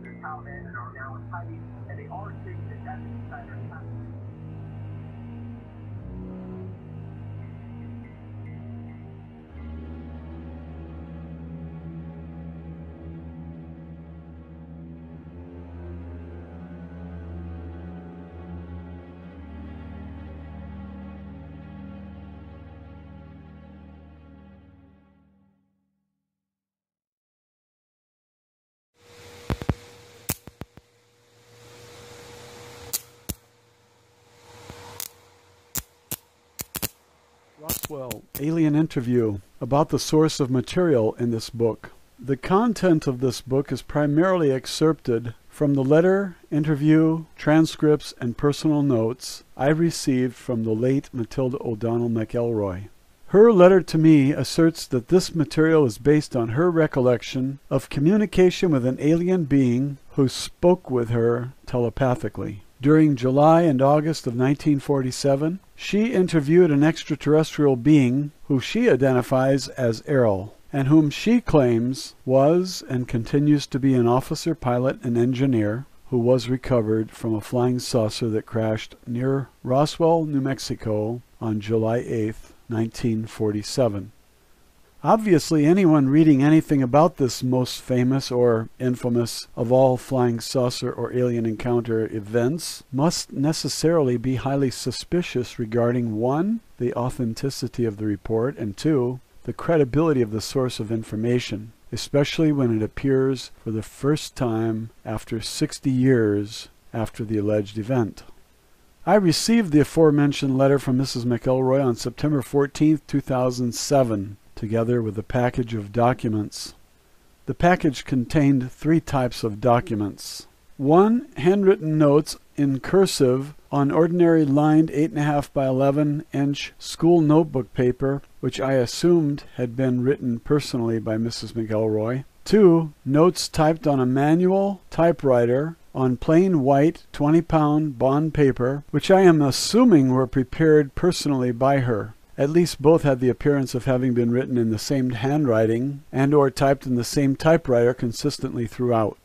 their cowmen and are now in hiding, and they are stating that that's inside their camp. Roswell alien interview about the source of material in this book. The content of this book is primarily excerpted from the letter, interview, transcripts, and personal notes I received from the late Matilda O'Donnell McElroy. Her letter to me asserts that this material is based on her recollection of communication with an alien being who spoke with her telepathically. During July and August of 1947, she interviewed an extraterrestrial being who she identifies as Errol, and whom she claims was and continues to be an officer, pilot, and engineer who was recovered from a flying saucer that crashed near Roswell, New Mexico on July 8, 1947. Obviously, anyone reading anything about this most famous or infamous of all flying saucer or alien encounter events must necessarily be highly suspicious regarding 1, the authenticity of the report, and 2, the credibility of the source of information, especially when it appears for the first time after 60 years after the alleged event. I received the aforementioned letter from Mrs. McElroy on September 14, 2007. Together with a package of documents. The package contained 3 types of documents. 1, handwritten notes in cursive on ordinary lined 8.5 by 11-inch school notebook paper, which I assumed had been written personally by Mrs. McElroy. 2, notes typed on a manual typewriter on plain white 20-pound bond paper, which I am assuming were prepared personally by her. At least both had the appearance of having been written in the same handwriting and or typed in the same typewriter consistently throughout.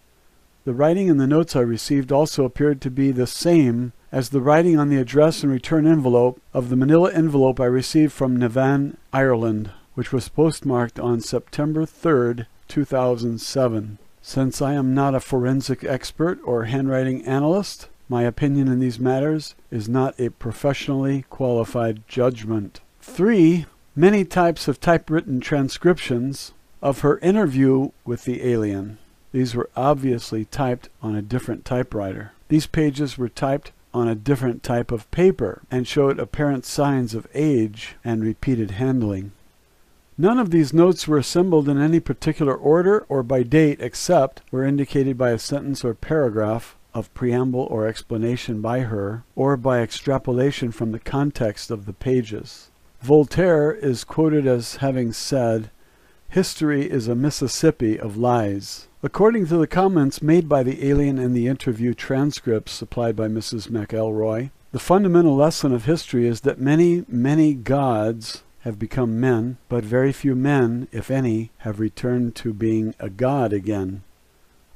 The writing in the notes I received also appeared to be the same as the writing on the address and return envelope of the manila envelope I received from Navan, Ireland, which was postmarked on September 3, 2007. Since I am not a forensic expert or handwriting analyst, my opinion in these matters is not a professionally qualified judgment. 3, many types of typewritten transcriptions of her interview with the alien. These were obviously typed on a different typewriter. These pages were typed on a different type of paper and showed apparent signs of age and repeated handling. None of these notes were assembled in any particular order or by date except were indicated by a sentence or paragraph of preamble or explanation by her, or by extrapolation from the context of the pages. Voltaire is quoted as having said, "History is a Mississippi of lies." According to the comments made by the alien in the interview transcripts supplied by Mrs. McElroy, the fundamental lesson of history is that many, many gods have become men, but very few men, if any, have returned to being a god again.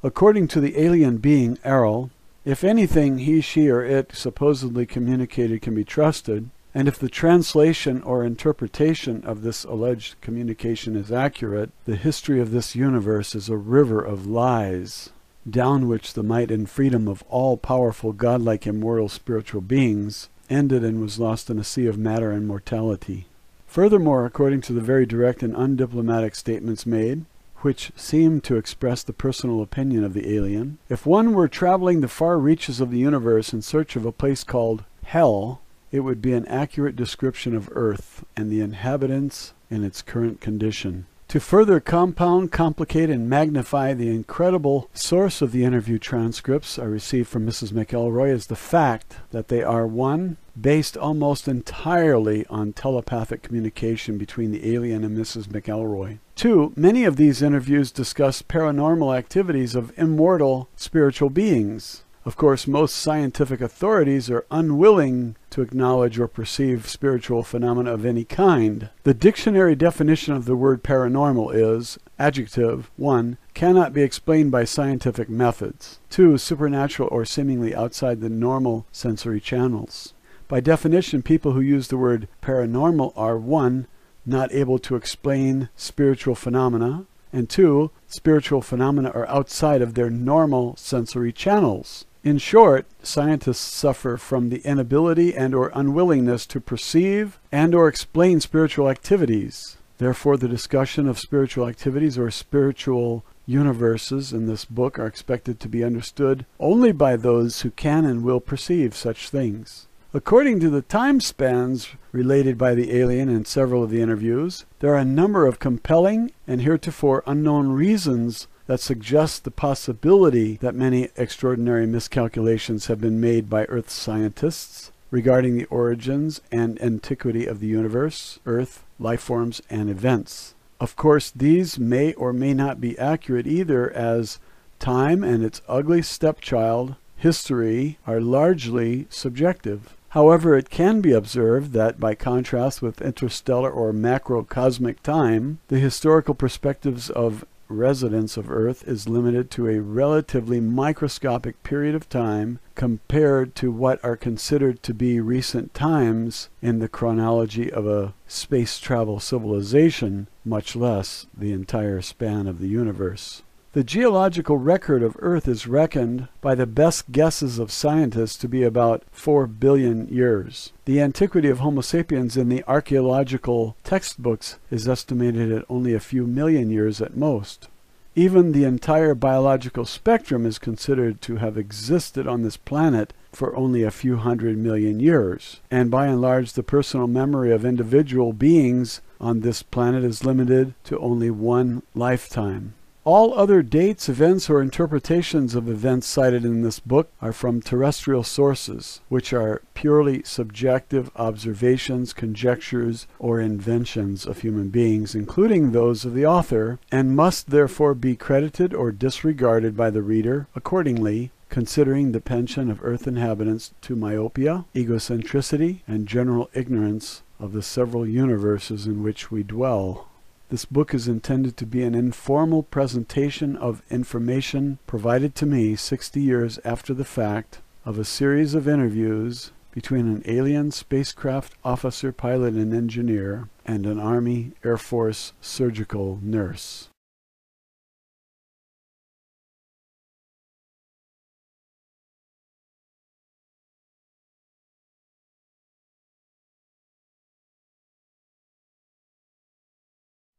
According to the alien being, Errol, if anything he, she, or it supposedly communicated can be trusted, and if the translation or interpretation of this alleged communication is accurate, the history of this universe is a river of lies, down which the might and freedom of all-powerful godlike immortal spiritual beings ended and was lost in a sea of matter and mortality. Furthermore, according to the very direct and undiplomatic statements made, which seem to express the personal opinion of the alien, if one were traveling the far reaches of the universe in search of a place called Hell, it would be an accurate description of Earth and the inhabitants in its current condition. To further compound, complicate, and magnify the incredible source of the interview transcripts I received from Mrs. McElroy is the fact that they are 1, based almost entirely on telepathic communication between the alien and Mrs. McElroy. 2, many of these interviews discuss paranormal activities of immortal spiritual beings. Of course, most scientific authorities are unwilling to acknowledge or perceive spiritual phenomena of any kind. The dictionary definition of the word paranormal is Adjective. 1. Cannot be explained by scientific methods. 2. Supernatural or seemingly outside the normal sensory channels. By definition, people who use the word paranormal are 1. Not able to explain spiritual phenomena, and 2. Spiritual phenomena are outside of their normal sensory channels. In short, scientists suffer from the inability and or unwillingness to perceive and or explain spiritual activities. Therefore, the discussion of spiritual activities or spiritual universes in this book are expected to be understood only by those who can and will perceive such things. According to the time spans related by the alien in several of the interviews, there are a number of compelling and heretofore unknown reasons that suggest the possibility that many extraordinary miscalculations have been made by Earth scientists regarding the origins and antiquity of the universe, Earth, life forms, and events. Of course, these may or may not be accurate either, as time and its ugly stepchild, history, are largely subjective. However, it can be observed that, by contrast with interstellar or macrocosmic time, the historical perspectives of residents of Earth is limited to a relatively microscopic period of time compared to what are considered to be recent times in the chronology of a space travel civilization, much less the entire span of the universe. The geological record of Earth is reckoned by the best guesses of scientists to be about 4 billion years. The antiquity of Homo sapiens in the archaeological textbooks is estimated at only a few million years at most. Even the entire biological spectrum is considered to have existed on this planet for only a few 100 million years, and by and large the personal memory of individual beings on this planet is limited to only one lifetime. All other dates, events, or interpretations of events cited in this book are from terrestrial sources, which are purely subjective observations, conjectures, or inventions of human beings, including those of the author, and must therefore be credited or disregarded by the reader accordingly, considering the penchant of Earth inhabitants to myopia, egocentricity, and general ignorance of the several universes in which we dwell. This book is intended to be an informal presentation of information provided to me 60 years after the fact of a series of interviews between an alien spacecraft officer, pilot, and engineer and an Army Air Force surgical nurse.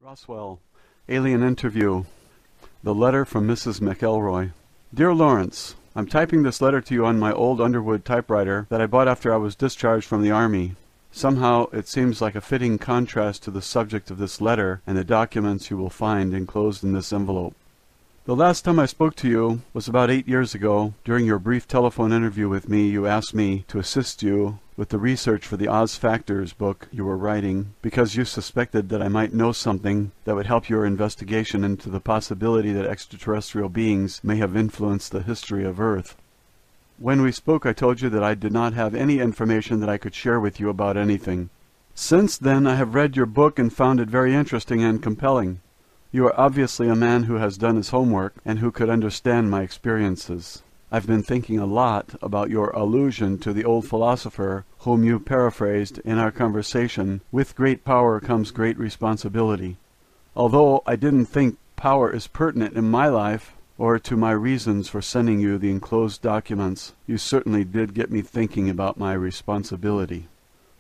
Roswell, alien interview. The letter from Mrs. McElroy. Dear Lawrence, I'm typing this letter to you on my old Underwood typewriter that I bought after I was discharged from the Army. Somehow it seems like a fitting contrast to the subject of this letter and the documents you will find enclosed in this envelope. The last time I spoke to you was about 8 years ago. During your brief telephone interview with me, you asked me to assist you with the research for the Oz Factors book you were writing, because you suspected that I might know something that would help your investigation into the possibility that extraterrestrial beings may have influenced the history of Earth. When we spoke, I told you that I did not have any information that I could share with you about anything. Since then, I have read your book and found it very interesting and compelling. You are obviously a man who has done his homework and who could understand my experiences. I've been thinking a lot about your allusion to the old philosopher whom you paraphrased in our conversation, "With great power comes great responsibility." Although I didn't think power is pertinent in my life or to my reasons for sending you the enclosed documents, you certainly did get me thinking about my responsibility.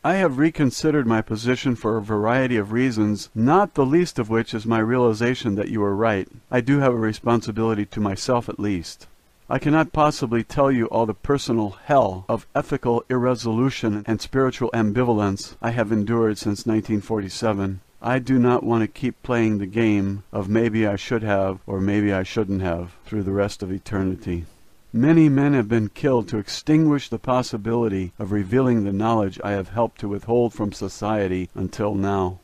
I have reconsidered my position for a variety of reasons, not the least of which is my realization that you were right. I do have a responsibility to myself at least. I cannot possibly tell you all the personal hell of ethical irresolution and spiritual ambivalence I have endured since 1947. I do not want to keep playing the game of maybe I should have or maybe I shouldn't have through the rest of eternity. Many men have been killed to extinguish the possibility of revealing the knowledge I have helped to withhold from society until now.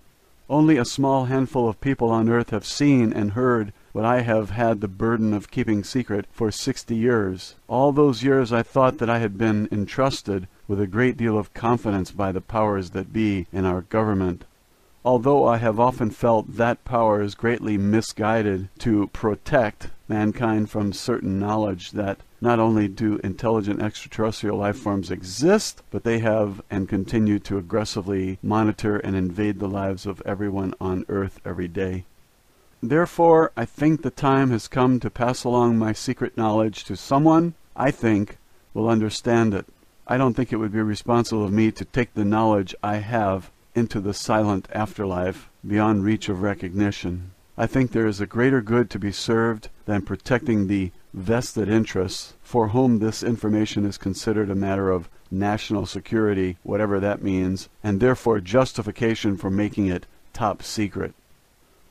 Only a small handful of people on Earth have seen and heard what I have had the burden of keeping secret for 60 years. All those years I thought that I had been entrusted with a great deal of confidence by the powers that be in our government. although I have often felt that power is greatly misguided to protect mankind from certain knowledge that not only do intelligent extraterrestrial life forms exist, but they have and continue to aggressively monitor and invade the lives of everyone on Earth every day. Therefore, I think the time has come to pass along my secret knowledge to someone I think will understand it. I don't think it would be responsible of me to take the knowledge I have into the silent afterlife beyond reach of recognition. I think there is a greater good to be served than protecting the vested interests for whom this information is considered a matter of national security, whatever that means, and therefore justification for making it top secret.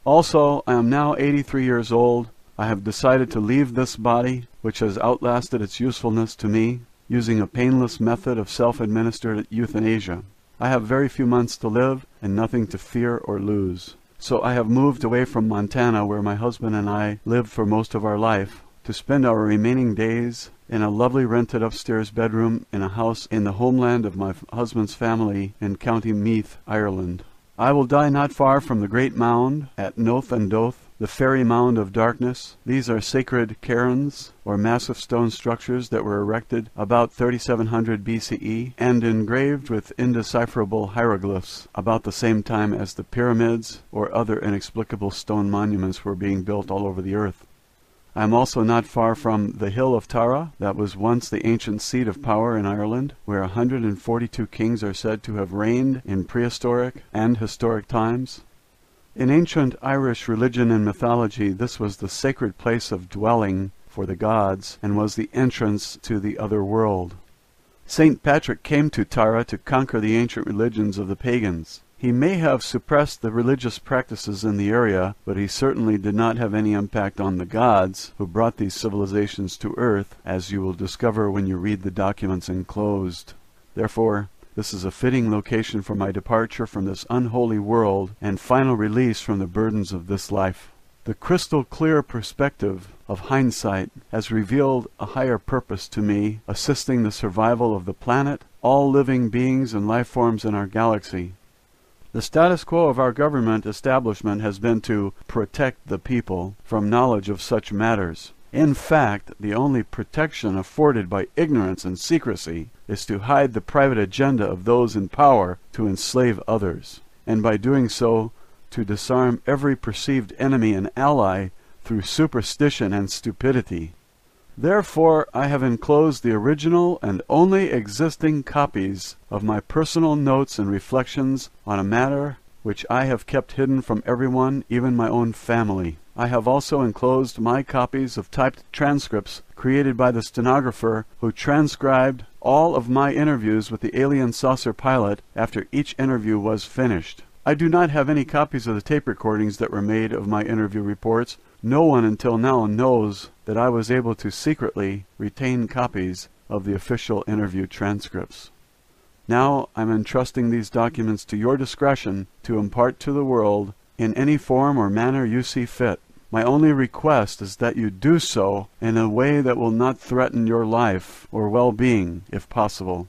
Also, I am now 83 years old. I have decided to leave this body, which has outlasted its usefulness to me, using a painless method of self-administered euthanasia. I have very few months to live and nothing to fear or lose. So I have moved away from Montana, where my husband and I lived for most of our life, to spend our remaining days in a lovely rented upstairs bedroom in a house in the homeland of my husband's family in County Meath, Ireland. I will die not far from the Great Mound at Noth and Doth, the Fairy Mound of Darkness. These are sacred cairns, or massive stone structures that were erected about 3700 BCE and engraved with indecipherable hieroglyphs about the same time as the pyramids or other inexplicable stone monuments were being built all over the earth. I am also not far from the hill of Tara, that was once the ancient seat of power in Ireland, where 142 kings are said to have reigned in prehistoric and historic times. In ancient Irish religion and mythology, this was the sacred place of dwelling for the gods and was the entrance to the other world. St. Patrick came to Tara to conquer the ancient religions of the pagans. He may have suppressed the religious practices in the area, but he certainly did not have any impact on the gods who brought these civilizations to Earth, as you will discover when you read the documents enclosed. Therefore, this is a fitting location for my departure from this unholy world and final release from the burdens of this life. The crystal clear perspective of hindsight has revealed a higher purpose to me, assisting the survival of the planet, all living beings and life forms in our galaxy. The status quo of our government establishment has been to protect the people from knowledge of such matters. In fact, the only protection afforded by ignorance and secrecy is to hide the private agenda of those in power to enslave others, and by doing so, to disarm every perceived enemy and ally through superstition and stupidity. Therefore, I have enclosed the original and only existing copies of my personal notes and reflections on a matter which I have kept hidden from everyone, even my own family. I have also enclosed my copies of typed transcripts created by the stenographer who transcribed all of my interviews with the alien saucer pilot after each interview was finished. I do not have any copies of the tape recordings that were made of my interview reports. No one until now knows that I was able to secretly retain copies of the official interview transcripts. Now I'm entrusting these documents to your discretion to impart to the world in any form or manner you see fit. My only request is that you do so in a way that will not threaten your life or well-being, if possible.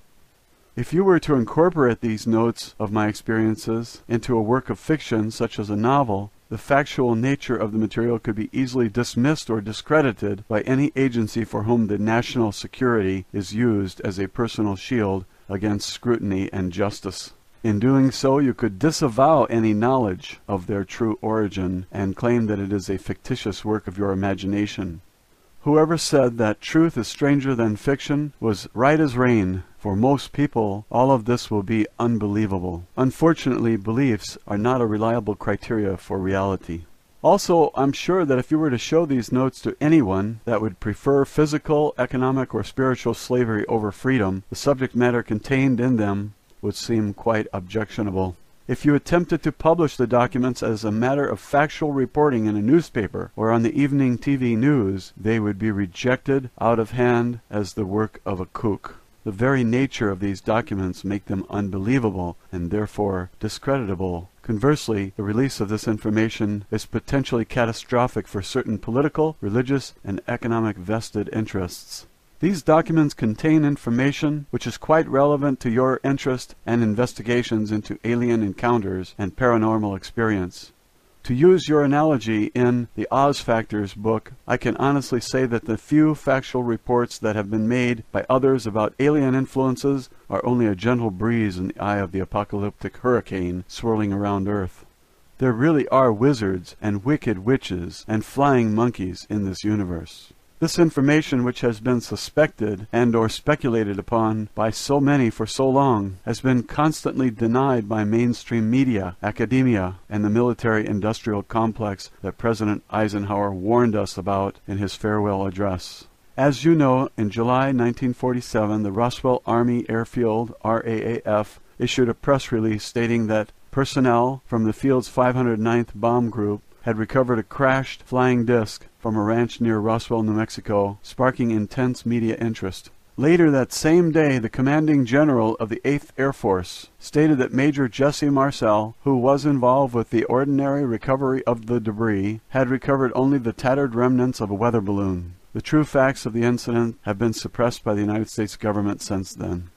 If you were to incorporate these notes of my experiences into a work of fiction, such as a novel, the factual nature of the material could be easily dismissed or discredited by any agency for whom the national security is used as a personal shield against scrutiny and justice. In doing so, you could disavow any knowledge of their true origin and claim that it is a fictitious work of your imagination. Whoever said that truth is stranger than fiction was right as rain. For most people, all of this will be unbelievable. Unfortunately, beliefs are not a reliable criteria for reality. Also, I'm sure that if you were to show these notes to anyone that would prefer physical, economic, or spiritual slavery over freedom, the subject matter contained in them would seem quite objectionable. If you attempted to publish the documents as a matter of factual reporting in a newspaper or on the evening TV news, they would be rejected out of hand as the work of a kook. The very nature of these documents make them unbelievable and therefore discreditable. Conversely, the release of this information is potentially catastrophic for certain political, religious, and economic vested interests. These documents contain information which is quite relevant to your interest and investigations into alien encounters and paranormal experience. To use your analogy in the Oz Factors book, I can honestly say that the few factual reports that have been made by others about alien influences are only a gentle breeze in the eye of the apocalyptic hurricane swirling around Earth. There really are wizards and wicked witches and flying monkeys in this universe. This information, which has been suspected and or speculated upon by so many for so long, has been constantly denied by mainstream media, academia, and the military-industrial complex that President Eisenhower warned us about in his farewell address. As you know, in July 1947, the Roswell Army Airfield, RAAF, issued a press release stating that personnel from the field's 509th Bomb Group had recovered a crashed flying disc from a ranch near Roswell, New Mexico, sparking intense media interest. Later that same day, the commanding general of the 8th Air Force stated that Major Jesse Marcel, who was involved with the ordinary recovery of the debris, had recovered only the tattered remnants of a weather balloon. The true facts of the incident have been suppressed by the United States government since then.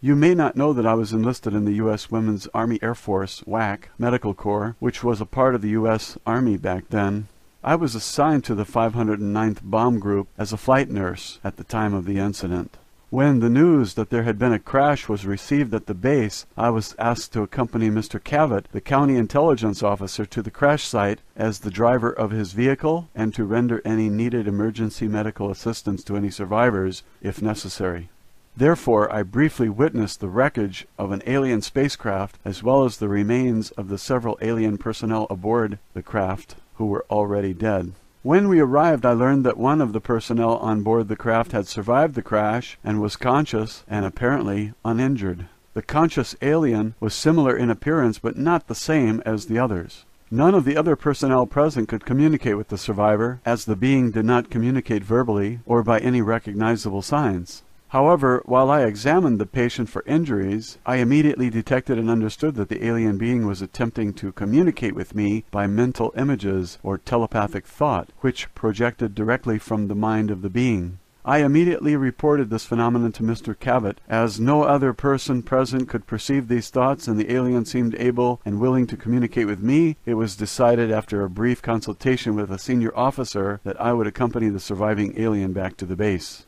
You may not know that I was enlisted in the U.S. Women's Army Air Force, WAC, Medical Corps, which was a part of the U.S. Army back then. I was assigned to the 509th Bomb Group as a flight nurse at the time of the incident. When the news that there had been a crash was received at the base, I was asked to accompany Mr. Cavett, the county intelligence officer, to the crash site as the driver of his vehicle and to render any needed emergency medical assistance to any survivors if necessary. Therefore, I briefly witnessed the wreckage of an alien spacecraft as well as the remains of the several alien personnel aboard the craft who were already dead. When we arrived, I learned that one of the personnel on board the craft had survived the crash and was conscious and apparently uninjured. The conscious alien was similar in appearance but not the same as the others. None of the other personnel present could communicate with the survivor, as the being did not communicate verbally or by any recognizable signs. However, while I examined the patient for injuries, I immediately detected and understood that the alien being was attempting to communicate with me by mental images or telepathic thought, which projected directly from the mind of the being. I immediately reported this phenomenon to Mr. Cavett. As no other person present could perceive these thoughts and the alien seemed able and willing to communicate with me, it was decided after a brief consultation with a senior officer that I would accompany the surviving alien back to the base.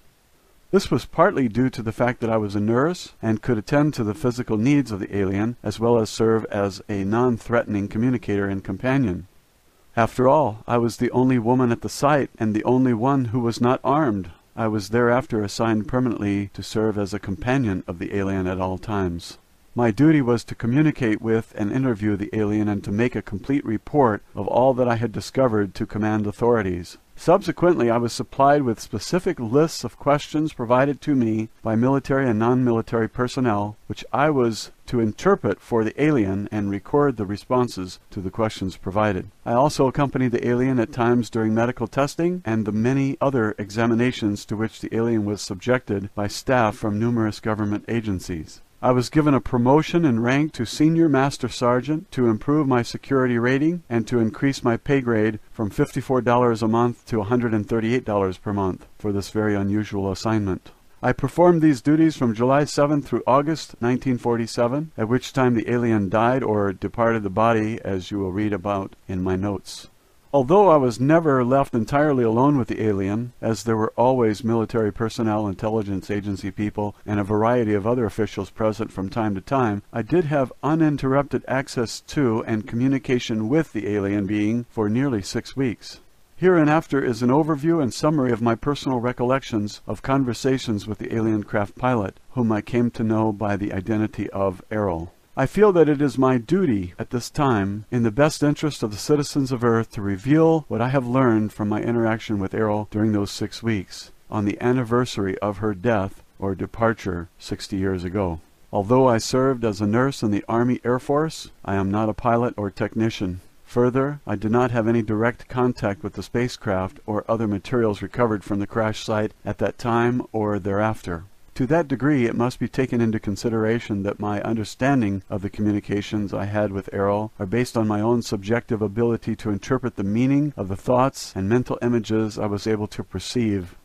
This was partly due to the fact that I was a nurse and could attend to the physical needs of the alien, as well as serve as a non-threatening communicator and companion. After all, I was the only woman at the site and the only one who was not armed. I was thereafter assigned permanently to serve as a companion of the alien at all times. My duty was to communicate with and interview the alien and to make a complete report of all that I had discovered to command authorities. Subsequently, I was supplied with specific lists of questions provided to me by military and non-military personnel, which I was to interpret for the alien and record the responses to the questions provided. I also accompanied the alien at times during medical testing and the many other examinations to which the alien was subjected by staff from numerous government agencies. I was given a promotion in rank to Senior Master Sergeant to improve my security rating and to increase my pay grade from $54 a month to $138 per month for this very unusual assignment. I performed these duties from July 7 through August 1947, at which time the alien died or departed the body, as you will read about in my notes. Although I was never left entirely alone with the alien, as there were always military personnel, intelligence agency people, and a variety of other officials present from time to time, I did have uninterrupted access to and communication with the alien being for nearly 6 weeks. Hereinafter is an overview and summary of my personal recollections of conversations with the alien craft pilot, whom I came to know by the identity of Errol. I feel that it is my duty at this time, in the best interest of the citizens of Earth, to reveal what I have learned from my interaction with Errol during those 6 weeks, on the anniversary of her death or departure 60 years ago. Although I served as a nurse in the Army Air Force, I am not a pilot or technician. Further, I did not have any direct contact with the spacecraft or other materials recovered from the crash site at that time or thereafter. To that degree, it must be taken into consideration that my understanding of the communications I had with Errol are based on my own subjective ability to interpret the meaning of the thoughts and mental images I was able to perceive.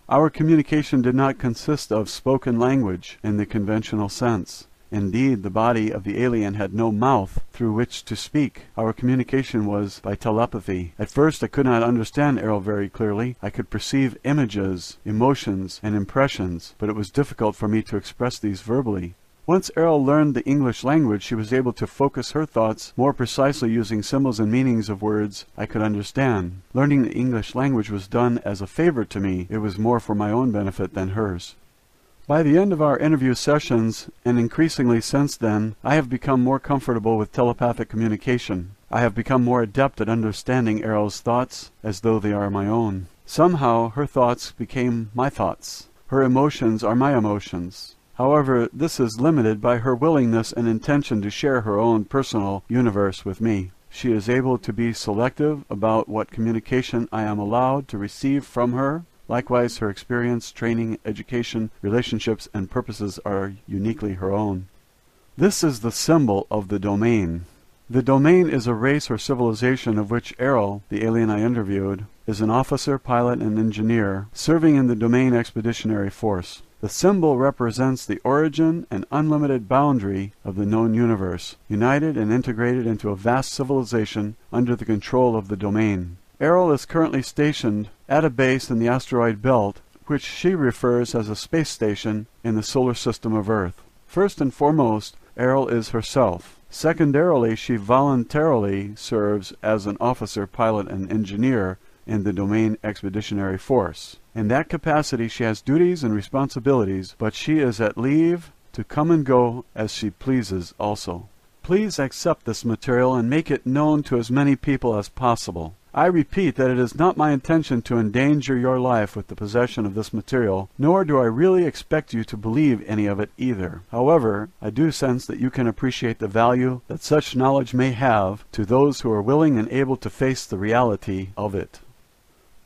Our communication did not consist of spoken language in the conventional sense. Indeed, the body of the alien had no mouth through which to speak. Our communication was by telepathy. At first I could not understand Errol very clearly. I could perceive images, emotions, and impressions, but it was difficult for me to express these verbally. Once Errol learned the English language, she was able to focus her thoughts more precisely using symbols and meanings of words I could understand. Learning the English language was done as a favor to me. It was more for my own benefit than hers. By the end of our interview sessions, and increasingly since then, I have become more comfortable with telepathic communication. I have become more adept at understanding Errol's thoughts as though they are my own. Somehow, her thoughts became my thoughts. Her emotions are my emotions. However, this is limited by her willingness and intention to share her own personal universe with me. She is able to be selective about what communication I am allowed to receive from her. Likewise, her experience, training, education, relationships, and purposes are uniquely her own. This is the symbol of the domain. The domain is a race or civilization of which Errol, the alien I interviewed, is an officer, pilot, and engineer serving in the Domain Expeditionary Force. The symbol represents the origin and unlimited boundary of the known universe, united and integrated into a vast civilization under the control of the domain. Errol is currently stationed at a base in the asteroid belt, which she refers as a space station in the solar system of Earth. First and foremost, Errol is herself. Secondarily, she voluntarily serves as an officer, pilot, and engineer in the Domain Expeditionary Force. In that capacity, she has duties and responsibilities, but she is at leave to come and go as she pleases also. Please accept this material and make it known to as many people as possible. I repeat that it is not my intention to endanger your life with the possession of this material, nor do I really expect you to believe any of it either. However, I do sense that you can appreciate the value that such knowledge may have to those who are willing and able to face the reality of it.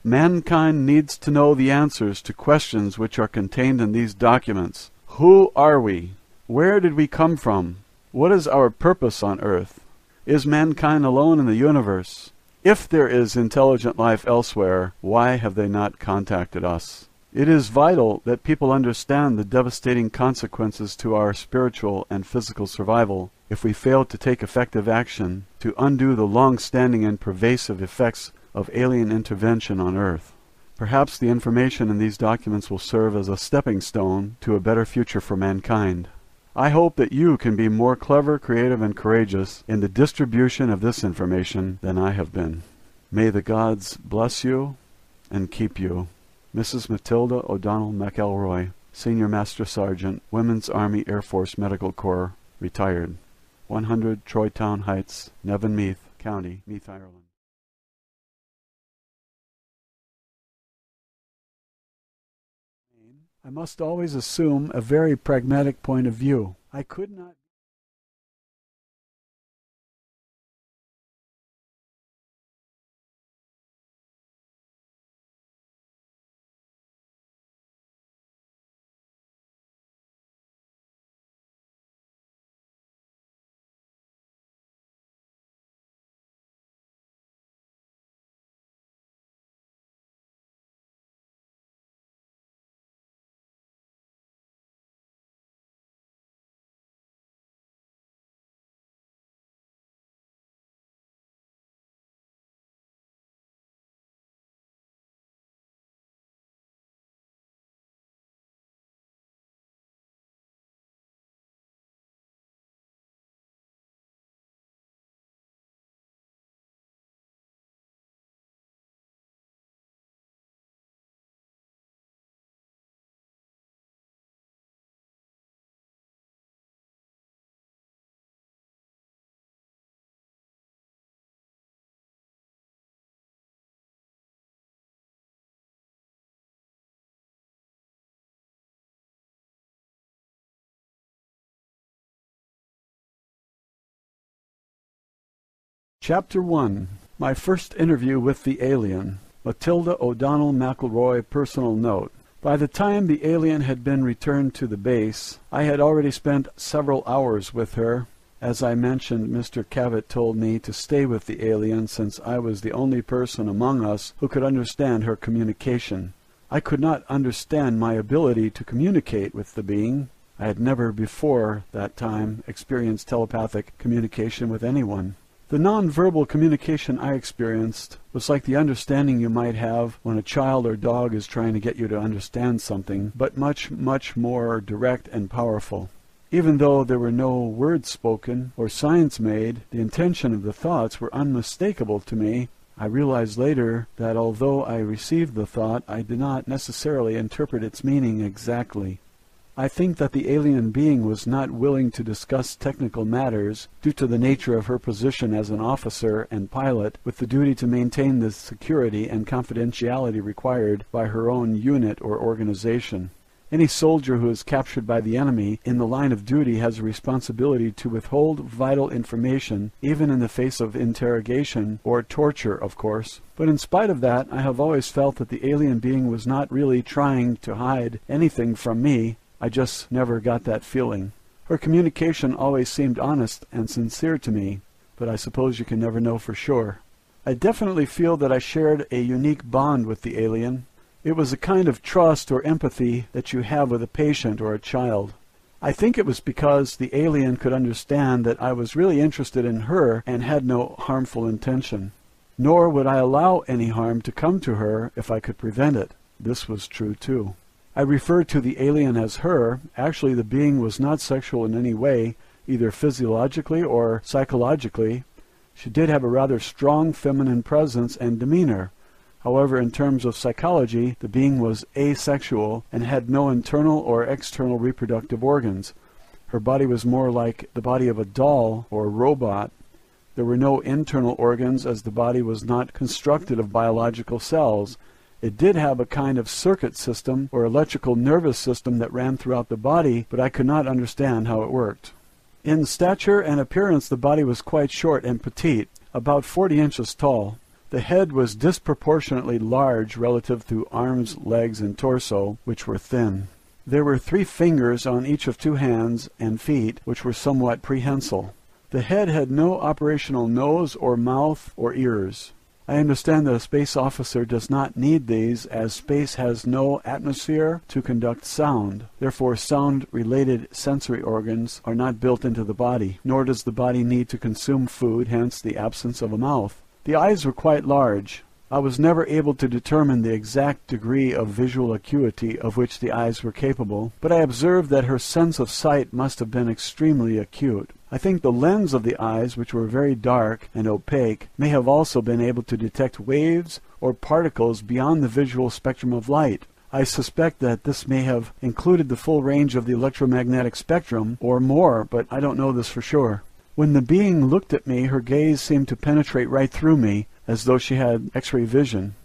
Mankind needs to know the answers to questions which are contained in these documents. Who are we? Where did we come from? What is our purpose on Earth? Is mankind alone in the universe? If there is intelligent life elsewhere, why have they not contacted us? It is vital that people understand the devastating consequences to our spiritual and physical survival if we fail to take effective action to undo the long-standing and pervasive effects of alien intervention on Earth. Perhaps the information in these documents will serve as a stepping stone to a better future for mankind. I hope that you can be more clever, creative, and courageous in the distribution of this information than I have been. May the gods bless you and keep you. Mrs. Matilda O'Donnell McElroy, Senior Master Sergeant, Women's Army Air Force Medical Corps, retired. 100 Troytown Heights, Nevenmeath County, Meath, Ireland. I must always assume a very pragmatic point of view. I could not Chapter 1. My first interview with the alien. Matilda O'Donnell McElroy personal note. By the time the alien had been returned to the base, I had already spent several hours with her. As I mentioned, Mr. Cavett told me to stay with the alien since I was the only person among us who could understand her communication. I could not understand my ability to communicate with the being. I had never before that time experienced telepathic communication with anyone. The non-verbal communication I experienced was like the understanding you might have when a child or dog is trying to get you to understand something, but much, much more direct and powerful. Even though there were no words spoken or signs made, the intention of the thoughts were unmistakable to me. I realized later that although I received the thought, I did not necessarily interpret its meaning exactly. I think that the alien being was not willing to discuss technical matters due to the nature of her position as an officer and pilot with the duty to maintain the security and confidentiality required by her own unit or organization. Any soldier who is captured by the enemy in the line of duty has a responsibility to withhold vital information, even in the face of interrogation or torture, of course. But in spite of that, I have always felt that the alien being was not really trying to hide anything from me. I just never got that feeling. Her communication always seemed honest and sincere to me, but I suppose you can never know for sure. I definitely feel that I shared a unique bond with the alien. It was a kind of trust or empathy that you have with a patient or a child. I think it was because the alien could understand that I was really interested in her and had no harmful intention. Nor would I allow any harm to come to her if I could prevent it. This was true too. I refer to the alien as her. Actually, the being was not sexual in any way, either physiologically or psychologically. She did have a rather strong feminine presence and demeanor. However, in terms of psychology, the being was asexual and had no internal or external reproductive organs. Her body was more like the body of a doll or robot. There were no internal organs, as the body was not constructed of biological cells. It did have a kind of circuit system or electrical nervous system that ran throughout the body, but I could not understand how it worked. In stature and appearance, the body was quite short and petite, about 40 inches tall. The head was disproportionately large relative to arms, legs, and torso, which were thin. There were 3 fingers on each of 2 hands and feet, which were somewhat prehensile. The head had no operational nose or mouth or ears. I understand that a space officer does not need these, as space has no atmosphere to conduct sound. Therefore, sound-related sensory organs are not built into the body, nor does the body need to consume food, hence the absence of a mouth. The eyes were quite large. I was never able to determine the exact degree of visual acuity of which the eyes were capable, but I observed that her sense of sight must have been extremely acute. I think the lens of the eyes, which were very dark and opaque, may have also been able to detect waves or particles beyond the visual spectrum of light. I suspect that this may have included the full range of the electromagnetic spectrum, or more, but I don't know this for sure. When the being looked at me, her gaze seemed to penetrate right through me, as though she had X-ray vision.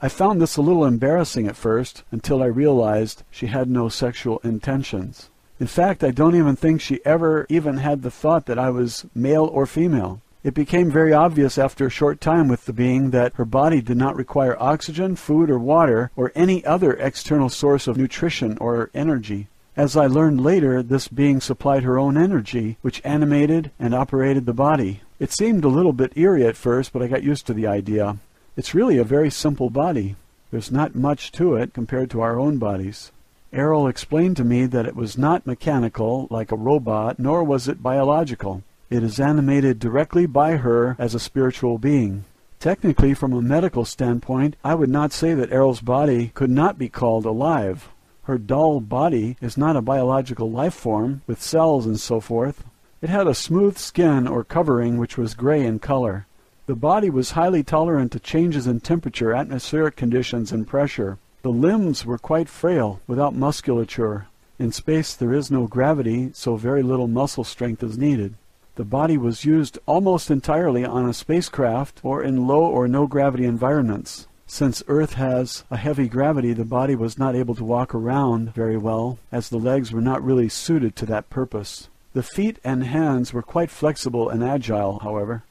I found this a little embarrassing at first, until I realized she had no sexual intentions. In fact, I don't even think she ever even had the thought that I was male or female. It became very obvious after a short time with the being that her body did not require oxygen, food, or water, or any other external source of nutrition or energy. As I learned later, this being supplied her own energy, which animated and operated the body. It seemed a little bit eerie at first, but I got used to the idea. It's really a very simple body. There's not much to it compared to our own bodies. Errol explained to me that it was not mechanical, like a robot, nor was it biological. It is animated directly by her as a spiritual being. Technically, from a medical standpoint, I would not say that Errol's body could not be called alive. Her dull body is not a biological life form, with cells and so forth. It had a smooth skin or covering which was gray in color. The body was highly tolerant to changes in temperature, atmospheric conditions, and pressure. The limbs were quite frail, without musculature. In space there is no gravity, so very little muscle strength is needed. The body was used almost entirely on a spacecraft or in low or no gravity environments. Since Earth has a heavy gravity, the body was not able to walk around very well, as the legs were not really suited to that purpose. The feet and hands were quite flexible and agile, however.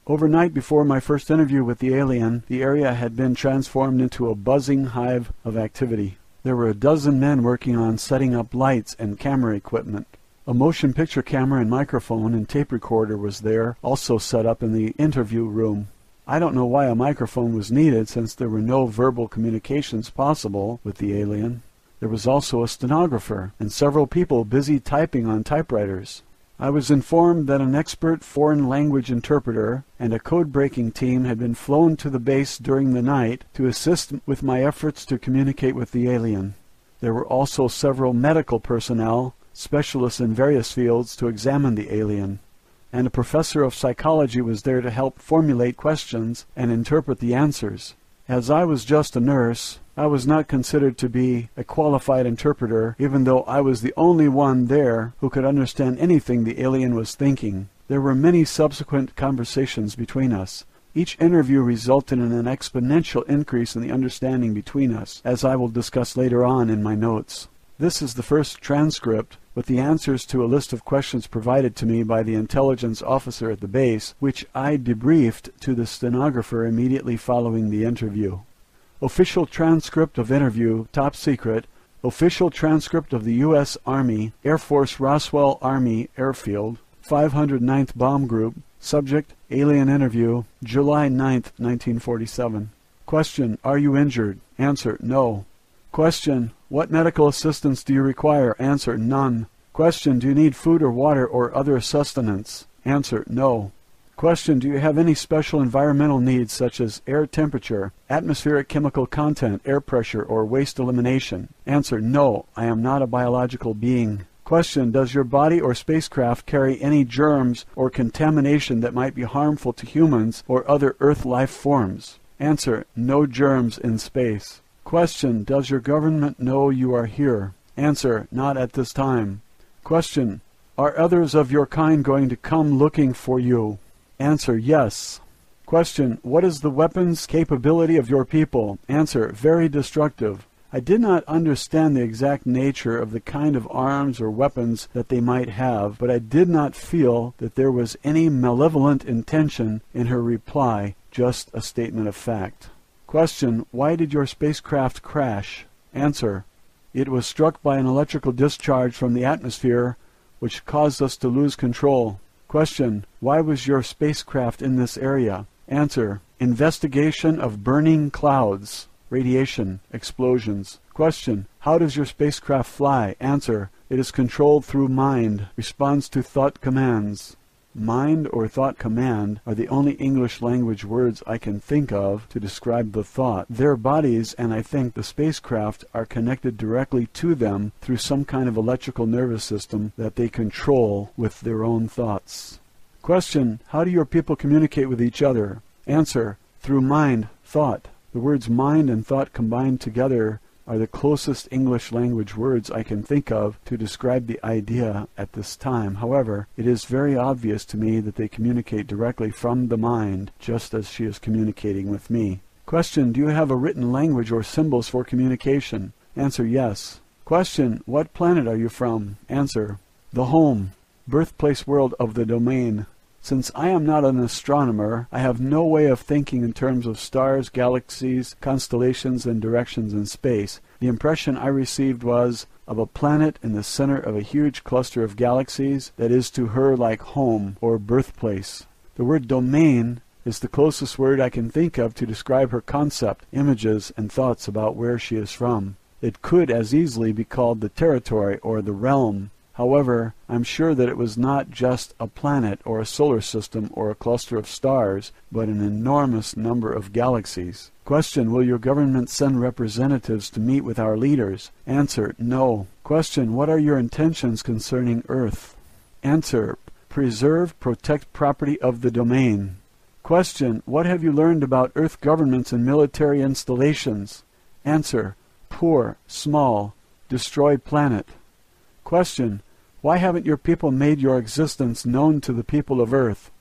Overnight before my first interview with the alien, the area had been transformed into a buzzing hive of activity. There were 12 men working on setting up lights and camera equipment. A motion picture camera and microphone and tape recorder was there, also set up in the interview room. I don't know why a microphone was needed since there were no verbal communications possible with the alien. There was also a stenographer and several people busy typing on typewriters. I was informed that an expert foreign language interpreter and a code-breaking team had been flown to the base during the night to assist with my efforts to communicate with the alien. There were also several medical personnel, specialists in various fields, to examine the alien, and a professor of psychology was there to help formulate questions and interpret the answers. As I was just a nurse, I was not considered to be a qualified interpreter, even though I was the only one there who could understand anything the alien was thinking. There were many subsequent conversations between us. Each interview resulted in an exponential increase in the understanding between us, as I will discuss later on in my notes. This is the first transcript with the answers to a list of questions provided to me by the intelligence officer at the base, which I debriefed to the stenographer immediately following the interview. Official transcript of interview, top secret. Official transcript of the U.S. Army, Air Force Roswell Army Airfield, 509th Bomb Group. Subject, alien interview, July 9th, 1947. Question, are you injured? Answer, no. Question, what medical assistance do you require? Answer, none. Question, do you need food or water or other sustenance? Answer, no. Question, do you have any special environmental needs such as air temperature, atmospheric chemical content, air pressure, or waste elimination? Answer, no, I am not a biological being. Question, does your body or spacecraft carry any germs or contamination that might be harmful to humans or other Earth life forms? Answer, no germs in space. Question, does your government know you are here? Answer, not at this time. Question, are others of your kind going to come looking for you? Answer, yes. Question, what is the weapons capability of your people? Answer, very destructive. I did not understand the exact nature of the kind of arms or weapons that they might have, but I did not feel that there was any malevolent intention in her reply, just a statement of fact. Question, why did your spacecraft crash? Answer, it was struck by an electrical discharge from the atmosphere, which caused us to lose control. Question, why was your spacecraft in this area? Answer, investigation of burning clouds. Radiation, explosions. Question, how does your spacecraft fly? Answer, it is controlled through mind, responds to thought commands. Mind or thought command are the only English language words I can think of to describe the thought. Their bodies, and I think the spacecraft, are connected directly to them through some kind of electrical nervous system that they control with their own thoughts. Question, how do your people communicate with each other? Answer, through mind, thought. The words mind and thought combined together are the closest English language words I can think of to describe the idea at this time. However, it is very obvious to me that they communicate directly from the mind, just as she is communicating with me. Question, do you have a written language or symbols for communication? Answer, yes. Question, what planet are you from? Answer, the home, birthplace world of the domain. Since I am not an astronomer, I have no way of thinking in terms of stars, galaxies, constellations, and directions in space. The impression I received was of a planet in the center of a huge cluster of galaxies that is to her like home or birthplace. The word domain is the closest word I can think of to describe her concept, images, and thoughts about where she is from. It could as easily be called the territory or the realm. However, I'm sure that it was not just a planet or a solar system or a cluster of stars, but an enormous number of galaxies. Question, will your government send representatives to meet with our leaders? Answer, no. Question, what are your intentions concerning Earth? Answer, preserve, protect property of the domain. Question, what have you learned about Earth governments and military installations? Answer, poor, small, destroy planet. Question, why haven't your people made your existence known to the people of Earth?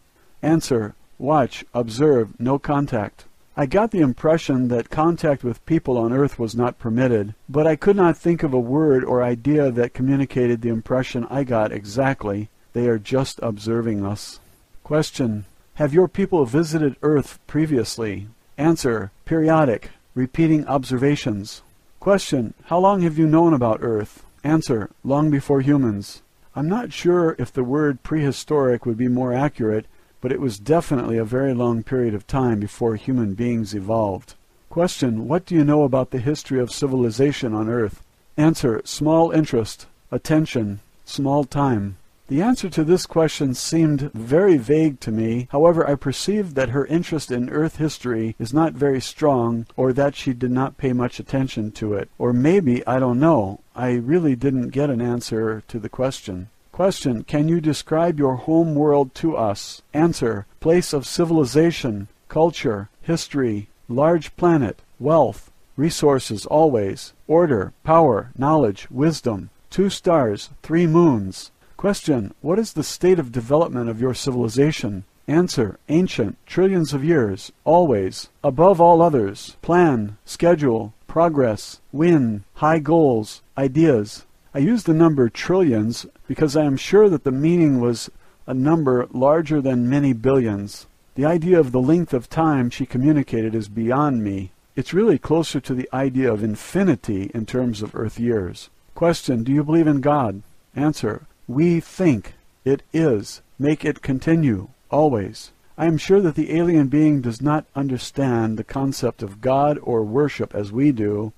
Answer, watch, observe, no contact. I got the impression that contact with people on Earth was not permitted, but I could not think of a word or idea that communicated the impression I got exactly. They are just observing us. Question, have your people visited Earth previously? Answer, periodic, repeating observations. Question, how long have you known about Earth? Answer, long before humans. I'm not sure if the word prehistoric would be more accurate, but it was definitely a very long period of time before human beings evolved. Question: what do you know about the history of civilization on Earth? Answer: small interest, attention, small time. The answer to this question seemed very vague to me. However, I perceived that her interest in Earth history is not very strong, or that she did not pay much attention to it. Or maybe, I don't know. I really didn't get an answer to the question. Question: can you describe your home world to us? Answer: place of civilization, culture, history, large planet, wealth, resources always, order, power, knowledge, wisdom, 2 stars, 3 moons. Question: what is the state of development of your civilization? Answer: ancient, trillions of years, always, above all others, plan, schedule, progress, win, high goals, ideas. I use the number trillions because I am sure that the meaning was a number larger than many billions. The idea of the length of time she communicated is beyond me. It's really closer to the idea of infinity in terms of Earth years. Question: do you believe in God? Answer: we think. It is. Make it continue. Always. I am sure that the alien being does not understand the concept of God or worship as we do.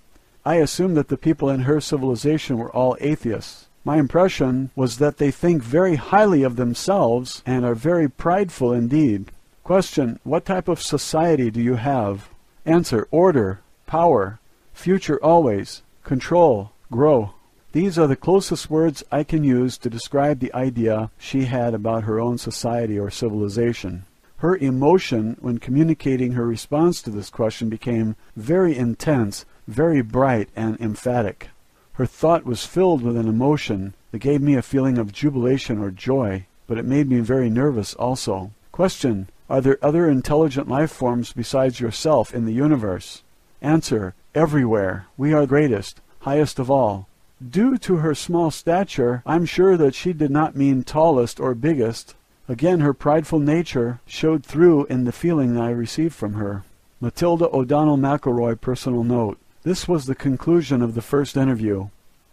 I assume that the people in her civilization were all atheists. My impression was that they think very highly of themselves and are very prideful indeed. Question: what type of society do you have? Answer: order, power, future always, control, grow. These are the closest words I can use to describe the idea she had about her own society or civilization. Her emotion when communicating her response to this question became very intense, very bright and emphatic. Her thought was filled with an emotion that gave me a feeling of jubilation or joy, but it made me very nervous also. Question: are there other intelligent life forms besides yourself in the universe? Answer: everywhere. We are greatest, highest of all. Due to her small stature, I'm sure that she did not mean tallest or biggest. Again, her prideful nature showed through in the feeling I received from her. Matilda O'Donnell McElroy, personal note. This was the conclusion of the first interview.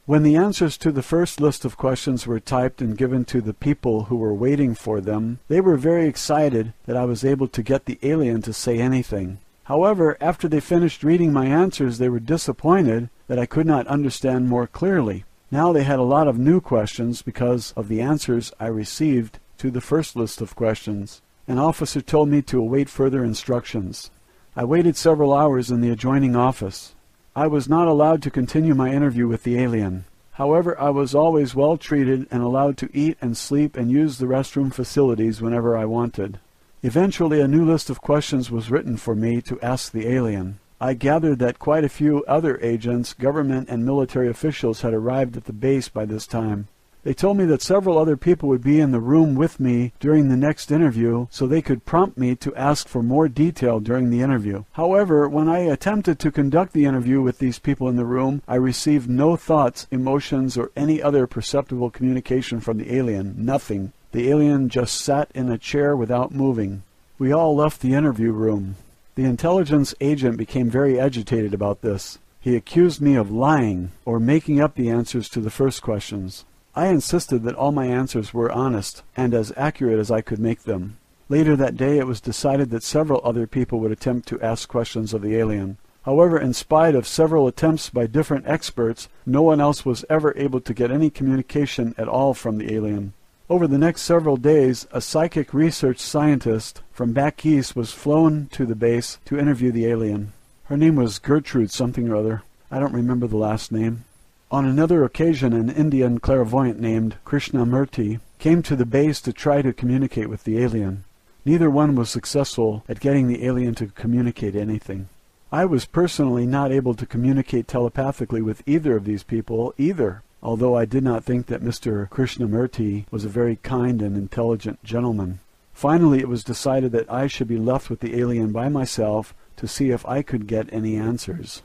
When the answers to the first list of questions were typed and given to the people who were waiting for them, they were very excited that I was able to get the alien to say anything. However, after they finished reading my answers, they were disappointed that I could not understand more clearly. Now they had a lot of new questions because of the answers I received to the first list of questions. An officer told me to await further instructions. I waited several hours in the adjoining office. I was not allowed to continue my interview with the alien. However, I was always well treated and allowed to eat and sleep and use the restroom facilities whenever I wanted. Eventually, a new list of questions was written for me to ask the alien. I gathered that quite a few other agents, government and military officials had arrived at the base by this time. They told me that several other people would be in the room with me during the next interview, so they could prompt me to ask for more detail during the interview. However, when I attempted to conduct the interview with these people in the room, I received no thoughts, emotions, or any other perceptible communication from the alien. Nothing. The alien just sat in a chair without moving. We all left the interview room. The intelligence agent became very agitated about this. He accused me of lying or making up the answers to the first questions. I insisted that all my answers were honest and as accurate as I could make them. Later that day it was decided that several other people would attempt to ask questions of the alien. However, in spite of several attempts by different experts, no one else was ever able to get any communication at all from the alien. Over the next several days, a psychic research scientist from back east was flown to the base to interview the alien. Her name was Gertrude something or other. I don't remember the last name. On another occasion, an Indian clairvoyant named Krishnamurti came to the base to try to communicate with the alien. Neither one was successful at getting the alien to communicate anything. I was personally not able to communicate telepathically with either of these people either, although I did not think that Mr. Krishnamurti was a very kind and intelligent gentleman. Finally, it was decided that I should be left with the alien by myself to see if I could get any answers.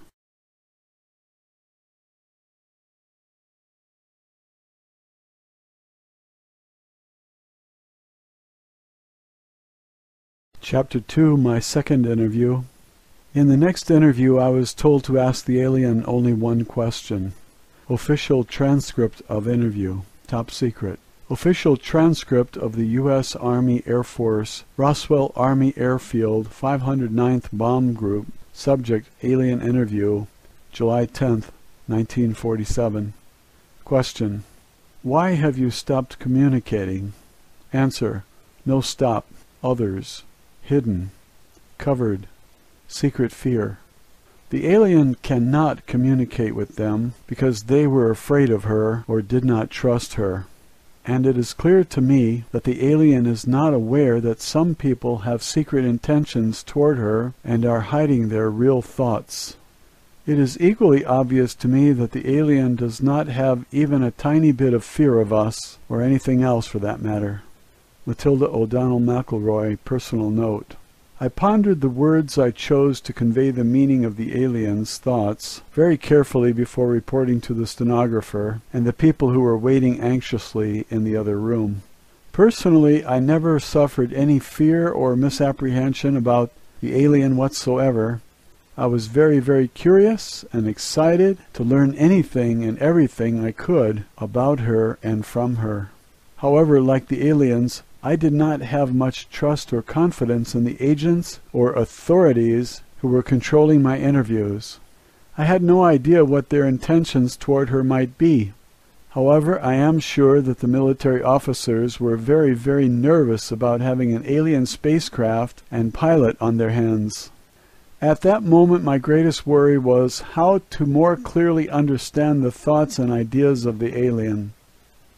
Chapter 2, my second interview. In the next interview, I was told to ask the alien only one question. Official transcript of interview. Top secret. Official transcript of the U.S. Army Air Force, Roswell Army Airfield, 509th Bomb Group. Subject, alien interview, July 10th, 1947. Question: why have you stopped communicating? Answer: no stop. Others. Hidden. Covered. Secret fear. The alien cannot communicate with them because they were afraid of her or did not trust her. And it is clear to me that the alien is not aware that some people have secret intentions toward her and are hiding their real thoughts. It is equally obvious to me that the alien does not have even a tiny bit of fear of us, or anything else for that matter. Matilda O'Donnell McElroy, personal note. I pondered the words I chose to convey the meaning of the alien's thoughts very carefully before reporting to the stenographer and the people who were waiting anxiously in the other room. Personally, I never suffered any fear or misapprehension about the alien whatsoever. I was very, very curious and excited to learn anything and everything I could about her and from her. However, like the aliens, I did not have much trust or confidence in the agents or authorities who were controlling my interviews. I had no idea what their intentions toward her might be. However, I am sure that the military officers were very, very nervous about having an alien spacecraft and pilot on their hands. At that moment, my greatest worry was how to more clearly understand the thoughts and ideas of the alien.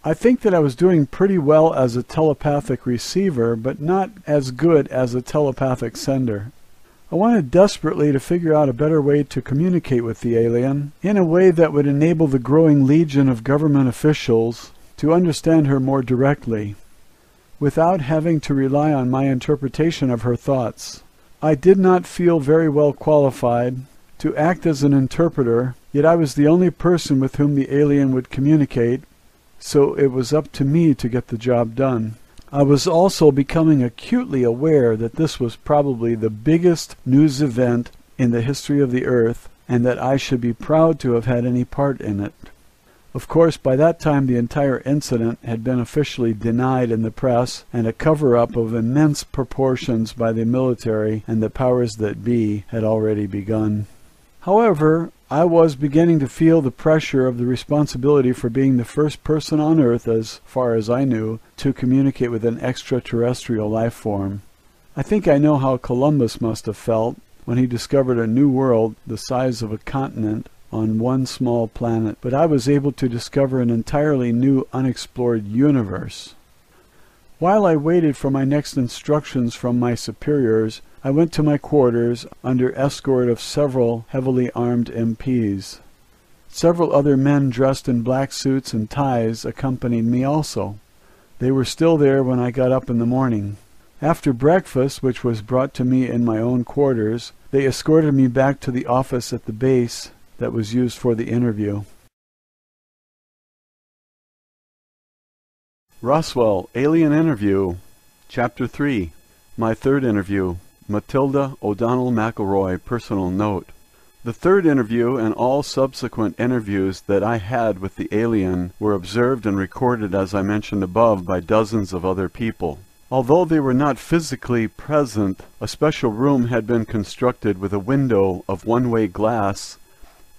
I think that I was doing pretty well as a telepathic receiver, but not as good as a telepathic sender. I wanted desperately to figure out a better way to communicate with the alien, in a way that would enable the growing legion of government officials to understand her more directly, without having to rely on my interpretation of her thoughts. I did not feel very well qualified to act as an interpreter, yet I was the only person with whom the alien would communicate, so it was up to me to get the job done. I was also becoming acutely aware that this was probably the biggest news event in the history of the Earth, and that I should be proud to have had any part in it. Of course, by that time the entire incident had been officially denied in the press, and a cover-up of immense proportions by the military and the powers that be had already begun. However, I was beginning to feel the pressure of the responsibility for being the first person on Earth, as far as I knew, to communicate with an extraterrestrial life form. I think I know how Columbus must have felt when he discovered a new world the size of a continent on one small planet, but I was able to discover an entirely new unexplored universe. While I waited for my next instructions from my superiors, I went to my quarters under escort of several heavily armed MPs. Several other men dressed in black suits and ties accompanied me also. They were still there when I got up in the morning. After breakfast, which was brought to me in my own quarters, they escorted me back to the office at the base that was used for the interview. Roswell, Alien Interview, Chapter 3, My Third Interview, Matilda O'Donnell McElroy, personal note. The third interview and all subsequent interviews that I had with the alien were observed and recorded, as I mentioned above, by dozens of other people. Although they were not physically present, a special room had been constructed with a window of one-way glass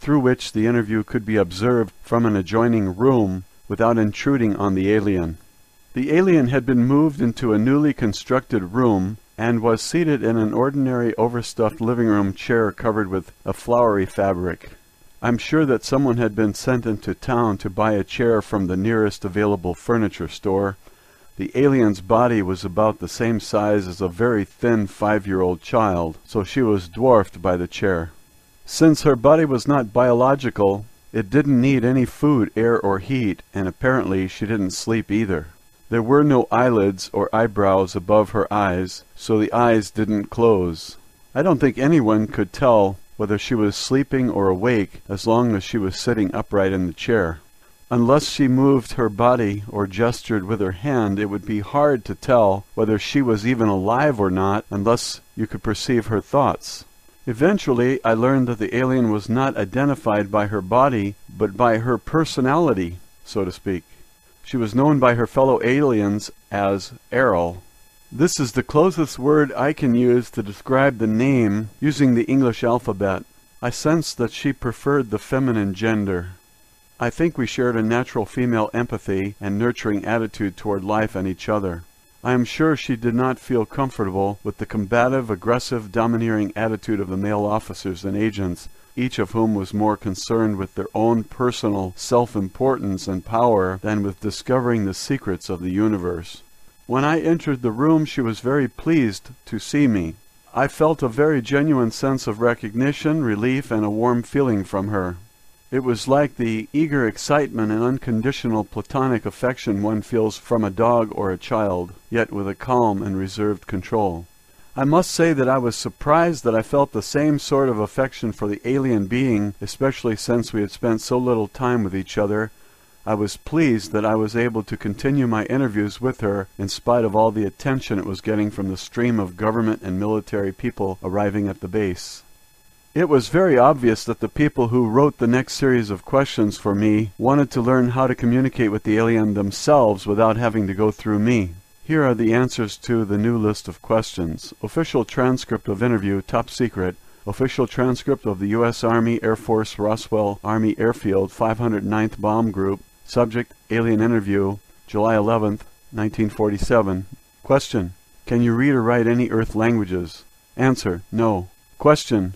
through which the interview could be observed from an adjoining room without intruding on the alien. The alien had been moved into a newly constructed room and was seated in an ordinary overstuffed living room chair covered with a flowery fabric. I'm sure that someone had been sent into town to buy a chair from the nearest available furniture store. The alien's body was about the same size as a very thin 5-year-old child, so she was dwarfed by the chair. Since her body was not biological, it didn't need any food, air, or heat, and apparently she didn't sleep either. There were no eyelids or eyebrows above her eyes, so the eyes didn't close. I don't think anyone could tell whether she was sleeping or awake as long as she was sitting upright in the chair. Unless she moved her body or gestured with her hand, it would be hard to tell whether she was even alive or not unless you could perceive her thoughts. Eventually, I learned that the alien was not identified by her body, but by her personality, so to speak. She was known by her fellow aliens as Errol. This is the closest word I can use to describe the name using the English alphabet. I sensed that she preferred the feminine gender. I think we shared a natural female empathy and nurturing attitude toward life and each other. I am sure she did not feel comfortable with the combative, aggressive, domineering attitude of the male officers and agents, each of whom was more concerned with their own personal self-importance and power than with discovering the secrets of the universe. When I entered the room, she was very pleased to see me. I felt a very genuine sense of recognition, relief, and a warm feeling from her. It was like the eager excitement and unconditional platonic affection one feels from a dog or a child, yet with a calm and reserved control. I must say that I was surprised that I felt the same sort of affection for the alien being, especially since we had spent so little time with each other. I was pleased that I was able to continue my interviews with her in spite of all the attention it was getting from the stream of government and military people arriving at the base. It was very obvious that the people who wrote the next series of questions for me wanted to learn how to communicate with the alien themselves without having to go through me. Here are the answers to the new list of questions. Official transcript of interview, top secret. Official transcript of the U.S. Army Air Force Roswell Army Airfield 509th Bomb Group. Subject, alien interview, July 11th, 1947. Question, can you read or write any Earth languages? Answer, no. Question,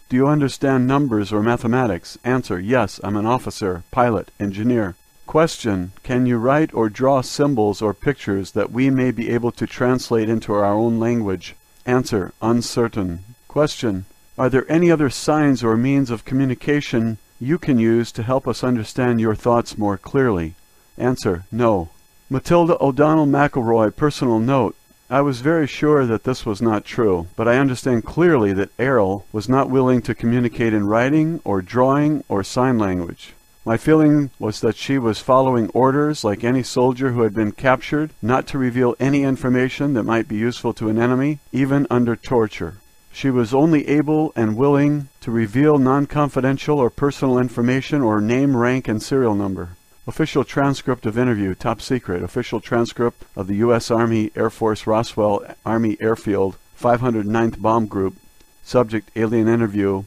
do you understand numbers or mathematics? Answer, yes, I'm an officer, pilot, engineer. Question, can you write or draw symbols or pictures that we may be able to translate into our own language? Answer, uncertain. Question, are there any other signs or means of communication you can use to help us understand your thoughts more clearly? Answer, no. Matilda O'Donnell McElroy, personal note. I was very sure that this was not true, but I understand clearly that Errol was not willing to communicate in writing or drawing or sign language. My feeling was that she was following orders like any soldier who had been captured, not to reveal any information that might be useful to an enemy, even under torture. She was only able and willing to reveal non-confidential or personal information or name, rank, and serial number. Official transcript of interview, top secret. Official transcript of the U.S. Army Air Force Roswell Army Airfield 509th Bomb Group. Subject, alien interview,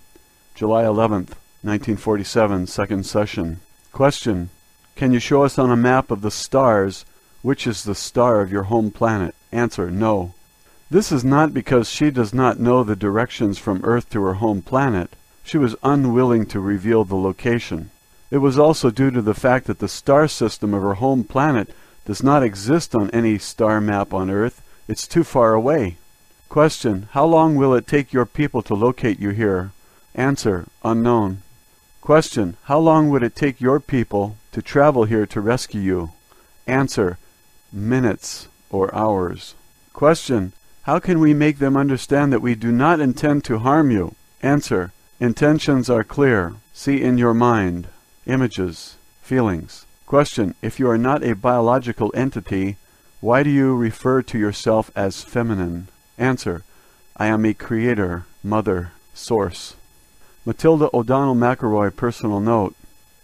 July 11th, 1947, second session. Question, can you show us on a map of the stars which is the star of your home planet? Answer, no. This is not because she does not know the directions from Earth to her home planet. She was unwilling to reveal the location. It was also due to the fact that the star system of her home planet does not exist on any star map on Earth. It's too far away. Question, how long will it take your people to locate you here? Answer, unknown. Question, how long would it take your people to travel here to rescue you? Answer, minutes or hours. Question, how can we make them understand that we do not intend to harm you? Answer, intentions are clear. See in your mind. Images, feelings. Question, if you are not a biological entity, why do you refer to yourself as feminine? Answer, I am a creator, mother, source. Matilda O'Donnell McElroy, personal note.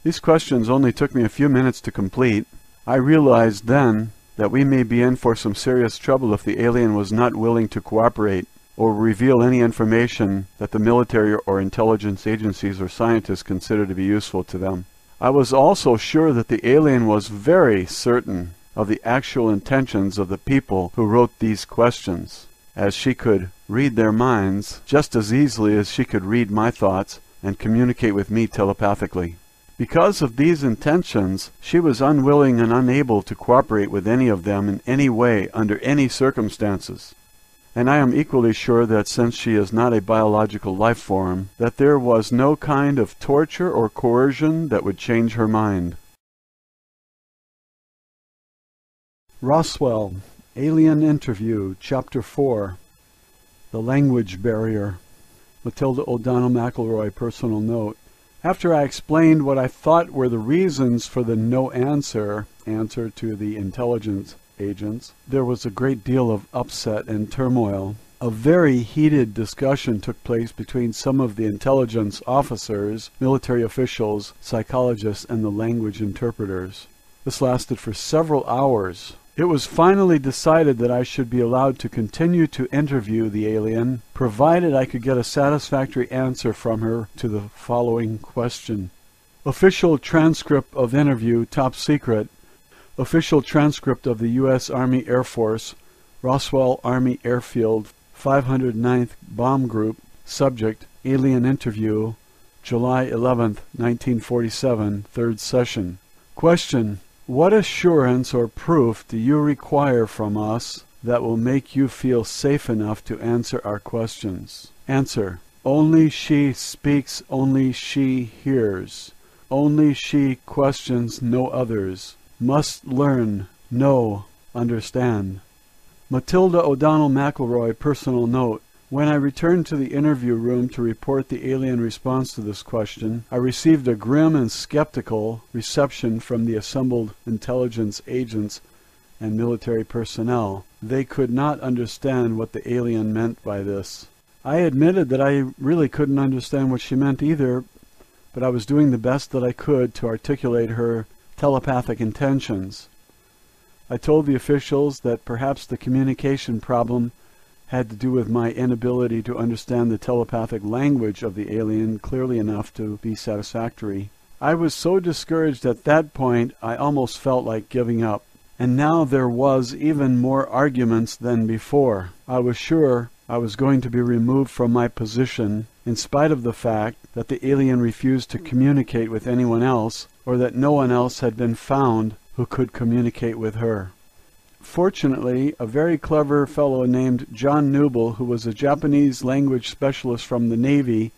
These questions only took me a few minutes to complete. I realized then that we may be in for some serious trouble if the alien was not willing to cooperate or reveal any information that the military or intelligence agencies or scientists consider to be useful to them. I was also sure that the alien was very certain of the actual intentions of the people who wrote these questions, as she could read their minds just as easily as she could read my thoughts and communicate with me telepathically. Because of these intentions, she was unwilling and unable to cooperate with any of them in any way under any circumstances. And I am equally sure that since she is not a biological life form, that there was no kind of torture or coercion that would change her mind. Roswell, Alien Interview, Chapter 4. The Language Barrier. Matilda O'Donnell McElroy, personal note. After I explained what I thought were the reasons for the no answer to the intelligence agents, there was a great deal of upset and turmoil. A very heated discussion took place between some of the intelligence officers, military officials, psychologists, and the language interpreters. This lasted for several hours. It was finally decided that I should be allowed to continue to interview the alien, provided I could get a satisfactory answer from her to the following question. Official transcript of interview, top secret. Official transcript of the U.S. Army Air Force, Roswell Army Airfield, 509th Bomb Group. Subject, alien interview, July 11th, 1947, third session. Question. What assurance or proof do you require from us that will make you feel safe enough to answer our questions? Answer. Only she speaks, only she hears. Only she questions, no others. Must learn, know, understand. Matilda O'Donnell McElroy, personal note. When I returned to the interview room to report the alien response to this question, I received a grim and skeptical reception from the assembled intelligence agents and military personnel. They could not understand what the alien meant by this. I admitted that I really couldn't understand what she meant either, but I was doing the best that I could to articulate her telepathic intentions. I told the officials that perhaps the communication problem had to do with my inability to understand the telepathic language of the alien clearly enough to be satisfactory. I was so discouraged at that point I almost felt like giving up. And now there was even more arguments than before. I was sure I was going to be removed from my position in spite of the fact that the alien refused to communicate with anyone else, or that no one else had been found who could communicate with her. Fortunately, a very clever fellow named John Newble, who was a Japanese language specialist from the Navy,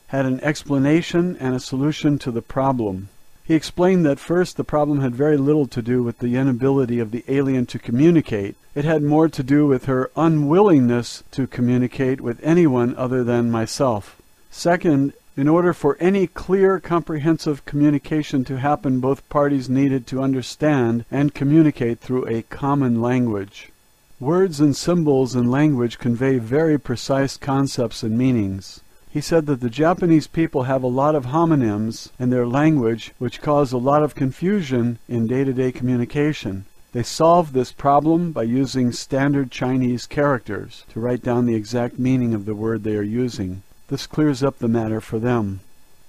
had an explanation and a solution to the problem. He explained that first, the problem had very little to do with the inability of the alien to communicate. It had more to do with her unwillingness to communicate with anyone other than myself. Second, in order for any clear, comprehensive communication to happen, both parties needed to understand and communicate through a common language. Words and symbols in language convey very precise concepts and meanings. He said that the Japanese people have a lot of homonyms in their language which cause a lot of confusion in day-to-day communication. They solve this problem by using standard Chinese characters to write down the exact meaning of the word they are using. This clears up the matter for them.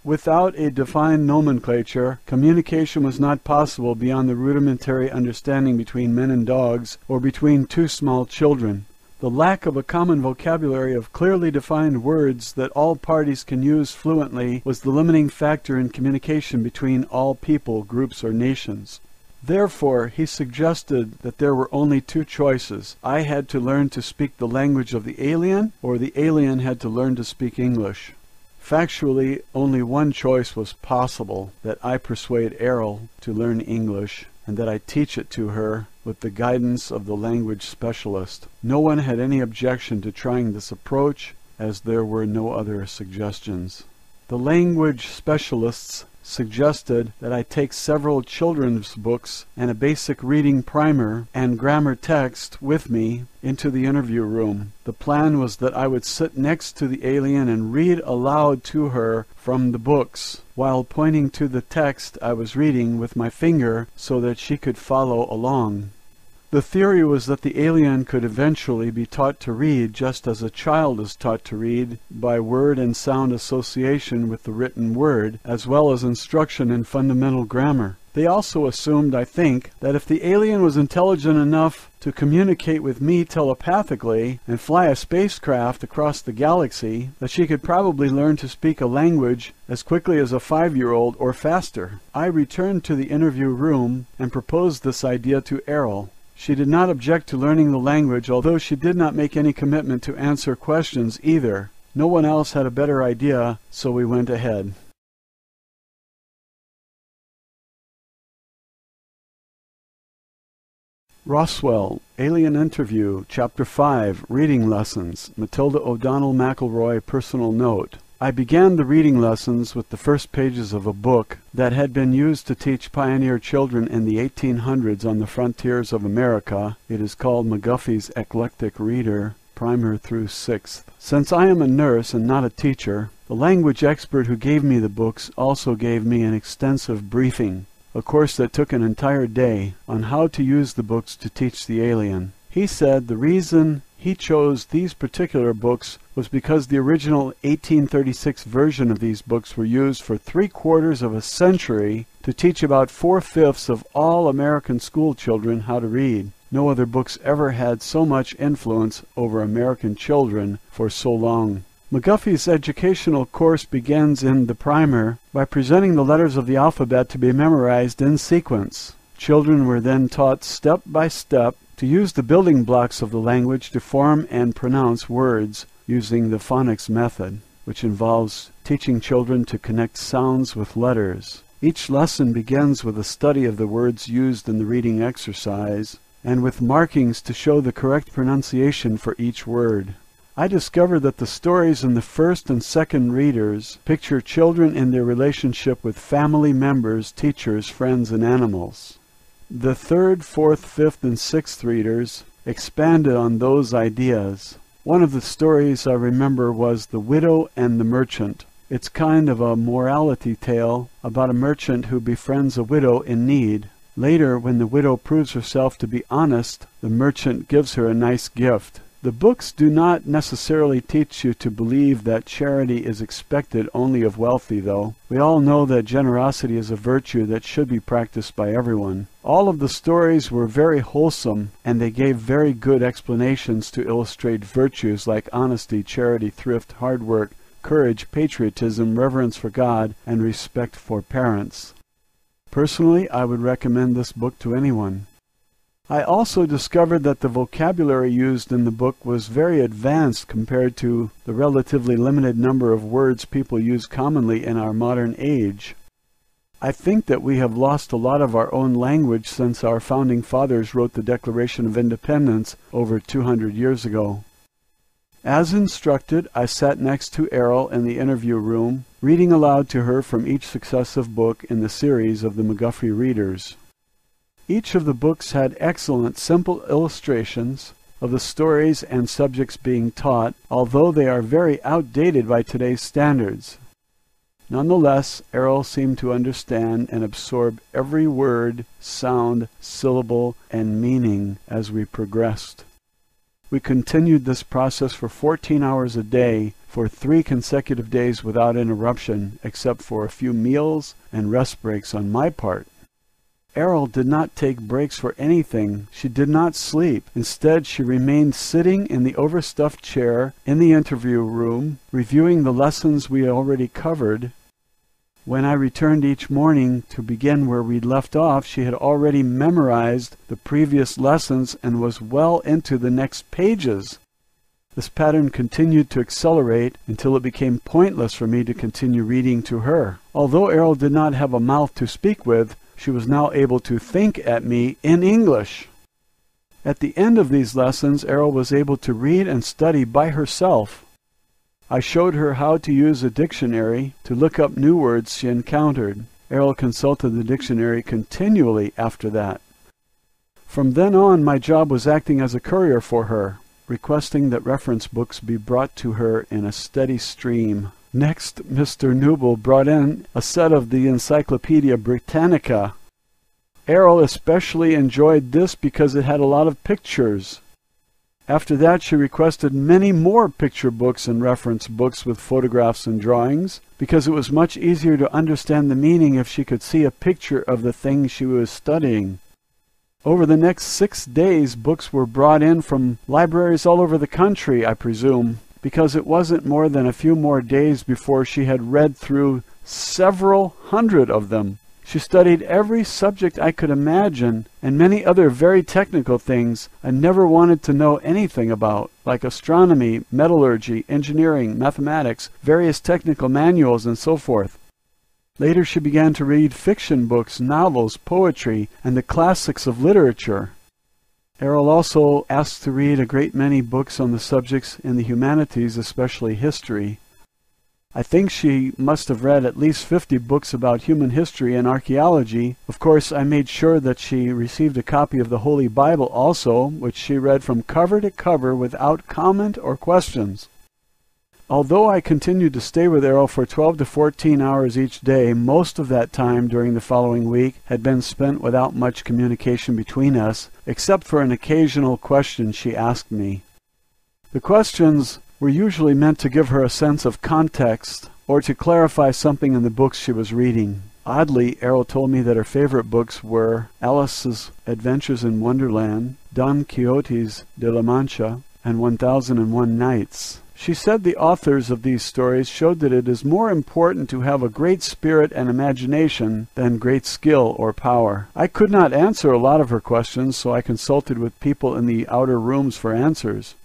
Without a defined nomenclature, communication was not possible beyond the rudimentary understanding between men and dogs or between two small children. The lack of a common vocabulary of clearly defined words that all parties can use fluently was the limiting factor in communication between all people, groups, or nations. Therefore, he suggested that there were only two choices. I had to learn to speak the language of the alien, or the alien had to learn to speak English. Factually, only one choice was possible, that I persuade Errol to learn English, and that I teach it to her with the guidance of the language specialist. No one had any objection to trying this approach, as there were no other suggestions. The language specialists suggested that I take several children's books and a basic reading primer and grammar text with me into the interview room. The plan was that I would sit next to the alien and read aloud to her from the books, while pointing to the text I was reading with my finger so that she could follow along. The theory was that the alien could eventually be taught to read just as a child is taught to read by word and sound association with the written word, as well as instruction in fundamental grammar. They also assumed, I think, that if the alien was intelligent enough to communicate with me telepathically and fly a spacecraft across the galaxy, that she could probably learn to speak a language as quickly as a 5-year-old or faster. I returned to the interview room and proposed this idea to Errol. She did not object to learning the language, although she did not make any commitment to answer questions either. No one else had a better idea, so we went ahead. Roswell, Alien Interview, Chapter 5, Reading Lessons, Matilda O'Donnell McElroy, Personal Note. I began the reading lessons with the first pages of a book that had been used to teach pioneer children in the 1800s on the frontiers of America. It is called McGuffey's Eclectic Reader, Primer through 6th. Since I am a nurse and not a teacher, the language expert who gave me the books also gave me an extensive briefing. a course that took an entire day, on how to use the books to teach the alien. He said the reason he chose these particular books was because the original 1836 version of these books were used for 3/4 of a century to teach about 4/5 of all American school children how to read. No other books ever had so much influence over American children for so long. McGuffey's educational course begins in the primer by presenting the letters of the alphabet to be memorized in sequence. Children were then taught step by step to use the building blocks of the language to form and pronounce words using the phonics method, which involves teaching children to connect sounds with letters. Each lesson begins with a study of the words used in the reading exercise and with markings to show the correct pronunciation for each word. I discovered that the stories in the first and second readers picture children in their relationship with family members, teachers, friends, and animals. The third, fourth, fifth, and sixth readers expanded on those ideas. One of the stories I remember was The Widow and the Merchant. It's kind of a morality tale about a merchant who befriends a widow in need. Later, when the widow proves herself to be honest, the merchant gives her a nice gift. The books do not necessarily teach you to believe that charity is expected only of wealthy, though. We all know that generosity is a virtue that should be practiced by everyone. All of the stories were very wholesome, and they gave very good explanations to illustrate virtues like honesty, charity, thrift, hard work, courage, patriotism, reverence for God, and respect for parents. Personally, I would recommend this book to anyone. I also discovered that the vocabulary used in the book was very advanced compared to the relatively limited number of words people use commonly in our modern age. I think that we have lost a lot of our own language since our founding fathers wrote the Declaration of Independence over 200 years ago. As instructed, I sat next to Errol in the interview room, reading aloud to her from each successive book in the series of the McGuffey Readers. Each of the books had excellent, simple illustrations of the stories and subjects being taught, although they are very outdated by today's standards. Nonetheless, Errol seemed to understand and absorb every word, sound, syllable, and meaning as we progressed. We continued this process for 14 hours a day for 3 consecutive days without interruption, except for a few meals and rest breaks on my part. Errol did not take breaks for anything. She did not sleep. Instead, she remained sitting in the overstuffed chair in the interview room, reviewing the lessons we already covered. When I returned each morning to begin where we'd left off, she had already memorized the previous lessons and was well into the next pages. This pattern continued to accelerate until it became pointless for me to continue reading to her. Although Errol did not have a mouth to speak with, she was now able to think at me in English. At the end of these lessons, Errol was able to read and study by herself. I showed her how to use a dictionary to look up new words she encountered. Errol consulted the dictionary continually after that. From then on, my job was acting as a courier for her, requesting that reference books be brought to her in a steady stream. Next, Mr. Newble brought in a set of the Encyclopedia Britannica. Errol especially enjoyed this because it had a lot of pictures. After that, she requested many more picture books and reference books with photographs and drawings, because it was much easier to understand the meaning if she could see a picture of the thing she was studying. Over the next 6 days, books were brought in from libraries all over the country, I presume, because it wasn't more than a few more days before she had read through several hundred of them. She studied every subject I could imagine, and many other very technical things I never wanted to know anything about, like astronomy, metallurgy, engineering, mathematics, various technical manuals, and so forth. Later she began to read fiction books, novels, poetry, and the classics of literature. Errol also asked to read a great many books on the subjects in the humanities, especially history. I think she must have read at least 50 books about human history and archaeology. Of course, I made sure that she received a copy of the Holy Bible also, which she read from cover to cover without comment or questions. Although I continued to stay with Errol for 12 to 14 hours each day, most of that time during the following week had been spent without much communication between us, except for an occasional question she asked me. The questions were usually meant to give her a sense of context or to clarify something in the books she was reading. Oddly, Errol told me that her favorite books were Alice's Adventures in Wonderland, Don Quixote's de la Mancha, and 1001 Nights. She said the authors of these stories showed that it is more important to have a great spirit and imagination than great skill or power. I could not answer a lot of her questions, so I consulted with people in the outer rooms for answers.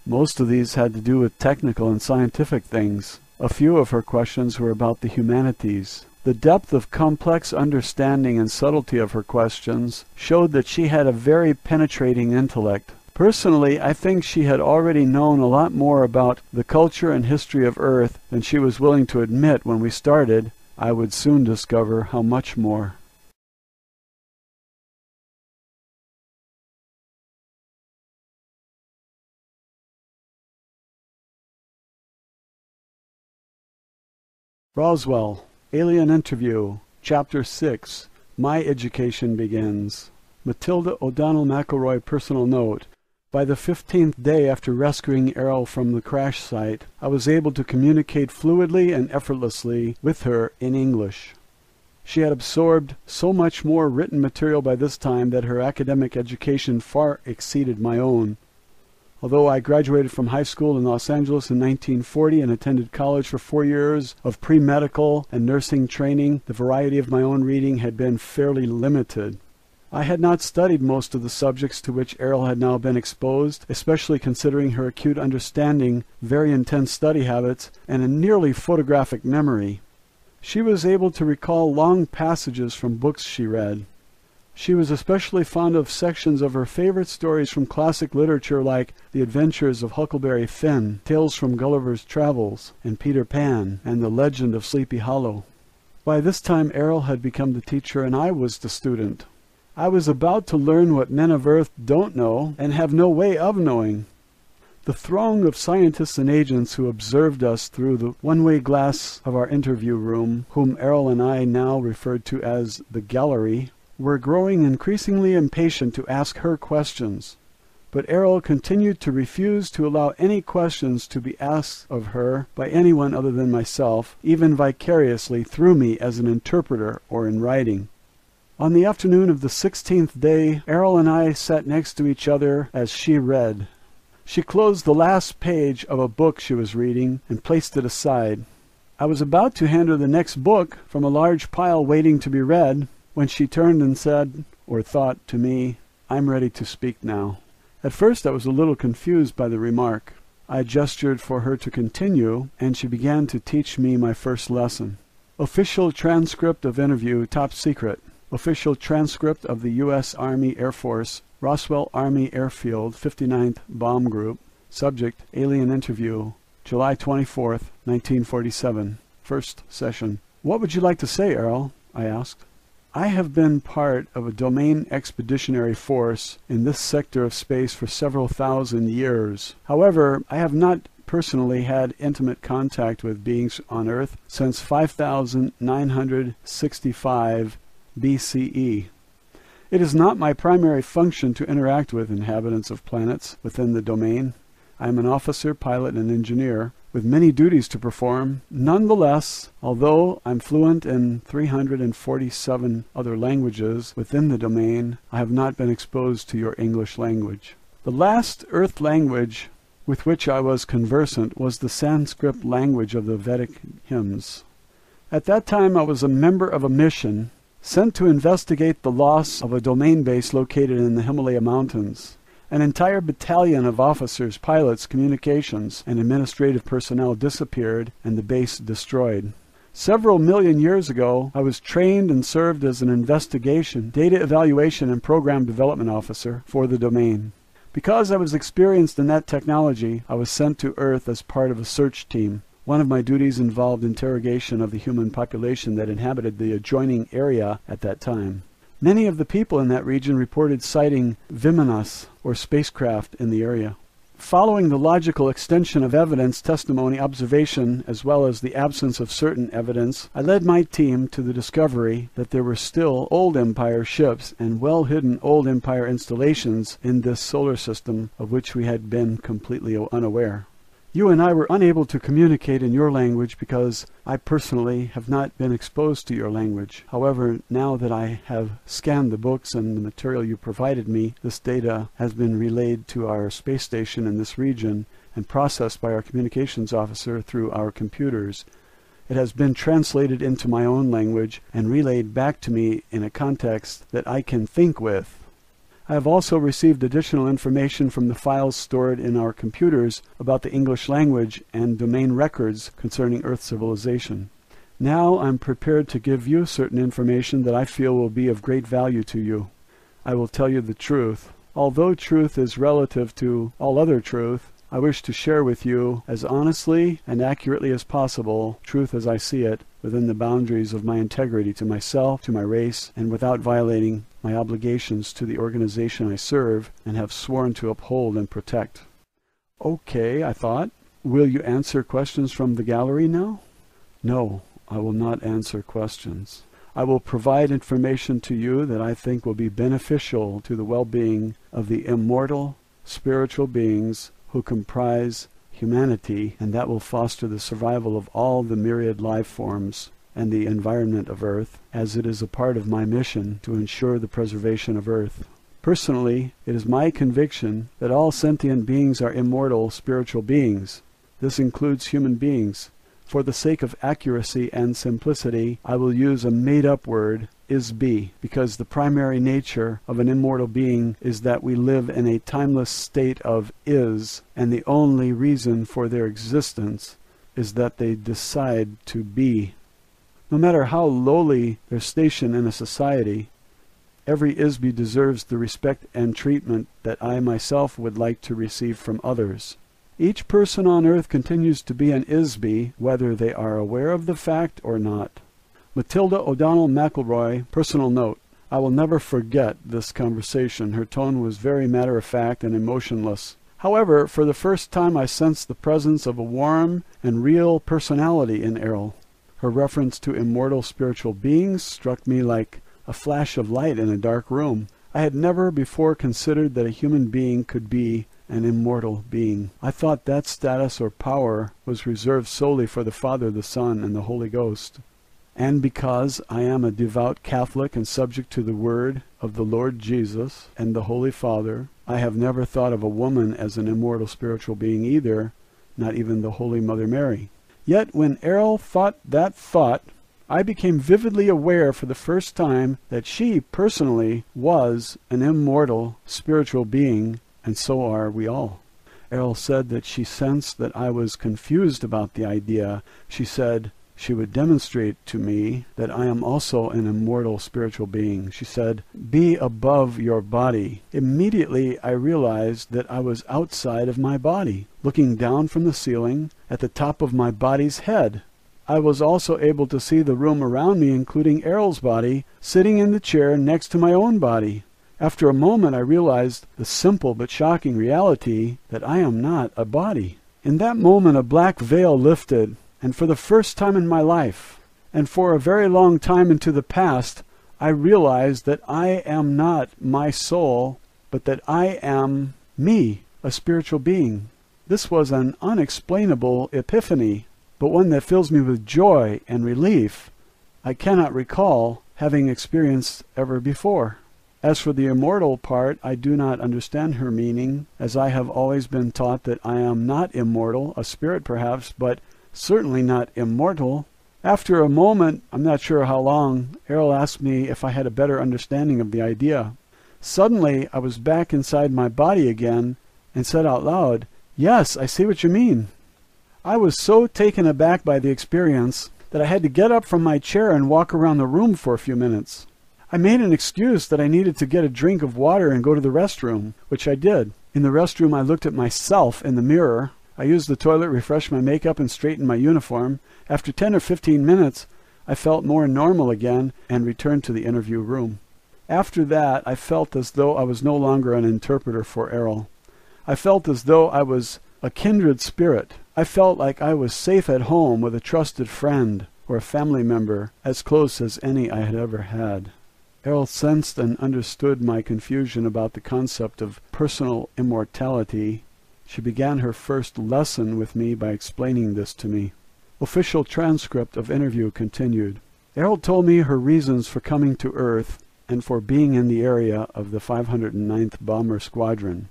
Most of these had to do with technical and scientific things. A few of her questions were about the humanities. The depth of complex understanding and subtlety of her questions showed that she had a very penetrating intellect. Personally, I think she had already known a lot more about the culture and history of Earth than she was willing to admit when we started. I would soon discover how much more. Roswell, Alien Interview, Chapter 6, My Education Begins. Matilda O'Donnell McElroy personal note. By the 15th day after rescuing Errol from the crash site, I was able to communicate fluidly and effortlessly with her in English. She had absorbed so much more written material by this time that her academic education far exceeded my own. Although I graduated from high school in Los Angeles in 1940 and attended college for 4 years of pre-medical and nursing training, the variety of my own reading had been fairly limited. I had not studied most of the subjects to which Errol had now been exposed, especially considering her acute understanding, very intense study habits, and a nearly photographic memory. She was able to recall long passages from books she read. She was especially fond of sections of her favorite stories from classic literature like The Adventures of Huckleberry Finn, Tales from Gulliver's Travels, and Peter Pan, and The Legend of Sleepy Hollow. By this time Errol had become the teacher and I was the student. I was about to learn what men of Earth don't know and have no way of knowing. The throng of scientists and agents who observed us through the one-way glass of our interview room, whom Errol and I now referred to as the gallery, were growing increasingly impatient to ask her questions. But Errol continued to refuse to allow any questions to be asked of her by anyone other than myself, even vicariously through me as an interpreter or in writing. On the afternoon of the 16th day, Errol and I sat next to each other as she read. She closed the last page of a book she was reading and placed it aside. I was about to hand her the next book from a large pile waiting to be read, when she turned and said, or thought to me, "I'm ready to speak now." At first I was a little confused by the remark. I gestured for her to continue, and she began to teach me my first lesson. Official transcript of interview, top secret. Official transcript of the U.S. Army Air Force, Roswell Army Airfield, 59th Bomb Group. Subject, Alien Interview, July 24th, 1947. First session. "What would you like to say, Errol?" I asked. "I have been part of a domain expeditionary force in this sector of space for several thousand years. However, I have not personally had intimate contact with beings on Earth since 5965 BCE. It is not my primary function to interact with inhabitants of planets within the domain. I am an officer, pilot, and engineer, with many duties to perform. Nonetheless, although I'm fluent in 347 other languages within the domain, I have not been exposed to your English language. The last Earth language with which I was conversant was the Sanskrit language of the Vedic hymns. At that time I was a member of a mission sent to investigate the loss of a domain base located in the Himalaya Mountains. An entire battalion of officers, pilots, communications, and administrative personnel disappeared and the base destroyed. Several million years ago, I was trained and served as an investigation, data evaluation, and program development officer for the domain. Because I was experienced in that technology, I was sent to Earth as part of a search team. One of my duties involved interrogation of the human population that inhabited the adjoining area at that time. Many of the people in that region reported sighting Vimanas, or spacecraft, in the area. Following the logical extension of evidence, testimony, observation, as well as the absence of certain evidence, I led my team to the discovery that there were still old Empire ships and well-hidden old Empire installations in this solar system of which we had been completely unaware. You and I were unable to communicate in your language because I personally have not been exposed to your language. However, now that I have scanned the books and the material you provided me, this data has been relayed to our space station in this region and processed by our communications officer through our computers. It has been translated into my own language and relayed back to me in a context that I can think with. I have also received additional information from the files stored in our computers about the English language and domain records concerning Earth civilization. Now I'm prepared to give you certain information that I feel will be of great value to you. I will tell you the truth. Although truth is relative to all other truth, I wish to share with you, as honestly and accurately as possible, truth as I see it, within the boundaries of my integrity to myself, to my race, and without violating my obligations to the organization I serve and have sworn to uphold and protect. Okay, I thought. Will you answer questions from the gallery now? No, I will not answer questions. I will provide information to you that I think will be beneficial to the well-being of the immortal spiritual beings who comprise humanity, and that will foster the survival of all the myriad life forms and the environment of Earth, as it is a part of my mission to ensure the preservation of Earth. Personally, it is my conviction that all sentient beings are immortal spiritual beings. This includes human beings. For the sake of accuracy and simplicity, I will use a made-up word, is-be, because the primary nature of an immortal being is that we live in a timeless state of is, and the only reason for their existence is that they decide to be. No matter how lowly their station in a society, every is-be deserves the respect and treatment that I myself would like to receive from others. Each person on Earth continues to be an is-be, whether they are aware of the fact or not. Matilda O'Donnell McElroy, personal note. I will never forget this conversation. Her tone was very matter-of-fact and emotionless. However, for the first time I sensed the presence of a warm and real personality in Errol. Her reference to immortal spiritual beings struck me like a flash of light in a dark room. I had never before considered that a human being could be an immortal being. I thought that status or power was reserved solely for the Father, the Son, and the Holy Ghost. And because I am a devout Catholic and subject to the word of the Lord Jesus and the Holy Father, I have never thought of a woman as an immortal spiritual being either, not even the Holy Mother Mary. Yet when Errol thought that thought, I became vividly aware for the first time that she personally was an immortal spiritual being, and so are we all. Errol said that she sensed that I was confused about the idea. She said she would demonstrate to me that I am also an immortal spiritual being. She said, "Be above your body." Immediately I realized that I was outside of my body, looking down from the ceiling at the top of my body's head. I was also able to see the room around me, including Errol's body, sitting in the chair next to my own body. After a moment I realized the simple but shocking reality that I am not a body. In that moment a black veil lifted, and for the first time in my life, and for a very long time into the past, I realized that I am not my soul, but that I am me, a spiritual being. This was an unexplainable epiphany, but one that fills me with joy and relief I cannot recall having experienced ever before. As for the immortal part, I do not understand her meaning, as I have always been taught that I am not immortal, a spirit perhaps, but certainly not immortal. After a moment, I'm not sure how long, Errol asked me if I had a better understanding of the idea. Suddenly, I was back inside my body again and said out loud, "Yes, I see what you mean." I was so taken aback by the experience that I had to get up from my chair and walk around the room for a few minutes. I made an excuse that I needed to get a drink of water and go to the restroom, which I did. In the restroom, I looked at myself in the mirror. I used the toilet, refreshed my makeup, and straightened my uniform. After 10 or 15 minutes, I felt more normal again and returned to the interview room. After that, I felt as though I was no longer an interpreter for Errol. I felt as though I was a kindred spirit. I felt like I was safe at home with a trusted friend or a family member, as close as any I had ever had. Errol sensed and understood my confusion about the concept of personal immortality. She began her first lesson with me by explaining this to me. Official transcript of interview continued. Errol told me her reasons for coming to Earth and for being in the area of the 509th Bomber Squadron.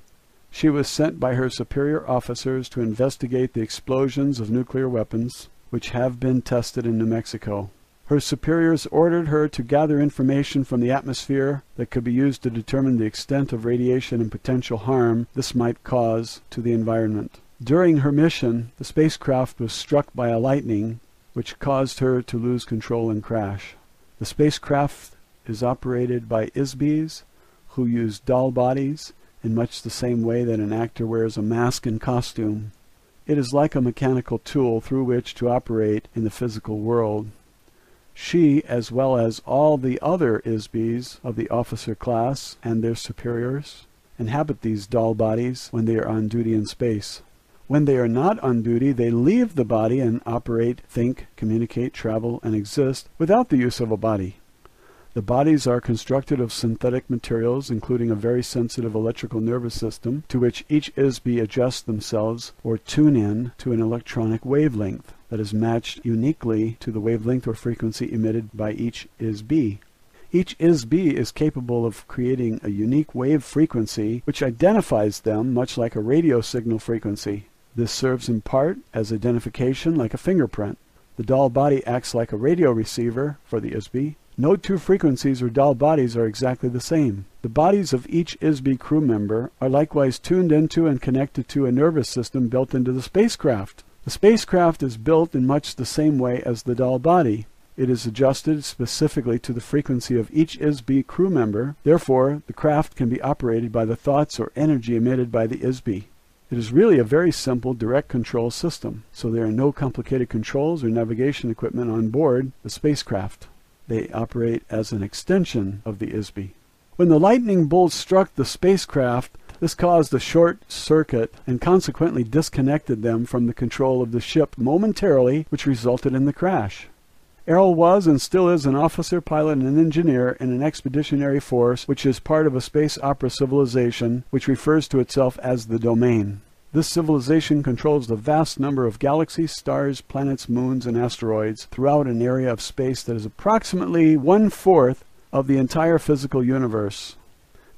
She was sent by her superior officers to investigate the explosions of nuclear weapons, which have been tested in New Mexico. Her superiors ordered her to gather information from the atmosphere that could be used to determine the extent of radiation and potential harm this might cause to the environment. During her mission, the spacecraft was struck by a lightning, which caused her to lose control and crash. The spacecraft is operated by ISBs, who use doll bodies in much the same way that an actor wears a mask and costume. It is like a mechanical tool through which to operate in the physical world. She, as well as all the other ISBs of the officer class and their superiors, inhabit these doll bodies when they are on duty in space. When they are not on duty, they leave the body and operate, think, communicate, travel, and exist without the use of a body. The bodies are constructed of synthetic materials, including a very sensitive electrical nervous system, to which each ISB adjusts themselves or tune in to an electronic wavelength that is matched uniquely to the wavelength or frequency emitted by each ISB. Each ISB is capable of creating a unique wave frequency which identifies them much like a radio signal frequency. This serves in part as identification like a fingerprint. The doll body acts like a radio receiver for the ISB. No two frequencies or doll bodies are exactly the same. The bodies of each ISB crew member are likewise tuned into and connected to a nervous system built into the spacecraft. The spacecraft is built in much the same way as the doll body. It is adjusted specifically to the frequency of each ISB crew member. Therefore, the craft can be operated by the thoughts or energy emitted by the ISB. It is really a very simple direct control system, so there are no complicated controls or navigation equipment on board the spacecraft. They operate as an extension of the ISB. When the lightning bolt struck the spacecraft, this caused a short circuit and consequently disconnected them from the control of the ship momentarily, which resulted in the crash. Errol was and still is an officer, pilot, and engineer in an expeditionary force which is part of a space opera civilization which refers to itself as the Domain. This civilization controls the vast number of galaxies, stars, planets, moons, and asteroids throughout an area of space that is approximately 1/4 of the entire physical universe.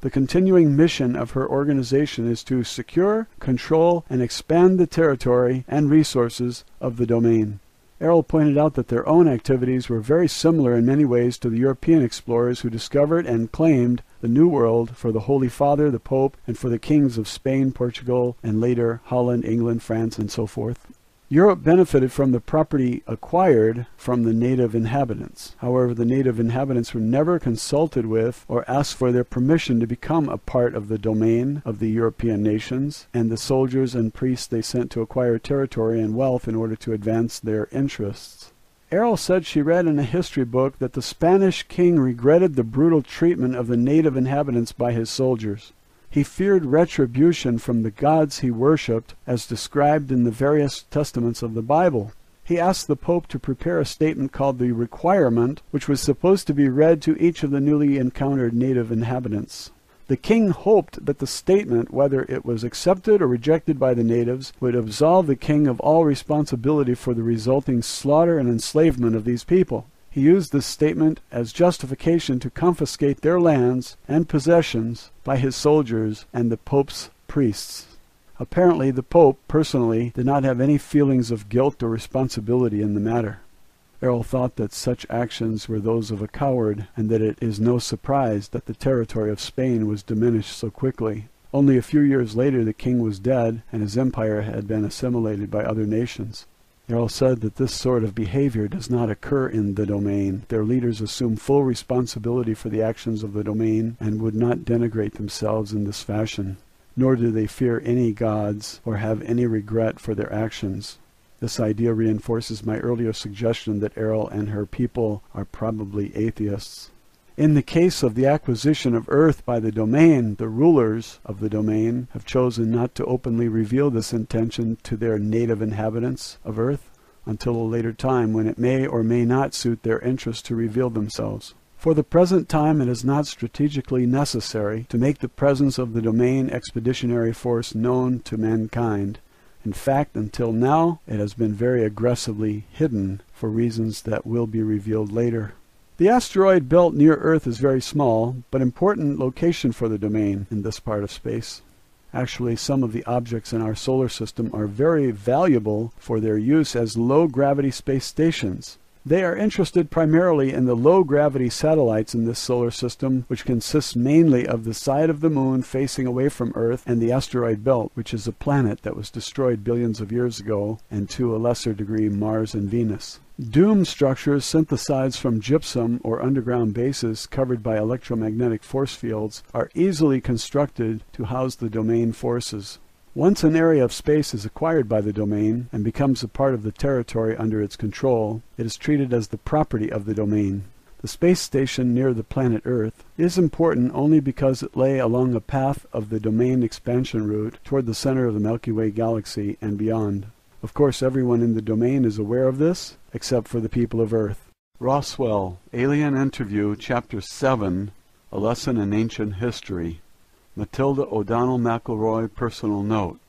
The continuing mission of her organization is to secure, control, and expand the territory and resources of the Domain. Errol pointed out that their own activities were very similar in many ways to the European explorers who discovered and claimed the New World for the Holy Father, the Pope, and for the kings of Spain, Portugal, and later Holland, England, France, and so forth. Europe benefited from the property acquired from the native inhabitants. However, the native inhabitants were never consulted with or asked for their permission to become a part of the domain of the European nations, and the soldiers and priests they sent to acquire territory and wealth in order to advance their interests. Errol said she read in a history book that the Spanish king regretted the brutal treatment of the native inhabitants by his soldiers. He feared retribution from the gods he worshipped, as described in the various testaments of the Bible. He asked the Pope to prepare a statement called the Requirement, which was supposed to be read to each of the newly encountered native inhabitants. The king hoped that the statement, whether it was accepted or rejected by the natives, would absolve the king of all responsibility for the resulting slaughter and enslavement of these people. He used this statement as justification to confiscate their lands and possessions by his soldiers and the Pope's priests. Apparently, the Pope, personally, did not have any feelings of guilt or responsibility in the matter. Errol thought that such actions were those of a coward, and that it is no surprise that the territory of Spain was diminished so quickly. Only a few years later the king was dead, and his empire had been assimilated by other nations. Errol said that this sort of behavior does not occur in the Domain. Their leaders assume full responsibility for the actions of the Domain and would not denigrate themselves in this fashion. Nor do they fear any gods or have any regret for their actions. This idea reinforces my earlier suggestion that Errol and her people are probably atheists. In the case of the acquisition of Earth by the domain, the rulers of the domain have chosen not to openly reveal this intention to their native inhabitants of Earth until a later time when it may or may not suit their interest to reveal themselves. For the present time, it is not strategically necessary to make the presence of the domain expeditionary force known to mankind. In fact, until now, it has been very aggressively hidden for reasons that will be revealed later. The asteroid belt near Earth is very small, but important location for the domain in this part of space. Actually, some of the objects in our solar system are very valuable for their use as low-gravity space stations. They are interested primarily in the low-gravity satellites in this solar system, which consists mainly of the side of the moon facing away from Earth and the asteroid belt, which is a planet that was destroyed billions of years ago, and to a lesser degree Mars and Venus. Dome structures synthesized from gypsum or underground bases covered by electromagnetic force fields are easily constructed to house the domain forces. Once an area of space is acquired by the domain and becomes a part of the territory under its control, it is treated as the property of the domain. The space station near the planet Earth is important only because it lay along a path of the domain expansion route toward the center of the Milky Way galaxy and beyond. Of course, everyone in the domain is aware of this, except for the people of Earth. Roswell, Alien Interview, Chapter 7, A Lesson in Ancient History. Matilda O'Donnell McElroy, personal note.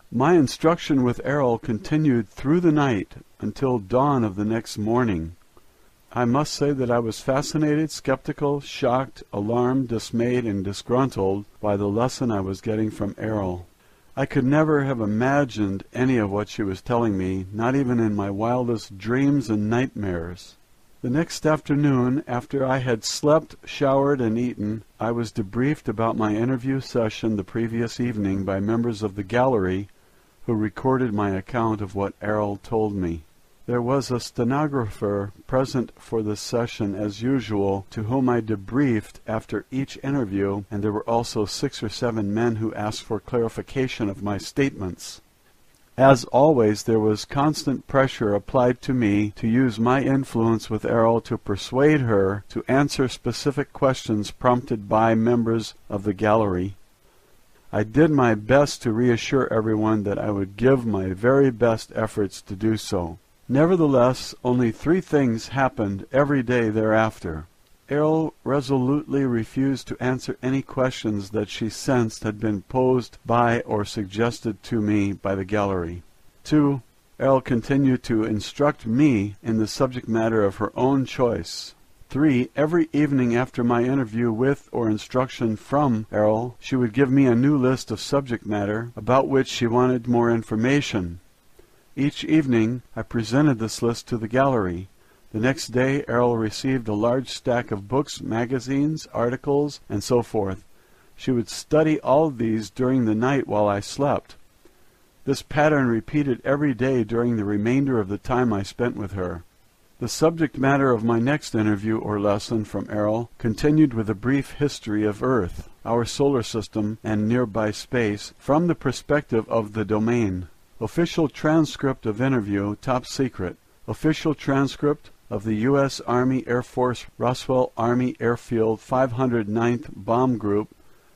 My instruction with Errol continued through the night until dawn of the next morning. I must say that I was fascinated, skeptical, shocked, alarmed, dismayed, and disgruntled by the lesson I was getting from Errol. I could never have imagined any of what she was telling me, not even in my wildest dreams and nightmares. The next afternoon, after I had slept, showered, and eaten, I was debriefed about my interview session the previous evening by members of the gallery who recorded my account of what Errol told me. There was a stenographer present for the session as usual, to whom I debriefed after each interview, and there were also 6 or 7 men who asked for clarification of my statements. As always, there was constant pressure applied to me to use my influence with Errol to persuade her to answer specific questions prompted by members of the gallery. I did my best to reassure everyone that I would give my very best efforts to do so. Nevertheless, only 3 things happened every day thereafter. Errol resolutely refused to answer any questions that she sensed had been posed by or suggested to me by the gallery. 2. Errol continued to instruct me in the subject matter of her own choice. 3. Every evening after my interview with or instruction from Errol, she would give me a new list of subject matter about which she wanted more information. Each evening I presented this list to the gallery. The next day Errol received a large stack of books, magazines, articles, and so forth. She would study all of these during the night while I slept. This pattern repeated every day during the remainder of the time I spent with her. The subject matter of my next interview or lesson from Errol continued with a brief history of Earth, our solar system, and nearby space from the perspective of the domain. Official transcript of interview, top secret. Official transcript of the U.S. Army Air Force Roswell Army Airfield 509th Bomb Group.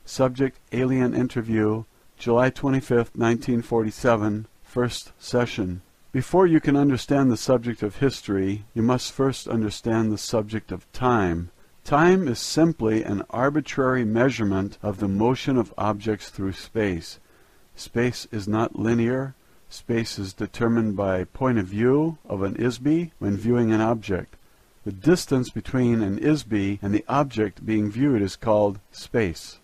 Subject Alien Interview, July 25, 1947, first session. Before you can understand the subject of history, you must first understand the subject of time. Time is simply an arbitrary measurement of the motion of objects through space. Space is not linear. Space is determined by point of view of an ISB when viewing an object. The distance between an ISB and the object being viewed is called space.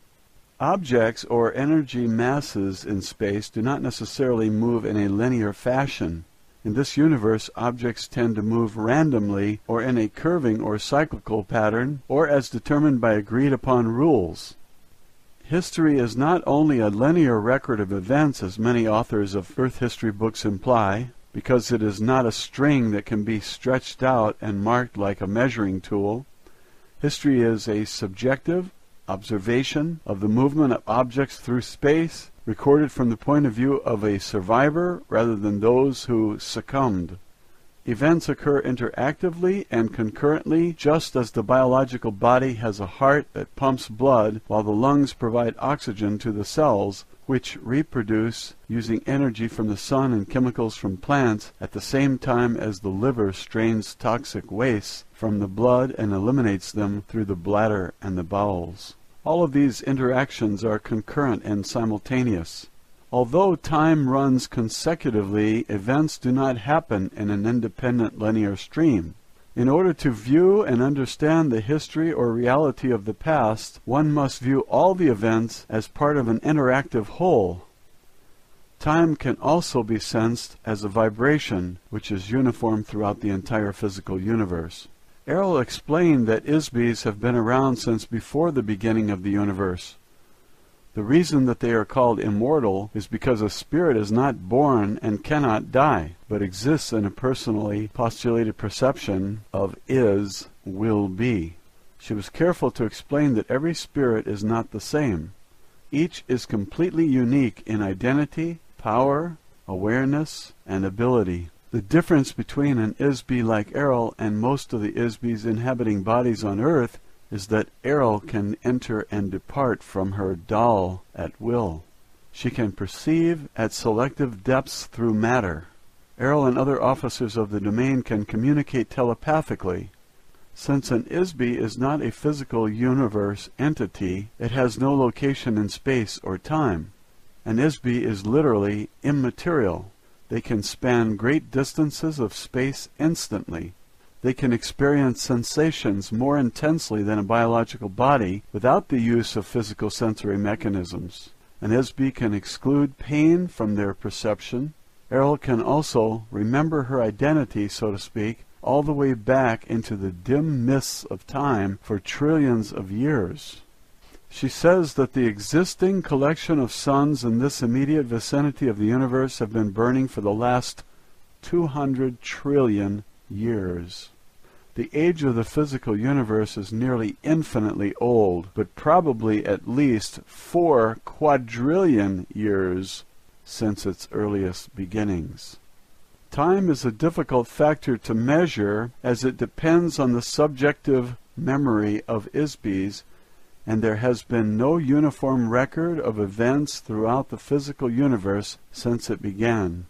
Objects or energy masses in space do not necessarily move in a linear fashion. In this universe, objects tend to move randomly or in a curving or cyclical pattern, or as determined by agreed-upon rules. History is not only a linear record of events, as many authors of Earth history books imply, because it is not a string that can be stretched out and marked like a measuring tool. History is a subjective observation of the movement of objects through space, recorded from the point of view of a survivor rather than those who succumbed. Events occur interactively and concurrently, just as the biological body has a heart that pumps blood while the lungs provide oxygen to the cells, which reproduce using energy from the sun and chemicals from plants at the same time as the liver strains toxic wastes from the blood and eliminates them through the bladder and the bowels. All of these interactions are concurrent and simultaneous. Although time runs consecutively, events do not happen in an independent linear stream. In order to view and understand the history or reality of the past, one must view all the events as part of an interactive whole. Time can also be sensed as a vibration, which is uniform throughout the entire physical universe. Errol explained that Isbis have been around since before the beginning of the universe. The reason that they are called immortal is because a spirit is not born and cannot die, but exists in a personally postulated perception of is, will be. She was careful to explain that every spirit is not the same. Each is completely unique in identity, power, awareness, and ability. The difference between an Isbi like Errol and most of the Isbis inhabiting bodies on Earth is that Errol can enter and depart from her doll at will. She can perceive at selective depths through matter. Errol and other officers of the domain can communicate telepathically. Since an Isbi is not a physical universe entity, it has no location in space or time. An Isbi is literally immaterial. They can span great distances of space instantly. They can experience sensations more intensely than a biological body without the use of physical sensory mechanisms. An Isbi can exclude pain from their perception. Errol can also remember her identity, so to speak, all the way back into the dim mists of time for trillions of years. She says that the existing collection of suns in this immediate vicinity of the universe have been burning for the last 200 trillion years. The age of the physical universe is nearly infinitely old, but probably at least 4 quadrillion years since its earliest beginnings. Time is a difficult factor to measure as it depends on the subjective memory of Isbis, and there has been no uniform record of events throughout the physical universe since it began.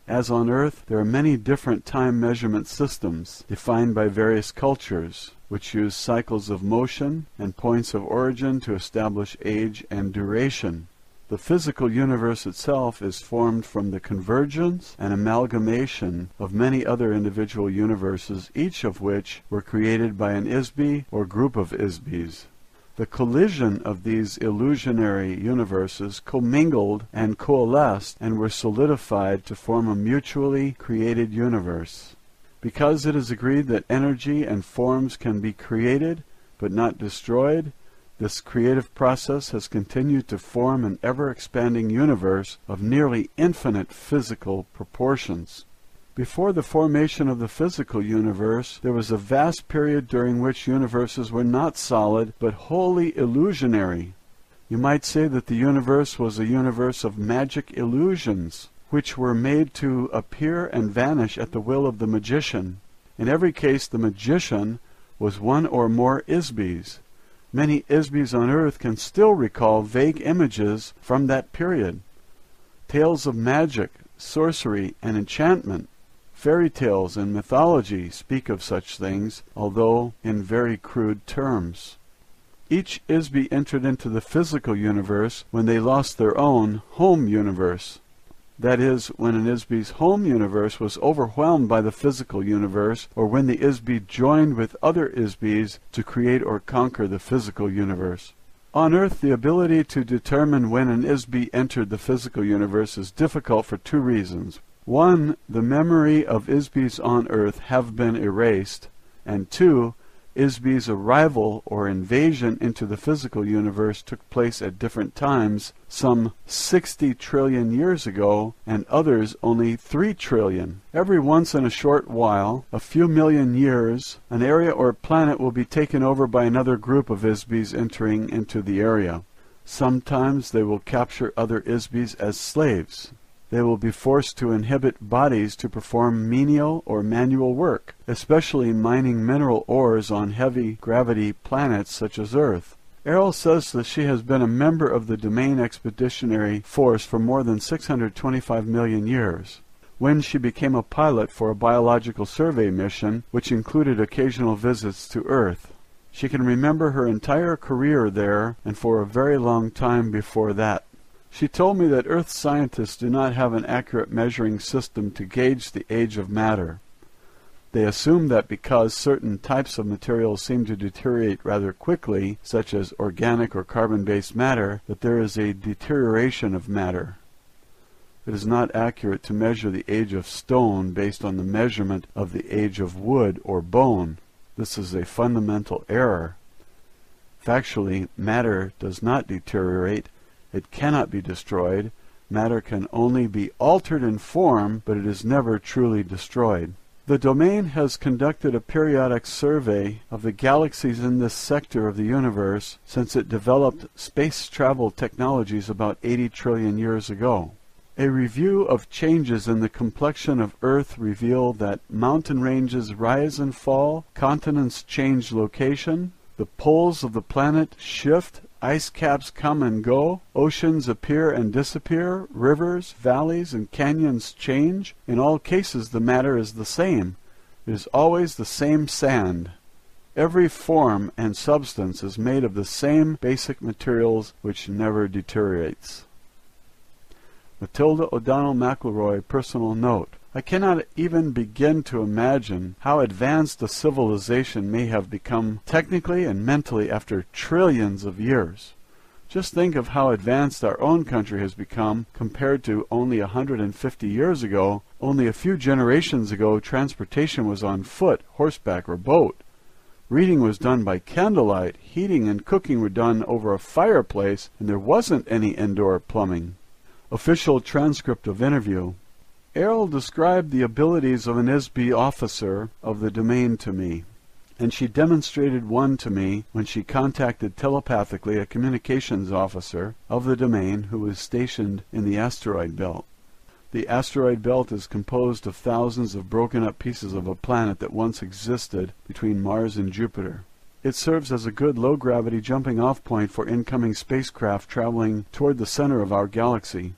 As on Earth, there are many different time measurement systems defined by various cultures, which use cycles of motion and points of origin to establish age and duration. The physical universe itself is formed from the convergence and amalgamation of many other individual universes, each of which were created by an Isbi or group of Isbis. The collision of these illusionary universes commingled and coalesced and were solidified to form a mutually created universe. Because it is agreed that energy and forms can be created but not destroyed, this creative process has continued to form an ever-expanding universe of nearly infinite physical proportions. Before the formation of the physical universe, there was a vast period during which universes were not solid, but wholly illusionary. You might say that the universe was a universe of magic illusions, which were made to appear and vanish at the will of the magician. In every case, the magician was one or more Isbis. Many Isbis on Earth can still recall vague images from that period. Tales of magic, sorcery, and enchantment, fairy tales and mythology speak of such things, although in very crude terms. Each Isbi entered into the physical universe when they lost their own home universe. That is, when an Isbi's home universe was overwhelmed by the physical universe, or when the Isbi joined with other Isbis to create or conquer the physical universe. On Earth, the ability to determine when an Isbi entered the physical universe is difficult for 2 reasons. 1, the memory of Isbis on Earth have been erased, and 2, Isbi's arrival or invasion into the physical universe took place at different times, some 60 trillion years ago, and others only 3 trillion. Every once in a short while, a few million years, an area or planet will be taken over by another group of Isbis entering into the area. Sometimes they will capture other Isbis as slaves. they will be forced to inhibit bodies to perform menial or manual work, especially mining mineral ores on heavy gravity planets such as Earth. Errol says that she has been a member of the Domain Expeditionary Force for more than 625 million years. When she became a pilot for a biological survey mission, which included occasional visits to Earth. She can remember her entire career there and for a very long time before that. She told me that Earth scientists do not have an accurate measuring system to gauge the age of matter. They assume that because certain types of materials seem to deteriorate rather quickly, such as organic or carbon-based matter, that there is a deterioration of matter. It is not accurate to measure the age of stone based on the measurement of the age of wood or bone. This is a fundamental error. Factually, matter does not deteriorate. It cannot be destroyed. Matter can only be altered in form, but it is never truly destroyed. The domain has conducted a periodic survey of the galaxies in this sector of the universe since it developed space travel technologies about 80 trillion years ago. A review of changes in the complexion of Earth revealed that mountain ranges rise and fall, continents change location, the poles of the planet shift, ice caps come and go, oceans appear and disappear, rivers, valleys, and canyons change. In all cases the matter is the same. It is always the same sand. Every form and substance is made of the same basic materials which never deteriorates. Matilda O'Donnell McElroy, personal note. I cannot even begin to imagine how advanced a civilization may have become technically and mentally after trillions of years. Just think of how advanced our own country has become compared to only 150 years ago. Only a few generations ago, transportation was on foot, horseback, or boat. Reading was done by candlelight. Heating and cooking were done over a fireplace, and there wasn't any indoor plumbing. Official transcript of interview. Errol described the abilities of an ISB officer of the domain to me, and she demonstrated one to me when she contacted telepathically a communications officer of the domain who was stationed in the asteroid belt. The asteroid belt is composed of thousands of broken-up pieces of a planet that once existed between Mars and Jupiter. It serves as a good low-gravity jumping-off point for incoming spacecraft traveling toward the center of our galaxy.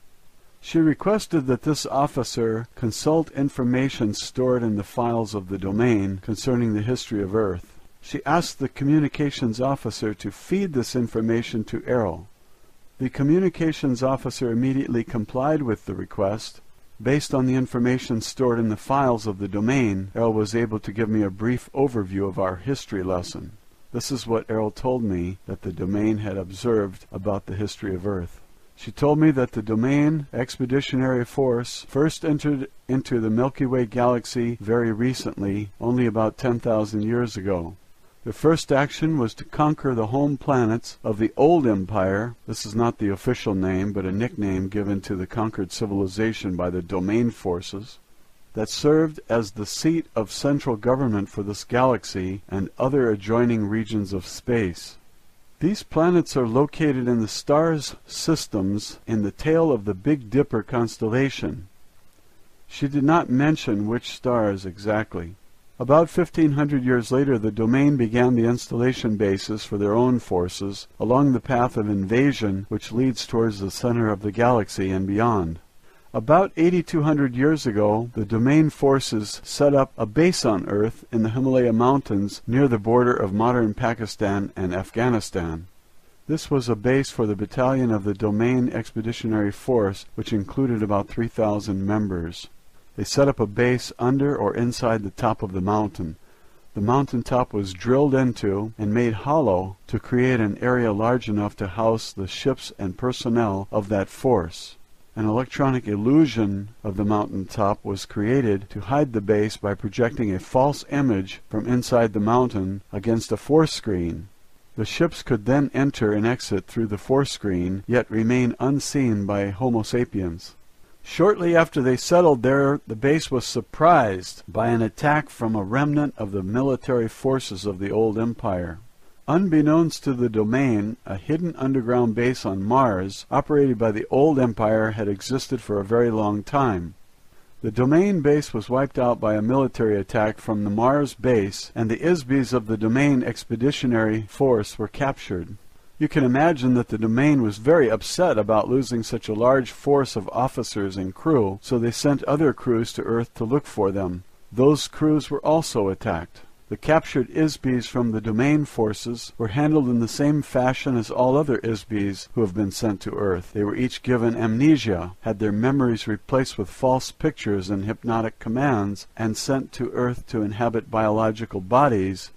She requested that this officer consult information stored in the files of the domain concerning the history of Earth. She asked the communications officer to feed this information to Errol. The communications officer immediately complied with the request. Based on the information stored in the files of the domain, Errol was able to give me a brief overview of our history lesson. This is what Errol told me that the domain had observed about the history of Earth. She told me that the Domain Expeditionary Force first entered into the Milky Way galaxy very recently, only about 10,000 years ago. Their first action was to conquer the home planets of the Old Empire. This is not the official name, but a nickname given to the conquered civilization by the Domain forces, that served as the seat of central government for this galaxy and other adjoining regions of space. These planets are located in the stars systems in the tail of the Big Dipper constellation. She did not mention which stars exactly. About 1,500 years later, the domain began the installation bases for their own forces along the path of invasion which leads towards the center of the galaxy and beyond. About 8,200 years ago, the domain forces set up a base on Earth in the Himalaya Mountains near the border of modern Pakistan and Afghanistan. This was a base for the battalion of the Domain Expeditionary Force, which included about 3,000 members. They set up a base under or inside the top of the mountain. The mountain top was drilled into and made hollow to create an area large enough to house the ships and personnel of that force. An electronic illusion of the mountain top was created to hide the base by projecting a false image from inside the mountain against a force screen. The ships could then enter and exit through the force screen, yet remain unseen by Homo sapiens. Shortly after they settled there, the base was surprised by an attack from a remnant of the military forces of the old empire. Unbeknownst to the domain, a hidden underground base on Mars, operated by the old empire, had existed for a very long time. The domain base was wiped out by a military attack from the Mars base, and the ISBs of the domain expeditionary force were captured. You can imagine that the domain was very upset about losing such a large force of officers and crew, so they sent other crews to Earth to look for them. Those crews were also attacked. The captured ISBs from the domain forces were handled in the same fashion as all other ISBs who have been sent to Earth. They were each given amnesia, had their memories replaced with false pictures and hypnotic commands, and sent to Earth to inhabit biological bodies.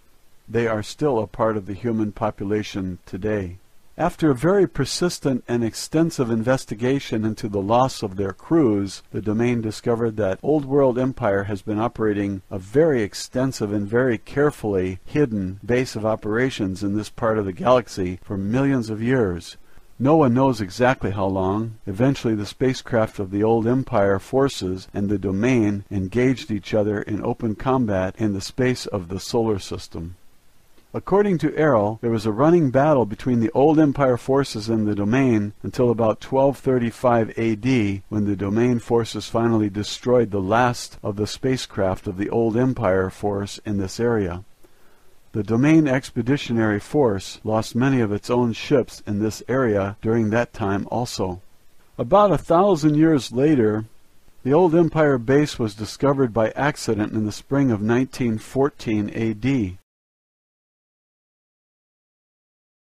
They are still a part of the human population today. After a very persistent and extensive investigation into the loss of their crews, the domain discovered that Old World Empire has been operating a very extensive and very carefully hidden base of operations in this part of the galaxy for millions of years. No one knows exactly how long. Eventually the spacecraft of the Old Empire forces and the domain engaged each other in open combat in the space of the solar system. According to Errol, there was a running battle between the Old Empire forces and the domain until about 1235 AD, when the domain forces finally destroyed the last of the spacecraft of the Old Empire force in this area. The domain expeditionary force lost many of its own ships in this area during that time also. About 1,000 years later, the Old Empire base was discovered by accident in the spring of 1914 AD.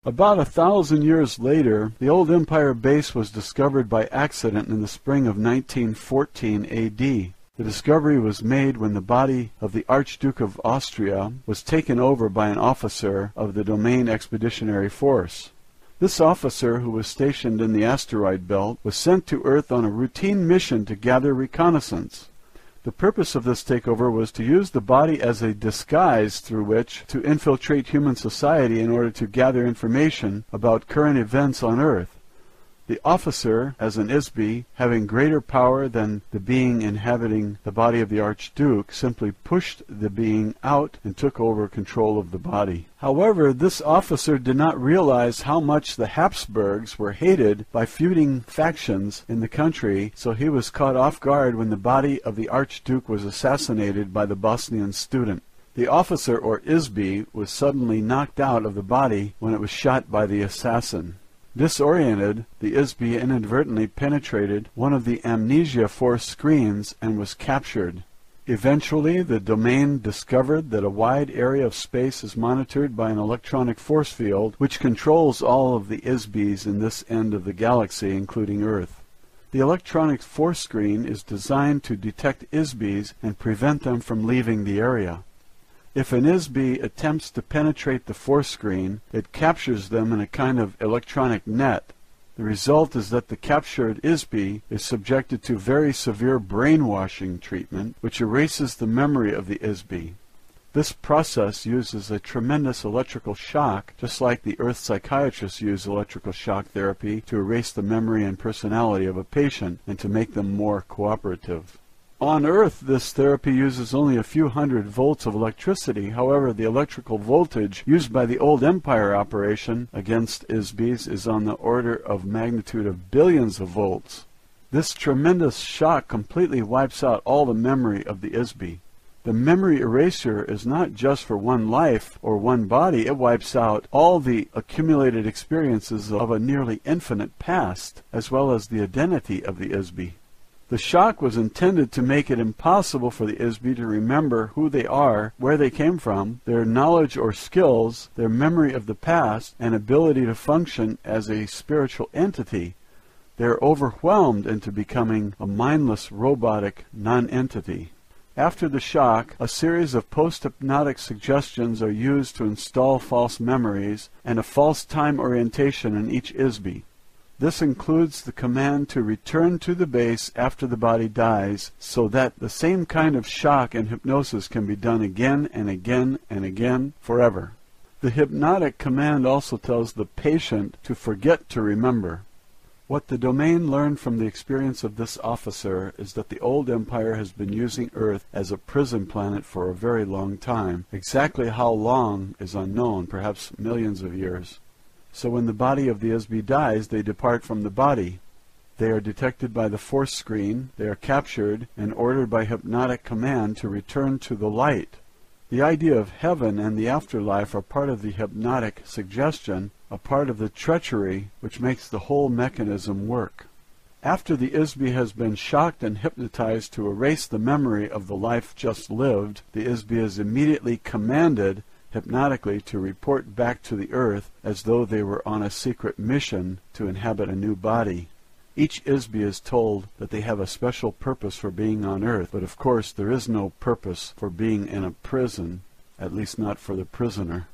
About 1,000 years later, the Old Empire base was discovered by accident in the spring of 1914 AD. The discovery was made when the body of the Archduke of Austria was taken over by an officer of the domain expeditionary force. This officer, who was stationed in the asteroid belt, was sent to Earth on a routine mission to gather reconnaissance. The purpose of this takeover was to use the body as a disguise through which to infiltrate human society in order to gather information about current events on Earth. The officer, as an ISB, having greater power than the being inhabiting the body of the Archduke, simply pushed the being out and took over control of the body. However, this officer did not realize how much the Habsburgs were hated by feuding factions in the country, so he was caught off guard when the body of the Archduke was assassinated by the Bosnian student. The officer, or ISB, was suddenly knocked out of the body when it was shot by the assassin. Disoriented, the ISB inadvertently penetrated one of the amnesia force screens and was captured. Eventually, the domain discovered that a wide area of space is monitored by an electronic force field which controls all of the ISBs in this end of the galaxy, including Earth. The electronic force screen is designed to detect ISBs and prevent them from leaving the area. If an ISB attempts to penetrate the force screen, it captures them in a kind of electronic net. The result is that the captured ISB is subjected to very severe brainwashing treatment, which erases the memory of the ISB. This process uses a tremendous electrical shock, just like the Earth psychiatrists use electrical shock therapy to erase the memory and personality of a patient and to make them more cooperative. On Earth, this therapy uses only a few hundred volts of electricity. However, the electrical voltage used by the Old Empire operation against ISBs is on the order of magnitude of billions of volts. This tremendous shock completely wipes out all the memory of the ISB. The memory erasure is not just for one life or one body. It wipes out all the accumulated experiences of a nearly infinite past, as well as the identity of the ISB. The shock was intended to make it impossible for the ISB to remember who they are, where they came from, their knowledge or skills, their memory of the past, and ability to function as a spiritual entity. They are overwhelmed into becoming a mindless, robotic non-entity. After the shock, a series of post-hypnotic suggestions are used to install false memories and a false time orientation in each ISB. This includes the command to return to the base after the body dies, so that the same kind of shock and hypnosis can be done again and again and again forever. The hypnotic command also tells the patient to forget to remember. What the domain learned from the experience of this officer is that the old empire has been using Earth as a prison planet for a very long time. Exactly how long is unknown, perhaps millions of years. So when the body of the ISB dies, they depart from the body. They are detected by the force screen, they are captured, and ordered by hypnotic command to return to the light. The idea of heaven and the afterlife are part of the hypnotic suggestion, a part of the treachery which makes the whole mechanism work. After the ISB has been shocked and hypnotized to erase the memory of the life just lived, the ISB is immediately commanded hypnotically to report back to the Earth as though they were on a secret mission to inhabit a new body. Each ISB is told that they have a special purpose for being on Earth, but of course there is no purpose for being in a prison, at least not for the prisoner.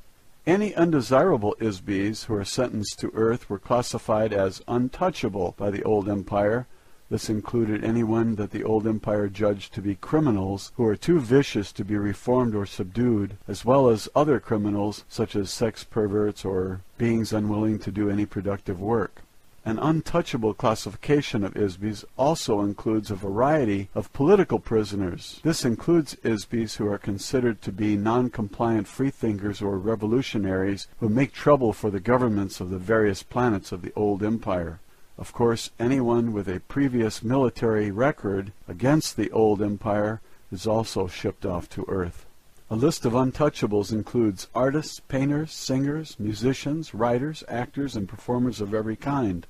Any undesirable ISBs who are sentenced to Earth were classified as untouchable by the old empire. This included anyone that the old empire judged to be criminals who are too vicious to be reformed or subdued, as well as other criminals such as sex perverts or beings unwilling to do any productive work. An untouchable classification of ISBs also includes a variety of political prisoners. This includes ISBs who are considered to be non-compliant freethinkers or revolutionaries who make trouble for the governments of the various planets of the old empire. Of course, anyone with a previous military record against the old empire is also shipped off to Earth. A list of untouchables includes artists, painters, singers, musicians, writers, actors, and performers of every kind.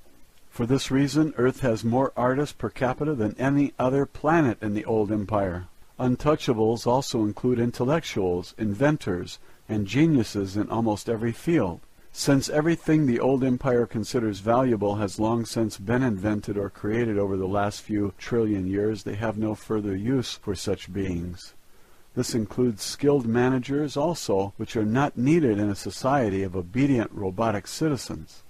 For this reason, Earth has more artists per capita than any other planet in the old empire. Untouchables also include intellectuals, inventors, and geniuses in almost every field. Since everything the old empire considers valuable has long since been invented or created over the last few trillion years, they have no further use for such beings. This includes skilled managers also, which are not needed in a society of obedient robotic citizens.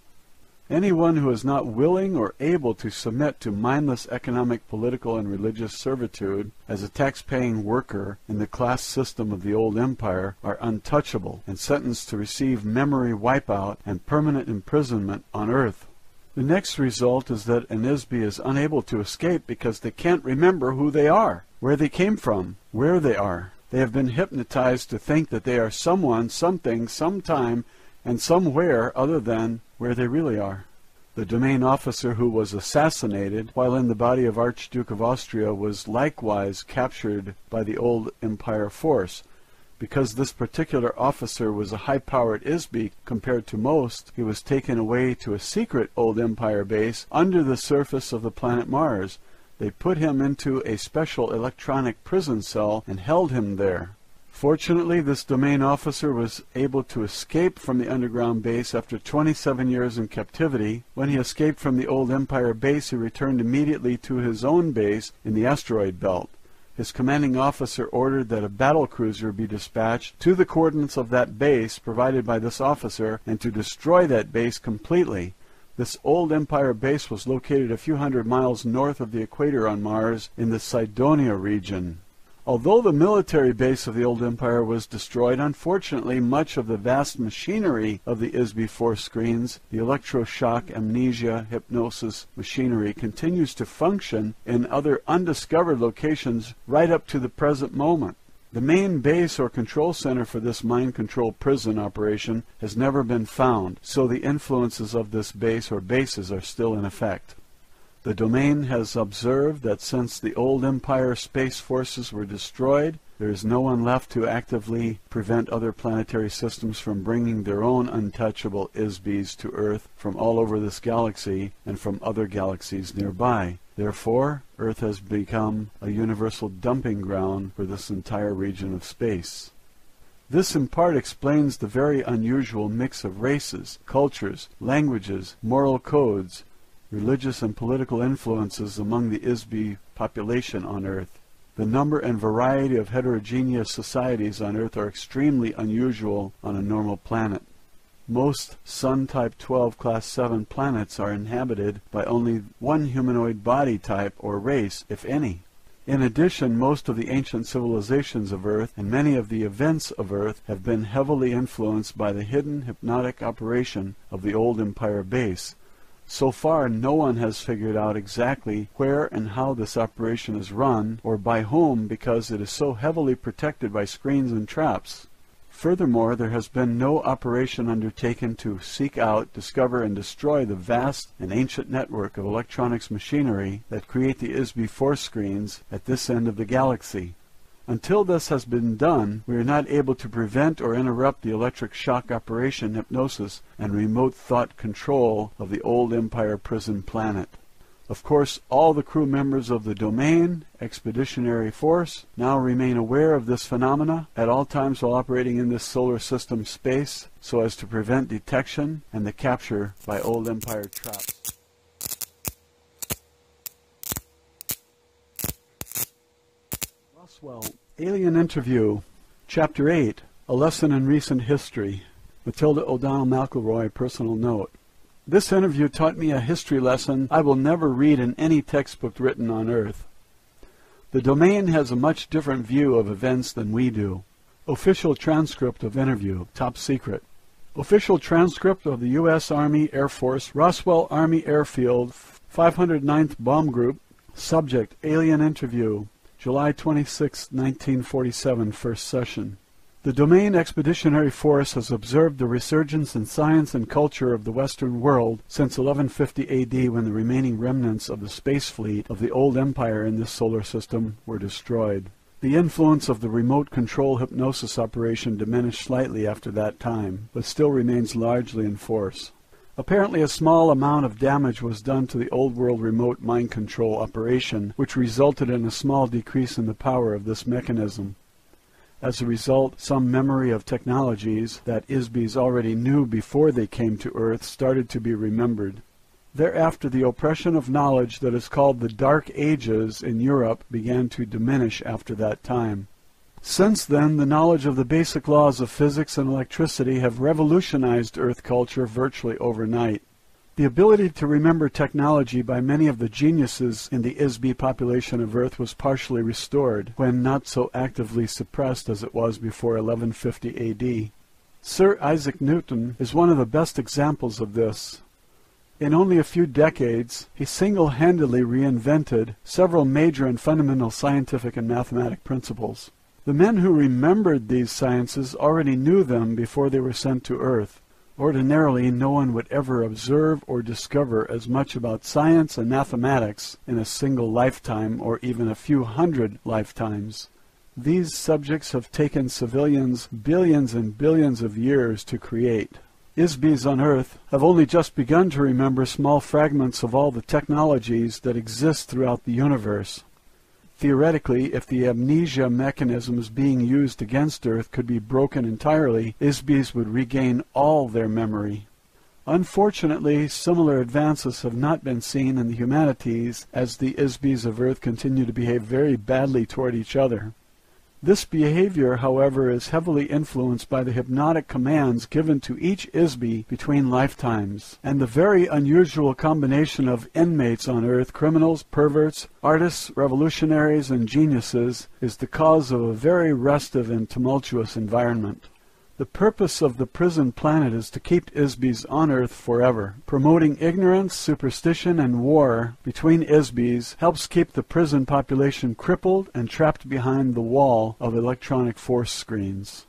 Anyone who is not willing or able to submit to mindless economic, political, and religious servitude as a tax-paying worker in the class system of the old empire are untouchable and sentenced to receive memory wipeout and permanent imprisonment on Earth. The next result is that an ISB is unable to escape because they can't remember who they are, where they came from, where they are. They have been hypnotized to think that they are someone, something, sometime, and somewhere other than where they really are. The domain officer who was assassinated while in the body of Archduke of Austria was likewise captured by the old empire force. Because this particular officer was a high-powered ISB compared to most, he was taken away to a secret old empire base under the surface of the planet Mars. They put him into a special electronic prison cell and held him there. Fortunately, this domain officer was able to escape from the underground base after 27 years in captivity. When he escaped from the old empire base, he returned immediately to his own base in the asteroid belt. His commanding officer ordered that a battle cruiser be dispatched to the coordinates of that base provided by this officer and to destroy that base completely. This old empire base was located a few hundred miles north of the equator on Mars in the Cydonia region. Although the military base of the old empire was destroyed, unfortunately much of the vast machinery of the ISB force screens, the electroshock, amnesia, hypnosis machinery, continues to function in other undiscovered locations right up to the present moment. The main base or control center for this mind control prison operation has never been found, so the influences of this base or bases are still in effect. The domain has observed that since the old empire space forces were destroyed, there is no one left to actively prevent other planetary systems from bringing their own untouchable ISBs to Earth from all over this galaxy and from other galaxies nearby. Therefore, Earth has become a universal dumping ground for this entire region of space. This in part explains the very unusual mix of races, cultures, languages, moral codes, religious and political influences among the ISB population on Earth. The number and variety of heterogeneous societies on Earth are extremely unusual on a normal planet. Most Sun-type 12 Class 7 planets are inhabited by only one humanoid body type or race, if any. In addition, most of the ancient civilizations of Earth and many of the events of Earth have been heavily influenced by the hidden hypnotic operation of the old empire base. So far, no one has figured out exactly where and how this operation is run, or by whom, because it is so heavily protected by screens and traps. Furthermore, there has been no operation undertaken to seek out, discover, and destroy the vast and ancient network of electronics machinery that create the ISB force screens at this end of the galaxy. Until this has been done, we are not able to prevent or interrupt the electric shock operation, hypnosis, and remote thought control of the old Empire prison planet. Of course, all the crew members of the Domain Expeditionary Force now remain aware of this phenomena at all times while operating in this solar system space, so as to prevent detection and the capture by old Empire traps. Roswell, Alien Interview, Chapter 8, A Lesson in Recent History. Matilda O'Donnell McElroy, personal note. This interview taught me a history lesson I will never read in any textbook written on Earth. The Domain has a much different view of events than we do. Official transcript of interview, top secret. Official transcript of the U.S. Army Air Force, Roswell Army Airfield, 509th Bomb Group. Subject, Alien Interview, July 26, 1947, first session. The Domain Expeditionary Force has observed the resurgence in science and culture of the Western world since 1150 AD, when the remaining remnants of the space fleet of the old empire in this solar system were destroyed. The influence of the remote control hypnosis operation diminished slightly after that time, but still remains largely in force. Apparently a small amount of damage was done to the old world remote mind control operation, which resulted in a small decrease in the power of this mechanism. As a result, some memory of technologies that ISBs already knew before they came to Earth started to be remembered. Thereafter, the oppression of knowledge that is called the Dark Ages in Europe began to diminish after that time. Since then, the knowledge of the basic laws of physics and electricity have revolutionized Earth culture virtually overnight. The ability to remember technology by many of the geniuses in the ISB population of Earth was partially restored, when not so actively suppressed as it was before 1150 AD. Sir Isaac Newton is one of the best examples of this. In only a few decades, he single-handedly reinvented several major and fundamental scientific and mathematic principles. The men who remembered these sciences already knew them before they were sent to Earth. Ordinarily, no one would ever observe or discover as much about science and mathematics in a single lifetime, or even a few hundred lifetimes. These subjects have taken civilians billions and billions of years to create. ISBs on Earth have only just begun to remember small fragments of all the technologies that exist throughout the universe. Theoretically, if the amnesia mechanisms being used against Earth could be broken entirely, ISBs would regain all their memory. Unfortunately, similar advances have not been seen in the humanities, as the ISBs of Earth continue to behave very badly toward each other. This behavior, however, is heavily influenced by the hypnotic commands given to each ISB between lifetimes, and the very unusual combination of inmates on Earth, criminals, perverts, artists, revolutionaries, and geniuses, is the cause of a very restive and tumultuous environment. The purpose of the prison planet is to keep ISBs on Earth forever. Promoting ignorance, superstition, and war between ISBs helps keep the prison population crippled and trapped behind the wall of electronic force screens.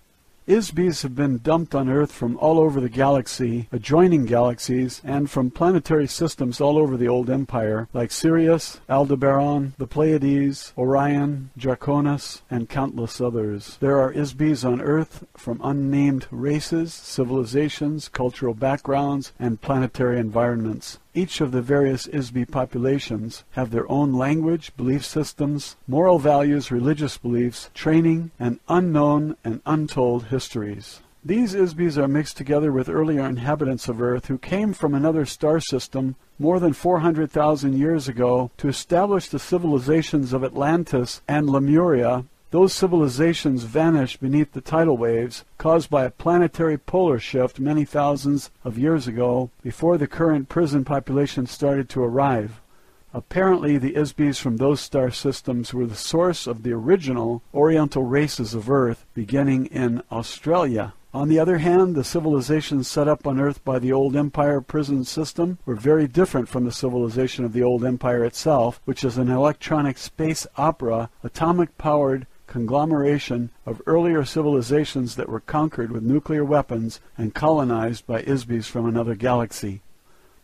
ISBs have been dumped on Earth from all over the galaxy, adjoining galaxies, and from planetary systems all over the old empire, like Sirius, Aldebaran, the Pleiades, Orion, Draconis, and countless others. There are ISBs on Earth from unnamed races, civilizations, cultural backgrounds, and planetary environments. Each of the various ISB populations have their own language, belief systems, moral values, religious beliefs, training, and unknown and untold histories. These ISBs are mixed together with earlier inhabitants of Earth who came from another star system more than 400,000 years ago to establish the civilizations of Atlantis and Lemuria. Those civilizations vanished beneath the tidal waves caused by a planetary polar shift many thousands of years ago, before the current prison population started to arrive. Apparently, the ISBs from those star systems were the source of the original Oriental races of Earth, beginning in Australia. On the other hand, the civilizations set up on Earth by the old empire prison system were very different from the civilization of the old empire itself, which is an electronic space opera, atomic-powered conglomeration of earlier civilizations that were conquered with nuclear weapons and colonized by Isbis from another galaxy.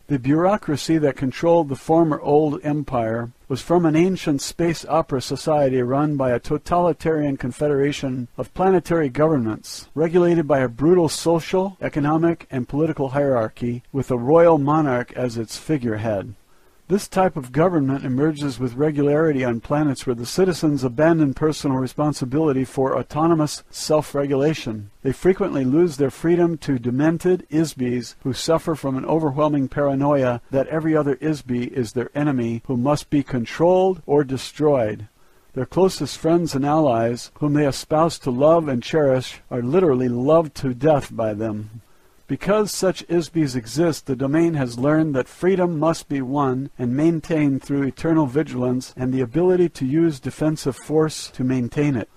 The bureaucracy that controlled the former old empire was from an ancient space opera society run by a totalitarian confederation of planetary governments, regulated by a brutal social, economic, and political hierarchy, with a royal monarch as its figurehead. This type of government emerges with regularity on planets where the citizens abandon personal responsibility for autonomous self-regulation. They frequently lose their freedom to demented Isbis who suffer from an overwhelming paranoia that every other Isbi is their enemy who must be controlled or destroyed. Their closest friends and allies, whom they espouse to love and cherish, are literally loved to death by them. Because such Isbis exist, the domain has learned that freedom must be won and maintained through eternal vigilance and the ability to use defensive force to maintain it.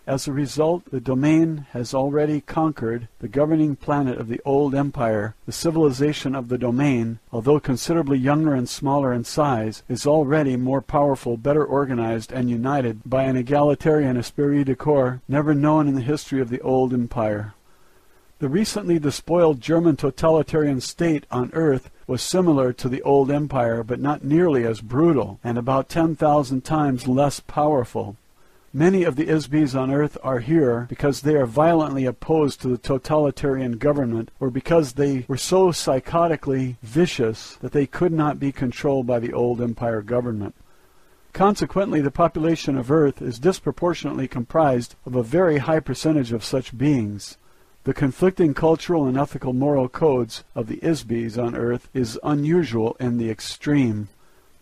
As a result, the domain has already conquered the governing planet of the old empire. The civilization of the domain, although considerably younger and smaller in size, is already more powerful, better organized, and united by an egalitarian esprit de corps never known in the history of the old empire. The recently despoiled German totalitarian state on Earth was similar to the old empire, but not nearly as brutal, and about 10,000 times less powerful. Many of the Isbis on Earth are here because they are violently opposed to the totalitarian government, or because they were so psychotically vicious that they could not be controlled by the old empire government. Consequently, the population of Earth is disproportionately comprised of a very high percentage of such beings. The conflicting cultural and ethical moral codes of the Isbis on Earth is unusual in the extreme.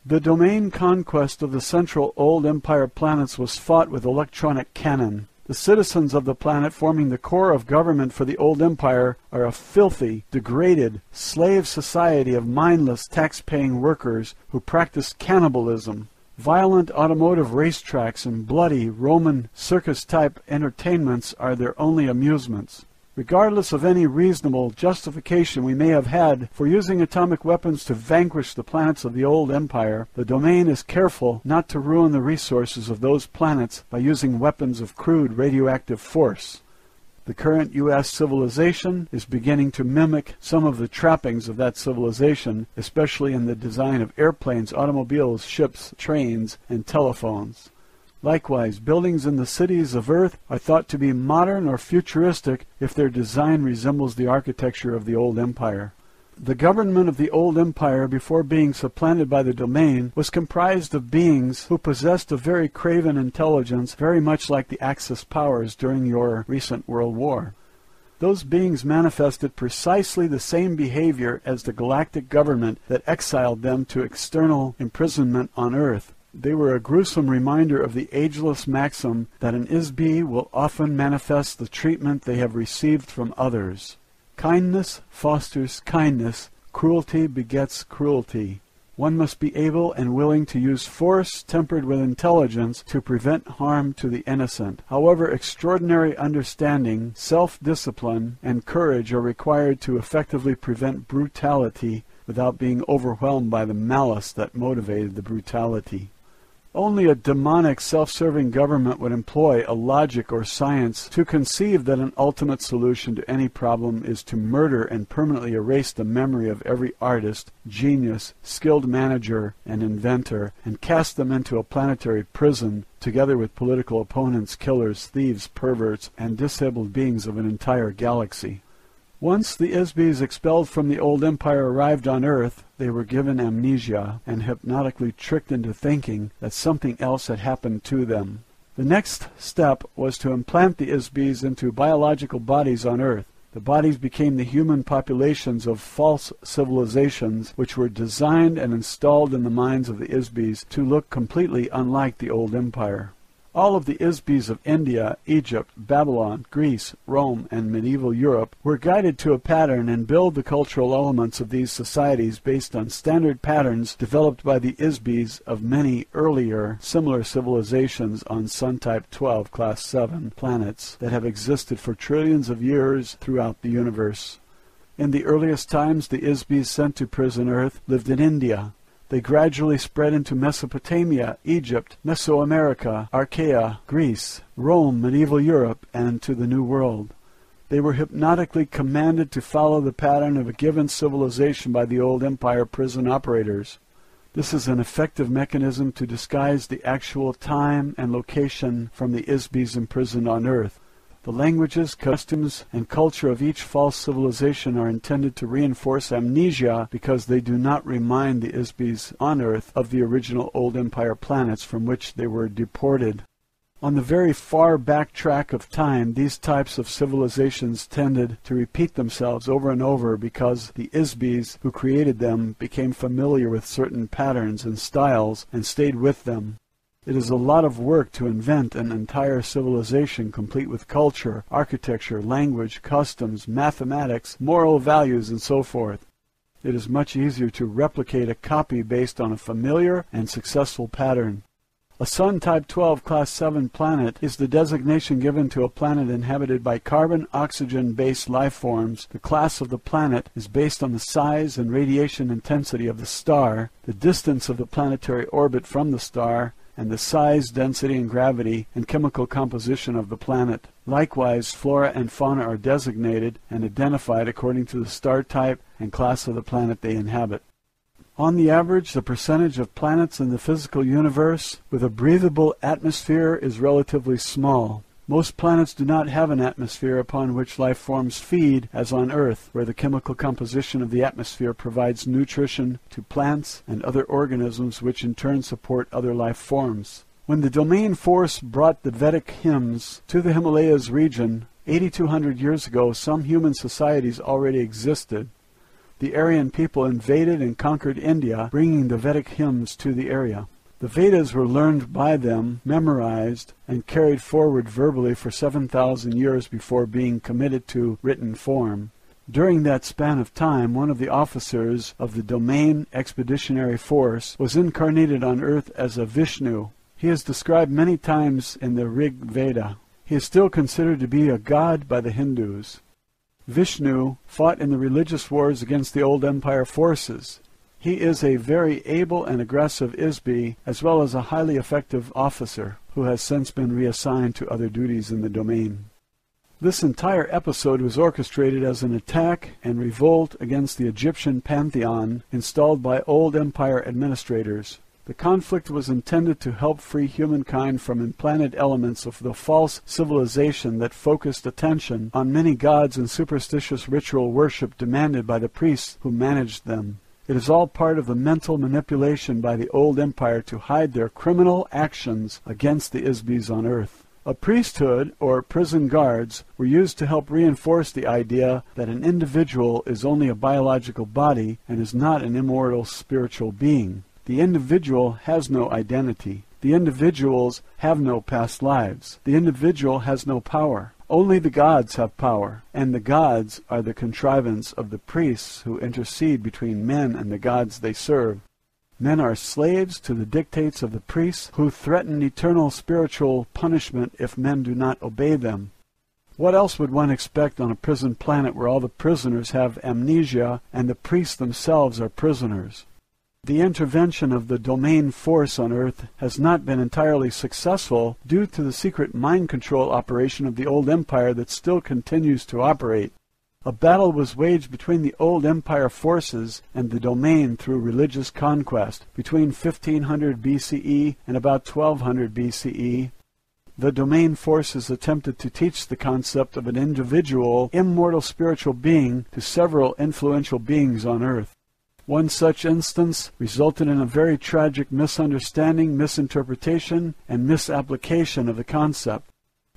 The domain conquest of the central old empire planets was fought with electronic cannon. The citizens of the planet forming the core of government for the old empire are a filthy, degraded, slave society of mindless tax-paying workers who practice cannibalism. Violent automotive racetracks and bloody Roman circus-type entertainments are their only amusements. Regardless of any reasonable justification we may have had for using atomic weapons to vanquish the planets of the old empire, the domain is careful not to ruin the resources of those planets by using weapons of crude radioactive force. The current U.S. civilization is beginning to mimic some of the trappings of that civilization, especially in the design of airplanes, automobiles, ships, trains, and telephones. Likewise, buildings in the cities of Earth are thought to be modern or futuristic if their design resembles the architecture of the old empire. The government of the old empire, before being supplanted by the domain, was comprised of beings who possessed a very craven intelligence, very much like the Axis powers during your recent World War. Those beings manifested precisely the same behavior as the galactic government that exiled them to external imprisonment on Earth. They were a gruesome reminder of the ageless maxim that an Isbi will often manifest the treatment they have received from others. Kindness fosters kindness, cruelty begets cruelty. One must be able and willing to use force tempered with intelligence to prevent harm to the innocent. However, extraordinary understanding, self-discipline, and courage are required to effectively prevent brutality without being overwhelmed by the malice that motivated the brutality. Only a demonic, self-serving government would employ a logic or science to conceive that an ultimate solution to any problem is to murder and permanently erase the memory of every artist, genius, skilled manager, and inventor, and cast them into a planetary prison, together with political opponents, killers, thieves, perverts, and disabled beings of an entire galaxy. Once the Isbis expelled from the old empire arrived on Earth, they were given amnesia and hypnotically tricked into thinking that something else had happened to them. The next step was to implant the Isbis into biological bodies on Earth. The bodies became the human populations of false civilizations which were designed and installed in the minds of the Isbis to look completely unlike the old empire. All of the Isbis of India, Egypt, Babylon, Greece, Rome, and medieval Europe were guided to a pattern and build the cultural elements of these societies based on standard patterns developed by the Isbis of many earlier similar civilizations on Sun-type 12 Class 7 planets that have existed for trillions of years throughout the universe. In the earliest times, the Isbis sent to prison Earth lived in India. They gradually spread into Mesopotamia, Egypt, Mesoamerica, Archaea, Greece, Rome, medieval Europe, and to the New World. They were hypnotically commanded to follow the pattern of a given civilization by the old empire prison operators. This is an effective mechanism to disguise the actual time and location from the Isbis imprisoned on Earth. The languages, customs, and culture of each false civilization are intended to reinforce amnesia because they do not remind the Isbis on Earth of the original Old Empire planets from which they were deported. On the very far back track of time, these types of civilizations tended to repeat themselves over and over because the Isbis who created them became familiar with certain patterns and styles and stayed with them. It is a lot of work to invent an entire civilization complete with culture, architecture, language, customs, mathematics, moral values, and so forth. It is much easier to replicate a copy based on a familiar and successful pattern. A Sun-type 12 Class 7 planet is the designation given to a planet inhabited by carbon-oxygen-based life forms. The class of the planet is based on the size and radiation intensity of the star, the distance of the planetary orbit from the star, and the size, density, and gravity and chemical composition of the planet. Likewise, flora and fauna are designated and identified according to the star type and class of the planet they inhabit. On the average, the percentage of planets in the physical universe with a breathable atmosphere is relatively small. Most planets do not have an atmosphere upon which life forms feed, as on Earth, where the chemical composition of the atmosphere provides nutrition to plants and other organisms which in turn support other life forms. When the domain force brought the Vedic hymns to the Himalayas region 8,200 years ago, some human societies already existed. The Aryan people invaded and conquered India, bringing the Vedic hymns to the area. The Vedas were learned by them, memorized, and carried forward verbally for 7,000 years before being committed to written form. During that span of time, one of the officers of the Domain Expeditionary Force was incarnated on Earth as a Vishnu. He is described many times in the Rig Veda. He is still considered to be a god by the Hindus. Vishnu fought in the religious wars against the Old Empire forces. He is a very able and aggressive Isbi, as well as a highly effective officer, who has since been reassigned to other duties in the domain. This entire episode was orchestrated as an attack and revolt against the Egyptian pantheon installed by Old Empire administrators. The conflict was intended to help free humankind from implanted elements of the false civilization that focused attention on many gods and superstitious ritual worship demanded by the priests who managed them. It is all part of the mental manipulation by the Old Empire to hide their criminal actions against the Isbis on Earth. A priesthood, or prison guards, were used to help reinforce the idea that an individual is only a biological body and is not an immortal spiritual being. The individual has no identity. The individuals have no past lives. The individual has no power. Only the gods have power, and the gods are the contrivance of the priests who intercede between men and the gods they serve. Men are slaves to the dictates of the priests who threaten eternal spiritual punishment if men do not obey them. What else would one expect on a prison planet where all the prisoners have amnesia and the priests themselves are prisoners? The intervention of the domain force on Earth has not been entirely successful due to the secret mind control operation of the Old Empire that still continues to operate. A battle was waged between the Old Empire forces and the domain through religious conquest between 1500 BCE and about 1200 BCE. The domain forces attempted to teach the concept of an individual, immortal spiritual being to several influential beings on Earth. One such instance resulted in a very tragic misunderstanding, misinterpretation, and misapplication of the concept.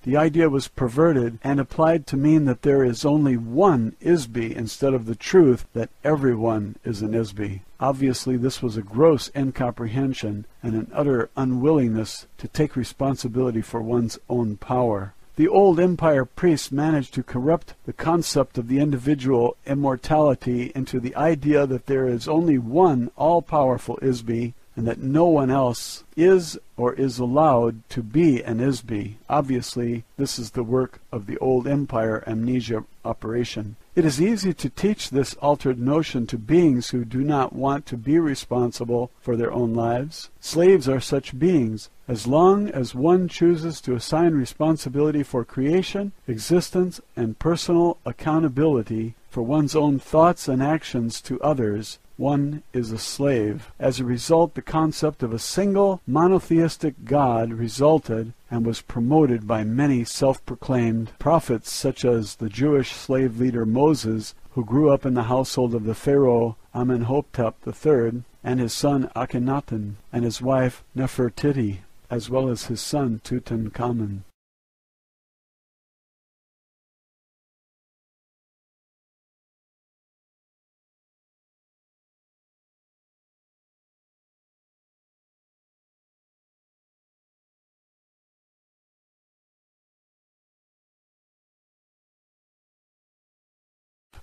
the idea was perverted and applied to mean that there is only one Isbi instead of the truth that everyone is an Isbi. Obviously, this was a gross incomprehension and an utter unwillingness to take responsibility for one's own power. The old empire priests managed to corrupt the concept of the individual immortality into the idea that there is only one all-powerful Isbi and that no one else is or is allowed to be an Isbi. Obviously, this is the work of the old empire amnesia operation. It is easy to teach this altered notion to beings who do not want to be responsible for their own lives. Slaves are such beings. As long as one chooses to assign responsibility for creation, existence, and personal accountability for one's own thoughts and actions to others, one is a slave. As a result, the concept of a single monotheistic God resulted and was promoted by many self-proclaimed prophets such as the Jewish slave leader Moses, who grew up in the household of the Pharaoh Amenhotep III, and his son Akhenaten, and his wife Nefertiti, as well as his son Tutankhamun.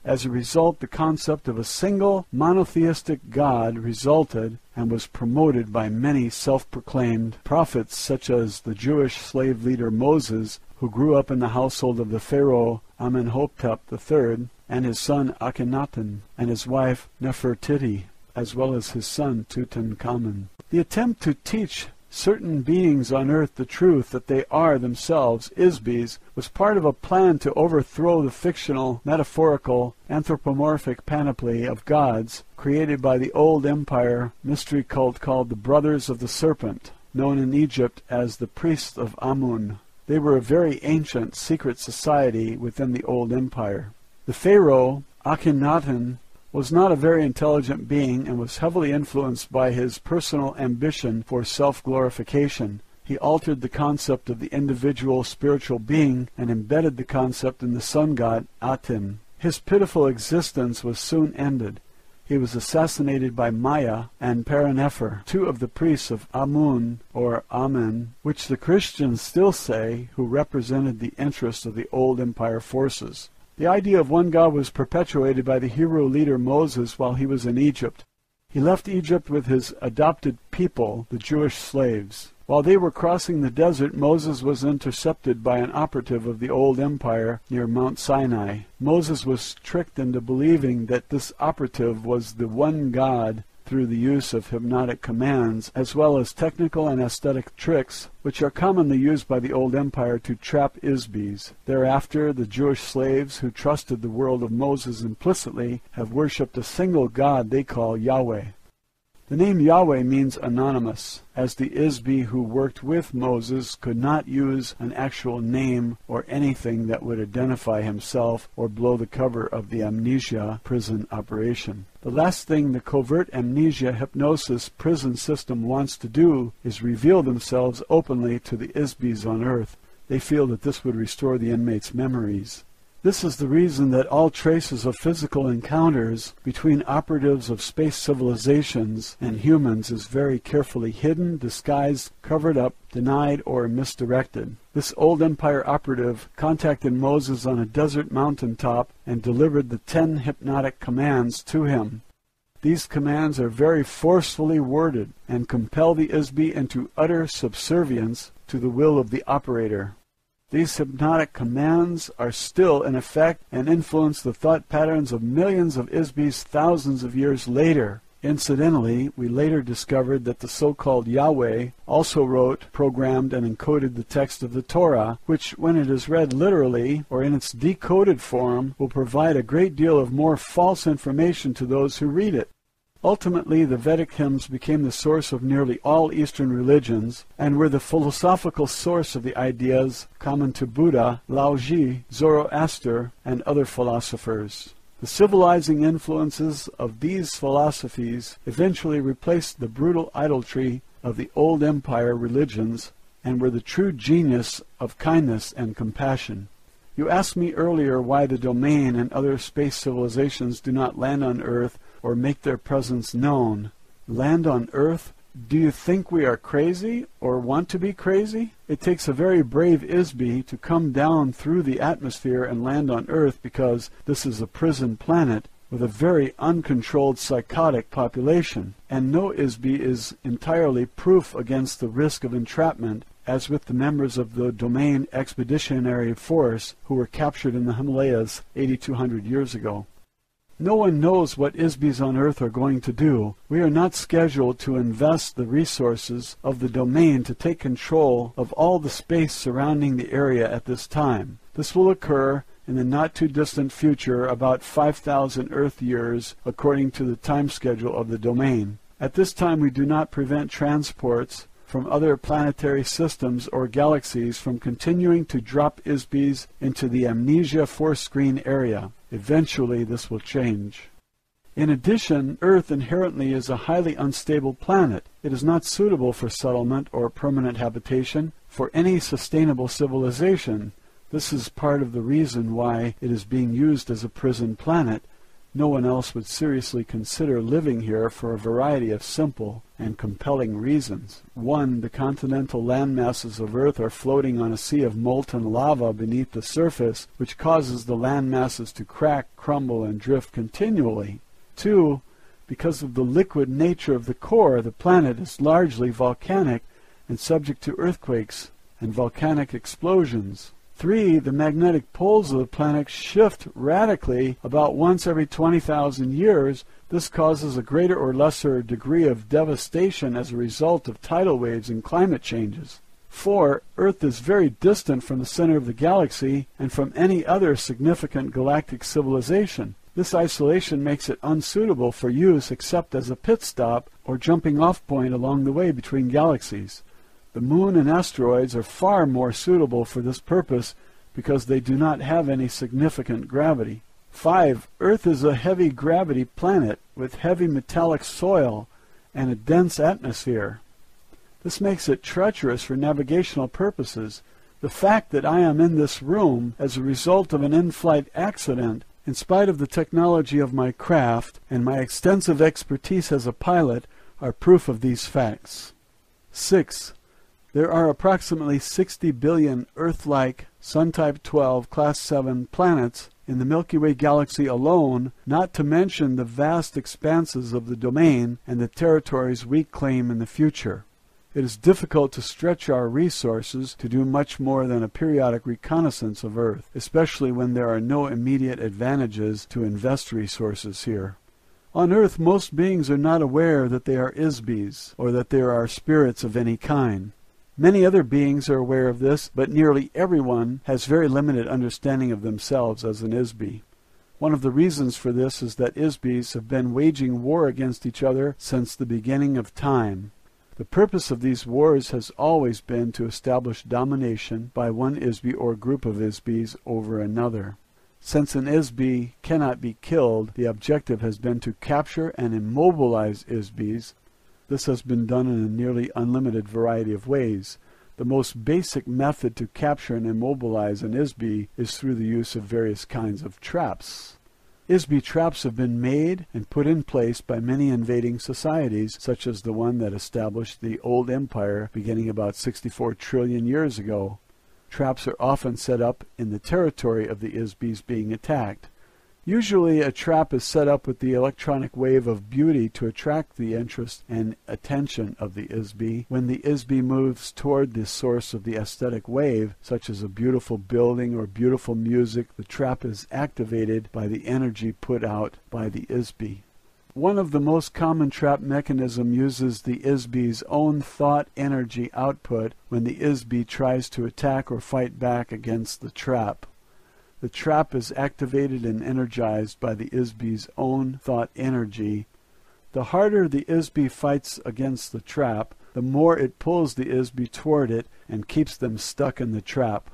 As a result, the concept of a single monotheistic God resulted and was promoted by many self-proclaimed prophets such as the Jewish slave leader Moses, who grew up in the household of the Pharaoh Amenhotep III, and his son Akhenaten, and his wife Nefertiti, as well as his son Tutankhamun. The attempt to teach certain beings on earth the truth that they are themselves Isbis was part of a plan to overthrow the fictional, metaphorical, anthropomorphic panoply of gods created by the old empire mystery cult called the Brothers of the Serpent, known in Egypt as the Priests of Amun. They were a very ancient secret society within the old empire. The Pharaoh, Akhenaten, was not a very intelligent being and was heavily influenced by his personal ambition for self-glorification. He altered the concept of the individual spiritual being and embedded the concept in the sun god Aten. His pitiful existence was soon ended. He was assassinated by Maya and Paranefer, two of the priests of Amun, or Amen, which the Christians still say, who represented the interests of the old empire forces. The idea of one God was perpetuated by the Hebrew leader Moses while he was in Egypt. He left Egypt with his adopted people, the Jewish slaves. While they were crossing the desert, Moses was intercepted by an operative of the old empire near Mount Sinai. Moses was tricked into believing that this operative was the one God through the use of hypnotic commands, as well as technical and aesthetic tricks, which are commonly used by the old empire to trap Isbis. Thereafter, the Jewish slaves who trusted the world of Moses implicitly have worshipped a single God they call Yahweh. The name Yahweh means anonymous, as the Isbi who worked with Moses could not use an actual name or anything that would identify himself or blow the cover of the amnesia prison operation. The last thing the covert amnesia hypnosis prison system wants to do is reveal themselves openly to the Isbis on earth. They feel that this would restore the inmates' memories. This is the reason that all traces of physical encounters between operatives of space civilizations and humans is very carefully hidden, disguised, covered up, denied, or misdirected. This old empire operative contacted Moses on a desert mountaintop and delivered the 10 hypnotic commands to him. These commands are very forcefully worded and compel the Isbi into utter subservience to the will of the operator. These hypnotic commands are still in effect and influence the thought patterns of millions of Isbis thousands of years later. Incidentally, we later discovered that the so-called Yahweh also wrote, programmed, and encoded the text of the Torah, which, when it is read literally or in its decoded form, will provide a great deal of more false information to those who read it. Ultimately, the Vedic hymns became the source of nearly all Eastern religions and were the philosophical source of the ideas common to Buddha, Laozi, Zoroaster, and other philosophers. The civilizing influences of these philosophies eventually replaced the brutal idolatry of the old empire religions and were the true genius of kindness and compassion. You asked me earlier why the domain and other space civilizations do not land on Earth or make their presence known. Land on Earth? Do you think we are crazy or want to be crazy? It takes a very brave Isby to come down through the atmosphere and land on Earth because this is a prison planet with a very uncontrolled psychotic population, and no Isby is entirely proof against the risk of entrapment, as with the members of the Domain Expeditionary Force who were captured in the Himalayas 8,200 years ago. No one knows what Isbys on Earth are going to do. We are not scheduled to invest the resources of the domain to take control of all the space surrounding the area at this time. This will occur in the not-too-distant future, about 5,000 Earth years, according to the time schedule of the domain. At this time, we do not prevent transports from other planetary systems or galaxies from continuing to drop Isbys into the amnesia force screen area. Eventually, this will change. In addition, Earth inherently is a highly unstable planet. It is not suitable for settlement or permanent habitation for any sustainable civilization. This is part of the reason why it is being used as a prison planet. No one else would seriously consider living here for a variety of simple and compelling reasons. 1. The continental land masses of Earth are floating on a sea of molten lava beneath the surface, which causes the land masses to crack, crumble, and drift continually. 2. Because of the liquid nature of the core, the planet is largely volcanic and subject to earthquakes and volcanic explosions. 3. The magnetic poles of the planet shift radically about once every 20,000 years. This causes a greater or lesser degree of devastation as a result of tidal waves and climate changes. 4. Earth is very distant from the center of the galaxy and from any other significant galactic civilization. This isolation makes it unsuitable for use except as a pit stop or jumping off point along the way between galaxies. The Moon and asteroids are far more suitable for this purpose because they do not have any significant gravity. 5. Earth is a heavy gravity planet with heavy metallic soil and a dense atmosphere. This makes it treacherous for navigational purposes. The fact that I am in this room as a result of an in-flight accident, in spite of the technology of my craft and my extensive expertise as a pilot, are proof of these facts. 6. There are approximately 60 billion Earth-like Sun-type 12 Class 7 planets in the Milky Way galaxy alone, not to mention the vast expanses of the domain and the territories we claim in the future. It is difficult to stretch our resources to do much more than a periodic reconnaissance of Earth, especially when there are no immediate advantages to invest resources here. On Earth, most beings are not aware that they are Isbys, or that there are spirits of any kind. Many other beings are aware of this, but nearly everyone has very limited understanding of themselves as an Isby. One of the reasons for this is that Isbys have been waging war against each other since the beginning of time. The purpose of these wars has always been to establish domination by one Isby or group of Isbys over another. Since an Isby cannot be killed, the objective has been to capture and immobilize Isbys. This has been done in a nearly unlimited variety of ways. The most basic method to capture and immobilize an Isby is through the use of various kinds of traps. Isby traps have been made and put in place by many invading societies, such as the one that established the old empire beginning about 64 trillion years ago. Traps are often set up in the territory of the Isbys being attacked. Usually a trap is set up with the electronic wave of beauty to attract the interest and attention of the Isby. When the Isby moves toward the source of the aesthetic wave, such as a beautiful building or beautiful music, the trap is activated by the energy put out by the Isby. One of the most common trap mechanisms uses the Isby's own thought energy output when the Isby tries to attack or fight back against the trap. The trap is activated and energized by the Isby's own thought energy. The harder the Isby fights against the trap, the more it pulls the Isby toward it and keeps them stuck in the trap.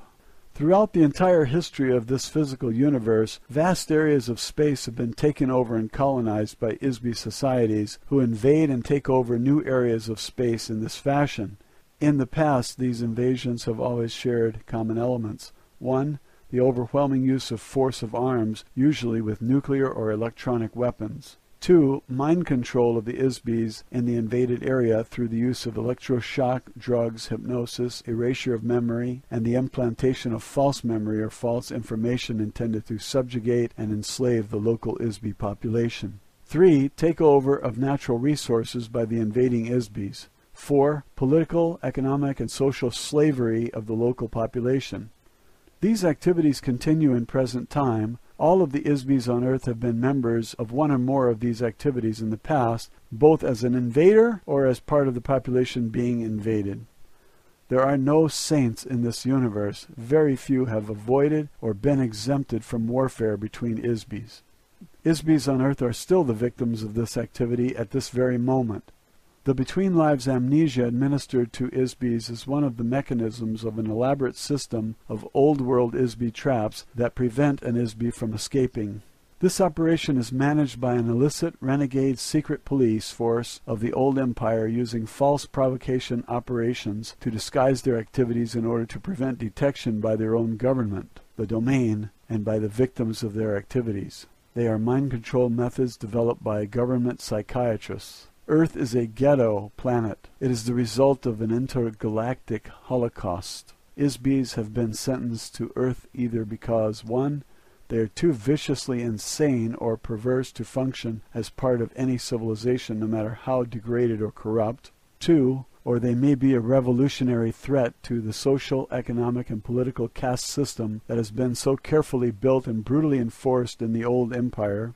Throughout the entire history of this physical universe, vast areas of space have been taken over and colonized by Isby societies who invade and take over new areas of space in this fashion. In the past, these invasions have always shared common elements. 1. The overwhelming use of force of arms, usually with nuclear or electronic weapons. 2. Mind control of the ISBs in the invaded area through the use of electroshock, drugs, hypnosis, erasure of memory, and the implantation of false memory or false information intended to subjugate and enslave the local ISB population. 3. Takeover of natural resources by the invading ISBs. 4. Political, economic, and social slavery of the local population. These activities continue in present time. All of the ISBs on Earth have been members of one or more of these activities in the past, both as an invader or as part of the population being invaded. There are no saints in this universe. Very few have avoided or been exempted from warfare between ISBs. ISBs on Earth are still the victims of this activity at this very moment. The between lives amnesia administered to ISBs is one of the mechanisms of an elaborate system of old world ISB traps that prevent an ISB from escaping. This operation is managed by an illicit renegade secret police force of the old empire using false provocation operations to disguise their activities in order to prevent detection by their own government, the domain, and by the victims of their activities. They are mind control methods developed by government psychiatrists. Earth is a ghetto planet. It is the result of an intergalactic holocaust. ISBs have been sentenced to Earth either because 1. They are too viciously insane or perverse to function as part of any civilization no matter how degraded or corrupt. 2. Or they may be a revolutionary threat to the social, economic, and political caste system that has been so carefully built and brutally enforced in the old empire.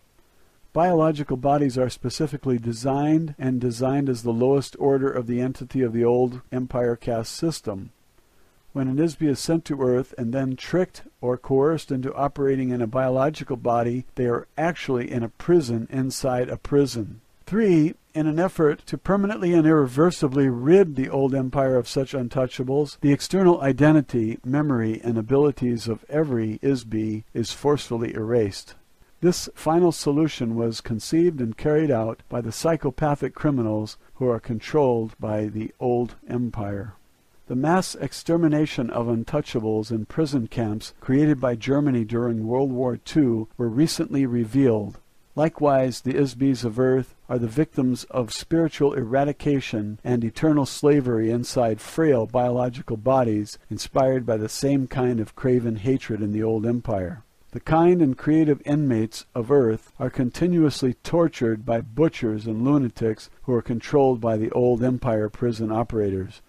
Biological bodies are specifically designed as the lowest order of the entity of the old empire caste system. When an ISB is sent to Earth and then tricked or coerced into operating in a biological body, they are actually in a prison inside a prison. 3. In an effort to permanently and irreversibly rid the old empire of such untouchables, the external identity, memory, and abilities of every ISB is forcefully erased. This final solution was conceived and carried out by the psychopathic criminals who are controlled by the old empire. The mass extermination of untouchables in prison camps created by Germany during World War II were recently revealed. Likewise, the ISBs of Earth are the victims of spiritual eradication and eternal slavery inside frail biological bodies inspired by the same kind of craven hatred in the old empire. The kind and creative inmates of Earth are continuously tortured by butchers and lunatics who are controlled by the old empire prison operators.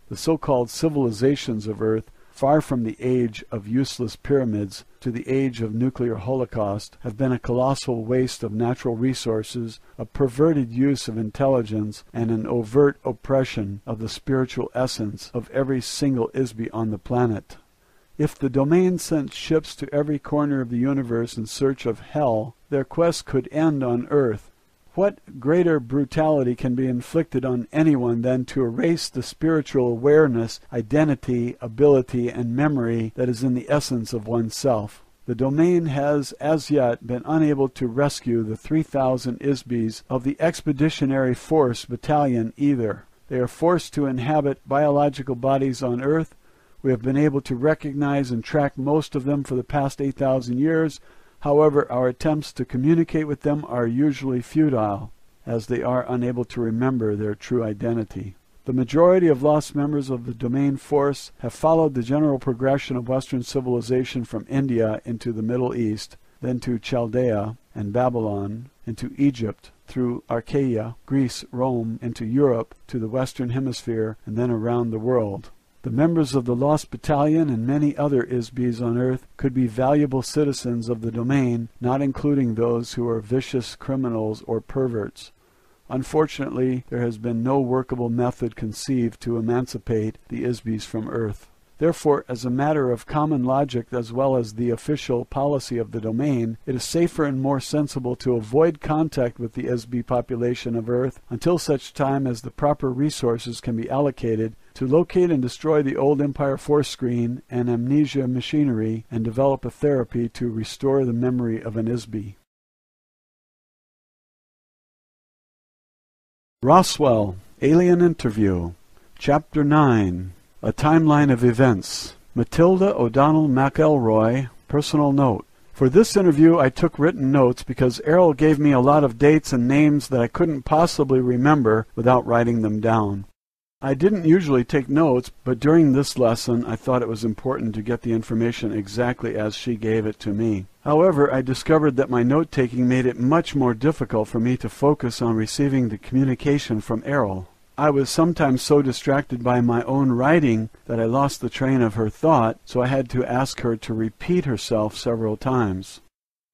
The so-called civilizations of Earth, far from the age of useless pyramids to the age of nuclear holocaust, have been a colossal waste of natural resources, a perverted use of intelligence, and an overt oppression of the spiritual essence of every single ISB on the planet. If the domain sent ships to every corner of the universe in search of hell, their quest could end on Earth. What greater brutality can be inflicted on anyone than to erase the spiritual awareness, identity, ability, and memory that is in the essence of oneself? The domain has as yet been unable to rescue the 3,000 ISBs of the Expeditionary Force Battalion either. They are forced to inhabit biological bodies on Earth. We have been able to recognize and track most of them for the past 8,000 years. However, our attempts to communicate with them are usually futile, as they are unable to remember their true identity. The majority of lost members of the domain force have followed the general progression of Western civilization from India into the Middle East, then to Chaldea and Babylon, into Egypt, through Achaia, Greece, Rome, into Europe, to the Western Hemisphere, and then around the world. The members of the Lost Battalion and many other ISBs on Earth could be valuable citizens of the domain, not including those who are vicious criminals or perverts. Unfortunately, there has been no workable method conceived to emancipate the ISBs from Earth. Therefore, as a matter of common logic as well as the official policy of the domain, it is safer and more sensible to avoid contact with the ISB population of Earth until such time as the proper resources can be allocated to locate and destroy the old empire force screen and amnesia machinery and develop a therapy to restore the memory of an ISB. Roswell, Alien Interview. Chapter 9. A Timeline of Events. Matilda O'Donnell McElroy, personal note. For this interview I took written notes because Errol gave me a lot of dates and names that I couldn't possibly remember without writing them down. I didn't usually take notes, but during this lesson I thought it was important to get the information exactly as she gave it to me. However, I discovered that my note-taking made it much more difficult for me to focus on receiving the communication from Errol. I was sometimes so distracted by my own writing that I lost the train of her thought, so I had to ask her to repeat herself several times.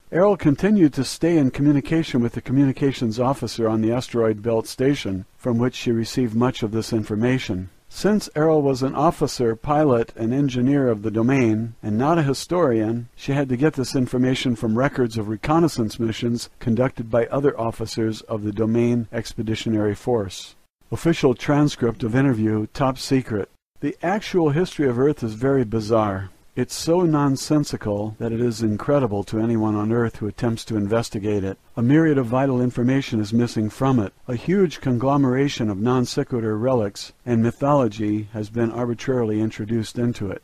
Errol continued to stay in communication with the communications officer on the asteroid belt station, from which she received much of this information. Since Errol was an officer, pilot, and engineer of the domain, and not a historian, she had to get this information from records of reconnaissance missions conducted by other officers of the Domain Expeditionary Force. Official transcript of interview, top secret. The actual history of Earth is very bizarre. It's so nonsensical that it is incredible to anyone on Earth who attempts to investigate it. A myriad of vital information is missing from it. A huge conglomeration of non sequitur relics and mythology has been arbitrarily introduced into it.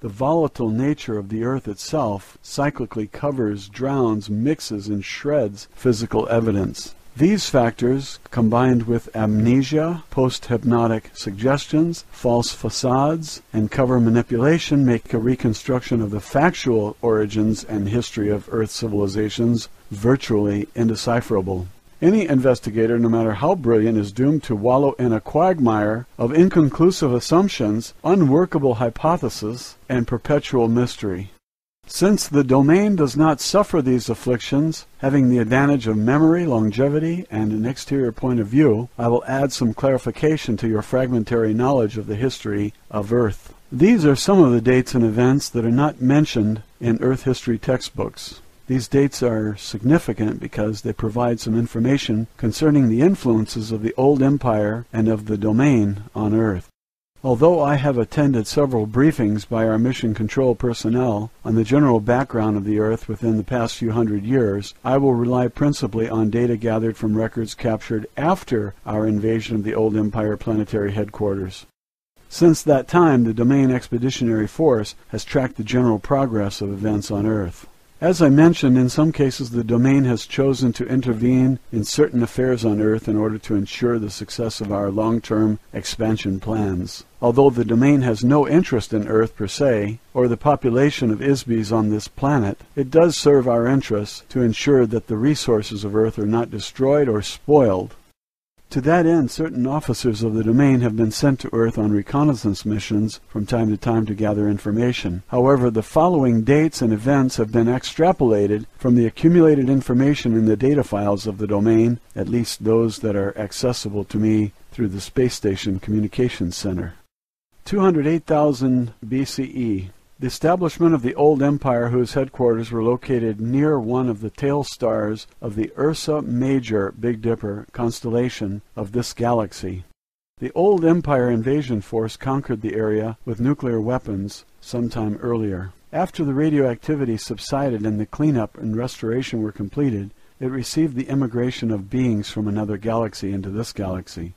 The volatile nature of the Earth itself cyclically covers, drowns, mixes, and shreds physical evidence. These factors, combined with amnesia, post-hypnotic suggestions, false facades, and cover manipulation, make a reconstruction of the factual origins and history of Earth civilizations virtually indecipherable. Any investigator, no matter how brilliant, is doomed to wallow in a quagmire of inconclusive assumptions, unworkable hypotheses, and perpetual mystery. Since the domain does not suffer these afflictions, having the advantage of memory, longevity, and an exterior point of view, I will add some clarification to your fragmentary knowledge of the history of Earth. These are some of the dates and events that are not mentioned in Earth history textbooks. These dates are significant because they provide some information concerning the influences of the old empire and of the domain on Earth. Although I have attended several briefings by our mission control personnel on the general background of the Earth within the past few hundred years, I will rely principally on data gathered from records captured after our invasion of the old Empire planetary headquarters. Since that time, the Domain Expeditionary Force has tracked the general progress of events on Earth. As I mentioned, in some cases the domain has chosen to intervene in certain affairs on Earth in order to ensure the success of our long-term expansion plans. Although the domain has no interest in Earth per se, or the population of Isbys on this planet, it does serve our interests to ensure that the resources of Earth are not destroyed or spoiled. To that end, certain officers of the domain have been sent to Earth on reconnaissance missions from time to time to gather information. However, the following dates and events have been extrapolated from the accumulated information in the data files of the domain, at least those that are accessible to me through the Space Station Communications Center. 208,000 BCE. The establishment of the old empire, whose headquarters were located near one of the tail stars of the Ursa Major Big Dipper constellation of this galaxy. The old empire invasion force conquered the area with nuclear weapons sometime earlier. After the radioactivity subsided and the cleanup and restoration were completed, it received the immigration of beings from another galaxy into this galaxy.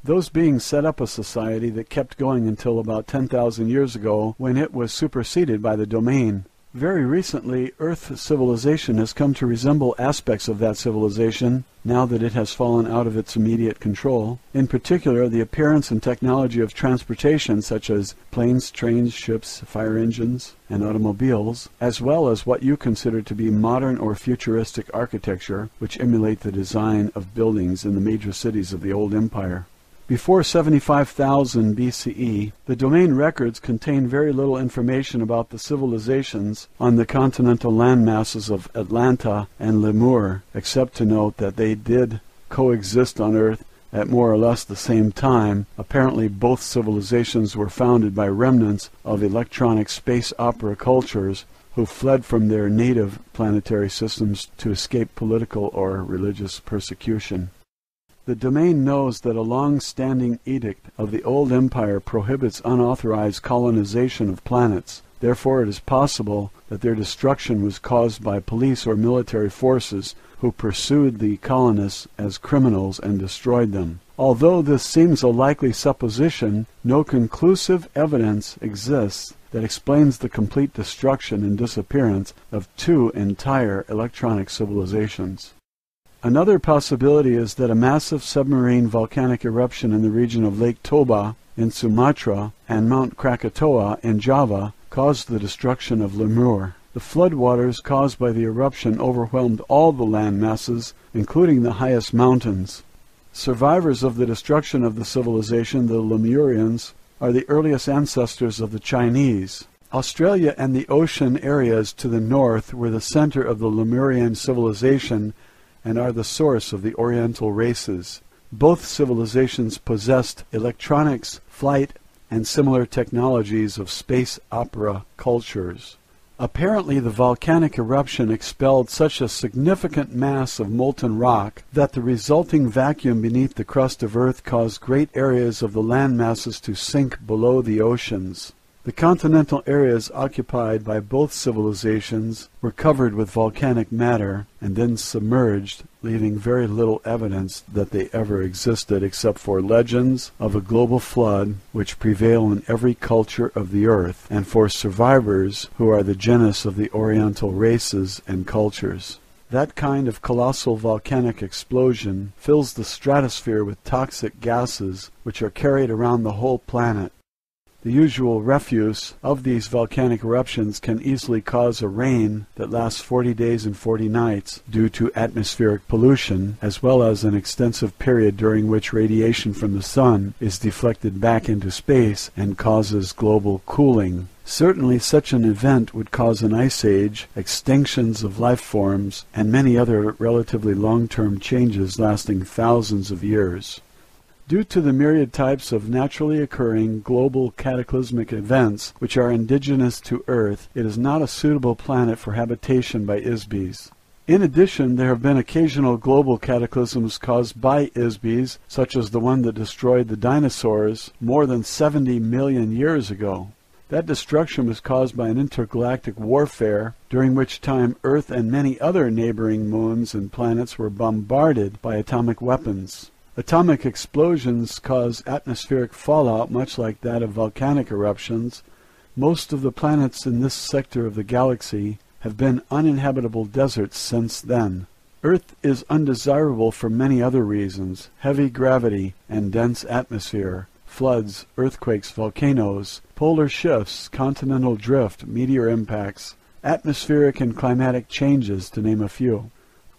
Those beings set up a society that kept going until about 10,000 years ago, when it was superseded by the domain. Very recently, Earth civilization has come to resemble aspects of that civilization, now that it has fallen out of its immediate control. In particular, the appearance and technology of transportation, such as planes, trains, ships, fire engines, and automobiles, as well as what you consider to be modern or futuristic architecture, which emulate the design of buildings in the major cities of the old empire. Before 75,000 BCE, the domain records contain very little information about the civilizations on the continental landmasses of Atlanta and Lemur, except to note that they did coexist on Earth at more or less the same time. Apparently both civilizations were founded by remnants of electronic space opera cultures who fled from their native planetary systems to escape political or religious persecution. The domain knows that a long-standing edict of the old empire prohibits unauthorized colonization of planets, Therefore, it is possible that their destruction was caused by police or military forces who pursued the colonists as criminals and destroyed them. Although this seems a likely supposition, no conclusive evidence exists that explains the complete destruction and disappearance of two entire electronic civilizations. Another possibility is that a massive submarine volcanic eruption in the region of Lake Toba in Sumatra and Mount Krakatoa in Java caused the destruction of Lemur. The floodwaters caused by the eruption overwhelmed all the land masses, including the highest mountains. Survivors of the destruction of the civilization, the Lemurians, are the earliest ancestors of the Chinese. Australia and the ocean areas to the north were the center of the Lemurian civilization and are the source of the Oriental races. Both civilizations possessed electronics, flight, and similar technologies of space opera cultures. Apparently, the volcanic eruption expelled such a significant mass of molten rock that the resulting vacuum beneath the crust of Earth caused great areas of the land masses to sink below the oceans. The continental areas occupied by both civilizations were covered with volcanic matter and then submerged, leaving very little evidence that they ever existed except for legends of a global flood which prevail in every culture of the earth, and for survivors who are the genus of the Oriental races and cultures. That kind of colossal volcanic explosion fills the stratosphere with toxic gases which are carried around the whole planet. The usual refuse of these volcanic eruptions can easily cause a rain that lasts 40 days and 40 nights due to atmospheric pollution, as well as an extensive period during which radiation from the sun is deflected back into space and causes global cooling. Certainly such an event would cause an ice age, extinctions of life forms, and many other relatively long-term changes lasting thousands of years. Due to the myriad types of naturally occurring global cataclysmic events which are indigenous to Earth, it is not a suitable planet for habitation by ISBs. In addition, there have been occasional global cataclysms caused by ISBs, such as the one that destroyed the dinosaurs more than 70 million years ago. That destruction was caused by an intergalactic warfare, during which time Earth and many other neighboring moons and planets were bombarded by atomic weapons. Atomic explosions cause atmospheric fallout much like that of volcanic eruptions. Most of the planets in this sector of the galaxy have been uninhabitable deserts since then. Earth is undesirable for many other reasons: heavy gravity and dense atmosphere, floods, earthquakes, volcanoes, polar shifts, continental drift, meteor impacts, atmospheric and climatic changes, to name a few.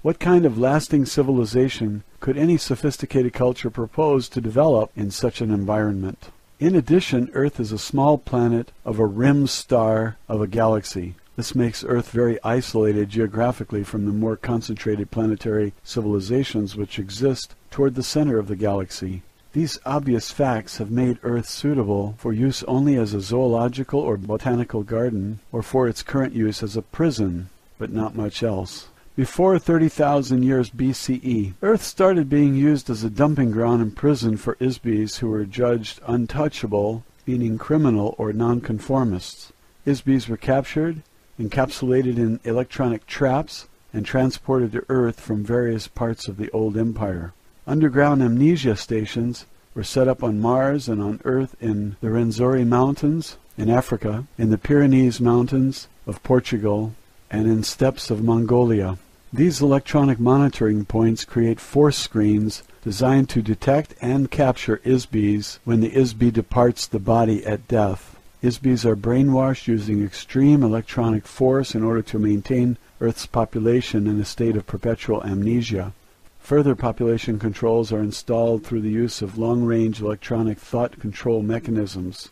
What kind of lasting civilization could any sophisticated culture propose to develop in such an environment? In addition, Earth is a small planet of a rim star of a galaxy. This makes Earth very isolated geographically from the more concentrated planetary civilizations which exist toward the center of the galaxy. These obvious facts have made Earth suitable for use only as a zoological or botanical garden, or for its current use as a prison, but not much else. Before 30,000 years BCE, Earth started being used as a dumping ground and prison for ISBs who were judged untouchable, meaning criminal or nonconformists. ISBs were captured, encapsulated in electronic traps, and transported to Earth from various parts of the old empire. Underground amnesia stations were set up on Mars and on Earth in the Rwenzori Mountains in Africa, in the Pyrenees Mountains of Portugal, and in steppes of Mongolia. These electronic monitoring points create force screens designed to detect and capture ISBs when the ISB departs the body at death. ISBs are brainwashed using extreme electronic force in order to maintain Earth's population in a state of perpetual amnesia. Further population controls are installed through the use of long-range electronic thought control mechanisms.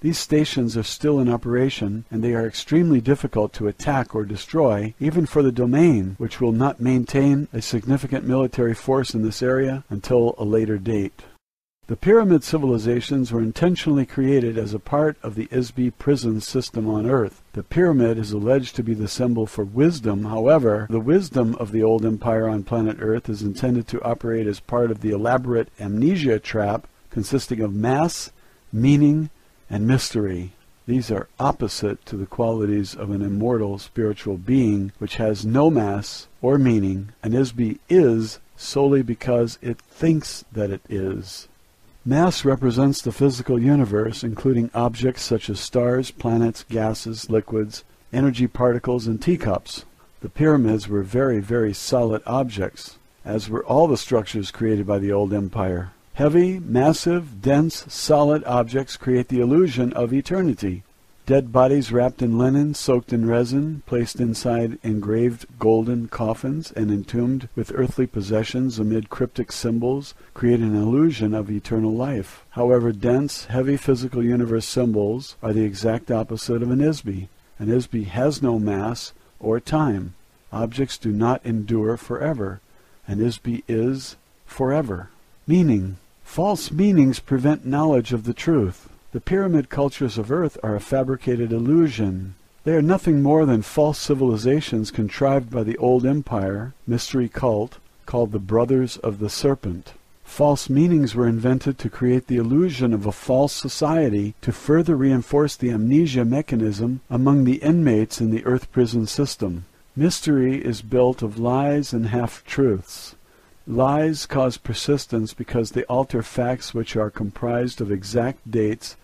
These stations are still in operation, and they are extremely difficult to attack or destroy, even for the domain, which will not maintain a significant military force in this area until a later date. The pyramid civilizations were intentionally created as a part of the ISB prison system on Earth. The pyramid is alleged to be the symbol for wisdom. However, the wisdom of the old empire on planet Earth is intended to operate as part of the elaborate amnesia trap consisting of mass, meaning, and mystery. These are opposite to the qualities of an immortal spiritual being which has no mass or meaning. An Isby is solely because it thinks that it is. Mass represents the physical universe, including objects such as stars, planets, gases, liquids, energy particles, and teacups. The pyramids were very, very solid objects, as were all the structures created by the old empire. Heavy, massive, dense, solid objects create the illusion of eternity. Dead bodies wrapped in linen, soaked in resin, placed inside engraved golden coffins, and entombed with earthly possessions amid cryptic symbols create an illusion of eternal life. However, dense, heavy physical universe symbols are the exact opposite of an Isby. An Isby has no mass or time. Objects do not endure forever. An Isby is forever. Meaning. False meanings prevent knowledge of the truth. The pyramid cultures of Earth are a fabricated illusion. They are nothing more than false civilizations contrived by the old empire, mystery cult, called the Brothers of the Serpent. False meanings were invented to create the illusion of a false society to further reinforce the amnesia mechanism among the inmates in the Earth prison system. Mystery is built of lies and half-truths. Lies cause persistence because they alter facts which are comprised of exact dates,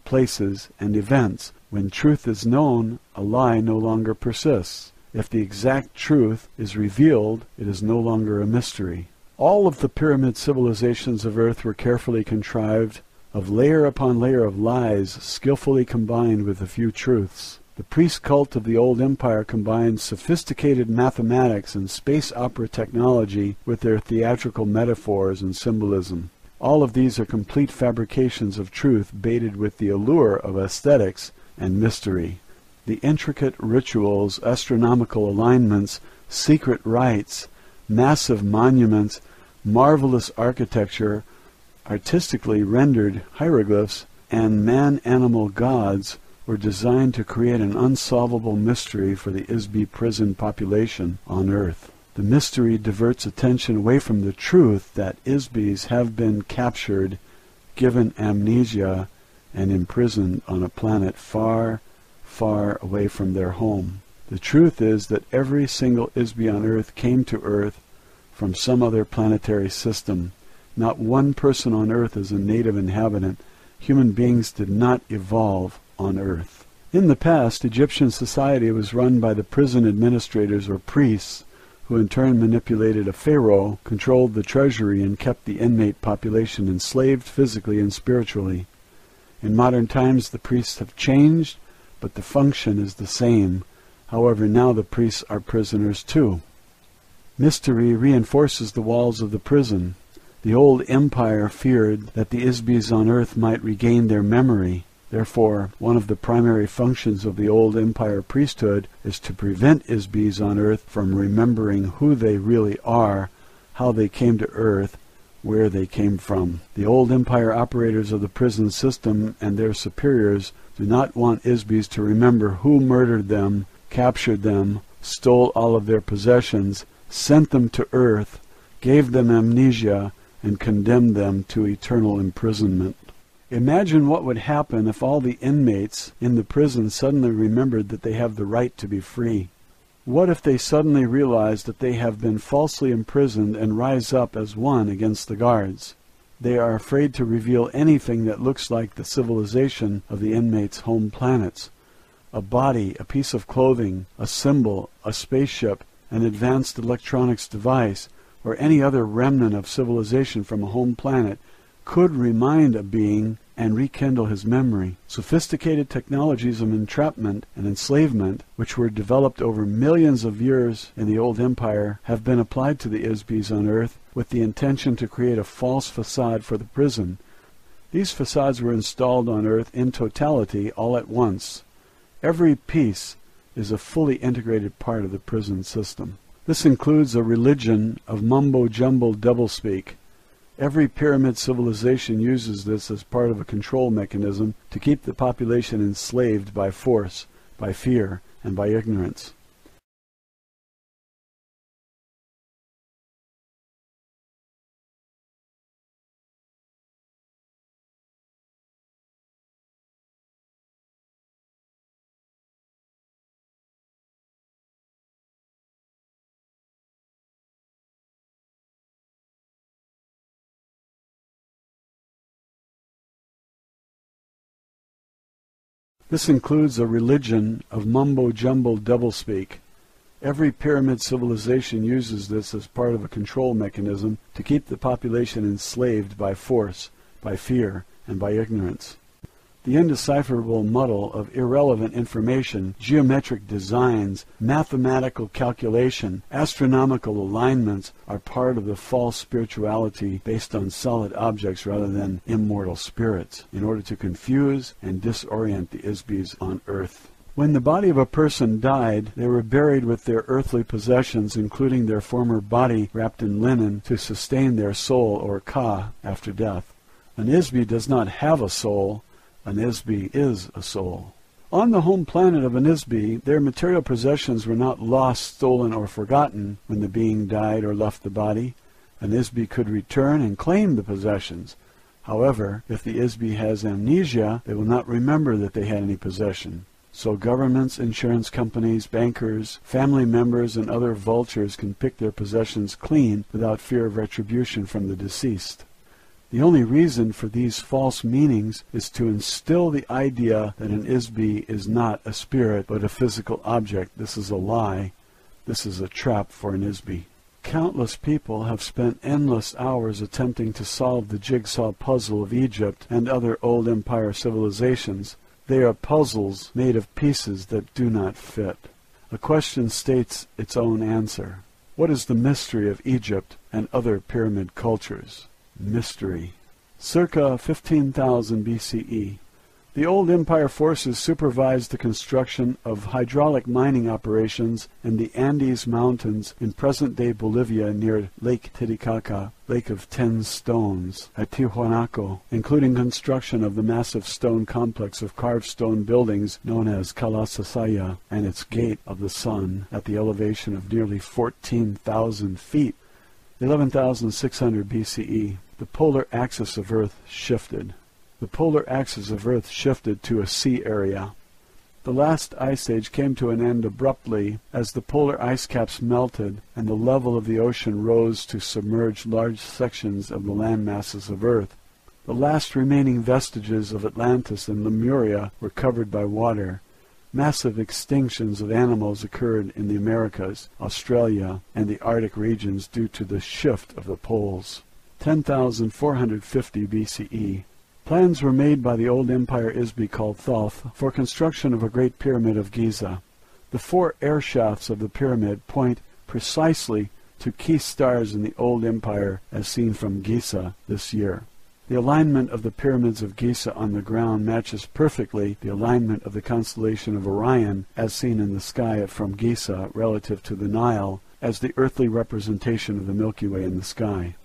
places, and events. When truth is known, a lie no longer persists. If the exact truth is revealed, it is no longer a mystery. All of the pyramid civilizations of Earth were carefully contrived of layer upon layer of lies skillfully combined with a few truths. The priest cult of the old empire combined sophisticated mathematics and space opera technology with their theatrical metaphors and symbolism. All of these are complete fabrications of truth baited with the allure of aesthetics and mystery. The intricate rituals, astronomical alignments, secret rites, massive monuments, marvelous architecture, artistically rendered hieroglyphs, and man-animal gods were designed to create an unsolvable mystery for the Isby prison population on Earth. The mystery diverts attention away from the truth that Isbys have been captured, given amnesia, and imprisoned on a planet far, far away from their home. The truth is that every single Isby on Earth came to Earth from some other planetary system. Not one person on Earth is a native inhabitant. Human beings did not evolve on Earth. In the past, Egyptian society was run by the prison administrators or priests, who in turn manipulated a pharaoh, controlled the treasury, and kept the inmate population enslaved physically and spiritually. In modern times, the priests have changed, but the function is the same. However, now the priests are prisoners too. Mystery reinforces the walls of the prison. The old empire feared that the Isbys on Earth might regain their memory. Therefore, one of the primary functions of the old empire priesthood is to prevent Isbys on Earth from remembering who they really are, how they came to Earth, where they came from. The old empire operators of the prison system and their superiors do not want Isbys to remember who murdered them, captured them, stole all of their possessions, sent them to Earth, gave them amnesia, and condemned them to eternal imprisonment. Imagine what would happen if all the inmates in the prison suddenly remembered that they have the right to be free. What if they suddenly realize that they have been falsely imprisoned and rise up as one against the guards? They are afraid to reveal anything that looks like the civilization of the inmates' home planets. A body, a piece of clothing, a symbol, a spaceship, an advanced electronics device, or any other remnant of civilization from a home planet could remind a being and rekindle his memory. Sophisticated technologies of entrapment and enslavement, which were developed over millions of years in the old empire, have been applied to the Isbys on Earth with the intention to create a false facade for the prison. These facades were installed on Earth in totality all at once. Every piece is a fully integrated part of the prison system. This includes a religion of mumbo-jumbo doublespeak. Every pyramid civilization uses this as part of a control mechanism to keep the population enslaved by force, by fear, and by ignorance. This includes a religion of mumbo-jumbo doublespeak. Every pyramid civilization uses this as part of a control mechanism to keep the population enslaved by force, by fear, and by ignorance. The indecipherable muddle of irrelevant information, geometric designs, mathematical calculation, astronomical alignments are part of the false spirituality based on solid objects rather than immortal spirits, in order to confuse and disorient the Isbis on earth. When the body of a person died, they were buried with their earthly possessions, including their former body wrapped in linen, to sustain their soul, or ka, after death. An Isbi does not have a soul. An Isbi is a soul. On the home planet of an Isbi, their material possessions were not lost, stolen, or forgotten when the being died or left the body. An Isbi could return and claim the possessions. However, if the Isbi has amnesia, they will not remember that they had any possession. So governments, insurance companies, bankers, family members, and other vultures can pick their possessions clean without fear of retribution from the deceased. The only reason for these false meanings is to instill the idea that an Isbi is not a spirit but a physical object. This is a lie. This is a trap for an Isbi. Countless people have spent endless hours attempting to solve the jigsaw puzzle of Egypt and other old empire civilizations. They are puzzles made of pieces that do not fit. A question states its own answer. What is the mystery of Egypt and other pyramid cultures? Mystery. Circa 15,000 BCE. The old empire forces supervised the construction of hydraulic mining operations in the Andes Mountains in present-day Bolivia near Lake Titicaca, Lake of 10 Stones, at Tiwanaku, including construction of the massive stone complex of carved stone buildings known as Kalasasaya and its Gate of the Sun at the elevation of nearly 14,000 feet. 11,600 BCE. The polar axis of Earth shifted. The polar axis of Earth shifted to a sea area. The last ice age came to an end abruptly as the polar ice caps melted and the level of the ocean rose to submerge large sections of the land masses of Earth. The last remaining vestiges of Atlantis and Lemuria were covered by water. Massive extinctions of animals occurred in the Americas, Australia, and the Arctic regions due to the shift of the poles. 10,450 BCE. Plans were made by the old empire Isbi called Thoth for construction of a great pyramid of Giza. The 4 air shafts of the pyramid point precisely to key stars in the old empire as seen from Giza this year. The alignment of the pyramids of Giza on the ground matches perfectly the alignment of the constellation of Orion as seen in the sky from Giza relative to the Nile as the earthly representation of the Milky Way in the sky.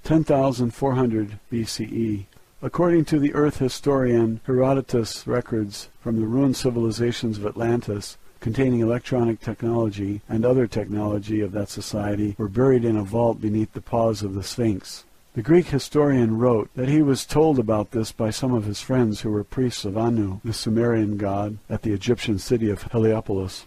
10,400 BCE. According to the Earth historian Herodotus records from the ruined civilizations of Atlantis, containing electronic technology and other technology of that society, were buried in a vault beneath the paws of the Sphinx. The Greek historian wrote that he was told about this by some of his friends who were priests of Anu, the Sumerian god, at the Egyptian city of Heliopolis.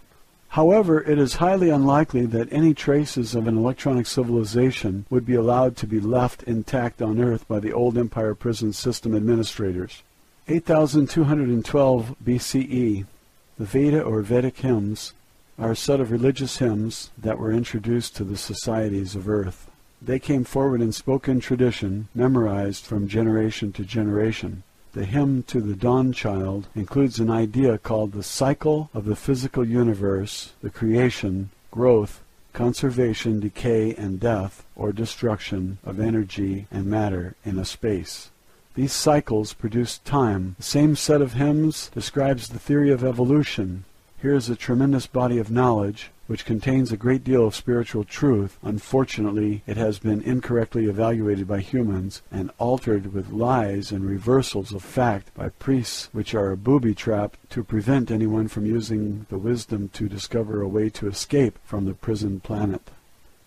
However, it is highly unlikely that any traces of an electronic civilization would be allowed to be left intact on Earth by the old empire prison system administrators. 8,212 BCE. The Veda or Vedic hymns are a set of religious hymns that were introduced to the societies of Earth. They came forward in spoken tradition, memorized from generation to generation. The hymn to the dawn child includes an idea called the cycle of the physical universe, the creation, growth, conservation, decay, and death, or destruction of energy and matter in a space. These cycles produce time. The same set of hymns describes the theory of evolution. Here is a tremendous body of knowledge which contains a great deal of spiritual truth. Unfortunately, it has been incorrectly evaluated by humans and altered with lies and reversals of fact by priests, which are a booby trap to prevent anyone from using the wisdom to discover a way to escape from the prison planet.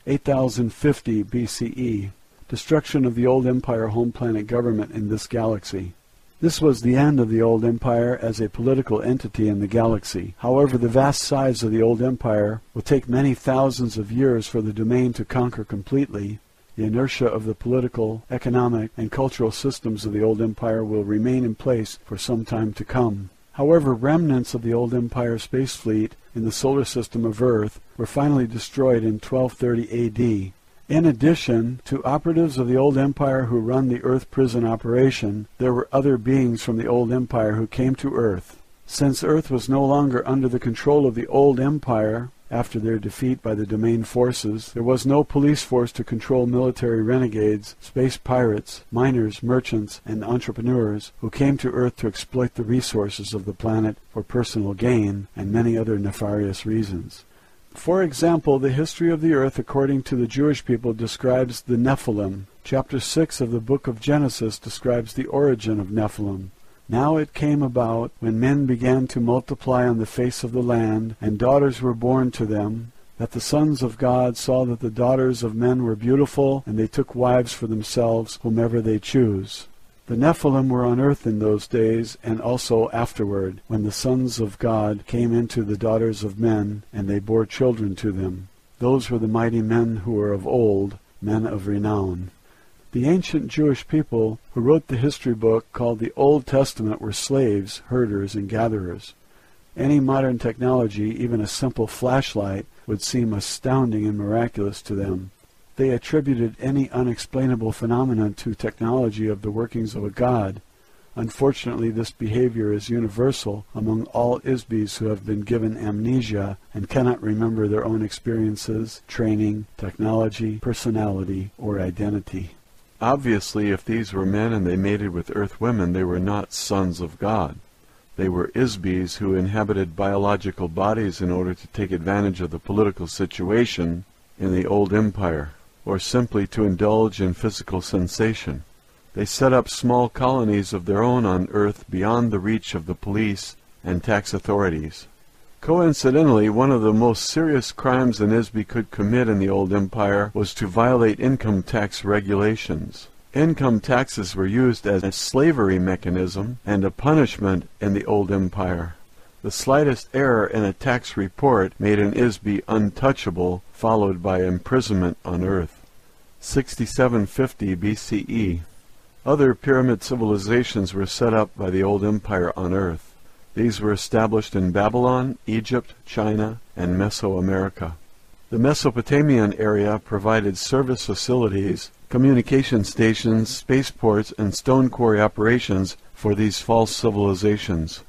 8050 BCE. Destruction of the old empire home planet government in this galaxy. This was the end of the old empire as a political entity in the galaxy. However, the vast size of the old empire will take many thousands of years for the domain to conquer completely. The inertia of the political, economic, and cultural systems of the old empire will remain in place for some time to come. However, remnants of the old Empire space fleet in the solar system of Earth were finally destroyed in 1230 AD. In addition to operatives of the old Empire who run the Earth prison operation, there were other beings from the old Empire who came to Earth. Since Earth was no longer under the control of the old Empire, after their defeat by the domain forces, there was no police force to control military renegades, space pirates, miners, merchants, and entrepreneurs who came to Earth to exploit the resources of the planet for personal gain and many other nefarious reasons. For example, the history of the Earth according to the Jewish people describes the Nephilim. Chapter 6 of the book of Genesis describes the origin of Nephilim. Now it came about, when men began to multiply on the face of the land, and daughters were born to them, that the sons of God saw that the daughters of men were beautiful, and they took wives for themselves, whomever they choose. The Nephilim were on earth in those days, and also afterward, when the sons of God came into the daughters of men, and they bore children to them. Those were the mighty men who were of old, men of renown. The ancient Jewish people who wrote the history book called the Old Testament were slaves, herders, and gatherers. Any modern technology, even a simple flashlight, would seem astounding and miraculous to them. They attributed any unexplainable phenomenon to technology of the workings of a god. Unfortunately, this behavior is universal among all ISBs who have been given amnesia and cannot remember their own experiences, training, technology, personality, or identity. Obviously, if these were men and they mated with earth women, they were not sons of God. They were ISBs who inhabited biological bodies in order to take advantage of the political situation in the old empire, or simply to indulge in physical sensation. They set up small colonies of their own on Earth beyond the reach of the police and tax authorities. Coincidentally, one of the most serious crimes an ISB could commit in the old empire was to violate income tax regulations. Income taxes were used as a slavery mechanism and a punishment in the old empire. The slightest error in a tax report made an ISB untouchable, followed by imprisonment on Earth. 6750 BCE. Other pyramid civilizations were set up by the old empire on Earth. These were established in Babylon, Egypt, China, and Mesoamerica. The Mesopotamian area provided service facilities, communication stations, spaceports, and stone quarry operations for these false civilizations.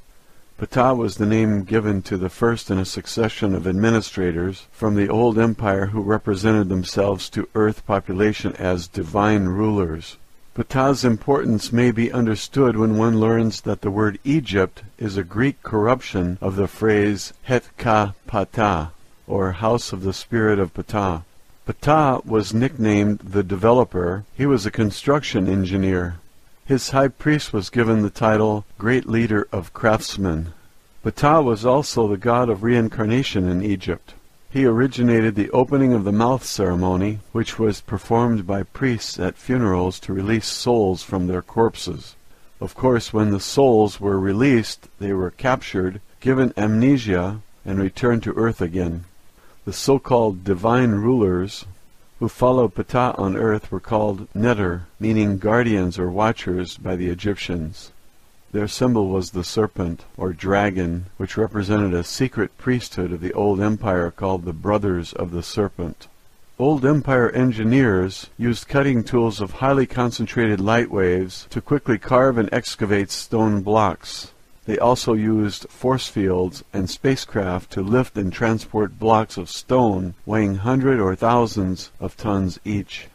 Ptah was the name given to the first in a succession of administrators from the old empire who represented themselves to Earth population as divine rulers. Ptah's importance may be understood when one learns that the word Egypt is a Greek corruption of the phrase Het Ka Ptah, or House of the Spirit of Ptah. Ptah was nicknamed the Developer. He was a construction engineer. His high priest was given the title Great Leader of Craftsmen. Ptah was also the god of reincarnation in Egypt. He originated the opening of the mouth ceremony, which was performed by priests at funerals to release souls from their corpses. Of course, when the souls were released, they were captured, given amnesia, and returned to Earth again. The so-called divine rulers who followed Ptah on Earth were called Neter, meaning guardians or watchers by the Egyptians. Their symbol was the serpent, or dragon, which represented a secret priesthood of the old empire called the Brothers of the Serpent. Old empire engineers used cutting tools of highly concentrated light waves to quickly carve and excavate stone blocks. They also used force fields and spacecraft to lift and transport blocks of stone weighing hundreds or thousands of tons each.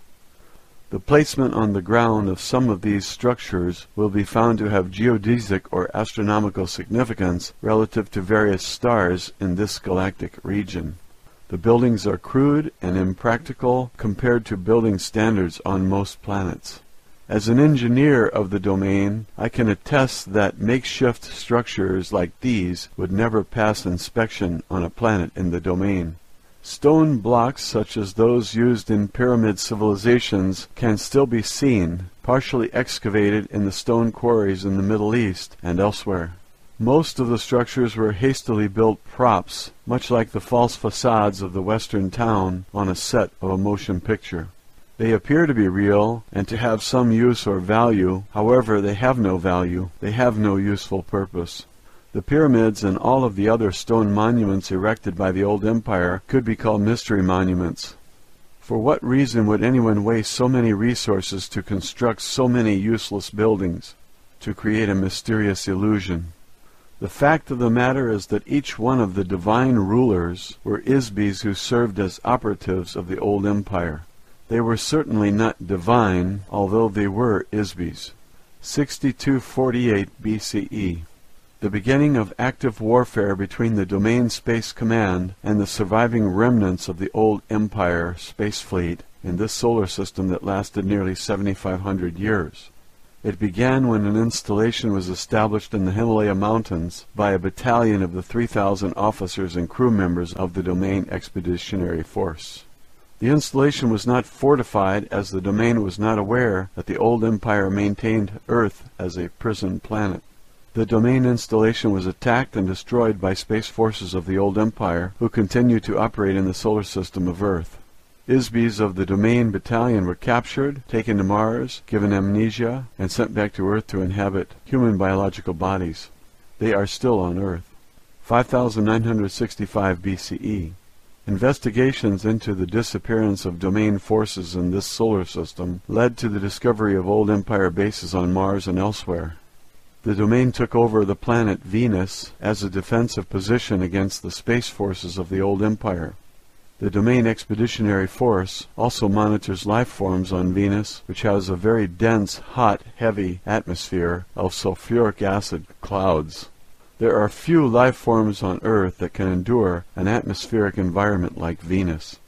The placement on the ground of some of these structures will be found to have geodesic or astronomical significance relative to various stars in this galactic region. The buildings are crude and impractical compared to building standards on most planets. As an engineer of the domain, I can attest that makeshift structures like these would never pass inspection on a planet in the domain. Stone blocks such as those used in pyramid civilizations can still be seen, partially excavated in the stone quarries in the Middle East and elsewhere. Most of the structures were hastily built props, much like the false facades of the Western town on a set of a motion picture. They appear to be real and to have some use or value. However, they have no value. They have no useful purpose. The pyramids and all of the other stone monuments erected by the old empire could be called mystery monuments. For what reason would anyone waste so many resources to construct so many useless buildings, to create a mysterious illusion? The fact of the matter is that each one of the divine rulers were Isbis who served as operatives of the old empire. They were certainly not divine, although they were Isbis. 6248 BCE. The beginning of active warfare between the Domain Space Command and the surviving remnants of the old Empire space fleet in this solar system that lasted nearly 7,500 years. It began when an installation was established in the Himalaya Mountains by a battalion of the 3,000 officers and crew members of the Domain Expeditionary Force. The installation was not fortified, as the Domain was not aware that the old empire maintained Earth as a prison planet. The Domain installation was attacked and destroyed by space forces of the old empire, who continued to operate in the solar system of Earth. Isbis of the Domain battalion were captured, taken to Mars, given amnesia, and sent back to Earth to inhabit human biological bodies. They are still on Earth. 5965 BCE. Investigations into the disappearance of Domain forces in this solar system led to the discovery of old empire bases on Mars and elsewhere. The Domain took over the planet Venus as a defensive position against the space forces of the old empire. The Domain Expeditionary Force also monitors life forms on Venus, which has a very dense, hot, heavy atmosphere of sulfuric acid clouds. There are few life forms on Earth that can endure an atmospheric environment like Venus.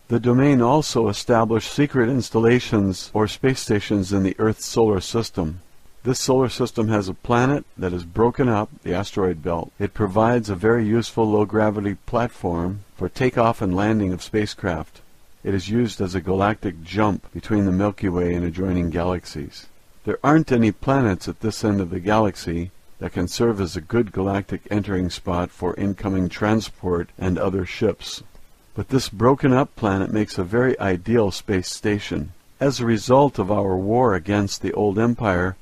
The Domain also established secret installations or space stations in the Earth's solar system. This solar system has a planet that is broken up, the asteroid belt. It provides a very useful low-gravity platform for takeoff and landing of spacecraft. It is used as a galactic jump between the Milky Way and adjoining galaxies. There aren't any planets at this end of the galaxy that can serve as a good galactic entering spot for incoming transport and other ships. But this broken-up planet makes a very ideal space station. As a result of our war against the old empire,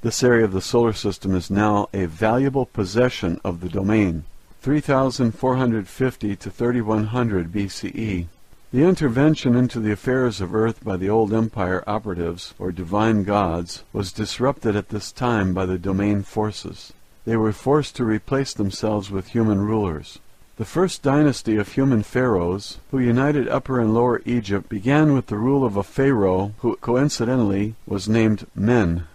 this area of the solar system is now a valuable possession of the Domain. 3450 to 3100 BCE. The intervention into the affairs of Earth by the old empire operatives, or divine gods, was disrupted at this time by the Domain forces. They were forced to replace themselves with human rulers. The first dynasty of human pharaohs, who united Upper and Lower Egypt, began with the rule of a pharaoh who coincidentally was named Men.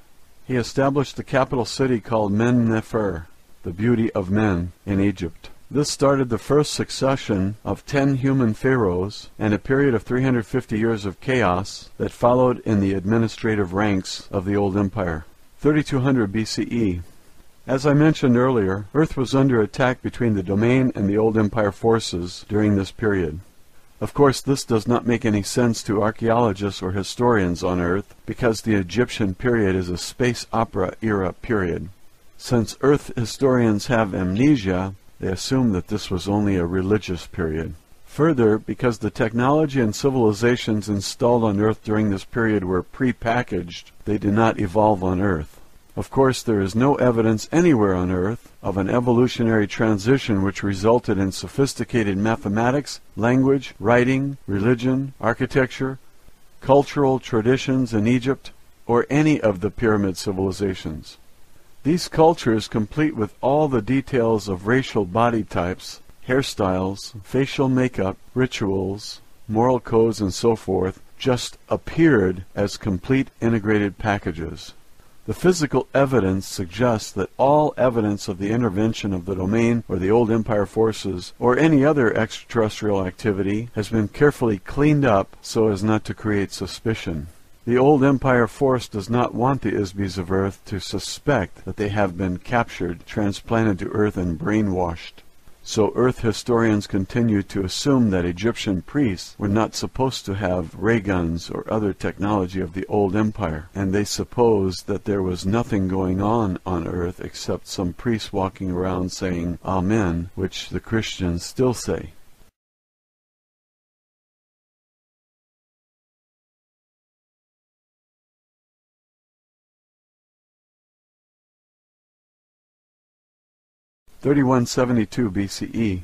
He established the capital city called Men-Nefer, the beauty of men, in Egypt. This started the first succession of 10 human pharaohs and a period of 350 years of chaos that followed in the administrative ranks of the old empire. 3200 BCE. As I mentioned earlier, Earth was under attack between the Domain and the old empire forces during this period. Of course, this does not make any sense to archaeologists or historians on Earth, because the Egyptian period is a space opera era period. Since Earth historians have amnesia, they assume that this was only a religious period. Further, because the technology and civilizations installed on Earth during this period were pre-packaged, they did not evolve on Earth. Of course, there is no evidence anywhere on Earth of an evolutionary transition which resulted in sophisticated mathematics, language, writing, religion, architecture, cultural traditions in Egypt, or any of the pyramid civilizations. These cultures, complete with all the details of racial body types, hairstyles, facial makeup, rituals, moral codes, and so forth, just appeared as complete integrated packages. The physical evidence suggests that all evidence of the intervention of the Domain or the old empire forces or any other extraterrestrial activity has been carefully cleaned up so as not to create suspicion. The old empire force does not want the Isbis of Earth to suspect that they have been captured, transplanted to Earth, and brainwashed. So Earth historians continue to assume that Egyptian priests were not supposed to have ray guns or other technology of the old empire, and they suppose that there was nothing going on Earth except some priests walking around saying Amen, which the Christians still say. 3172 BCE.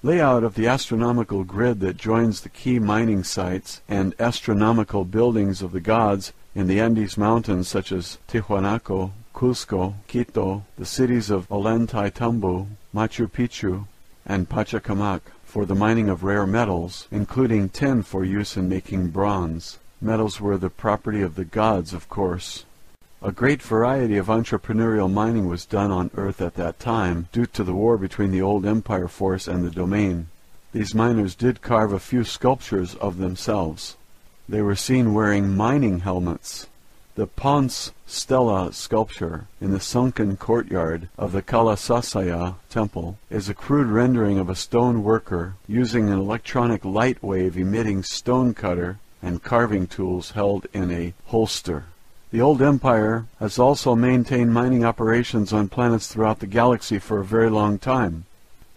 Layout of the astronomical grid that joins the key mining sites and astronomical buildings of the gods in the Andes Mountains such as Tiwanaku, Cusco, Quito, the cities of Ollantaytambo, Machu Picchu, and Pachacamac for the mining of rare metals, including tin for use in making bronze. Metals were the property of the gods, of course. A great variety of entrepreneurial mining was done on Earth at that time due to the war between the old empire force and the domain. These miners did carve a few sculptures of themselves. They were seen wearing mining helmets. The Ponce Stela sculpture in the sunken courtyard of the Kalasasaya temple is a crude rendering of a stone worker using an electronic light wave emitting stone cutter and carving tools held in a holster. The old empire has also maintained mining operations on planets throughout the galaxy for a very long time.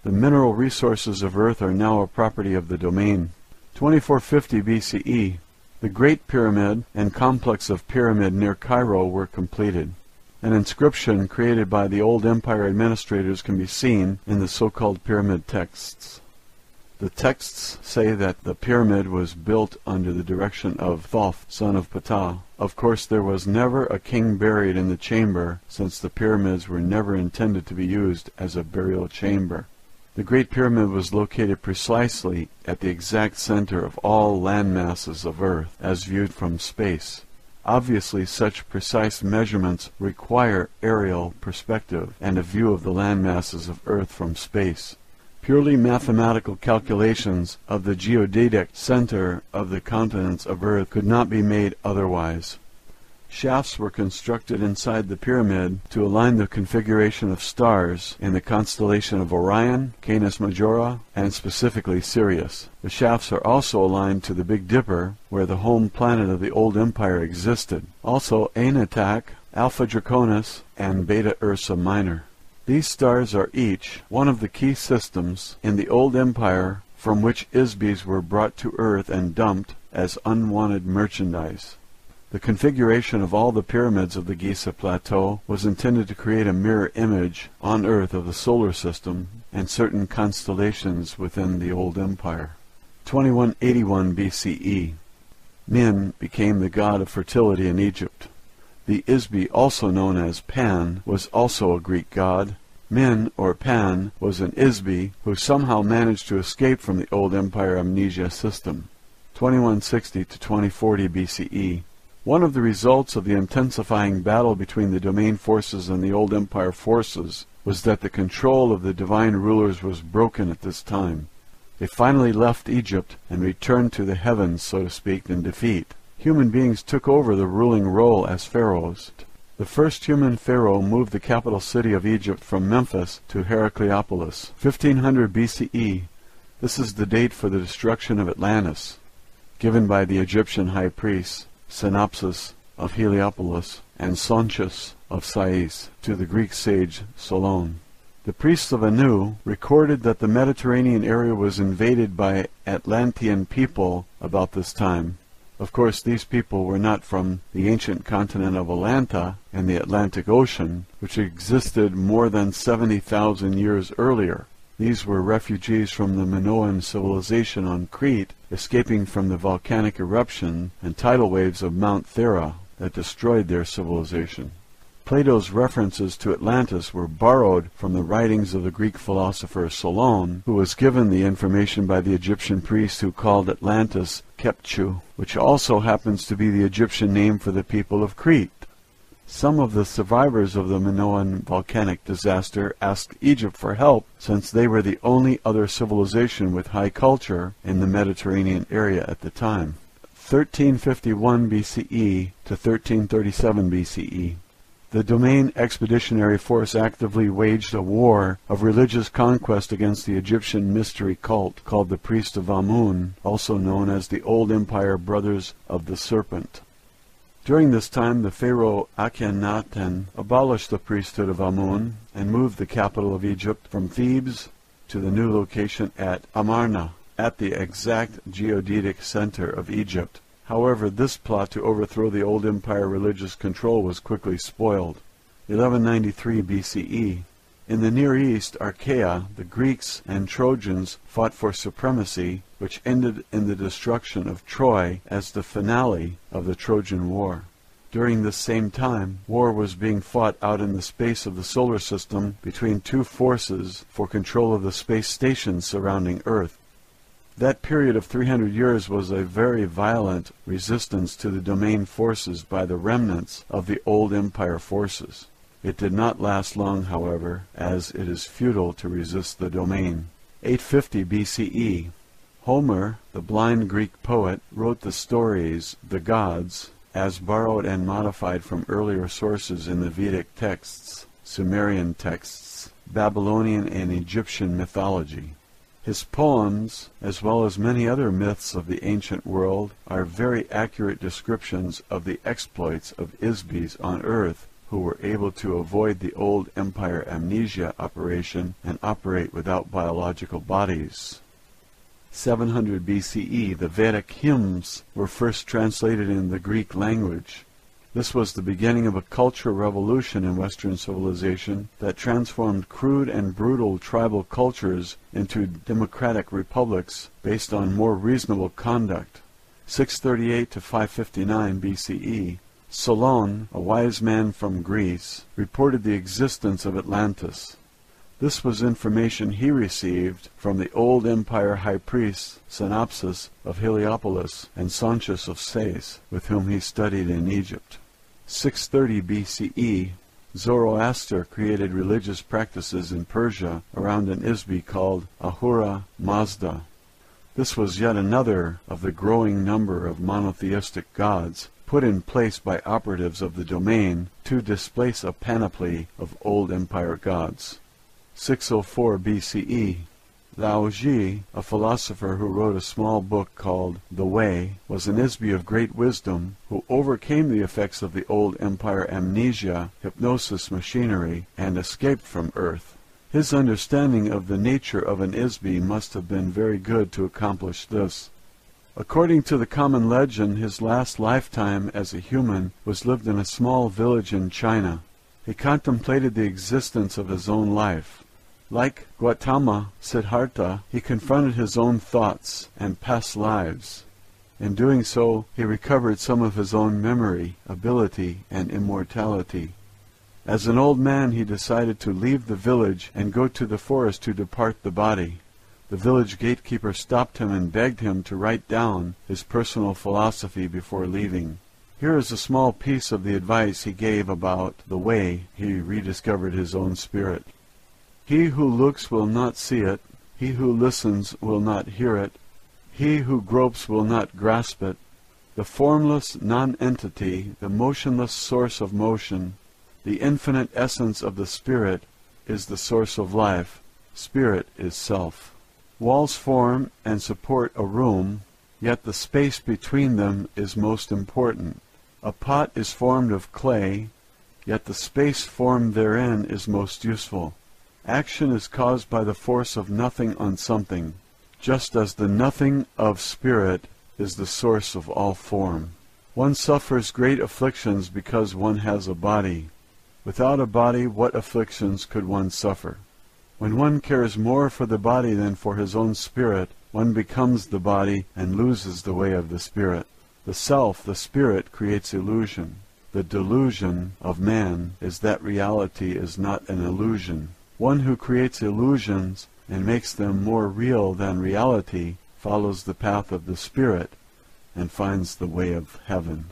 The mineral resources of Earth are now a property of the domain. 2450 BCE. The Great Pyramid and complex of Pyramid near Cairo were completed. An inscription created by the old empire administrators can be seen in the so-called pyramid texts. The texts say that the pyramid was built under the direction of Thoth, son of Ptah. Of course, there was never a king buried in the chamber, since the pyramids were never intended to be used as a burial chamber. The Great Pyramid was located precisely at the exact center of all land masses of Earth, as viewed from space. Obviously, such precise measurements require aerial perspective and a view of the land masses of Earth from space. Purely mathematical calculations of the geodetic center of the continents of Earth could not be made otherwise. Shafts were constructed inside the pyramid to align the configuration of stars in the constellation of Orion, Canis Majora, and specifically Sirius. The shafts are also aligned to the Big Dipper, where the home planet of the old empire existed. Also Aenetak, Alpha Draconis, and Beta Ursa Minor. These stars are each one of the key systems in the old empire from which Isbis were brought to Earth and dumped as unwanted merchandise. The configuration of all the pyramids of the Giza Plateau was intended to create a mirror image on Earth of the solar system and certain constellations within the old empire. 2181 BCE. Min became the god of fertility in Egypt. The Isbi, also known as Pan, was also a Greek god. Min, or Pan, was an Isbi who somehow managed to escape from the old empire amnesia system. 2160 to 2040 BCE. One of the results of the intensifying battle between the domain forces and the old empire forces was that the control of the divine rulers was broken at this time. They finally left Egypt and returned to the heavens, so to speak, in defeat. Human beings took over the ruling role as pharaohs. The first human pharaoh moved the capital city of Egypt from Memphis to Heracleopolis, 1500 BCE. This is the date for the destruction of Atlantis, given by the Egyptian high priests, Synopsis of Heliopolis and Sonchus of Sais, to the Greek sage Solon. The priests of Anu recorded that the Mediterranean area was invaded by Atlantean people about this time. Of course, these people were not from the ancient continent of Atlanta and the Atlantic Ocean, which existed more than 70,000 years earlier. These were refugees from the Minoan civilization on Crete, escaping from the volcanic eruption and tidal waves of Mount Thera that destroyed their civilization. Plato's references to Atlantis were borrowed from the writings of the Greek philosopher Solon, who was given the information by the Egyptian priest who called Atlantis Kepchu, which also happens to be the Egyptian name for the people of Crete. Some of the survivors of the Minoan volcanic disaster asked Egypt for help, since they were the only other civilization with high culture in the Mediterranean area at the time. 1351 BCE to 1337 BCE. The Domain Expeditionary Force actively waged a war of religious conquest against the Egyptian mystery cult called the Priest of Amun, also known as the Old Empire Brothers of the Serpent. During this time, the pharaoh Akhenaten abolished the priesthood of Amun and moved the capital of Egypt from Thebes to the new location at Amarna, at the exact geodetic center of Egypt. However, this plot to overthrow the old empire religious control was quickly spoiled. 1193 BCE. In the Near East, Achaea, the Greeks and Trojans fought for supremacy, which ended in the destruction of Troy as the finale of the Trojan War. During this same time, war was being fought out in the space of the solar system between two forces for control of the space stations surrounding Earth. That period of 300 years was a very violent resistance to the domain forces by the remnants of the old empire forces. It did not last long, however, as it is futile to resist the domain. 850 BCE. Homer, the blind Greek poet, wrote the stories, the gods, as borrowed and modified from earlier sources in the Vedic texts, Sumerian texts, Babylonian and Egyptian mythology. His poems, as well as many other myths of the ancient world, are very accurate descriptions of the exploits of Isbis on Earth, who were able to avoid the old empire amnesia operation and operate without biological bodies. 700 BCE, the Vedic hymns were first translated in the Greek language. This was the beginning of a cultural revolution in Western civilization that transformed crude and brutal tribal cultures into democratic republics based on more reasonable conduct. 638 to 559 BCE, Solon, a wise man from Greece, reported the existence of Atlantis. This was information he received from the old empire high priests Synopsis of Heliopolis and Sontius of Sais, with whom he studied in Egypt. 630 BCE, Zoroaster created religious practices in Persia around an Isbi called Ahura Mazda. This was yet another of the growing number of monotheistic gods put in place by operatives of the domain to displace a panoply of old empire gods. 604 BCE, Lao Ji, a philosopher who wrote a small book called The Way, was an Isbi of great wisdom who overcame the effects of the old empire amnesia, hypnosis machinery, and escaped from Earth. His understanding of the nature of an Isbi must have been very good to accomplish this. According to the common legend, his last lifetime as a human was lived in a small village in China. He contemplated the existence of his own life. Like Gautama Siddhartha, he confronted his own thoughts and past lives. In doing so, he recovered some of his own memory, ability, and immortality. As an old man, he decided to leave the village and go to the forest to depart the body. The village gatekeeper stopped him and begged him to write down his personal philosophy before leaving. Here is a small piece of the advice he gave about the way he rediscovered his own spirit. He who looks will not see it. He who listens will not hear it. He who gropes will not grasp it. The formless non-entity, the motionless source of motion, the infinite essence of the spirit, is the source of life. Spirit is self. Walls form and support a room, yet the space between them is most important. A pot is formed of clay, yet the space formed therein is most useful. Action is caused by the force of nothing on something, just as the nothing of spirit is the source of all form. One suffers great afflictions because one has a body. Without a body, what afflictions could one suffer? When one cares more for the body than for his own spirit, one becomes the body and loses the way of the spirit. The self, the spirit, creates illusion. The delusion of man is that reality is not an illusion. One who creates illusions and makes them more real than reality follows the path of the spirit and finds the way of heaven.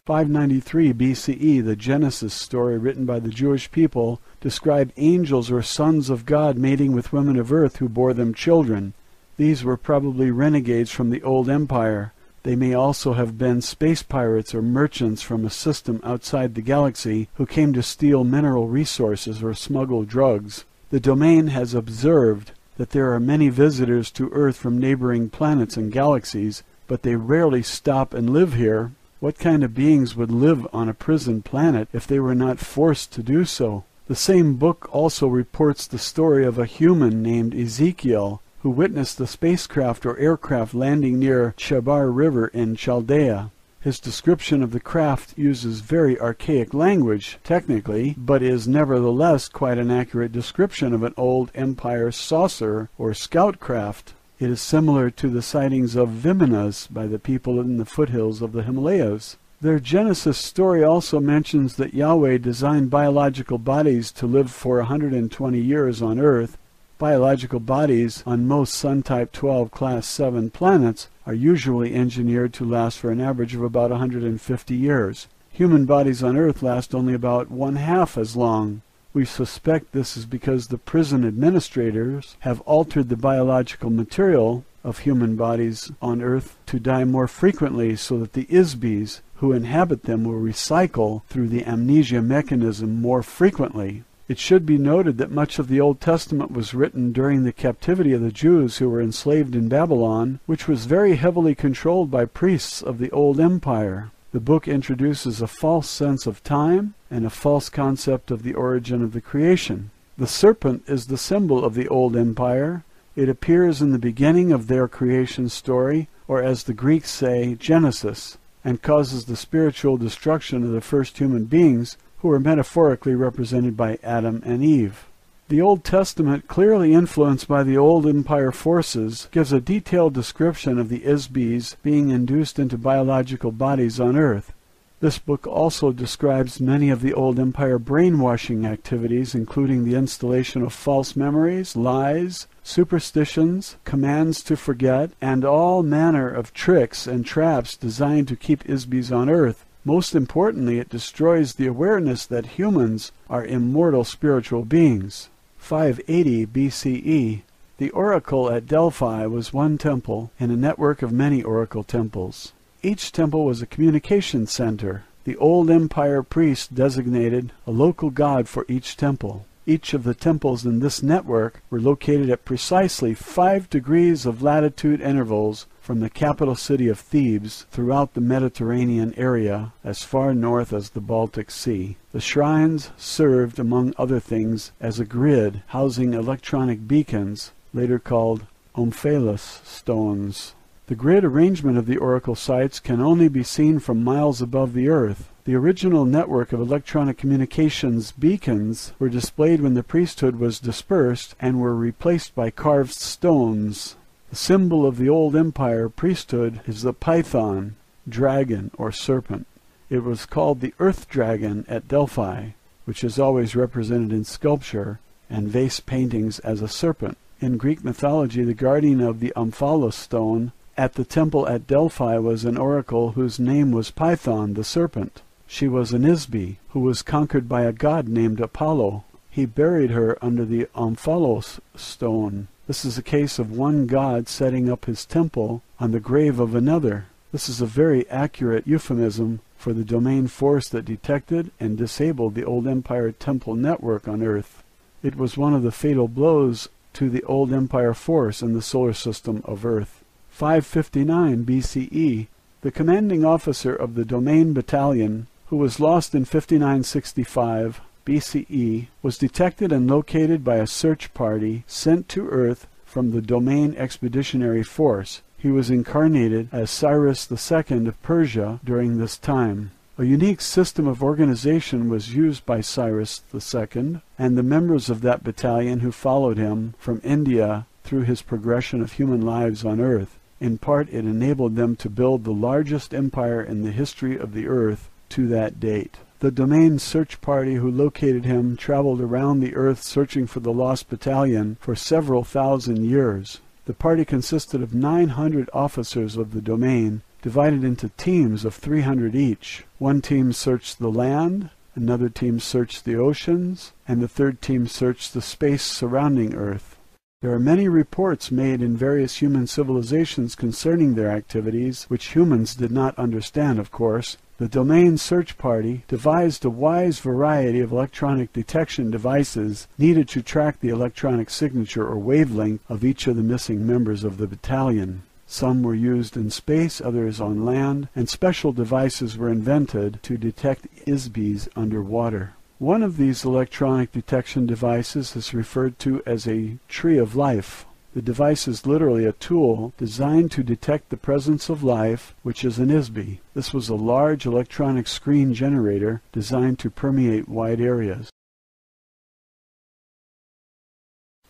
593 BCE, the Genesis story written by the Jewish people, described angels or sons of God mating with women of earth who bore them children. These were probably renegades from the old empire. They may also have been space pirates or merchants from a system outside the galaxy who came to steal mineral resources or smuggle drugs. The domain has observed that there are many visitors to Earth from neighboring planets and galaxies, but they rarely stop and live here. What kind of beings would live on a prison planet if they were not forced to do so? The same book also reports the story of a human named Ezekiel, who witnessed the spacecraft or aircraft landing near Chebar River in Chaldea. His description of the craft uses very archaic language, technically, but is nevertheless quite an accurate description of an old empire saucer or scout craft. It is similar to the sightings of Vimanas by the people in the foothills of the Himalayas. Their Genesis story also mentions that Yahweh designed biological bodies to live for 120 years on Earth. Biological bodies on most Sun-type 12 Class 7 planets are usually engineered to last for an average of about 150 years. Human bodies on Earth last only about one-half as long. We suspect this is because the prison administrators have altered the biological material of human bodies on Earth to die more frequently so that the Isbis who inhabit them will recycle through the amnesia mechanism more frequently. It should be noted that much of the Old Testament was written during the captivity of the Jews who were enslaved in Babylon, which was very heavily controlled by priests of the Old Empire. The book introduces a false sense of time and a false concept of the origin of the creation. The serpent is the symbol of the Old Empire. It appears in the beginning of their creation story, or as the Greeks say, Genesis, and causes the spiritual destruction of the first human beings, who are metaphorically represented by Adam and Eve. The Old Testament, clearly influenced by the Old Empire forces, gives a detailed description of the Isbis being induced into biological bodies on Earth. This book also describes many of the Old Empire brainwashing activities, including the installation of false memories, lies, superstitions, commands to forget, and all manner of tricks and traps designed to keep Isbis on Earth. Most importantly, it destroys the awareness that humans are immortal spiritual beings. 580 BCE. The oracle at Delphi was one temple in a network of many oracle temples. Each temple was a communication center. The Old Empire priests designated a local god for each temple. Each of the temples in this network were located at precisely 5 degrees of latitude intervals from the capital city of Thebes throughout the Mediterranean area as far north as the Baltic Sea. The shrines served, among other things, as a grid housing electronic beacons, later called omphalos stones. The grid arrangement of the oracle sites can only be seen from miles above the earth. The original network of electronic communications beacons were displayed when the priesthood was dispersed and were replaced by carved stones. The symbol of the Old Empire priesthood is the python, dragon, or serpent. It was called the earth dragon at Delphi, which is always represented in sculpture and vase paintings as a serpent. In Greek mythology, the guardian of the omphalos stone at the temple at Delphi was an oracle whose name was Python, the serpent. She was an Isbi, who was conquered by a god named Apollo. He buried her under the omphalos stone. This is a case of one god setting up his temple on the grave of another. This is a very accurate euphemism for the domain force that detected and disabled the Old Empire temple network on Earth. It was one of the fatal blows to the Old Empire force in the solar system of Earth. 559 BCE, the commanding officer of the Domain Battalion, who was lost in 5965 BCE, was detected and located by a search party sent to Earth from the Domain Expeditionary Force. He was incarnated as Cyrus II of Persia during this time. A unique system of organization was used by Cyrus II and the members of that battalion who followed him from India through his progression of human lives on Earth. In part, it enabled them to build the largest empire in the history of the Earth to that date. The Domain search party who located him traveled around the Earth searching for the lost battalion for several thousand years. The party consisted of 900 officers of the Domain, divided into teams of 300 each. One team searched the land, another team searched the oceans, and the third team searched the space surrounding Earth. There are many reports made in various human civilizations concerning their activities, which humans did not understand, of course. The Domain Search Party devised a wide variety of electronic detection devices needed to track the electronic signature or wavelength of each of the missing members of the battalion. Some were used in space, others on land, and special devices were invented to detect Isbis underwater. One of these electronic detection devices is referred to as a tree of life. The device is literally a tool designed to detect the presence of life, which is an ISBY. This was a large electronic screen generator designed to permeate wide areas.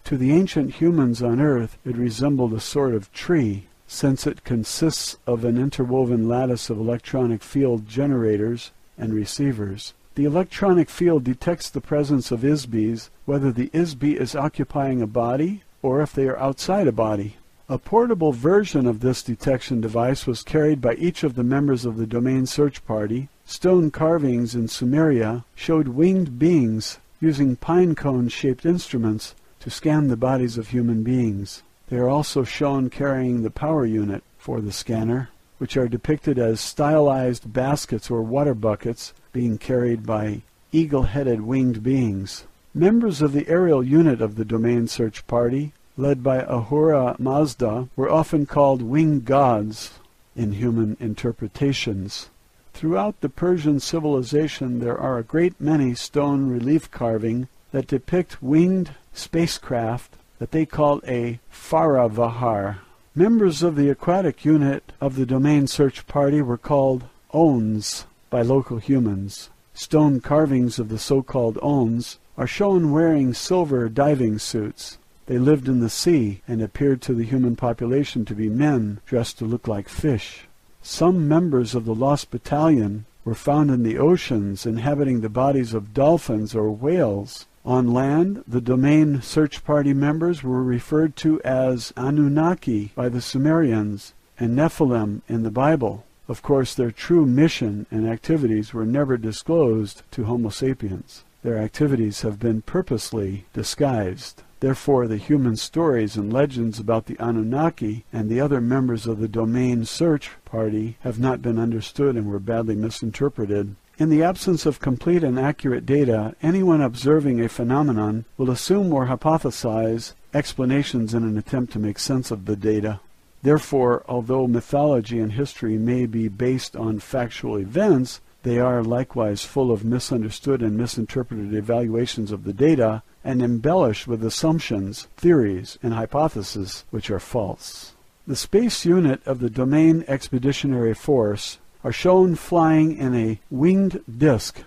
To the ancient humans on Earth, it resembled a sort of tree, since it consists of an interwoven lattice of electronic field generators and receivers. The electronic field detects the presence of ISBYs, whether the ISBY is occupying a body or if they are outside a body. A portable version of this detection device was carried by each of the members of the domain search party. Stone carvings in Sumeria showed winged beings using pine cone-shaped instruments to scan the bodies of human beings. They are also shown carrying the power unit for the scanner, which are depicted as stylized baskets or water buckets being carried by eagle-headed winged beings. Members of the aerial unit of the domain search party, led by Ahura Mazda, were often called winged gods in human interpretations. Throughout the Persian civilization there are a great many stone relief carving that depict winged spacecraft that they call a Faravahar. Members of the aquatic unit of the domain search party were called Ons by local humans. Stone carvings of the so-called Ons are shown wearing silver diving suits. They lived in the sea and appeared to the human population to be men dressed to look like fish. Some members of the Lost Battalion were found in the oceans inhabiting the bodies of dolphins or whales. On land, the domain search party members were referred to as Anunnaki by the Sumerians and Nephilim in the Bible. Of course, their true mission and activities were never disclosed to Homo sapiens. Their activities have been purposely disguised. Therefore, the human stories and legends about the Anunnaki and the other members of the domain search party have not been understood and were badly misinterpreted. In the absence of complete and accurate data, anyone observing a phenomenon will assume or hypothesize explanations in an attempt to make sense of the data. Therefore, although mythology and history may be based on factual events, they are likewise full of misunderstood and misinterpreted evaluations of the data and embellished with assumptions, theories, and hypotheses which are false. The space unit of the Domain Expeditionary Force are shown flying in a winged disc.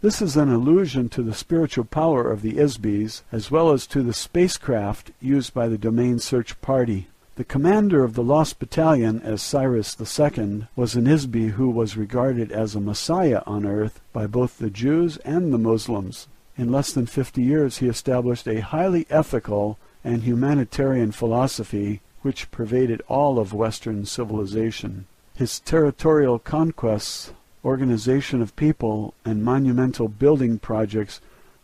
This is an allusion to the spiritual power of the ISBYs as well as to the spacecraft used by the Domain Search Party. The commander of the Lost Battalion, as Cyrus II, was an ISBY who was regarded as a messiah on Earth by both the Jews and the Muslims. In less than 50 years he established a highly ethical and humanitarian philosophy which pervaded all of Western civilization. His territorial conquests, organization of people, and monumental building projects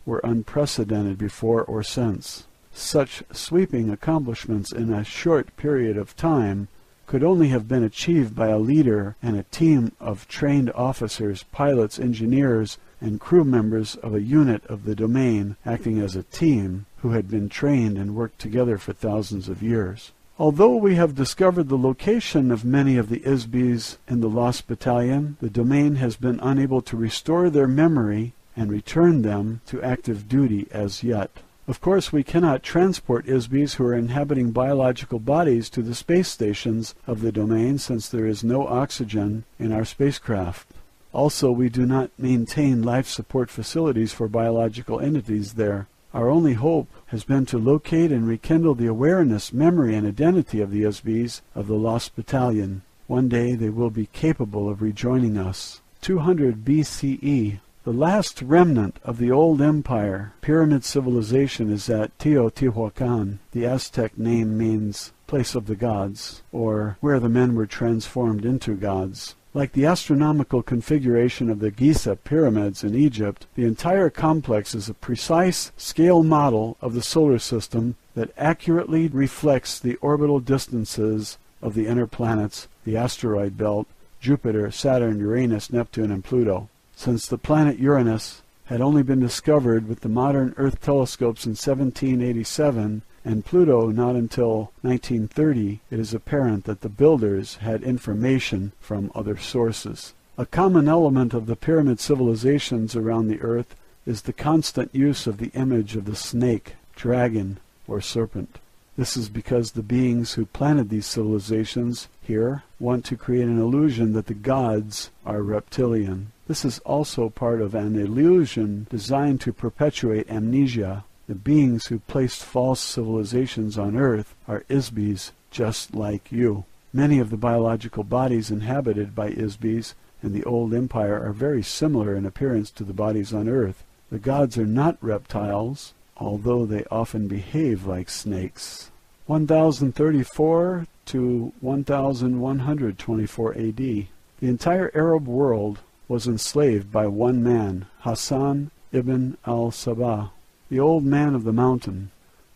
were unprecedented before or since. Such sweeping accomplishments in a short period of time could only have been achieved by a leader and a team of trained officers, pilots, engineers, and crew members of a unit of the domain acting as a team who had been trained and worked together for thousands of years. Although we have discovered the location of many of the ISBYs in the Lost Battalion, the domain has been unable to restore their memory and return them to active duty as yet. Of course, we cannot transport ISBYs who are inhabiting biological bodies to the space stations of the domain since there is no oxygen in our spacecraft. Also, we do not maintain life support facilities for biological entities there. Our only hope has been to locate and rekindle the awareness, memory, and identity of the ISBYs of the Lost Battalion. One day they will be capable of rejoining us. 200 BCE. The last remnant of the old empire, pyramid civilization, is at Teotihuacan. The Aztec name means place of the gods, or where the men were transformed into gods. Like the astronomical configuration of the Giza pyramids in Egypt, the entire complex is a precise scale model of the solar system that accurately reflects the orbital distances of the inner planets, the asteroid belt, Jupiter, Saturn, Uranus, Neptune, and Pluto. Since the planet Uranus had only been discovered with the modern Earth telescopes in 1787, and Pluto not until 1930, it is apparent that the builders had information from other sources. A common element of the pyramid civilizations around the Earth is the constant use of the image of the snake, dragon, or serpent. This is because the beings who planted these civilizations here want to create an illusion that the gods are reptilian. This is also part of an illusion designed to perpetuate amnesia. The beings who placed false civilizations on Earth are Isbis, just like you. Many of the biological bodies inhabited by Isbis in the old empire are very similar in appearance to the bodies on Earth. The gods are not reptiles, although they often behave like snakes. 1034 to 1124 AD. The entire Arab world was enslaved by one man, Hassan ibn al-Sabah, the old man of the mountain.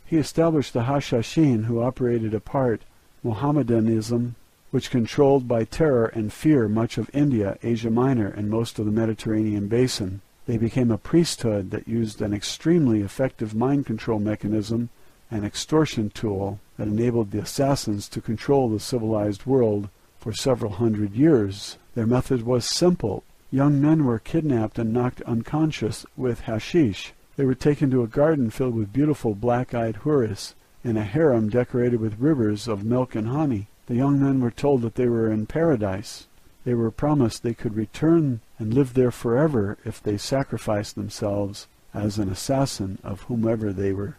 He established the Hashashin, who operated apart Mohammedanism, which controlled by terror and fear much of India, Asia Minor, and most of the Mediterranean basin. They became a priesthood that used an extremely effective mind control mechanism, an extortion tool that enabled the assassins to control the civilized world for several hundred years. Their method was simple. Young men were kidnapped and knocked unconscious with hashish. They were taken to a garden filled with beautiful black-eyed houris, in a harem decorated with rivers of milk and honey. The young men were told that they were in paradise. They were promised they could return and live there forever if they sacrificed themselves as an assassin of whomever they were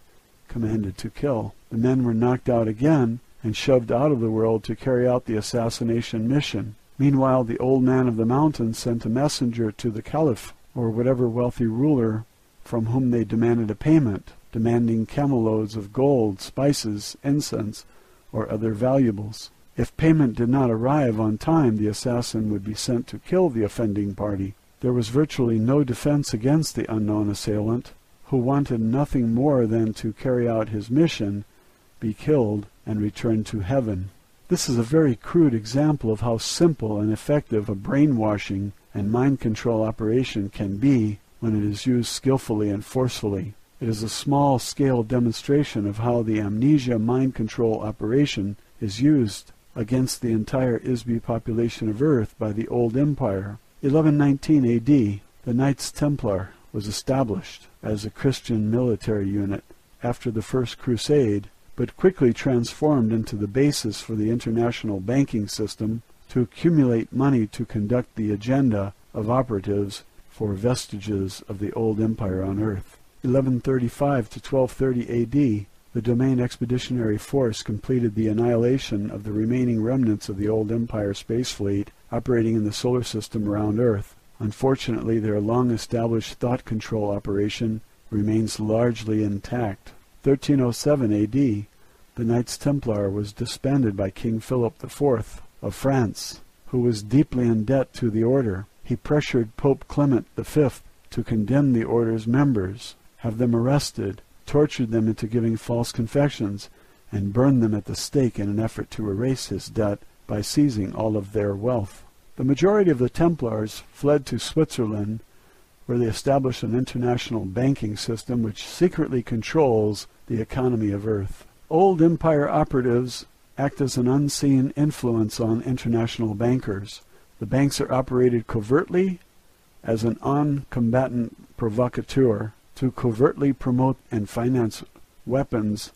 commanded to kill. The men were knocked out again and shoved out of the world to carry out the assassination mission. Meanwhile, the old man of the mountain sent a messenger to the caliph, or whatever wealthy ruler from whom they demanded a payment, demanding camelloads of gold, spices, incense, or other valuables. If payment did not arrive on time, the assassin would be sent to kill the offending party. There was virtually no defense against the unknown assailant, who wanted nothing more than to carry out his mission, be killed, and return to heaven. This is a very crude example of how simple and effective a brainwashing and mind control operation can be when it is used skillfully and forcefully. It is a small-scale demonstration of how the amnesia mind control operation is used against the entire Isbi population of Earth by the old empire. 1119 AD, the Knights Templar was established as a Christian military unit after the First Crusade, but quickly transformed into the basis for the international banking system to accumulate money to conduct the agenda of operatives for vestiges of the old empire on Earth. 1135 to 1230 AD, the Domain Expeditionary Force completed the annihilation of the remaining remnants of the old empire space fleet operating in the solar system around Earth. Unfortunately, their long-established thought control operation remains largely intact. 1307 AD, the Knights Templar was disbanded by King Philip IV of France, who was deeply in debt to the order. He pressured Pope Clement V to condemn the order's members, have them arrested, tortured them into giving false confessions, and burned them at the stake in an effort to erase his debt by seizing all of their wealth. The majority of the Templars fled to Switzerland, where they established an international banking system which secretly controls the economy of Earth. Old empire operatives act as an unseen influence on international bankers. The banks are operated covertly as an on-combatant provocateur to covertly promote and finance weapons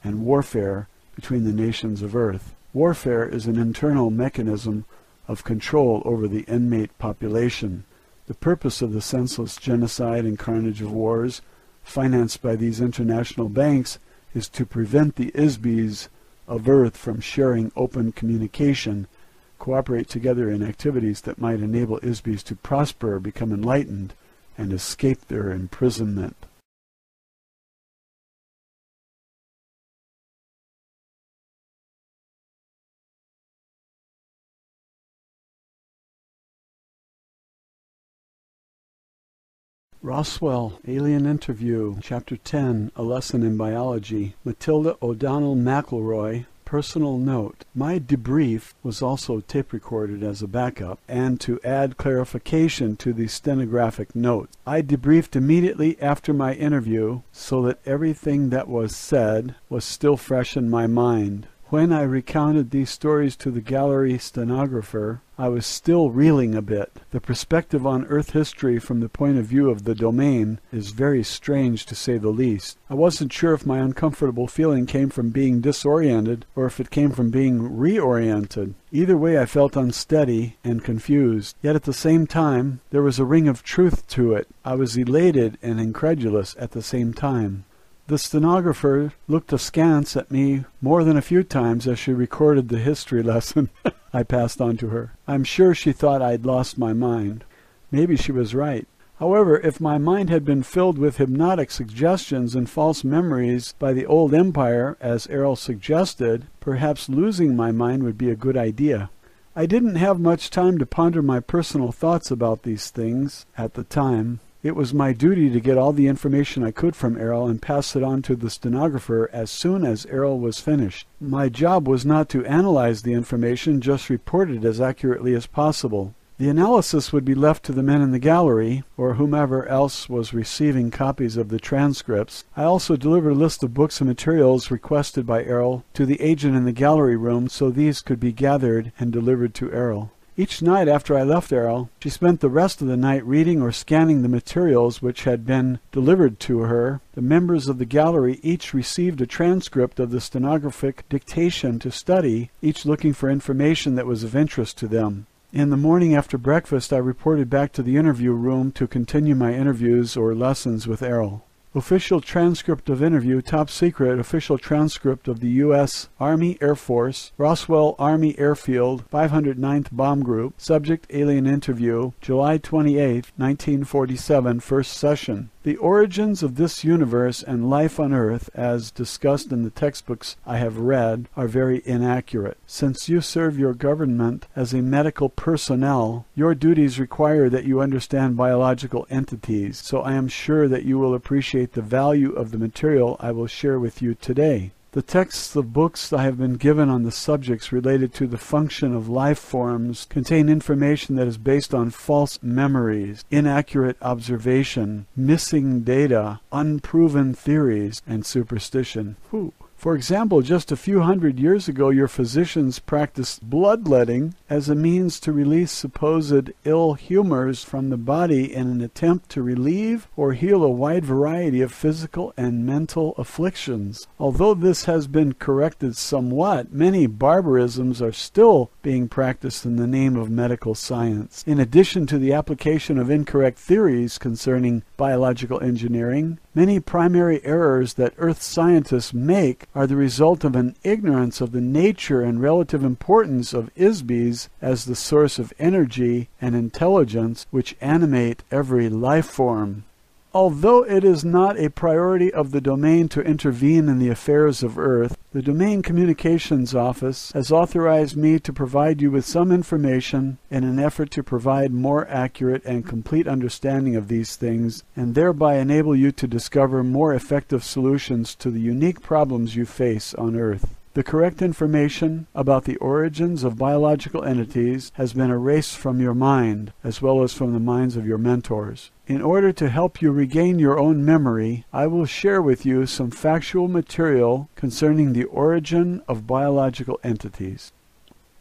and warfare between the nations of Earth. Warfare is an internal mechanism of control over the inmate population. The purpose of the senseless genocide and carnage of wars financed by these international banks is to prevent the Isbis of Earth from sharing open communication, cooperate together in activities that might enable Isbis to prosper, become enlightened, and escape their imprisonment. Roswell, Alien Interview, Chapter 10, A Lesson in Biology. Matilda O'Donnell McElroy, personal note. My debrief was also tape recorded as a backup and to add clarification to the stenographic notes. I debriefed immediately after my interview so that everything that was said was still fresh in my mind. When I recounted these stories to the gallery stenographer, I was still reeling a bit. The perspective on Earth history from the point of view of the domain is very strange, to say the least. I wasn't sure if my uncomfortable feeling came from being disoriented or if it came from being reoriented. Either way, I felt unsteady and confused. Yet at the same time, there was a ring of truth to it. I was elated and incredulous at the same time. The stenographer looked askance at me more than a few times as she recorded the history lesson I passed on to her. I'm sure she thought I'd lost my mind. Maybe she was right. However, if my mind had been filled with hypnotic suggestions and false memories by the old empire, as Errol suggested, perhaps losing my mind would be a good idea. I didn't have much time to ponder my personal thoughts about these things at the time. It was my duty to get all the information I could from Errol and pass it on to the stenographer as soon as Errol was finished. My job was not to analyze the information, just report it as accurately as possible. The analysis would be left to the men in the gallery, or whomever else was receiving copies of the transcripts. I also delivered a list of books and materials requested by Errol to the agent in the gallery room, so these could be gathered and delivered to Errol. Each night after I left Errol, she spent the rest of the night reading or scanning the materials which had been delivered to her. The members of the gallery each received a transcript of the stenographic dictation to study, each looking for information that was of interest to them. In the morning after breakfast, I reported back to the interview room to continue my interviews or lessons with Errol. Official transcript of interview, top secret, official transcript of the U.S. Army Air Force, Roswell Army Airfield, 509th Bomb Group, subject alien interview, July 28, 1947, first session. The origins of this universe and life on Earth, as discussed in the textbooks I have read, are very inaccurate. Since you serve your government as a medical personnel, your duties require that you understand biological entities, so I am sure that you will appreciate the value of the material I will share with you today. The texts of books I have been given on the subjects related to the function of life forms contain information that is based on false memories, inaccurate observation, missing data, unproven theories, and superstition. For example, just a few hundred years ago, your physicians practiced bloodletting as a means to release supposed ill humors from the body in an attempt to relieve or heal a wide variety of physical and mental afflictions. Although this has been corrected somewhat, many barbarisms are still being practiced in the name of medical science. In addition to the application of incorrect theories concerning biological engineering, many primary errors that Earth scientists make are the result of an ignorance of the nature and relative importance of ISBs as the source of energy and intelligence which animate every life form. Although it is not a priority of the domain to intervene in the affairs of Earth, the Domain Communications Office has authorized me to provide you with some information in an effort to provide more accurate and complete understanding of these things, and thereby enable you to discover more effective solutions to the unique problems you face on Earth. The correct information about the origins of biological entities has been erased from your mind, as well as from the minds of your mentors. In order to help you regain your own memory, I will share with you some factual material concerning the origin of biological entities.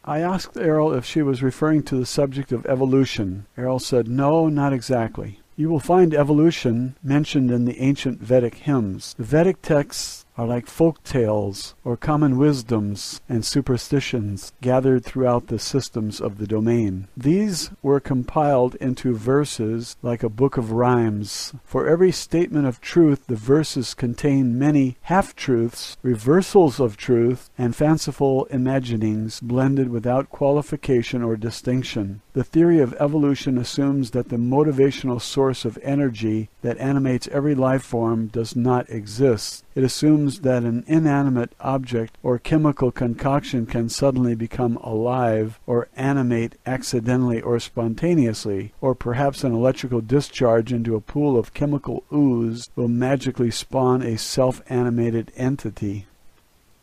I asked Errol if she was referring to the subject of evolution. Errol said, no, not exactly. You will find evolution mentioned in the ancient Vedic hymns. The Vedic texts are like folk tales or common wisdoms and superstitions gathered throughout the systems of the domain. These were compiled into verses like a book of rhymes. For every statement of truth, the verses contain many half-truths, reversals of truth, and fanciful imaginings blended without qualification or distinction. The theory of evolution assumes that the motivational source of energy that animates every life form does not exist. It assumes that an inanimate object or chemical concoction can suddenly become alive or animate accidentally or spontaneously, or perhaps an electrical discharge into a pool of chemical ooze will magically spawn a self-animated entity.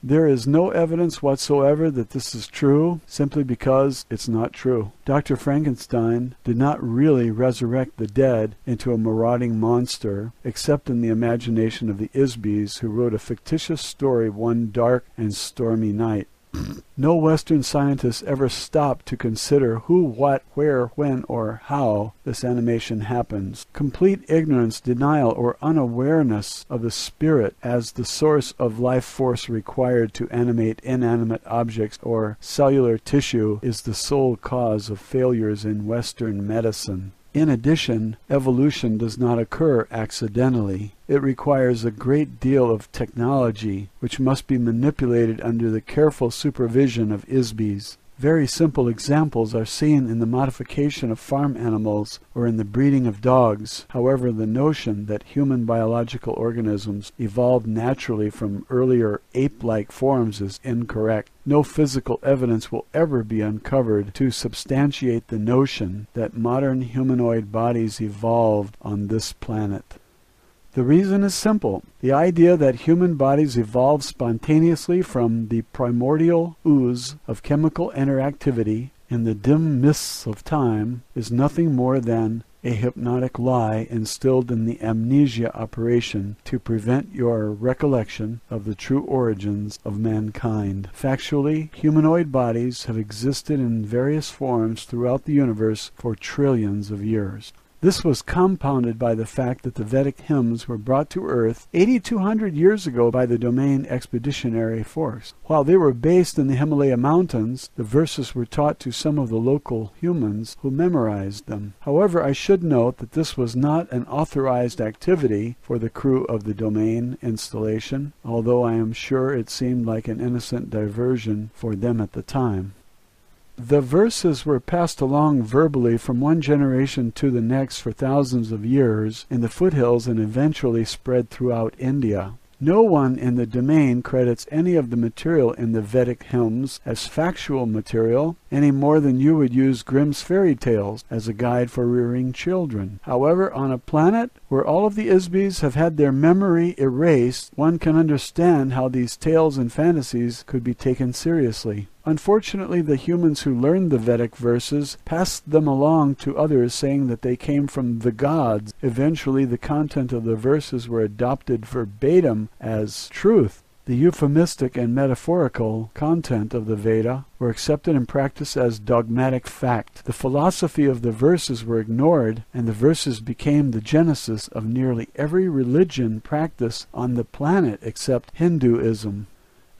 There is no evidence whatsoever that this is true, simply because it's not true. Dr. Frankenstein did not really resurrect the dead into a marauding monster, except in the imagination of the Isbys, who wrote a fictitious story one dark and stormy night. No Western scientists ever stopped to consider who, what, where, when, or how this animation happens. Complete ignorance, denial, or unawareness of the spirit as the source of life force required to animate inanimate objects or cellular tissue is the sole cause of failures in Western medicine. In addition, evolution does not occur accidentally. It requires a great deal of technology, which must be manipulated under the careful supervision of ISBs. Very simple examples are seen in the modification of farm animals or in the breeding of dogs. However, the notion that human biological organisms evolved naturally from earlier ape-like forms is incorrect. No physical evidence will ever be uncovered to substantiate the notion that modern humanoid bodies evolved on this planet. The reason is simple. The idea that human bodies evolved spontaneously from the primordial ooze of chemical interactivity in the dim mists of time is nothing more than a hypnotic lie instilled in the amnesia operation to prevent your recollection of the true origins of mankind. Factually, humanoid bodies have existed in various forms throughout the universe for trillions of years. This was compounded by the fact that the Vedic hymns were brought to Earth 8,200 years ago by the Domain Expeditionary Force. While they were based in the Himalaya mountains, the verses were taught to some of the local humans who memorized them. However, I should note that this was not an authorized activity for the crew of the Domain installation, although I am sure it seemed like an innocent diversion for them at the time. The verses were passed along verbally from one generation to the next for thousands of years in the foothills and eventually spread throughout India. No one in the domain credits any of the material in the Vedic hymns as factual material any more than you would use Grimm's fairy tales as a guide for rearing children. However, on a planet where all of the ISBs have had their memory erased, one can understand how these tales and fantasies could be taken seriously. Unfortunately, the humans who learned the Vedic verses passed them along to others, saying that they came from the gods. Eventually, the content of the verses were adopted verbatim as truth. The euphemistic and metaphorical content of the Veda were accepted and practiced as dogmatic fact. The philosophy of the verses were ignored, and the verses became the genesis of nearly every religion practiced on the planet except Hinduism.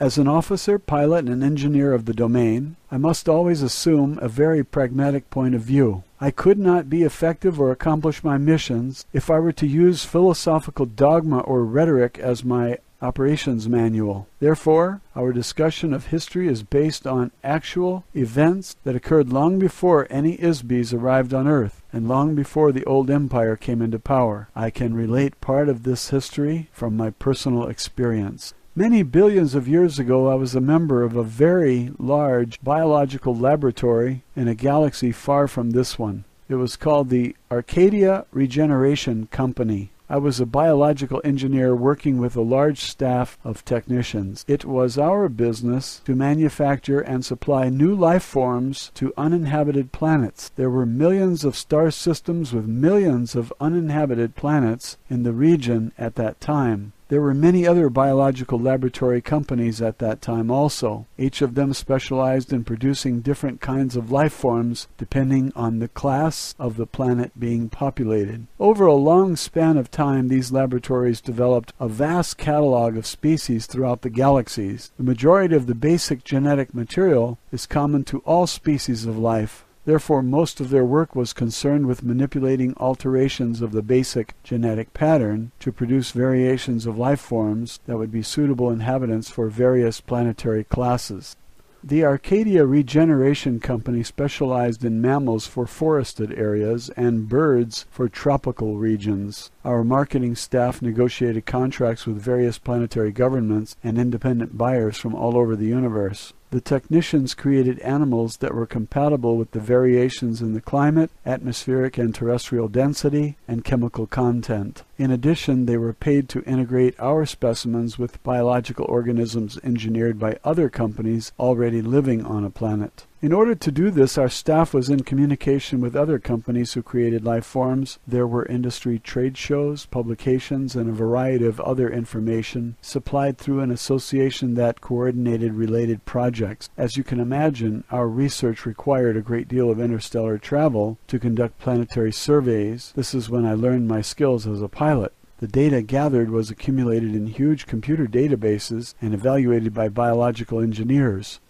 As an officer, pilot, and engineer of the domain, I must always assume a very pragmatic point of view. I could not be effective or accomplish my missions if I were to use philosophical dogma or rhetoric as my operations manual. Therefore, our discussion of history is based on actual events that occurred long before any ISBs arrived on Earth, and long before the old empire came into power. I can relate part of this history from my personal experience. Many billions of years ago, I was a member of a very large biological laboratory in a galaxy far from this one. It was called the Arcadia Regeneration Company. I was a biological engineer working with a large staff of technicians. It was our business to manufacture and supply new life forms to uninhabited planets. There were millions of star systems with millions of uninhabited planets in the region at that time. There were many other biological laboratory companies at that time also. Each of them specialized in producing different kinds of life forms depending on the class of the planet being populated. Over a long span of time, these laboratories developed a vast catalog of species throughout the galaxies. The majority of the basic genetic material is common to all species of life. Therefore, most of their work was concerned with manipulating alterations of the basic genetic pattern to produce variations of life forms that would be suitable inhabitants for various planetary classes. The Arcadia Regeneration Company specialized in mammals for forested areas and birds for tropical regions. Our marketing staff negotiated contracts with various planetary governments and independent buyers from all over the universe. The technicians created animals that were compatible with the variations in the climate, atmospheric and terrestrial density, and chemical content. In addition, they were paid to integrate our specimens with biological organisms engineered by other companies already living on a planet. In order to do this, our staff was in communication with other companies who created life forms. There were industry trade shows, publications, and a variety of other information supplied through an association that coordinated related projects. As you can imagine, our research required a great deal of interstellar travel to conduct planetary surveys. This is when I learned my skills as a pilot. The data gathered was accumulated in huge computer databases and evaluated by biological engineers.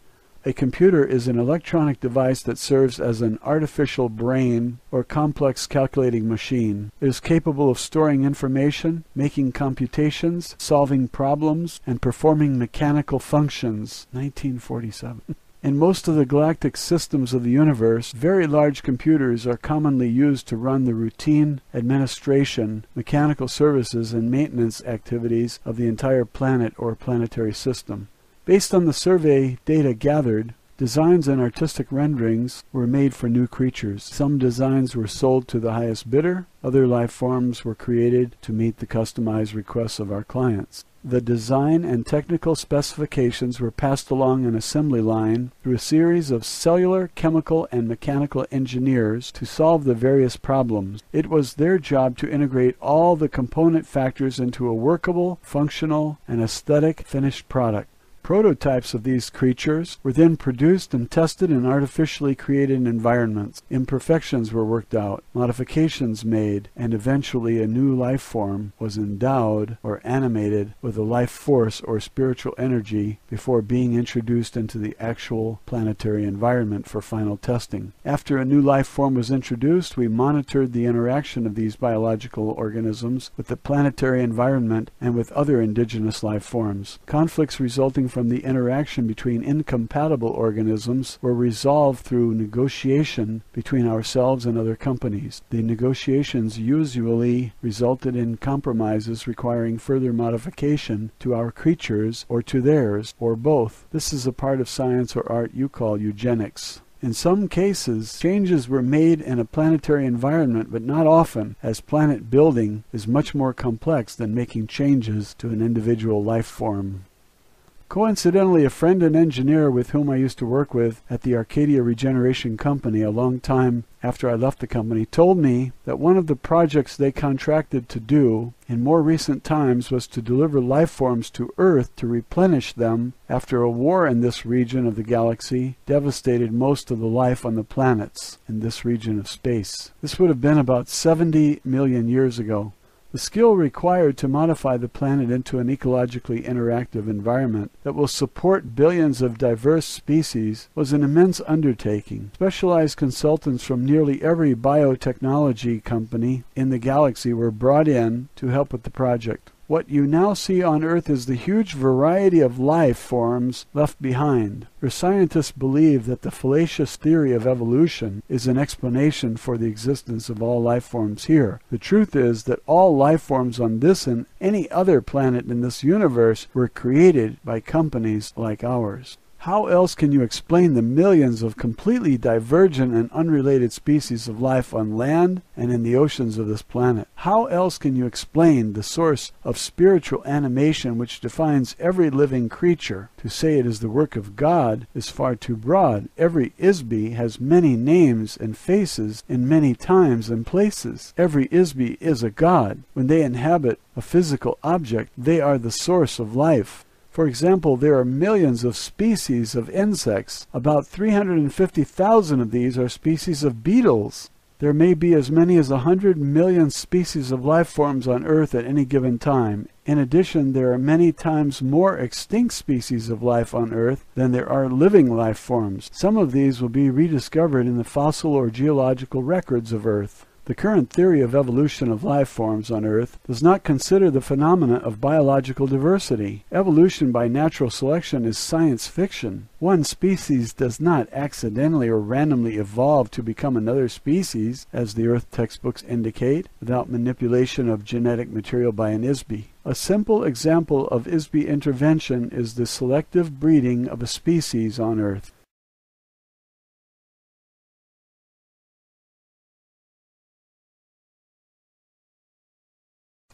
A computer is an electronic device that serves as an artificial brain or complex calculating machine. It is capable of storing information, making computations, solving problems, and performing mechanical functions. 1947. In most of the galactic systems of the universe, very large computers are commonly used to run the routine administration, mechanical services, and maintenance activities of the entire planet or planetary system. Based on the survey data gathered, designs and artistic renderings were made for new creatures. Some designs were sold to the highest bidder. Other life forms were created to meet the customized requests of our clients. The design and technical specifications were passed along an assembly line through a series of cellular, chemical, and mechanical engineers to solve the various problems. It was their job to integrate all the component factors into a workable, functional, and aesthetic finished product. Prototypes of these creatures were then produced and tested in artificially created environments. Imperfections were worked out, modifications made, and eventually a new life form was endowed or animated with a life force or spiritual energy before being introduced into the actual planetary environment for final testing. After a new life form was introduced, we monitored the interaction of these biological organisms with the planetary environment and with other indigenous life forms. Conflicts resulting from the interaction between incompatible organisms were resolved through negotiation between ourselves and other companies. The negotiations usually resulted in compromises requiring further modification to our creatures or to theirs, or both. This is a part of science or art you call eugenics. In some cases, changes were made in a planetary environment, but not often, as planet building is much more complex than making changes to an individual life form. Coincidentally, a friend and engineer with whom I used to work with at the Arcadia Regeneration Company a long time after I left the company told me that one of the projects they contracted to do in more recent times was to deliver life forms to Earth to replenish them after a war in this region of the galaxy devastated most of the life on the planets in this region of space. This would have been about 70 million years ago. The skill required to modify the planet into an ecologically interactive environment that will support billions of diverse species was an immense undertaking. Specialized consultants from nearly every biotechnology company in the galaxy were brought in to help with the project. What you now see on Earth is the huge variety of life forms left behind. For scientists believe that the fallacious theory of evolution is an explanation for the existence of all life forms here. The truth is that all life forms on this and any other planet in this universe were created by companies like ours. How else can you explain the millions of completely divergent and unrelated species of life on land and in the oceans of this planet? How else can you explain the source of spiritual animation which defines every living creature? To say it is the work of God is far too broad. Every Isby has many names and faces in many times and places. Every Isby is a god. When they inhabit a physical object, they are the source of life. For example, there are millions of species of insects. About 350,000 of these are species of beetles. There may be as many as 100 million species of life forms on Earth at any given time. In addition, there are many times more extinct species of life on Earth than there are living life forms. Some of these will be rediscovered in the fossil or geological records of Earth. The current theory of evolution of life forms on Earth does not consider the phenomena of biological diversity. Evolution by natural selection is science fiction. One species does not accidentally or randomly evolve to become another species, as the Earth textbooks indicate, without manipulation of genetic material by an Isby. A simple example of Isby intervention is the selective breeding of a species on Earth.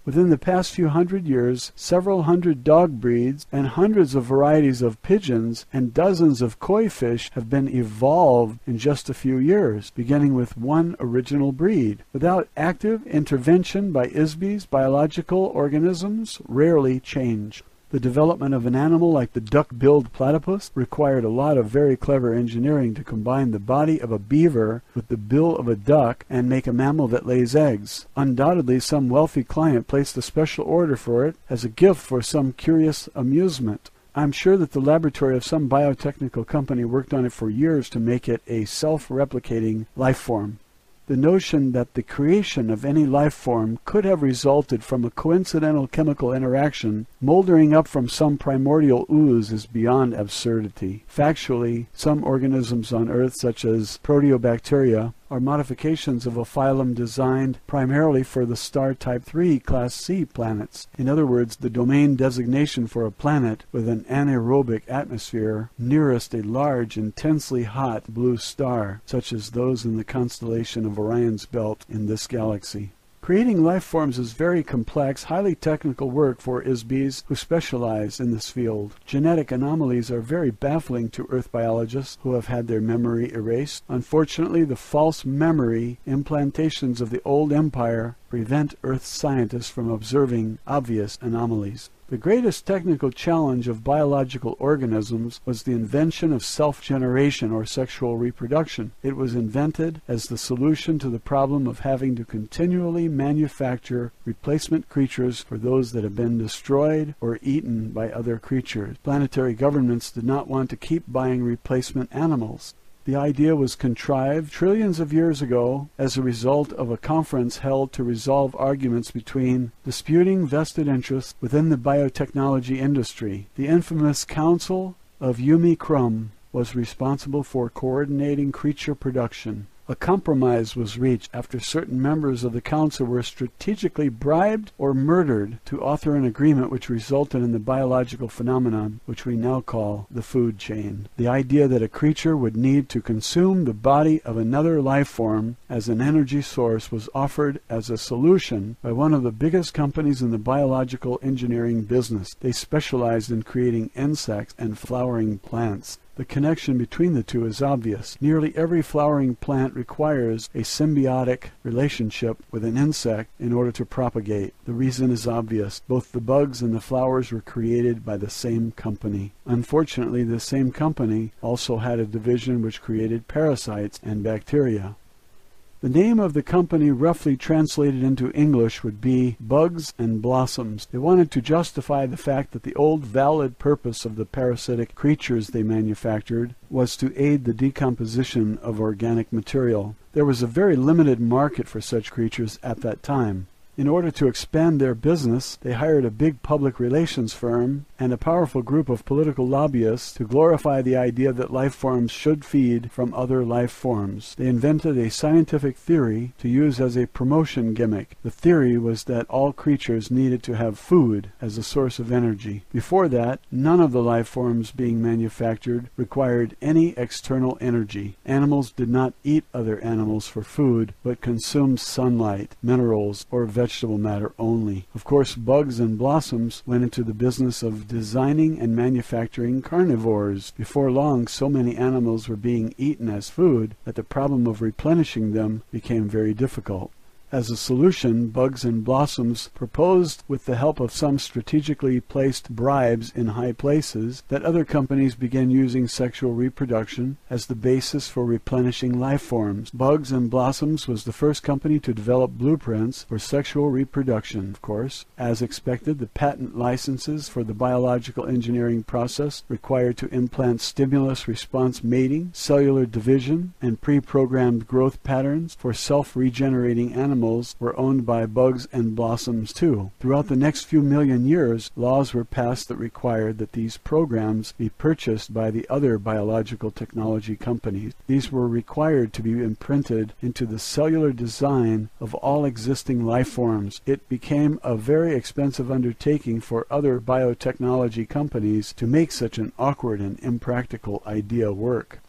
Within the past few hundred years, several hundred dog breeds and hundreds of varieties of pigeons and dozens of koi fish have been evolved in just a few years, beginning with one original breed. Without active intervention by ISBEs, biological organisms rarely change. The development of an animal like the duck-billed platypus required a lot of very clever engineering to combine the body of a beaver with the bill of a duck and make a mammal that lays eggs. Undoubtedly, some wealthy client placed a special order for it as a gift for some curious amusement. I'm sure that the laboratory of some biotechnical company worked on it for years to make it a self-replicating life form. The notion that the creation of any life form could have resulted from a coincidental chemical interaction moldering up from some primordial ooze is beyond absurdity. Factually, some organisms on Earth, such as proteobacteria, are modifications of a phylum designed primarily for the star Type 3 Class C planets. In other words, the domain designation for a planet with an anaerobic atmosphere nearest a large, intensely hot blue star, such as those in the constellation of Orion's belt in this galaxy. Creating life forms is very complex, highly technical work for ISBEs who specialize in this field. Genetic anomalies are very baffling to Earth biologists who have had their memory erased. Unfortunately, the false memory implantations of the old empire prevent Earth scientists from observing obvious anomalies. The greatest technical challenge of biological organisms was the invention of self-generation or sexual reproduction. It was invented as the solution to the problem of having to continually manufacture replacement creatures for those that have been destroyed or eaten by other creatures. Planetary governments did not want to keep buying replacement animals. The idea was contrived trillions of years ago as a result of a conference held to resolve arguments between disputing vested interests within the biotechnology industry. The infamous Council of Yumi Krum was responsible for coordinating creature production. A compromise was reached after certain members of the council were strategically bribed or murdered to author an agreement which resulted in the biological phenomenon which we now call the food chain. The idea that a creature would need to consume the body of another life form as an energy source was offered as a solution by one of the biggest companies in the biological engineering business. They specialized in creating insects and flowering plants. The connection between the two is obvious. Nearly every flowering plant requires a symbiotic relationship with an insect in order to propagate. The reason is obvious. Both the bugs and the flowers were created by the same company. Unfortunately, the same company also had a division which created parasites and bacteria. The name of the company, roughly translated into English, would be Bugs and Blossoms. They wanted to justify the fact that the old valid purpose of the parasitic creatures they manufactured was to aid the decomposition of organic material. There was a very limited market for such creatures at that time. In order to expand their business, they hired a big public relations firm and a powerful group of political lobbyists to glorify the idea that life forms should feed from other life forms. They invented a scientific theory to use as a promotion gimmick. The theory was that all creatures needed to have food as a source of energy. Before that, none of the life forms being manufactured required any external energy. Animals did not eat other animals for food, but consumed sunlight, minerals, or vegetable matter only. Of course, Bugs and Blossoms went into the business of designing and manufacturing carnivores. Before long, so many animals were being eaten as food that the problem of replenishing them became very difficult. As a solution, Bugs and Blossoms proposed, with the help of some strategically placed bribes in high places, that other companies begin using sexual reproduction as the basis for replenishing life forms. Bugs and Blossoms was the first company to develop blueprints for sexual reproduction. Of course, as expected, the patent licenses for the biological engineering process required to implant stimulus-response mating, cellular division, and pre-programmed growth patterns for self-regenerating animals were owned by Bugs and Blossoms too. Throughout the next few million years, laws were passed that required that these programs be purchased by the other biological technology companies. These were required to be imprinted into the cellular design of all existing life forms. It became a very expensive undertaking for other biotechnology companies to make such an awkward and impractical idea work.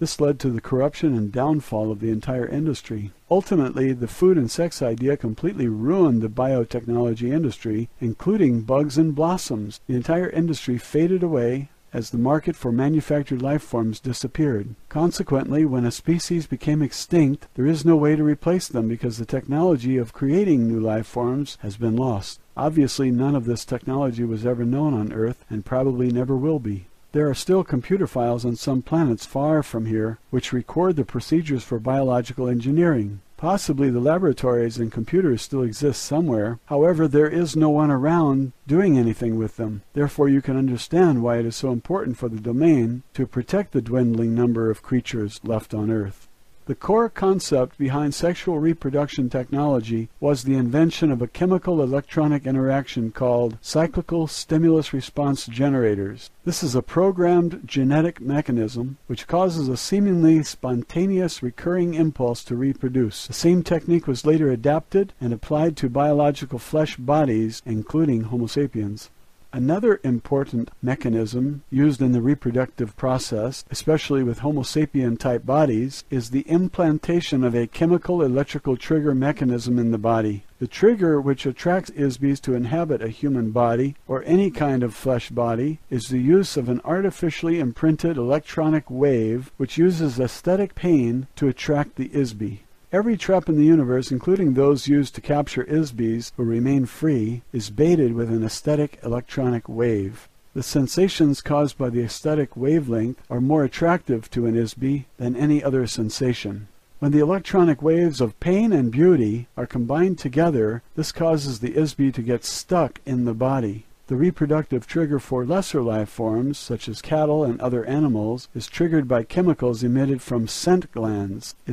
This led to the corruption and downfall of the entire industry. Ultimately, the food and sex idea completely ruined the biotechnology industry, including bugs and blossoms. The entire industry faded away as the market for manufactured life forms disappeared. Consequently, when a species became extinct, there is no way to replace them because the technology of creating new life forms has been lost. Obviously, none of this technology was ever known on Earth and probably never will be. There are still computer files on some planets far from here which record the procedures for biological engineering. Possibly the laboratories and computers still exist somewhere. However, there is no one around doing anything with them. Therefore, you can understand why it is so important for the domain to protect the dwindling number of creatures left on Earth. The core concept behind sexual reproduction technology was the invention of a chemical electronic interaction called cyclical stimulus response generators. This is a programmed genetic mechanism which causes a seemingly spontaneous recurring impulse to reproduce. The same technique was later adapted and applied to biological flesh bodies, including Homo sapiens. Another important mechanism used in the reproductive process, especially with Homo sapien-type bodies, is the implantation of a chemical electrical trigger mechanism in the body. The trigger which attracts ISBs to inhabit a human body, or any kind of flesh body, is the use of an artificially imprinted electronic wave which uses aesthetic pain to attract the ISB. Every trap in the universe, including those used to capture ISBs who remain free, is baited with an aesthetic electronic wave. The sensations caused by the aesthetic wavelength are more attractive to an ISB than any other sensation. When the electronic waves of pain and beauty are combined together, this causes the ISB to get stuck in the body. The reproductive trigger for lesser life forms, such as cattle and other animals, is triggered by chemicals emitted from scent glands. The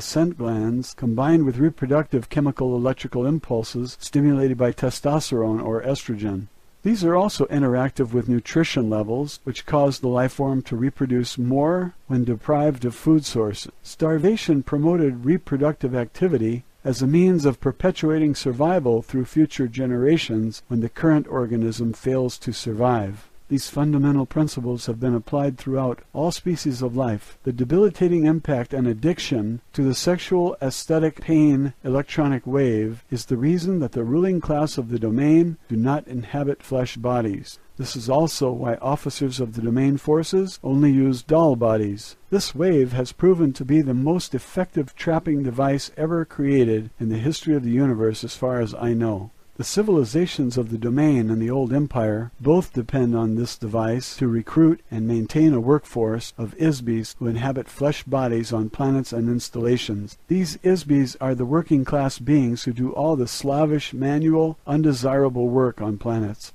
scent glands, combined with reproductive chemical electrical impulses stimulated by testosterone or estrogen. These are also interactive with nutrition levels, which cause the life form to reproduce more when deprived of food sources. Starvation promoted reproductive activity as a means of perpetuating survival through future generations when the current organism fails to survive. These fundamental principles have been applied throughout all species of life. The debilitating impact and addiction to the sexual aesthetic pain electronic wave is the reason that the ruling class of the domain do not inhabit flesh bodies. This is also why officers of the domain forces only use doll bodies. This wave has proven to be the most effective trapping device ever created in the history of the universe as far as I know. The civilizations of the domain and the old empire both depend on this device to recruit and maintain a workforce of ISBs who inhabit flesh bodies on planets and installations. These ISBs are the working class beings who do all the slavish, manual, undesirable work on planets.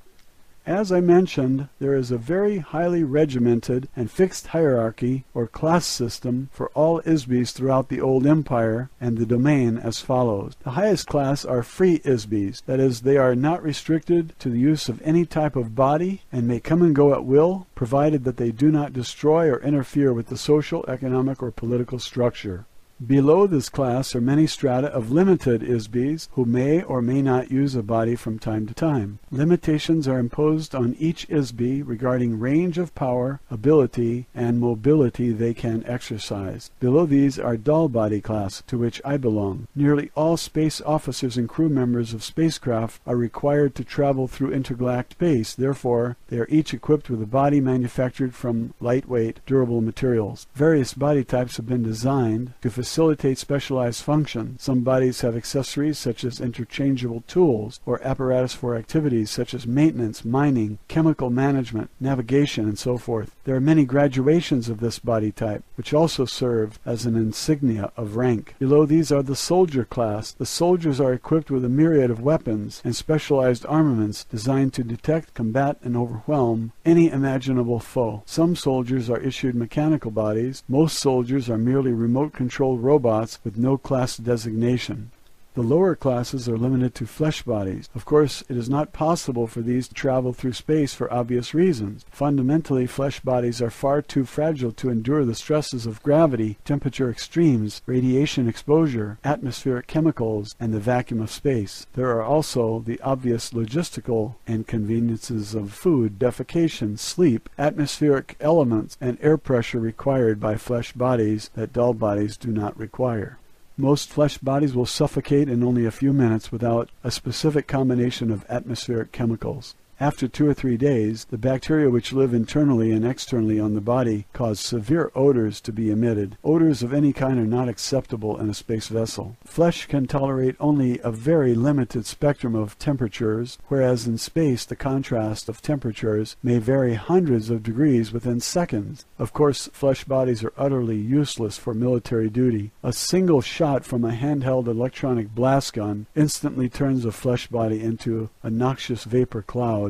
As I mentioned, there is a very highly regimented and fixed hierarchy or class system for all ISBs throughout the old empire and the domain as follows. The highest class are free ISBs, that is, they are not restricted to the use of any type of body and may come and go at will, provided that they do not destroy or interfere with the social, economic, or political structure. Below this class are many strata of limited ISBs who may or may not use a body from time to time. Limitations are imposed on each ISB regarding range of power, ability, and mobility they can exercise. Below these are doll body class, to which I belong. Nearly all space officers and crew members of spacecraft are required to travel through intergalactic space. Therefore, they are each equipped with a body manufactured from lightweight, durable materials. Various body types have been designed to facilitate specialized functions. Some bodies have accessories such as interchangeable tools or apparatus for activities such as maintenance, mining, chemical management, navigation, and so forth. There are many graduations of this body type, which also serve as an insignia of rank. Below these are the soldier class. The soldiers are equipped with a myriad of weapons and specialized armaments designed to detect, combat, and overwhelm any imaginable foe. Some soldiers are issued mechanical bodies. Most soldiers are merely remote-controlled robots with no class designation. The lower classes are limited to flesh bodies. Of course, it is not possible for these to travel through space for obvious reasons. Fundamentally, flesh bodies are far too fragile to endure the stresses of gravity, temperature extremes, radiation exposure, atmospheric chemicals, and the vacuum of space. There are also the obvious logistical inconveniences of food, defecation, sleep, atmospheric elements, and air pressure required by flesh bodies that dull bodies do not require. Most flesh bodies will suffocate in only a few minutes without a specific combination of atmospheric chemicals. After 2 or 3 days, the bacteria which live internally and externally on the body cause severe odors to be emitted. Odors of any kind are not acceptable in a space vessel. Flesh can tolerate only a very limited spectrum of temperatures, whereas in space the contrast of temperatures may vary hundreds of degrees within seconds. Of course, flesh bodies are utterly useless for military duty. A single shot from a handheld electronic blast gun instantly turns a flesh body into a noxious vapor cloud.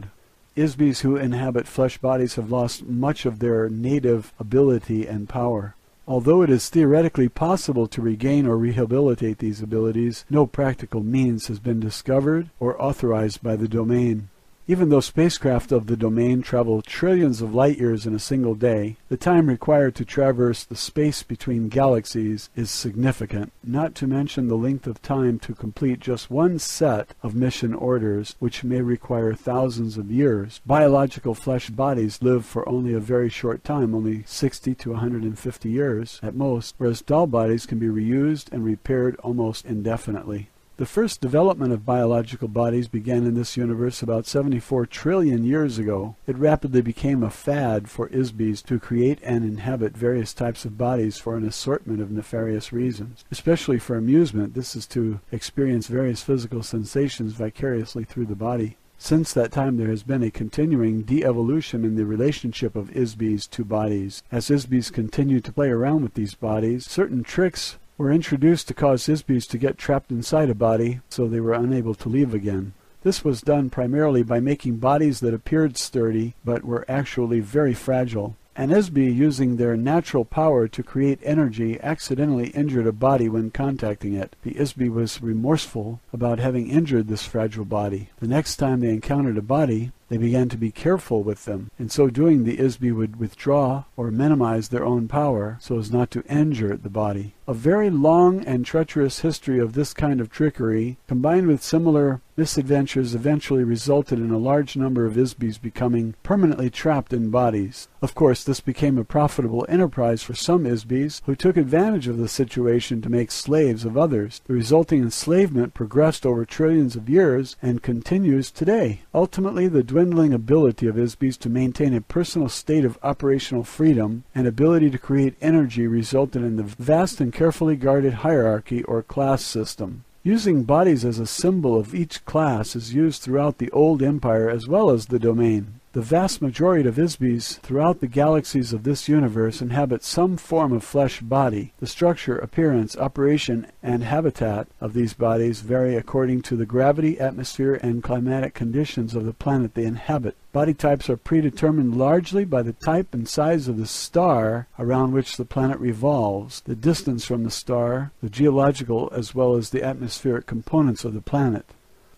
Isbys who inhabit flesh bodies have lost much of their native ability and power. Although it is theoretically possible to regain or rehabilitate these abilities, no practical means has been discovered or authorized by the domain. Even though spacecraft of the domain travel trillions of light years in a single day, the time required to traverse the space between galaxies is significant, not to mention the length of time to complete just one set of mission orders, which may require thousands of years. Biological flesh bodies live for only a very short time, only 60 to 150 years at most, whereas dull bodies can be reused and repaired almost indefinitely. The first development of biological bodies began in this universe about 74 trillion years ago. It rapidly became a fad for Isbys to create and inhabit various types of bodies for an assortment of nefarious reasons. Especially for amusement, this is to experience various physical sensations vicariously through the body. Since that time there has been a continuing de-evolution in the relationship of Isbys to bodies. As Isbys continue to play around with these bodies, certain tricks were introduced to cause Isbys to get trapped inside a body so they were unable to leave again. This was done primarily by making bodies that appeared sturdy but were actually very fragile. An Isby, using their natural power to create energy, accidentally injured a body when contacting it. The Isby was remorseful about having injured this fragile body. The next time they encountered a body, they began to be careful with them. In so doing, the Isby would withdraw or minimize their own power so as not to injure the body. A very long and treacherous history of this kind of trickery, combined with similar misadventures, eventually resulted in a large number of Isbys becoming permanently trapped in bodies. Of course, this became a profitable enterprise for some Isbys, who took advantage of the situation to make slaves of others. The resulting enslavement progressed over trillions of years and continues today. Ultimately, the dwindling ability of Isbys to maintain a personal state of operational freedom and ability to create energy resulted in the vast and carefully guarded hierarchy or class system. Using bodies as a symbol of each class is used throughout the old empire as well as the domain. The vast majority of Isbys throughout the galaxies of this universe inhabit some form of flesh body. The structure, appearance, operation, and habitat of these bodies vary according to the gravity, atmosphere, and climatic conditions of the planet they inhabit. Body types are predetermined largely by the type and size of the star around which the planet revolves, the distance from the star, the geological as well as the atmospheric components of the planet.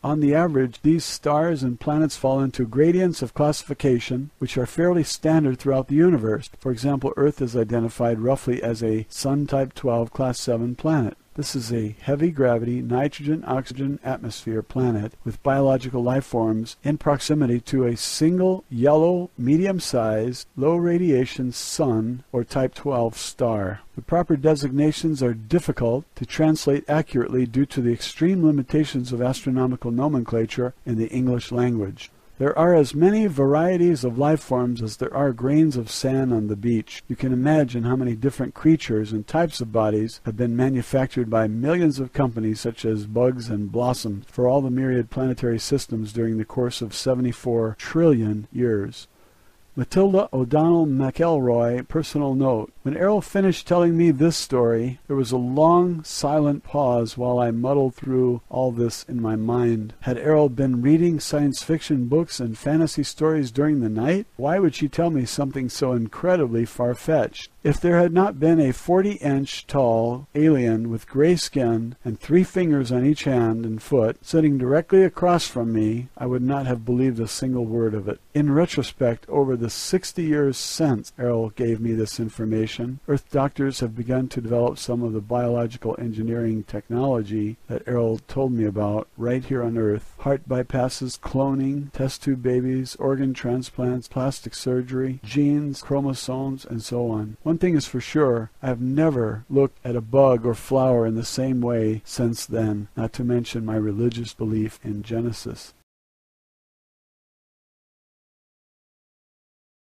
On the average, these stars and planets fall into gradients of classification, which are fairly standard throughout the universe. For example, Earth is identified roughly as a Sun Type 12 Class 7 planet. This is a heavy gravity, nitrogen-oxygen atmosphere planet with biological life forms in proximity to a single yellow, medium-sized, low-radiation sun or Type 12 star. The proper designations are difficult to translate accurately due to the extreme limitations of astronomical nomenclature in the English language. There are as many varieties of life forms as there are grains of sand on the beach. You can imagine how many different creatures and types of bodies have been manufactured by millions of companies such as bugs and blossoms for all the myriad planetary systems during the course of 74 trillion years. Matilda O'Donnell McElroy, personal note. When Errol finished telling me this story, there was a long, silent pause while I muddled through all this in my mind. Had Errol been reading science fiction books and fantasy stories during the night? Why would she tell me something so incredibly far-fetched? If there had not been a 40-inch tall alien with gray skin and 3 fingers on each hand and foot sitting directly across from me, I would not have believed a single word of it. In retrospect, over the 60 years since Errol gave me this information, Earth doctors have begun to develop some of the biological engineering technology that Errol told me about right here on Earth. Heart bypasses, cloning, test tube babies, organ transplants, plastic surgery, genes, chromosomes, and so on. One thing is for sure, I have never looked at a bug or flower in the same way since then, not to mention my religious belief in Genesis.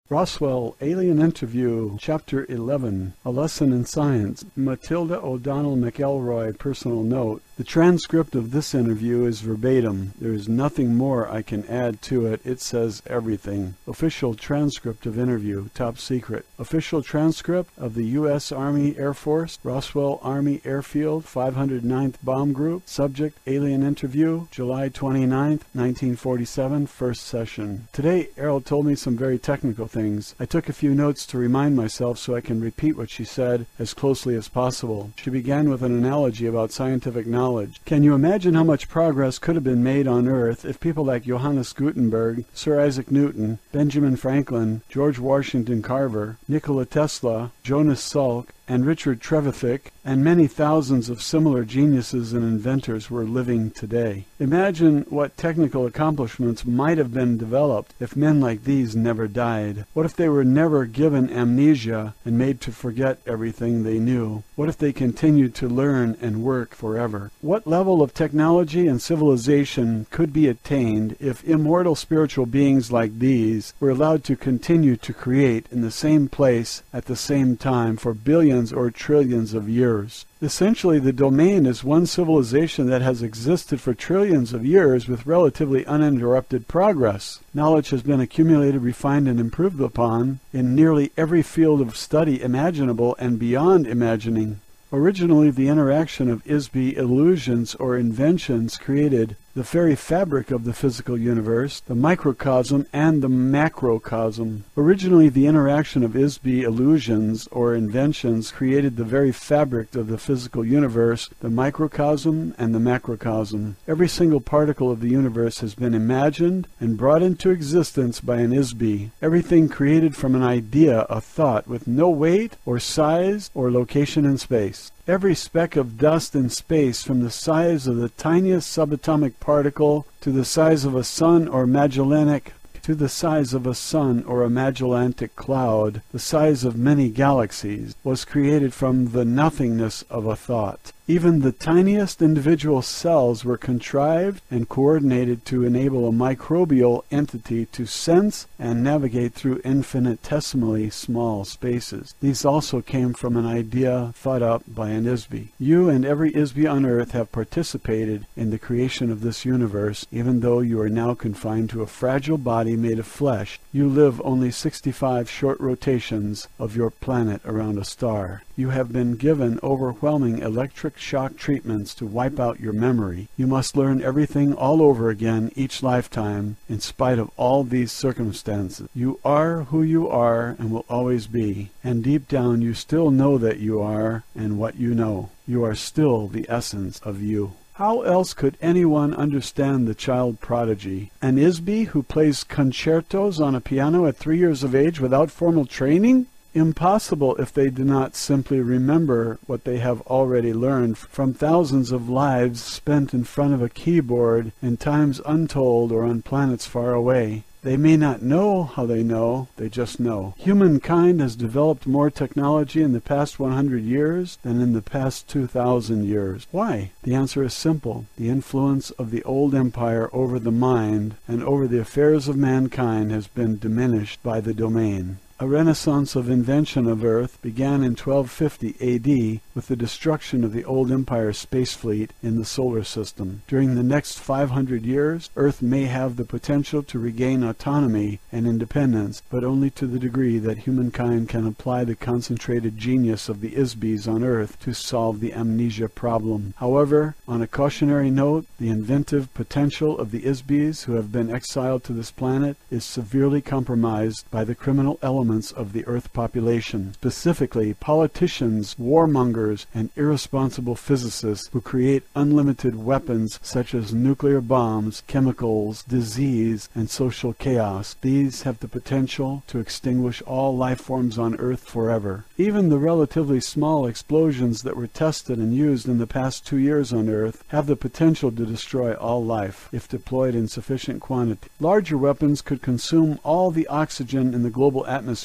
Roswell, Alien Interview, Chapter 11, A Lesson in Science. Matilda O'Donnell McElroy, personal note. The transcript of this interview is verbatim. There is nothing more I can add to it. It says everything. Official transcript of interview, top secret. Official transcript of the U.S. Army Air Force, Roswell Army Airfield, 509th Bomb Group. Subject, Alien Interview, July 29th, 1947, first session. Today, Errol told me some very technical things. I took a few notes to remind myself so I can repeat what she said as closely as possible. She began with an analogy about scientific knowledge. Can you imagine how much progress could have been made on Earth if people like Johannes Gutenberg, Sir Isaac Newton, Benjamin Franklin, George Washington Carver, Nikola Tesla, Jonas Salk, and Richard Trevithick, and many thousands of similar geniuses and inventors were living today? Imagine what technical accomplishments might have been developed if men like these never died. What if they were never given amnesia and made to forget everything they knew? What if they continued to learn and work forever? What level of technology and civilization could be attained if immortal spiritual beings like these were allowed to continue to create in the same place at the same time for billions or trillions of years? Essentially, the domain is one civilization that has existed for trillions of years with relatively uninterrupted progress. Knowledge has been accumulated, refined, and improved upon in nearly every field of study imaginable and beyond imagining. Originally, the interaction of ISB illusions or inventions created the very fabric of the physical universe, the microcosm and the macrocosm. Originally, the interaction of ISB illusions or inventions created the very fabric of the physical universe, the microcosm and the macrocosm. Every single particle of the universe has been imagined and brought into existence by an ISB. Everything created from an idea, a thought, with no weight or size or location in space. Every speck of dust in space, from the size of the tiniest subatomic particle to the size of a sun or Magellanic cloud, the size of many galaxies, was created from the nothingness of a thought. Even the tiniest individual cells were contrived and coordinated to enable a microbial entity to sense and navigate through infinitesimally small spaces. These also came from an idea thought up by an ISB. You and every ISB on Earth have participated in the creation of this universe, even though you are now confined to a fragile body made of flesh. You live only 65 short rotations of your planet around a star. You have been given overwhelming electric shock treatments to wipe out your memory. You must learn everything all over again each lifetime, in spite of all these circumstances. You are who you are and will always be, and deep down you still know that you are and what you know. You are still the essence of you. How else could anyone understand the child prodigy? An ISB who plays concertos on a piano at 3 years of age without formal training? Impossible if they do not simply remember what they have already learned from thousands of lives spent in front of a keyboard in times untold or on planets far away. They may not know how they know, they just know. Humankind has developed more technology in the past 100 years than in the past 2,000 years. Why? The answer is simple. The influence of the old empire over the mind and over the affairs of mankind has been diminished by the domain. A renaissance of invention of Earth began in 1250 AD with the destruction of the old Empire space fleet in the solar system. During the next 500 years, Earth may have the potential to regain autonomy and independence, but only to the degree that humankind can apply the concentrated genius of the Isbis on Earth to solve the amnesia problem. However, on a cautionary note, the inventive potential of the Isbis who have been exiled to this planet is severely compromised by the criminal elements of the Earth population, specifically politicians, warmongers, and irresponsible physicists who create unlimited weapons such as nuclear bombs, chemicals, disease, and social chaos. These have the potential to extinguish all life forms on Earth forever. Even the relatively small explosions that were tested and used in the past 2 years on Earth have the potential to destroy all life, if deployed in sufficient quantity. Larger weapons could consume all the oxygen in the global atmosphere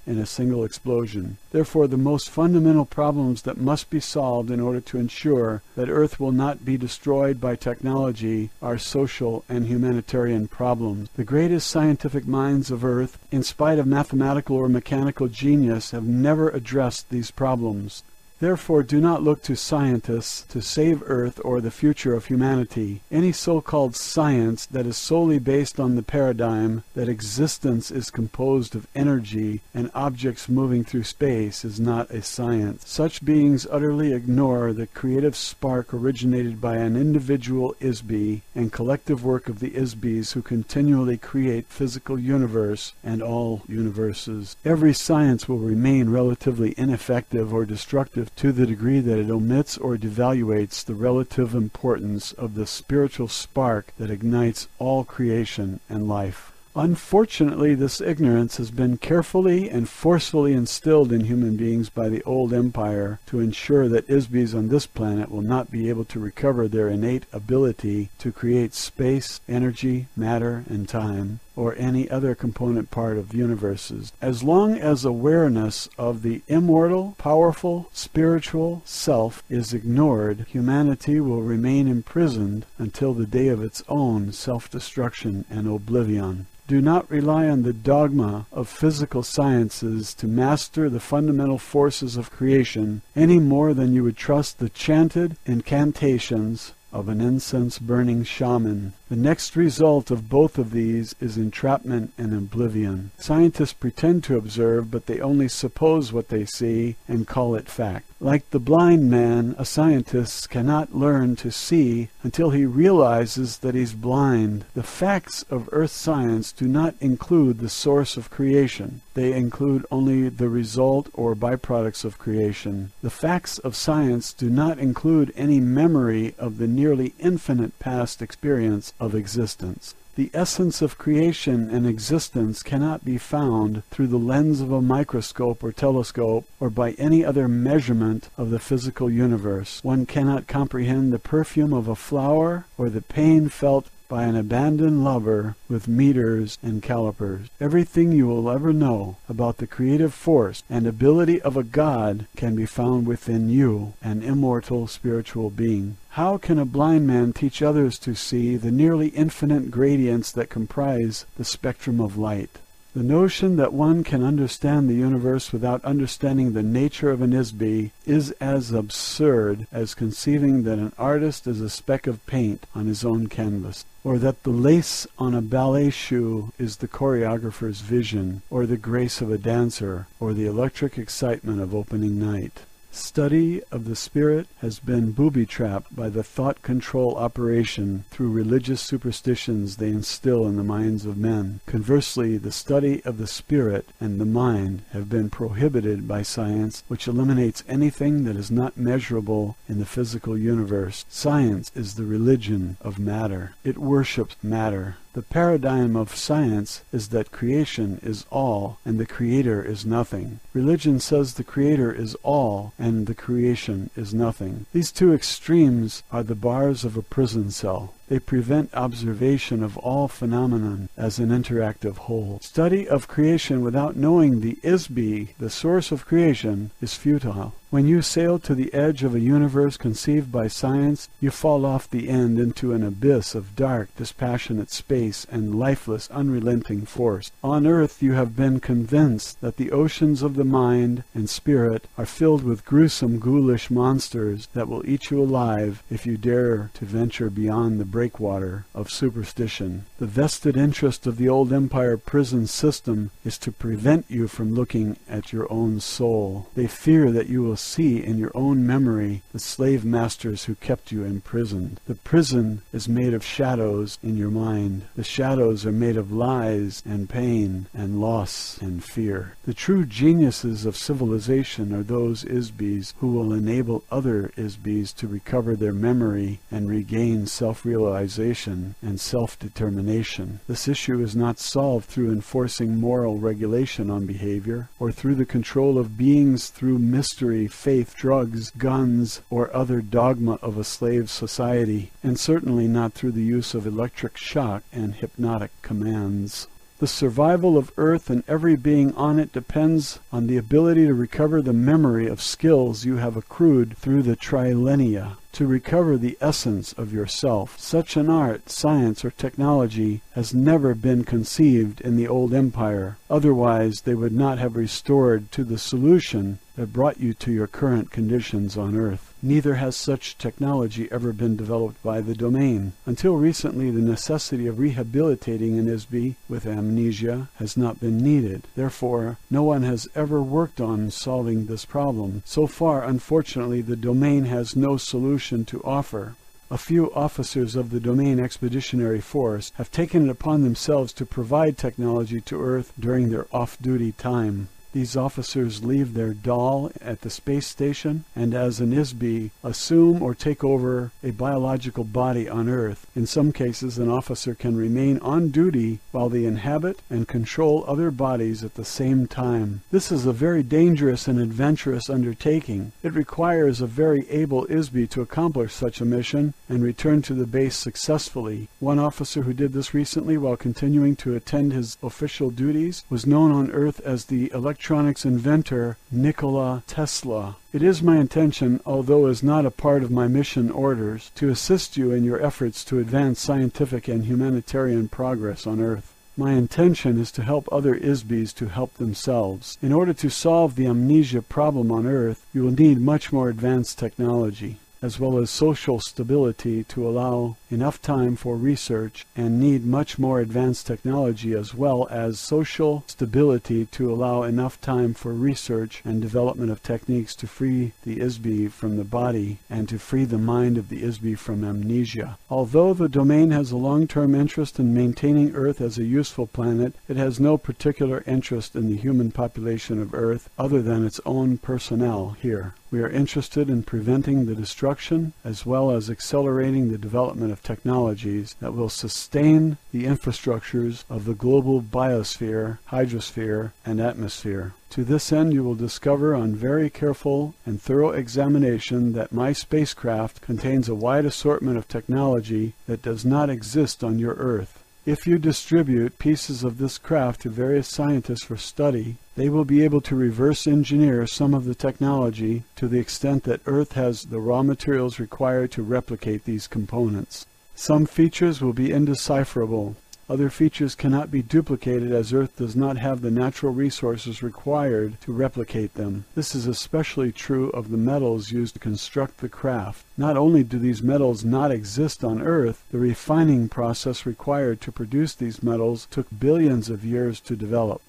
in a single explosion. Therefore, the most fundamental problems that must be solved in order to ensure that Earth will not be destroyed by technology are social and humanitarian problems. The greatest scientific minds of Earth, in spite of mathematical or mechanical genius, have never addressed these problems. Therefore, do not look to scientists to save Earth or the future of humanity. Any so-called science that is solely based on the paradigm that existence is composed of energy and objects moving through space is not a science. Such beings utterly ignore the creative spark originated by an individual Isbi and collective work of the Isbis who continually create physical universe and all universes. Every science will remain relatively ineffective or destructive to the degree that it omits or devaluates the relative importance of the spiritual spark that ignites all creation and life. Unfortunately, this ignorance has been carefully and forcefully instilled in human beings by the old empire to ensure that Isbis on this planet will not be able to recover their innate ability to create space, energy, matter, and time, or any other component part of universes. As long as awareness of the immortal, powerful, spiritual self is ignored, humanity will remain imprisoned until the day of its own self-destruction and oblivion. Do not rely on the dogma of physical sciences to master the fundamental forces of creation any more than you would trust the chanted incantations of an incense-burning shaman. The next result of both of these is entrapment and oblivion. Scientists pretend to observe, but they only suppose what they see and call it fact. Like the blind man, a scientist cannot learn to see until he realizes that he's blind. The facts of earth science do not include the source of creation. They include only the result or byproducts of creation. The facts of science do not include any memory of the nearly infinite past experience of existence. The essence of creation and existence cannot be found through the lens of a microscope or telescope or by any other measurement of the physical universe. One cannot comprehend the perfume of a flower or the pain felt by an abandoned lover with meters and calipers. Everything you will ever know about the creative force and ability of a God can be found within you, an immortal spiritual being. How can a blind man teach others to see the nearly infinite gradients that comprise the spectrum of light? The notion that one can understand the universe without understanding the nature of an Isbi is as absurd as conceiving that an artist is a speck of paint on his own canvas, or that the lace on a ballet shoe is the choreographer's vision, or the grace of a dancer, or the electric excitement of opening night. Study of the spirit has been booby-trapped by the thought control operation through religious superstitions they instill in the minds of men. Conversely, the study of the spirit and the mind have been prohibited by science, which eliminates anything that is not measurable in the physical universe. Science is the religion of matter. It worships matter. The paradigm of science is that creation is all and the creator is nothing. Religion says the creator is all and the creation is nothing. These two extremes are the bars of a prison cell. They prevent observation of all phenomenon as an interactive whole. Study of creation without knowing the is-be, the source of creation, is futile. When you sail to the edge of a universe conceived by science, you fall off the end into an abyss of dark, dispassionate space and lifeless, unrelenting force. On earth you have been convinced that the oceans of the mind and spirit are filled with gruesome, ghoulish monsters that will eat you alive if you dare to venture beyond the breakwater of superstition. The vested interest of the old empire prison system is to prevent you from looking at your own soul. They fear that you will see in your own memory the slave masters who kept you imprisoned. The prison is made of shadows in your mind. The shadows are made of lies and pain and loss and fear. The true geniuses of civilization are those is-bees who will enable other is-bees to recover their memory and regain self-realization and self-determination. This issue is not solved through enforcing moral regulation on behavior or through the control of beings through mystery, faith, drugs, guns, or other dogma of a slave society, and certainly not through the use of electric shock and hypnotic commands. The survival of Earth and every being on it depends on the ability to recover the memory of skills you have accrued through the trilenia, to recover the essence of yourself. Such an art, science, or technology has never been conceived in the old empire. Otherwise, they would not have restored to the solution that brought you to your current conditions on Earth. Neither has such technology ever been developed by the domain. Until recently, the necessity of rehabilitating an is-be with amnesia has not been needed. Therefore, no one has ever worked on solving this problem. So far, unfortunately, the domain has no solution to offer. A few officers of the Domain Expeditionary Force have taken it upon themselves to provide technology to Earth during their off-duty time. These officers leave their doll at the space station and as an is-be assume or take over a biological body on Earth. In some cases, an officer can remain on duty while they inhabit and control other bodies at the same time. This is a very dangerous and adventurous undertaking. It requires a very able is-be to accomplish such a mission and return to the base successfully. One officer who did this recently while continuing to attend his official duties was known on Earth as the electronics inventor Nikola Tesla. It is my intention, although is not a part of my mission orders, to assist you in your efforts to advance scientific and humanitarian progress on Earth. My intention is to help other is-bees to help themselves. In order to solve the amnesia problem on Earth, you will need much more advanced technology, as well as social stability to allow enough time for research, and need much more advanced technology as well as social stability to allow enough time for research and development of techniques to free the is-be from the body and to free the mind of the is-be from amnesia. Although the domain has a long-term interest in maintaining Earth as a useful planet, it has no particular interest in the human population of Earth other than its own personnel here. We are interested in preventing the destruction as well as accelerating the development of technologies that will sustain the infrastructures of the global biosphere, hydrosphere, and atmosphere. To this end, you will discover on very careful and thorough examination that my spacecraft contains a wide assortment of technology that does not exist on your Earth. If you distribute pieces of this craft to various scientists for study, they will be able to reverse engineer some of the technology to the extent that Earth has the raw materials required to replicate these components. Some features will be indecipherable. Other features cannot be duplicated as Earth does not have the natural resources required to replicate them. This is especially true of the metals used to construct the craft. Not only do these metals not exist on Earth, the refining process required to produce these metals took billions of years to develop.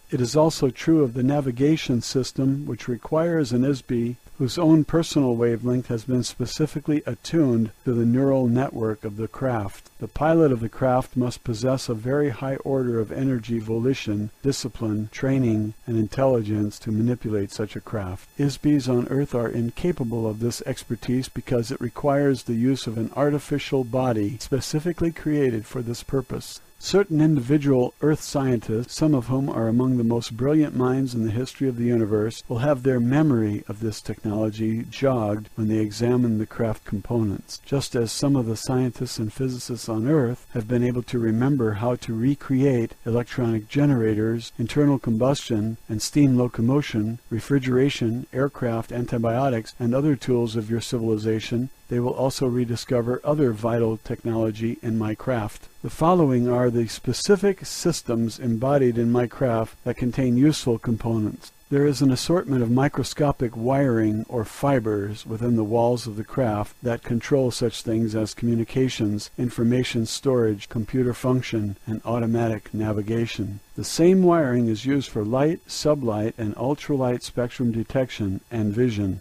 It is also true of the navigation system, which requires an is-be whose own personal wavelength has been specifically attuned to the neural network of the craft. The pilot of the craft must possess a very high order of energy, volition, discipline, training, and intelligence to manipulate such a craft. Is-bees on Earth are incapable of this expertise because it requires the use of an artificial body specifically created for this purpose. Certain individual Earth scientists, some of whom are among the most brilliant minds in the history of the universe, will have their memory of this technology jogged when they examine the craft components, just as some of the scientists and physicists on Earth have been able to remember how to recreate electronic generators, internal combustion, and steam locomotion, refrigeration, aircraft, antibiotics, and other tools of your civilization. They will also rediscover other vital technology in my craft. The following are the specific systems embodied in my craft that contain useful components. There is an assortment of microscopic wiring or fibers within the walls of the craft that control such things as communications, information storage, computer function, and automatic navigation. The same wiring is used for light, sublight, and ultralight spectrum detection and vision.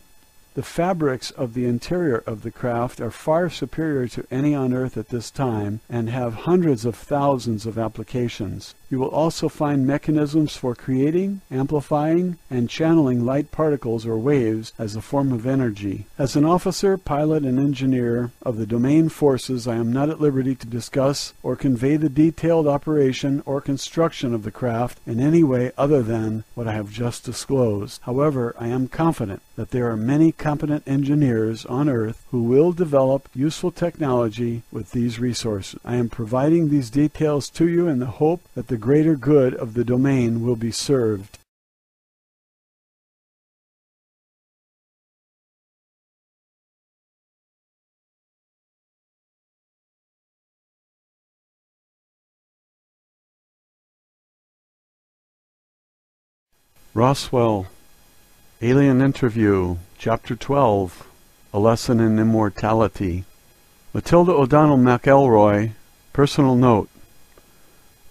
The fabrics of the interior of the craft are far superior to any on Earth at this time and have hundreds of thousands of applications. You will also find mechanisms for creating, amplifying, and channeling light particles or waves as a form of energy. As an officer, pilot, and engineer of the domain forces, I am not at liberty to discuss or convey the detailed operation or construction of the craft in any way other than what I have just disclosed. However, I am confident that there are many competent engineers on Earth who will develop useful technology with these resources. I am providing these details to you in the hope that the greater good of the domain will be served. Roswell, Alien Interview, Chapter 12, A Lesson in Immortality. Matilda O'Donnell McElroy, Personal Note.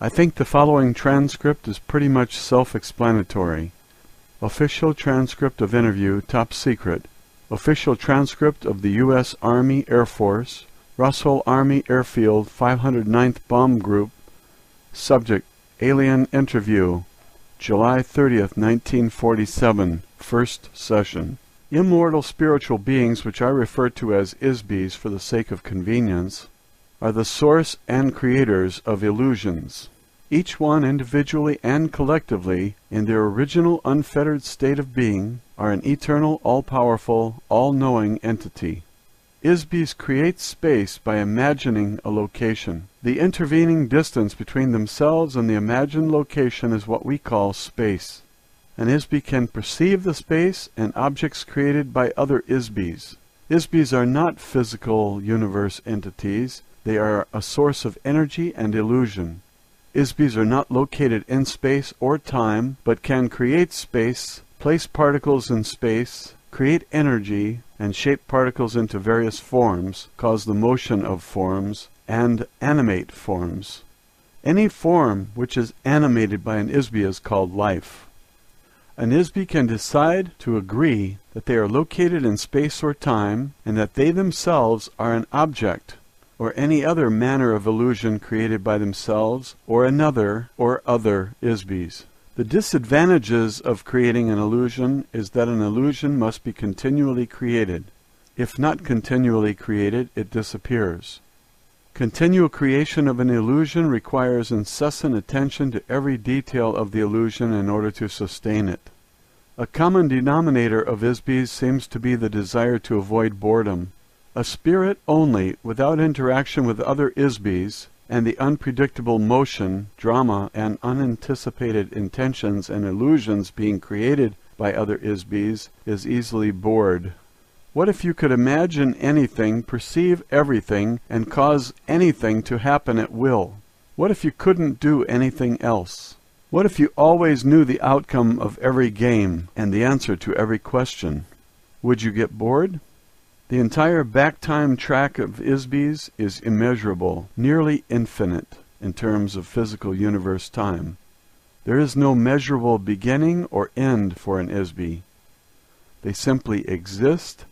I think the following transcript is pretty much self-explanatory. Official transcript of interview, top secret. Official transcript of the U.S. Army Air Force, Roswell Army Airfield, 509th Bomb Group. Subject, Alien Interview, July 30th, 1947, first session. Immortal spiritual beings, which I refer to as ISBs for the sake of convenience, are the source and creators of illusions. Each one individually and collectively, in their original unfettered state of being, are an eternal, all-powerful, all-knowing entity. ISBs create space by imagining a location. The intervening distance between themselves and the imagined location is what we call space. An ISB can perceive the space and objects created by other ISBs. ISBs are not physical universe entities. They are a source of energy and illusion. ISBs are not located in space or time, but can create space, place particles in space, create energy, and shape particles into various forms, cause the motion of forms, and animate forms. Any form which is animated by an ISB is called life. An ISB can decide to agree that they are located in space or time, and that they themselves are an object, or any other manner of illusion created by themselves, or another, or other ISBs. The disadvantages of creating an illusion is that an illusion must be continually created. If not continually created, it disappears. Continual creation of an illusion requires incessant attention to every detail of the illusion in order to sustain it. A common denominator of ISBs seems to be the desire to avoid boredom. A spirit only, without interaction with other ISBs, and the unpredictable motion, drama, and unanticipated intentions and illusions being created by other ISBs, is easily bored. What if you could imagine anything, perceive everything, and cause anything to happen at will? What if you couldn't do anything else? What if you always knew the outcome of every game and the answer to every question? Would you get bored? The entire back-time track of ISBs is immeasurable, nearly infinite, in terms of physical universe time. There is no measurable beginning or end for an ISB. They simply exist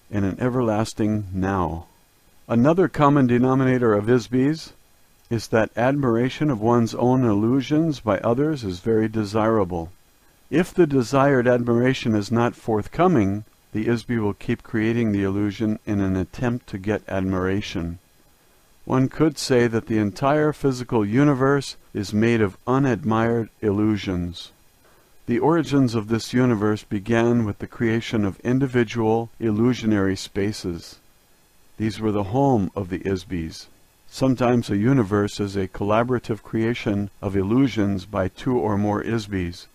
in an everlasting now. Another common denominator of ISBs is that admiration of one's own illusions by others is very desirable. If the desired admiration is not forthcoming, the ISB will keep creating the illusion in an attempt to get admiration. One could say that the entire physical universe is made of unadmired illusions. The origins of this universe began with the creation of individual illusionary spaces. These were the home of the Isbis. Sometimes a universe is a collaborative creation of illusions by two or more Isbis.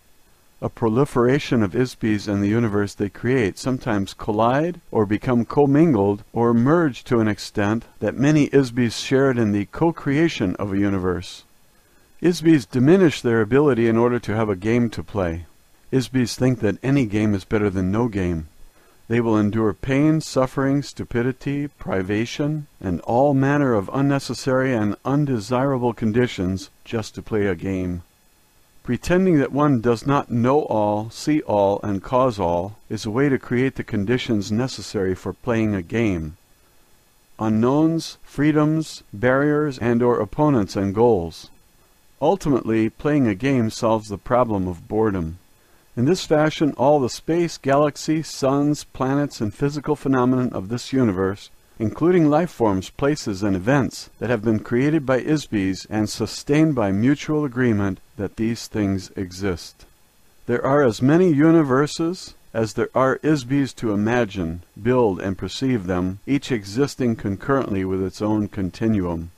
A proliferation of Isbis and the universe they create sometimes collide or become commingled or merge to an extent that many Isbis shared in the co-creation of a universe. Isbis diminish their ability in order to have a game to play. Isbis think that any game is better than no game. They will endure pain, suffering, stupidity, privation, and all manner of unnecessary and undesirable conditions just to play a game. Pretending that one does not know all, see all, and cause all is a way to create the conditions necessary for playing a game. Unknowns, freedoms, barriers, and/or opponents and goals. Ultimately, playing a game solves the problem of boredom. In this fashion, all the space, galaxy, suns, planets, and physical phenomena of this universe, including life forms, places, and events that have been created by Isbis and sustained by mutual agreement that these things exist. There are as many universes as there are Isbis to imagine, build, and perceive them, each existing concurrently with its own continuum.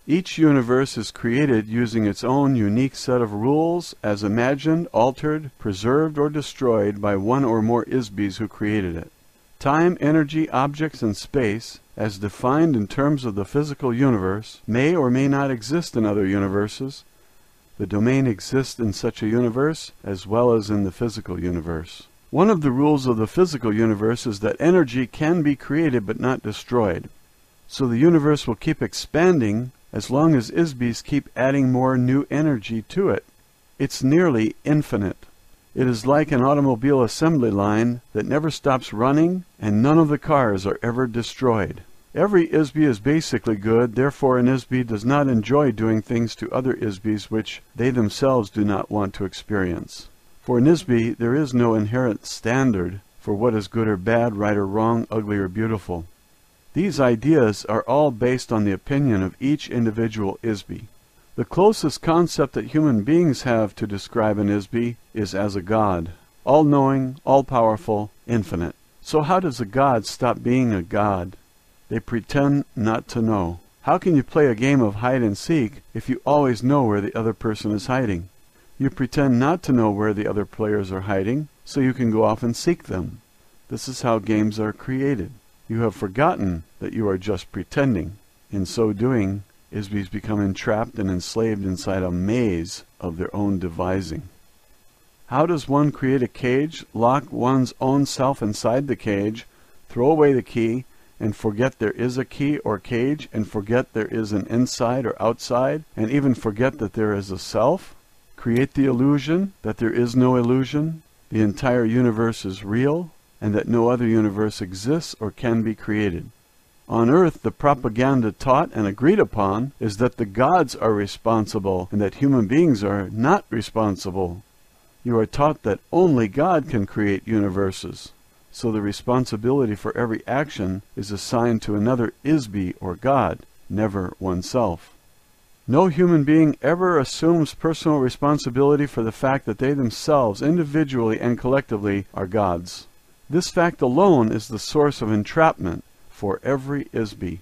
Each universe is created using its own unique set of rules as imagined, altered, preserved, or destroyed by one or more Isbis who created it. Time, energy, objects, and space, as defined in terms of the physical universe, may or may not exist in other universes. The domain exists in such a universe as well as in the physical universe. One of the rules of the physical universe is that energy can be created but not destroyed. So the universe will keep expanding as long as Isbis keep adding more new energy to it. It's nearly infinite. It is like an automobile assembly line that never stops running, and none of the cars are ever destroyed. Every Isbi is basically good, therefore an Isbi does not enjoy doing things to other Isbis which they themselves do not want to experience. For an Isbi, there is no inherent standard for what is good or bad, right or wrong, ugly or beautiful. These ideas are all based on the opinion of each individual Isbi. The closest concept that human beings have to describe an Isbi is as a god, all-knowing, all-powerful, infinite. So how does a god stop being a god? They pretend not to know. How can you play a game of hide-and-seek if you always know where the other person is hiding? You pretend not to know where the other players are hiding, so you can go off and seek them. This is how games are created. You have forgotten that you are just pretending. In so doing, Isbis become entrapped and enslaved inside a maze of their own devising. How does one create a cage, lock one's own self inside the cage, throw away the key, and forget there is a key or cage, and forget there is an inside or outside, and even forget that there is a self? Create the illusion that there is no illusion, the entire universe is real, and that no other universe exists or can be created. On earth, the propaganda taught and agreed upon is that the gods are responsible and that human beings are not responsible. You are taught that only God can create universes, so the responsibility for every action is assigned to another Isbi or God, never oneself. No human being ever assumes personal responsibility for the fact that they themselves, individually and collectively, are gods. This fact alone is the source of entrapment for every Isbi.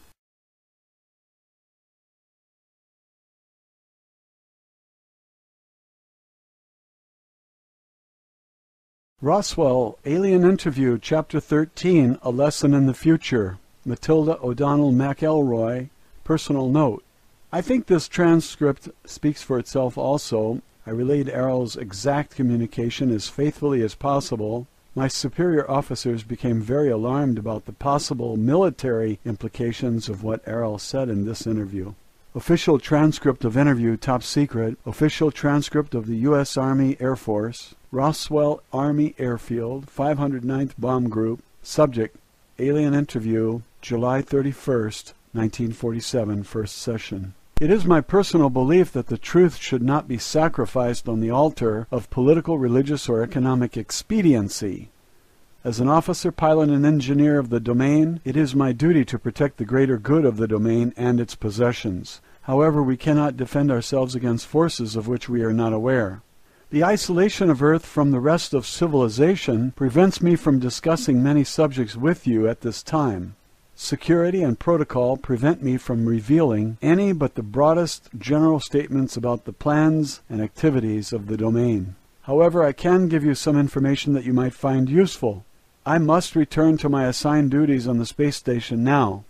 Roswell, Alien Interview, Chapter 13, A Lesson in the Future. Matilda O'Donnell McElroy, personal note. I think this transcript speaks for itself also. I relayed Errol's exact communication as faithfully as possible. My superior officers became very alarmed about the possible military implications of what Errol said in this interview. Official transcript of interview, top secret. Official transcript of the U.S. Army Air Force. Roswell Army Airfield, 509th Bomb Group. Subject, Alien Interview, July 31st, 1947, first session. It is my personal belief that the truth should not be sacrificed on the altar of political, religious, or economic expediency. As an officer, pilot, and engineer of the domain, it is my duty to protect the greater good of the domain and its possessions. However, we cannot defend ourselves against forces of which we are not aware. The isolation of Earth from the rest of civilization prevents me from discussing many subjects with you at this time. Security and protocol prevent me from revealing any but the broadest general statements about the plans and activities of the domain. However, I can give you some information that you might find useful. I must return to my assigned duties on the space station now.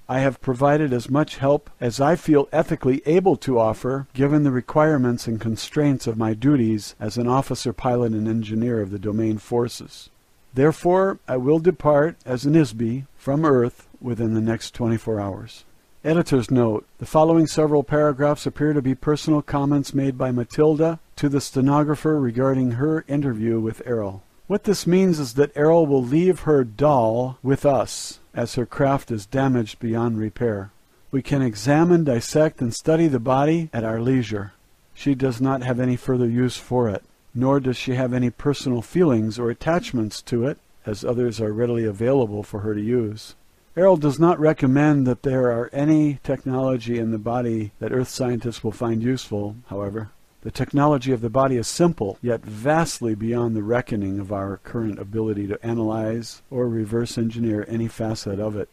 I have provided as much help as I feel ethically able to offer, given the requirements and constraints of my duties as an officer, pilot, and engineer of the domain forces. Therefore, I will depart as an ISB from Earth within the next 24 hours. Editor's note: the following several paragraphs appear to be personal comments made by Matilda to the stenographer regarding her interview with Errol. What this means is that Errol will leave her doll with us, as her craft is damaged beyond repair. We can examine, dissect, and study the body at our leisure. She does not have any further use for it, nor does she have any personal feelings or attachments to it, as others are readily available for her to use. Errol does not recommend that there are any technology in the body that Earth scientists will find useful, however. The technology of the body is simple, yet vastly beyond the reckoning of our current ability to analyze or reverse engineer any facet of it.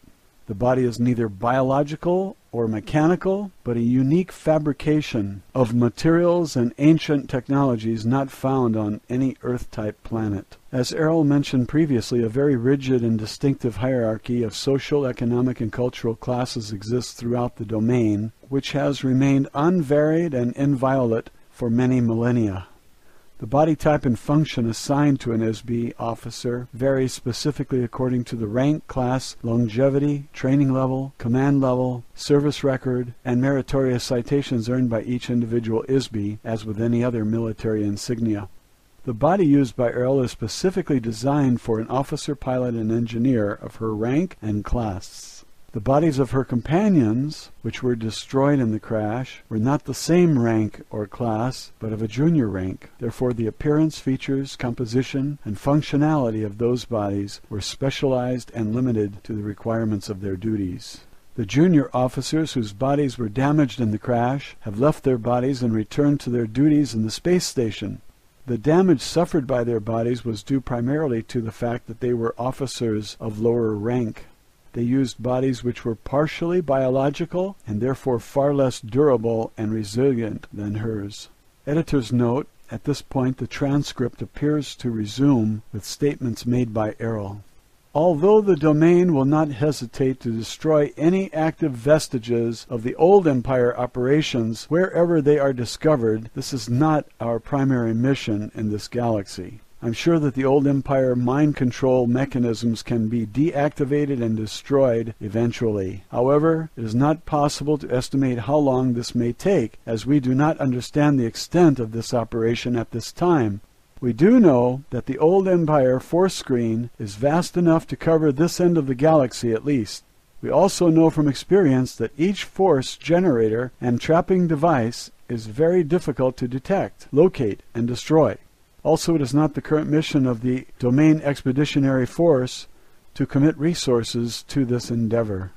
The body is neither biological or mechanical, but a unique fabrication of materials and ancient technologies not found on any Earth-type planet. As Errol mentioned previously, a very rigid and distinctive hierarchy of social, economic, and cultural classes exists throughout the domain, which has remained unvaried and inviolate for many millennia. The body type and function assigned to an ISB officer varies specifically according to the rank, class, longevity, training level, command level, service record, and meritorious citations earned by each individual ISB, as with any other military insignia. The body used by Errol is specifically designed for an officer, pilot, and engineer of her rank and class. The bodies of her companions, which were destroyed in the crash, were not the same rank or class, but of a junior rank. Therefore, the appearance, features, composition, and functionality of those bodies were specialized and limited to the requirements of their duties. The junior officers whose bodies were damaged in the crash have left their bodies and returned to their duties in the space station. The damage suffered by their bodies was due primarily to the fact that they were officers of lower rank. They used bodies which were partially biological and therefore far less durable and resilient than hers. Editor's note: at this point the transcript appears to resume with statements made by Errol. Although the domain will not hesitate to destroy any active vestiges of the old Empire operations wherever they are discovered, this is not our primary mission in this galaxy. I'm sure that the old Empire mind control mechanisms can be deactivated and destroyed eventually. However, it is not possible to estimate how long this may take, as we do not understand the extent of this operation at this time. We do know that the old Empire force screen is vast enough to cover this end of the galaxy at least. We also know from experience that each force generator and trapping device is very difficult to detect, locate, and destroy. Also, it is not the current mission of the Domain Expeditionary Force to commit resources to this endeavor.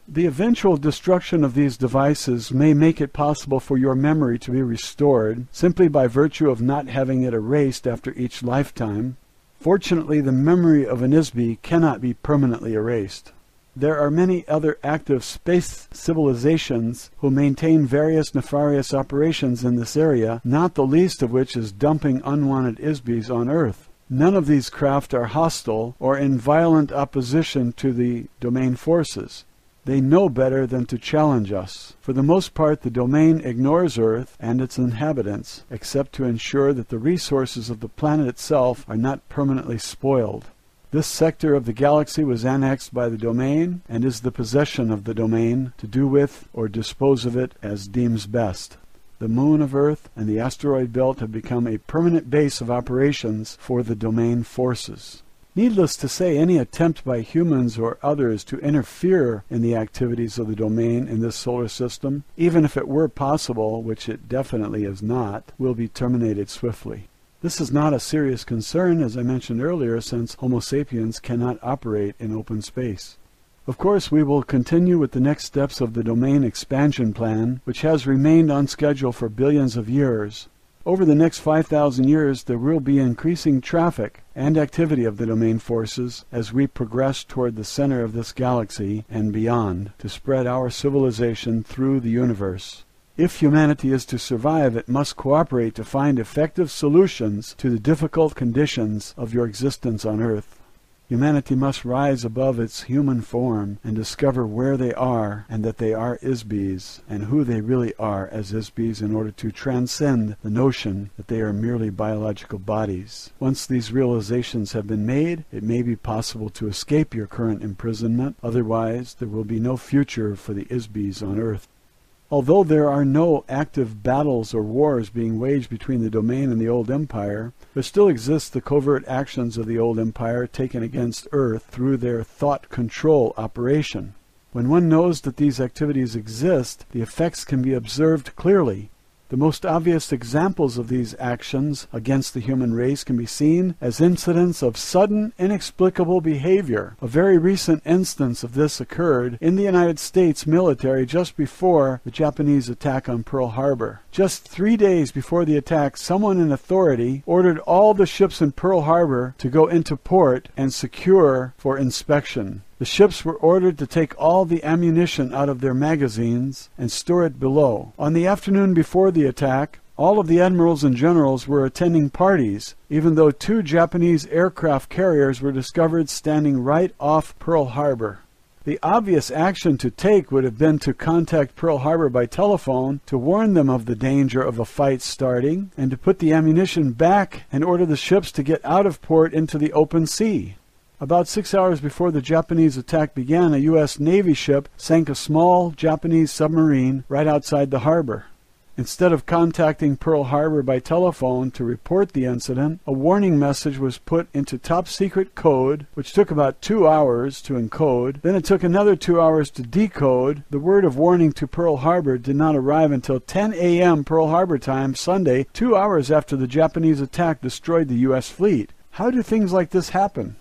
The eventual destruction of these devices may make it possible for your memory to be restored simply by virtue of not having it erased after each lifetime. Fortunately, the memory of an ISB cannot be permanently erased. There are many other active space civilizations who maintain various nefarious operations in this area, not the least of which is dumping unwanted ISBs on Earth. None of these craft are hostile or in violent opposition to the domain forces. They know better than to challenge us. For the most part, the domain ignores Earth and its inhabitants, except to ensure that the resources of the planet itself are not permanently spoiled. This sector of the galaxy was annexed by the domain and is the possession of the domain to do with or dispose of it as deems best. The moon of Earth and the asteroid belt have become a permanent base of operations for the domain forces. Needless to say, any attempt by humans or others to interfere in the activities of the domain in this solar system, even if it were possible, which it definitely is not, will be terminated swiftly. This is not a serious concern, as I mentioned earlier, since Homo sapiens cannot operate in open space. Of course, we will continue with the next steps of the domain expansion plan, which has remained on schedule for billions of years. Over the next 5,000 years, there will be increasing traffic and activity of the domain forces as we progress toward the center of this galaxy and beyond to spread our civilization through the universe. If humanity is to survive, it must cooperate to find effective solutions to the difficult conditions of your existence on Earth. Humanity must rise above its human form and discover where they are and that they are Isbis, and who they really are as Isbis in order to transcend the notion that they are merely biological bodies. Once these realizations have been made, it may be possible to escape your current imprisonment. Otherwise, there will be no future for the Isbis on Earth. Although there are no active battles or wars being waged between the domain and the old empire, there still exists the covert actions of the old empire taken against Earth through their thought control operation. When one knows that these activities exist, the effects can be observed clearly. The most obvious examples of these actions against the human race can be seen as incidents of sudden, inexplicable behavior. A very recent instance of this occurred in the United States military just before the Japanese attack on Pearl Harbor. Just 3 days before the attack, someone in authority ordered all the ships in Pearl Harbor to go into port and secure for inspection. The ships were ordered to take all the ammunition out of their magazines and store it below. On the afternoon before the attack, all of the admirals and generals were attending parties, even though 2 Japanese aircraft carriers were discovered standing right off Pearl Harbor. The obvious action to take would have been to contact Pearl Harbor by telephone to warn them of the danger of a fight starting, and to put the ammunition back and order the ships to get out of port into the open sea. About 6 hours before the Japanese attack began, a U.S. Navy ship sank a small Japanese submarine right outside the harbor. Instead of contacting Pearl Harbor by telephone to report the incident, a warning message was put into top-secret code, which took about 2 hours to encode. Then it took another 2 hours to decode. The word of warning to Pearl Harbor did not arrive until 10 a.m. Pearl Harbor time, Sunday, 2 hours after the Japanese attack destroyed the U.S. fleet. How do things like this happen?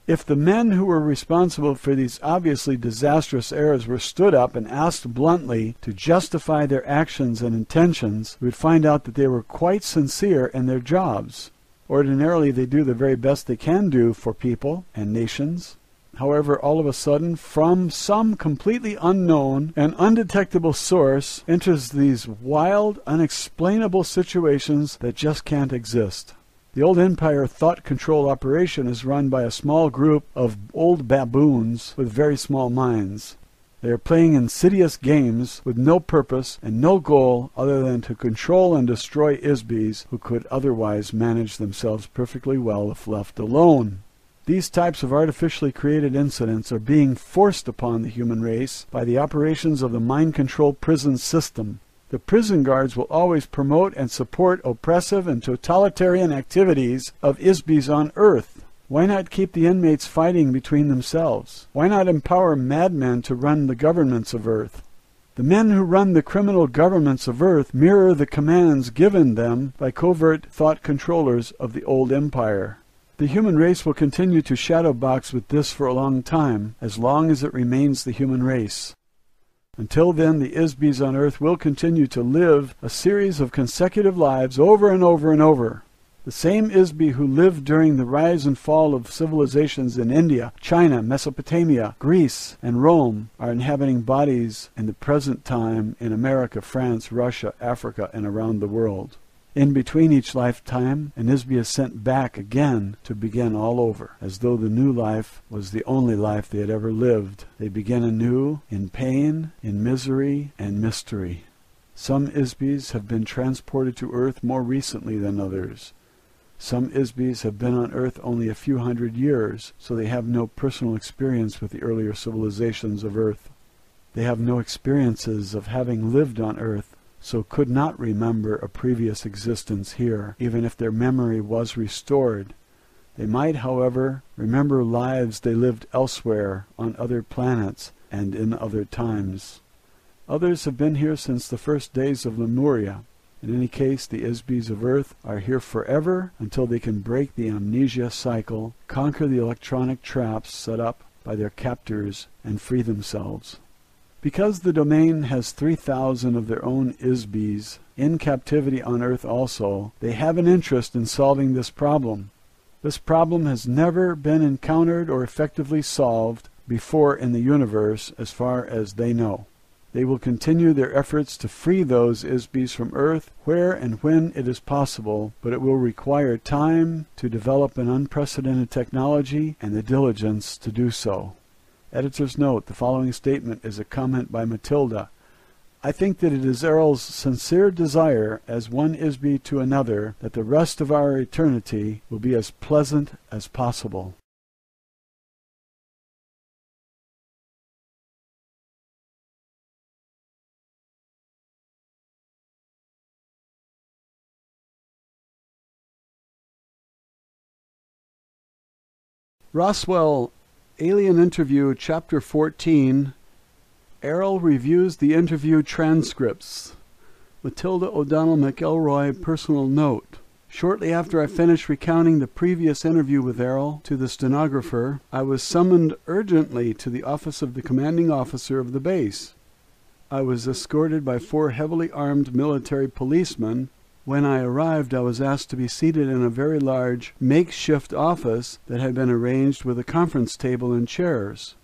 If the men who were responsible for these obviously disastrous errors were stood up and asked bluntly to justify their actions and intentions, we would find out that they were quite sincere in their jobs. Ordinarily, they do the very best they can do for people and nations. However, all of a sudden, from some completely unknown and undetectable source, enters these wild, unexplainable situations that just can't exist. The old empire thought control operation is run by a small group of old baboons with very small minds. They are playing insidious games with no purpose and no goal other than to control and destroy Isbis who could otherwise manage themselves perfectly well if left alone. These types of artificially created incidents are being forced upon the human race by the operations of the mind-control prison system. The prison guards will always promote and support oppressive and totalitarian activities of Isbis on Earth. Why not keep the inmates fighting between themselves? Why not empower madmen to run the governments of Earth? The men who run the criminal governments of Earth mirror the commands given them by covert thought controllers of the old empire. The human race will continue to shadowbox with this for a long as it remains the human race. Until then, the Isbis on Earth will continue to live a series of consecutive lives over and over and over. The same Isbi who lived during the rise and fall of civilizations in India, China, Mesopotamia, Greece, and Rome are inhabiting bodies in the present time in America, France, Russia, Africa, and around the world. In between each lifetime, an Isbi is sent back again to begin all over, as though the new life was the only life they had ever lived. They begin anew in pain, in misery, and mystery. Some Isbis have been transported to Earth more recently than others. Some Isbis have been on Earth only a few hundred years, so they have no personal experience with the earlier civilizations of Earth. They have no experiences of having lived on Earth, so could not remember a previous existence here, even if their memory was restored. They might, however, remember lives they lived elsewhere, on other planets, and in other times. Others have been here since the first days of Lemuria, In any case, the Isbies of Earth are here forever until they can break the amnesia cycle, conquer the electronic traps set up by their captors, and free themselves. Because the domain has 3,000 of their own Isbies in captivity on Earth also, they have an interest in solving this problem. This problem has never been encountered or effectively solved before in the universe as far as they know. They will continue their efforts to free those Isbies from Earth where and when it is possible, but it will require time to develop an unprecedented technology and the diligence to do so. Editor's note: the following statement is a comment by Matilda. I think that it is Errol's sincere desire, as one Isbie to another, that the rest of our eternity will be as pleasant as possible. Roswell, Alien Interview, Chapter 14. Errol reviews the interview transcripts. Matilda O'Donnell McElroy, personal note. Shortly after I finished recounting the previous interview with Errol to the stenographer, I was summoned urgently to the office of the commanding officer of the base. I was escorted by 4 heavily armed military policemen. When I arrived, I was asked to be seated in a very large makeshift office that had been arranged with a conference table and chairs.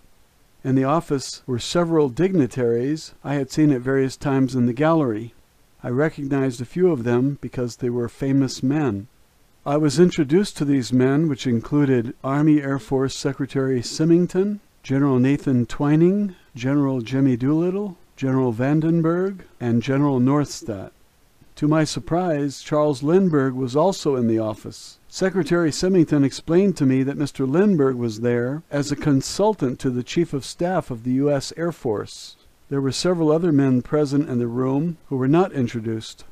In the office were several dignitaries I had seen at various times in the gallery. I recognized a few of them because they were famous men. I was introduced to these men, which included Army Air Force Secretary Symington, General Nathan Twining, General Jimmy Doolittle, General Vandenberg, and General Northstadt. To my surprise, Charles Lindbergh was also in the office. Secretary Symington explained to me that Mr. Lindbergh was there as a consultant to the Chief of Staff of the U.S. Air Force. There were several other men present in the room who were not introduced.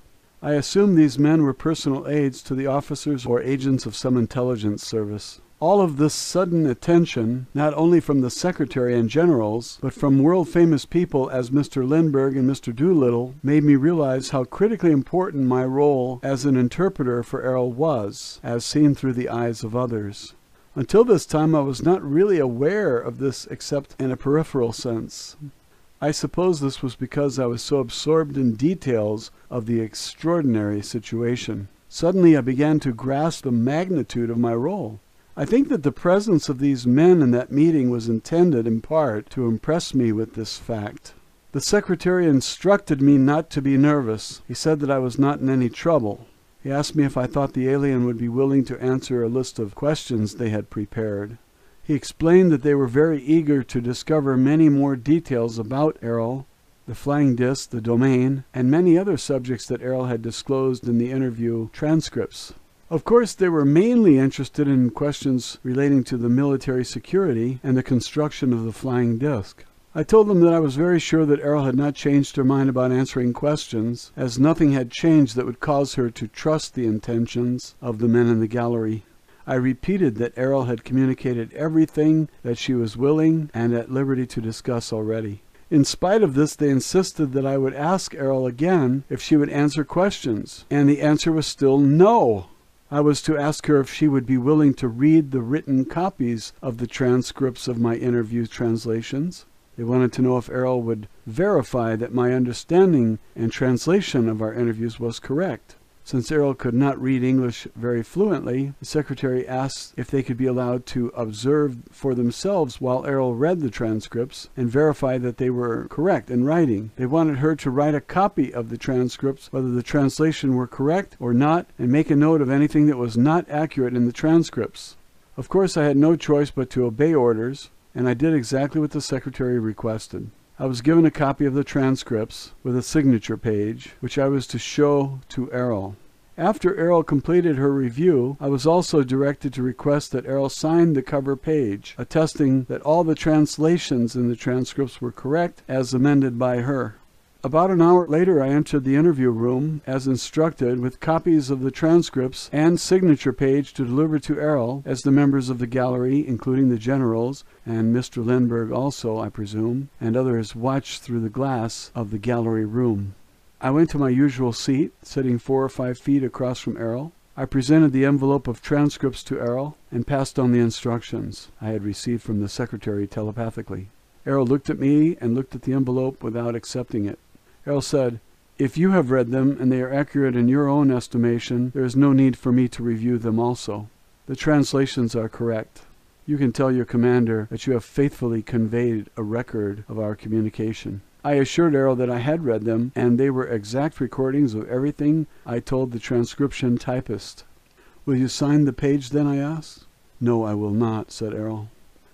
I assume these men were personal aides to the officers or agents of some intelligence service. All of this sudden attention, not only from the Secretary and generals, but from world-famous people as Mr. Lindbergh and Mr. Doolittle, made me realize how critically important my role as an interpreter for Errol was, as seen through the eyes of others. Until this time I was not really aware of this except in a peripheral sense. I suppose this was because I was so absorbed in details of the extraordinary situation. Suddenly I began to grasp the magnitude of my role. I think that the presence of these men in that meeting was intended, in part, to impress me with this fact. The secretary instructed me not to be nervous. He said that I was not in any trouble. He asked me if I thought the alien would be willing to answer a list of questions they had prepared. He explained that they were very eager to discover many more details about Errol, the flying disc, the domain, and many other subjects that Errol had disclosed in the interview transcripts. Of course, they were mainly interested in questions relating to the military security and the construction of the flying disc. I told them that I was very sure that Errol had not changed her mind about answering questions, as nothing had changed that would cause her to trust the intentions of the men in the gallery. I repeated that Errol had communicated everything that she was willing and at liberty to discuss already. In spite of this, they insisted that I would ask Errol again if she would answer questions, and the answer was still no. I was to ask her if she would be willing to read the written copies of the transcripts of my interview translations. They wanted to know if Errol would verify that my understanding and translation of our interviews was correct. Since Errol could not read English very fluently, the secretary asked if they could be allowed to observe for themselves while Errol read the transcripts and verify that they were correct in writing. They wanted her to write a copy of the transcripts, whether the translation were correct or not, and make a note of anything that was not accurate in the transcripts. Of course, I had no choice but to obey orders, and I did exactly what the secretary requested. I was given a copy of the transcripts with a signature page, which I was to show to Errol. After Errol completed her review, I was also directed to request that Errol sign the cover page, attesting that all the translations in the transcripts were correct as amended by her. About an hour later, I entered the interview room, as instructed, with copies of the transcripts and signature page to deliver to Errol, as the members of the gallery, including the generals, and Mr. Lindbergh also, I presume, and others watched through the glass of the gallery room. I went to my usual seat, sitting 4 or 5 feet across from Errol. I presented the envelope of transcripts to Errol and passed on the instructions I had received from the secretary telepathically. Errol looked at me and looked at the envelope without accepting it. Errol said, "If you have read them and they are accurate in your own estimation, there is no need for me to review them also. The translations are correct. You can tell your commander that you have faithfully conveyed a record of our communication." I assured Errol that I had read them, and they were exact recordings of everything I told the transcription typist. "Will you sign the page then?" I asked. "No, I will not," said Errol.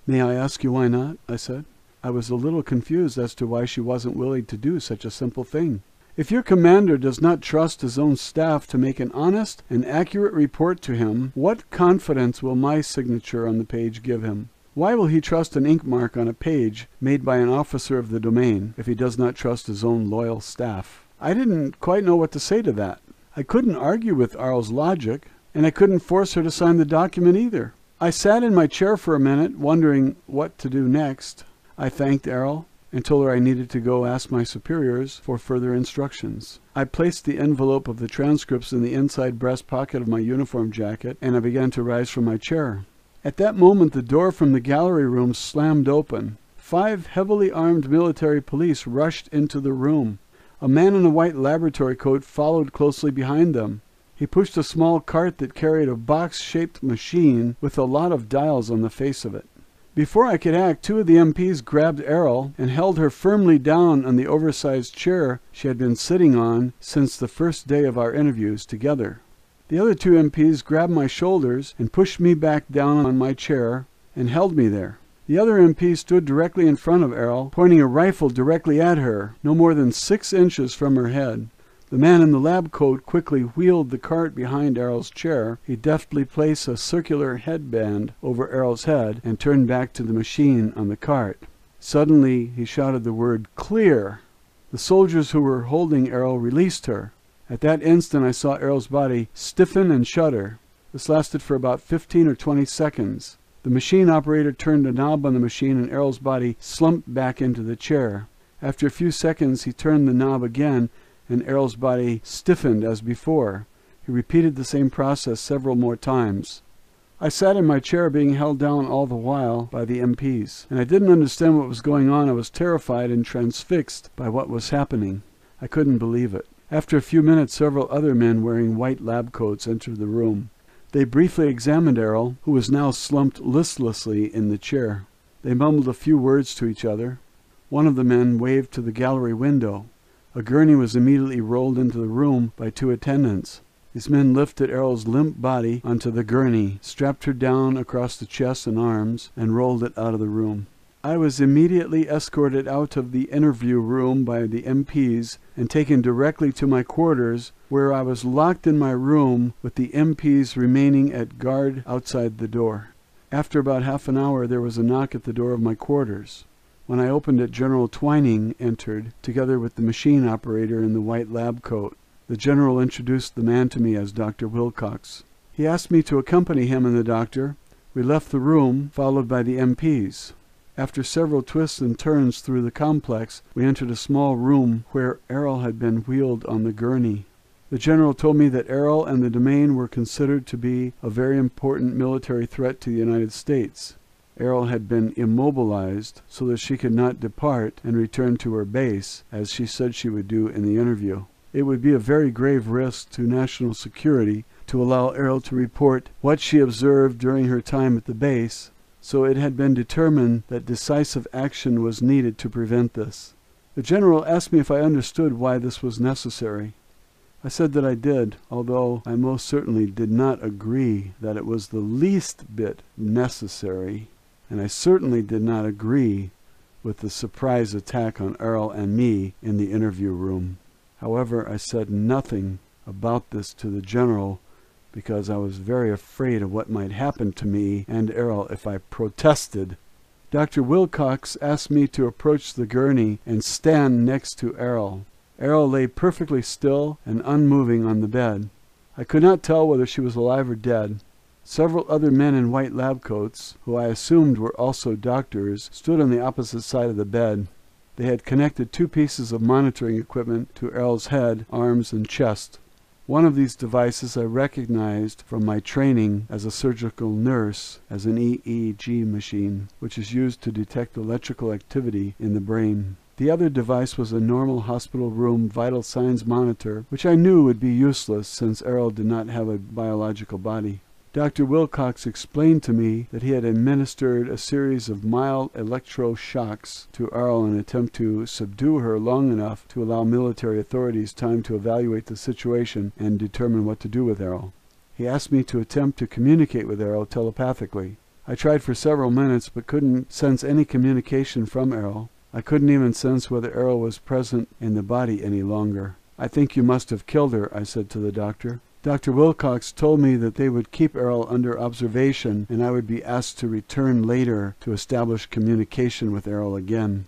"May I ask you why not?" I said. I was a little confused as to why she wasn't willing to do such a simple thing. If your commander does not trust his own staff to make an honest and accurate report to him, what confidence will my signature on the page give him? Why will he trust an ink mark on a page made by an officer of the domain if he does not trust his own loyal staff? I didn't quite know what to say to that. I couldn't argue with Arl's logic, and I couldn't force her to sign the document either. I sat in my chair for a minute, wondering what to do next. I thanked Errol and told her I needed to go ask my superiors for further instructions. I placed the envelope of the transcripts in the inside breast pocket of my uniform jacket, and I began to rise from my chair. At that moment, the door from the gallery room slammed open. 5 heavily armed military police rushed into the room. A man in a white laboratory coat followed closely behind them. He pushed a small cart that carried a box-shaped machine with a lot of dials on the face of it. Before I could act, 2 of the MPs grabbed Errol and held her firmly down on the oversized chair she had been sitting on since the first day of our interviews together. The other 2 MPs grabbed my shoulders and pushed me back down on my chair and held me there. The other MP stood directly in front of Errol, pointing a rifle directly at her, no more than 6 inches from her head. The man in the lab coat quickly wheeled the cart behind Errol's chair. He deftly placed a circular headband over Errol's head and turned back to the machine on the cart. Suddenly, he shouted the word, "Clear!" The soldiers who were holding Errol released her. At that instant, I saw Errol's body stiffen and shudder. This lasted for about 15 or 20 seconds. The machine operator turned a knob on the machine and Errol's body slumped back into the chair. After a few seconds, he turned the knob again and Errol's body stiffened as before. He repeated the same process several more times. I sat in my chair being held down all the while by the MPs, and I didn't understand what was going on. I was terrified and transfixed by what was happening. I couldn't believe it. After a few minutes, several other men wearing white lab coats entered the room. They briefly examined Errol, who was now slumped listlessly in the chair. They mumbled a few words to each other. One of the men waved to the gallery window. A gurney was immediately rolled into the room by 2 attendants. These men lifted Errol's limp body onto the gurney, strapped her down across the chest and arms, and rolled it out of the room. I was immediately escorted out of the interview room by the MPs and taken directly to my quarters, where I was locked in my room with the MPs remaining at guard outside the door. After about half an hour, there was a knock at the door of my quarters. When I opened it, General Twining entered, together with the machine operator in the white lab coat. The general introduced the man to me as Dr. Wilcox. He asked me to accompany him and the doctor. We left the room, followed by the MPs. After several twists and turns through the complex, we entered a small room where Errol had been wheeled on the gurney. The general told me that Errol and the domain were considered to be a very important military threat to the United States. Errol had been immobilized so that she could not depart and return to her base, as she said she would do in the interview. It would be a very grave risk to national security to allow Errol to report what she observed during her time at the base, so it had been determined that decisive action was needed to prevent this. The general asked me if I understood why this was necessary. I said that I did, although I most certainly did not agree that it was the least bit necessary, and I certainly did not agree with the surprise attack on Errol and me in the interview room. However, I said nothing about this to the general because I was very afraid of what might happen to me and Errol if I protested. Dr. Wilcox asked me to approach the gurney and stand next to Errol. Errol lay perfectly still and unmoving on the bed. I could not tell whether she was alive or dead. Several other men in white lab coats, who I assumed were also doctors, stood on the opposite side of the bed. They had connected 2 pieces of monitoring equipment to Errol's head, arms, and chest. One of these devices I recognized from my training as a surgical nurse as an EEG machine, which is used to detect electrical activity in the brain. The other device was a normal hospital room vital signs monitor, which I knew would be useless since Errol did not have a biological body. Dr. Wilcox explained to me that he had administered a series of mild electroshocks to Errol in an attempt to subdue her long enough to allow military authorities time to evaluate the situation and determine what to do with Errol. He asked me to attempt to communicate with Errol telepathically. I tried for several minutes but couldn't sense any communication from Errol. I couldn't even sense whether Errol was present in the body any longer. "I think you must have killed her," I said to the doctor. Dr. Wilcox told me that they would keep Errol under observation and I would be asked to return later to establish communication with Errol again.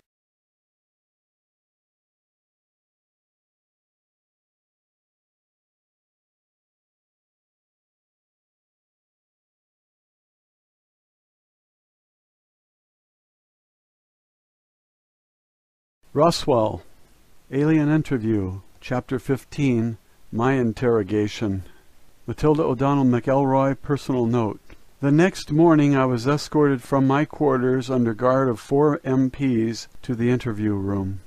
Roswell, Alien Interview, Chapter 15, My Interrogation. Matilda O'Donnell McElroy, personal note. The next morning I was escorted from my quarters under guard of 4 MPs to the interview room.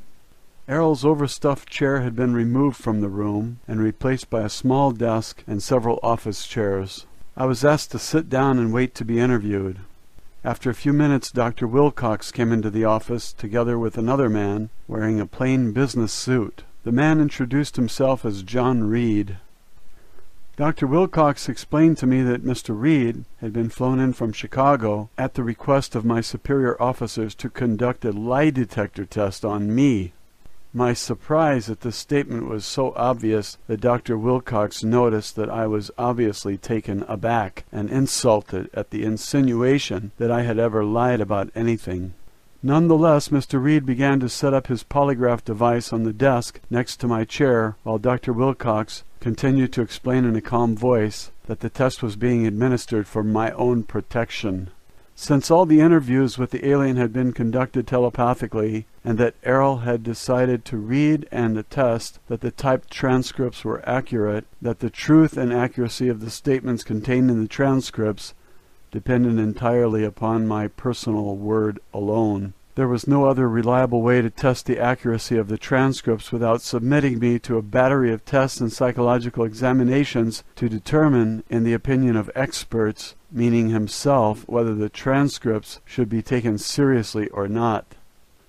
Errol's overstuffed chair had been removed from the room and replaced by a small desk and several office chairs. I was asked to sit down and wait to be interviewed. After a few minutes, Dr. Wilcox came into the office together with another man wearing a plain business suit. The man introduced himself as John Reed. Dr. Wilcox explained to me that Mr. Reed had been flown in from Chicago at the request of my superior officers to conduct a lie detector test on me. My surprise at this statement was so obvious that Dr. Wilcox noticed that I was obviously taken aback and insulted at the insinuation that I had ever lied about anything. Nonetheless, Mr. Reed began to set up his polygraph device on the desk next to my chair, while Dr. Wilcox continued to explain in a calm voice that the test was being administered for my own protection. Since all the interviews with the alien had been conducted telepathically, and that Errol had decided to read and attest that the typed transcripts were accurate, that the truth and accuracy of the statements contained in the transcripts depended entirely upon my personal word alone. There was no other reliable way to test the accuracy of the transcripts without submitting me to a battery of tests and psychological examinations to determine, in the opinion of experts, meaning himself, whether the transcripts should be taken seriously or not.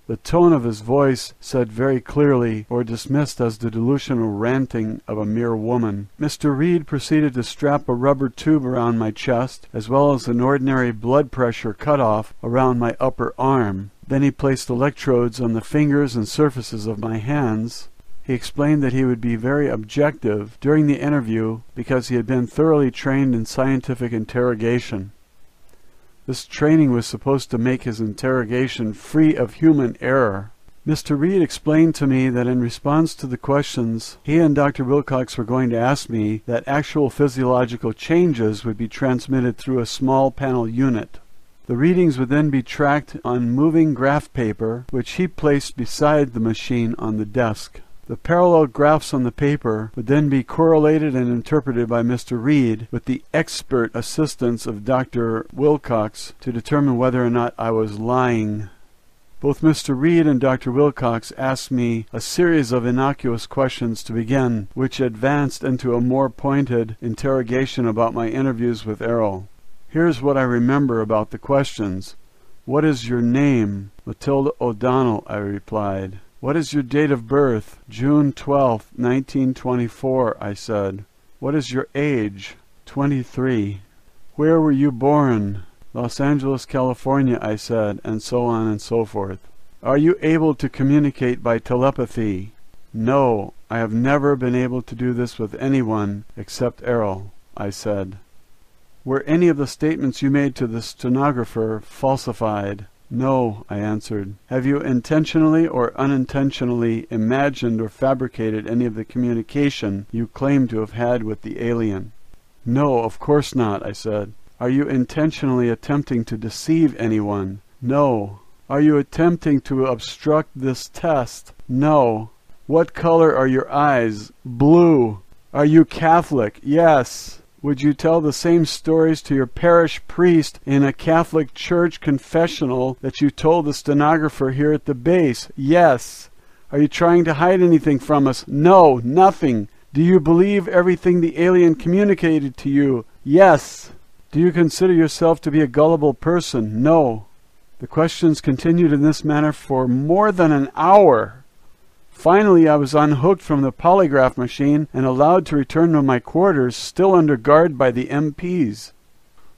The tone of his voice said very clearly, or dismissed as the delusional ranting of a mere woman. Mr. Reed proceeded to strap a rubber tube around my chest, as well as an ordinary blood pressure cutoff around my upper arm. Then he placed electrodes on the fingers and surfaces of my hands. He explained that he would be very objective during the interview because he had been thoroughly trained in scientific interrogation. This training was supposed to make his interrogation free of human error. Mr. Reed explained to me that in response to the questions he and Dr. Wilcox were going to ask me, that actual physiological changes would be transmitted through a small panel unit. The readings would then be tracked on moving graph paper, which he placed beside the machine on the desk. The parallel graphs on the paper would then be correlated and interpreted by Mr. Reed with the expert assistance of Dr. Wilcox to determine whether or not I was lying. Both Mr. Reed and Dr. Wilcox asked me a series of innocuous questions to begin, which advanced into a more pointed interrogation about my interviews with Errol. Here's what I remember about the questions. "What is your name?" "Matilda O'Donnell," I replied. "What is your date of birth?" "June 12th, 1924, I said. "What is your age?" 23. "Where were you born?" "Los Angeles, California," I said, and so on and so forth. "Are you able to communicate by telepathy?" "No, I have never been able to do this with anyone except Errol," I said. "Were any of the statements you made to the stenographer falsified?" "No," I answered. "Have you intentionally or unintentionally imagined or fabricated any of the communication you claim to have had with the alien?" "No, of course not," I said. "Are you intentionally attempting to deceive anyone?" "No." Are you attempting to obstruct this test? No. What color are your eyes? Blue. Are you Catholic? Yes. Would you tell the same stories to your parish priest in a Catholic church confessional that you told the stenographer here at the base? Yes. Are you trying to hide anything from us? No, nothing. Do you believe everything the alien communicated to you? Yes. Do you consider yourself to be a gullible person? No. The questions continued in this manner for more than an hour. Finally, I was unhooked from the polygraph machine and allowed to return to my quarters, still under guard by the MPs.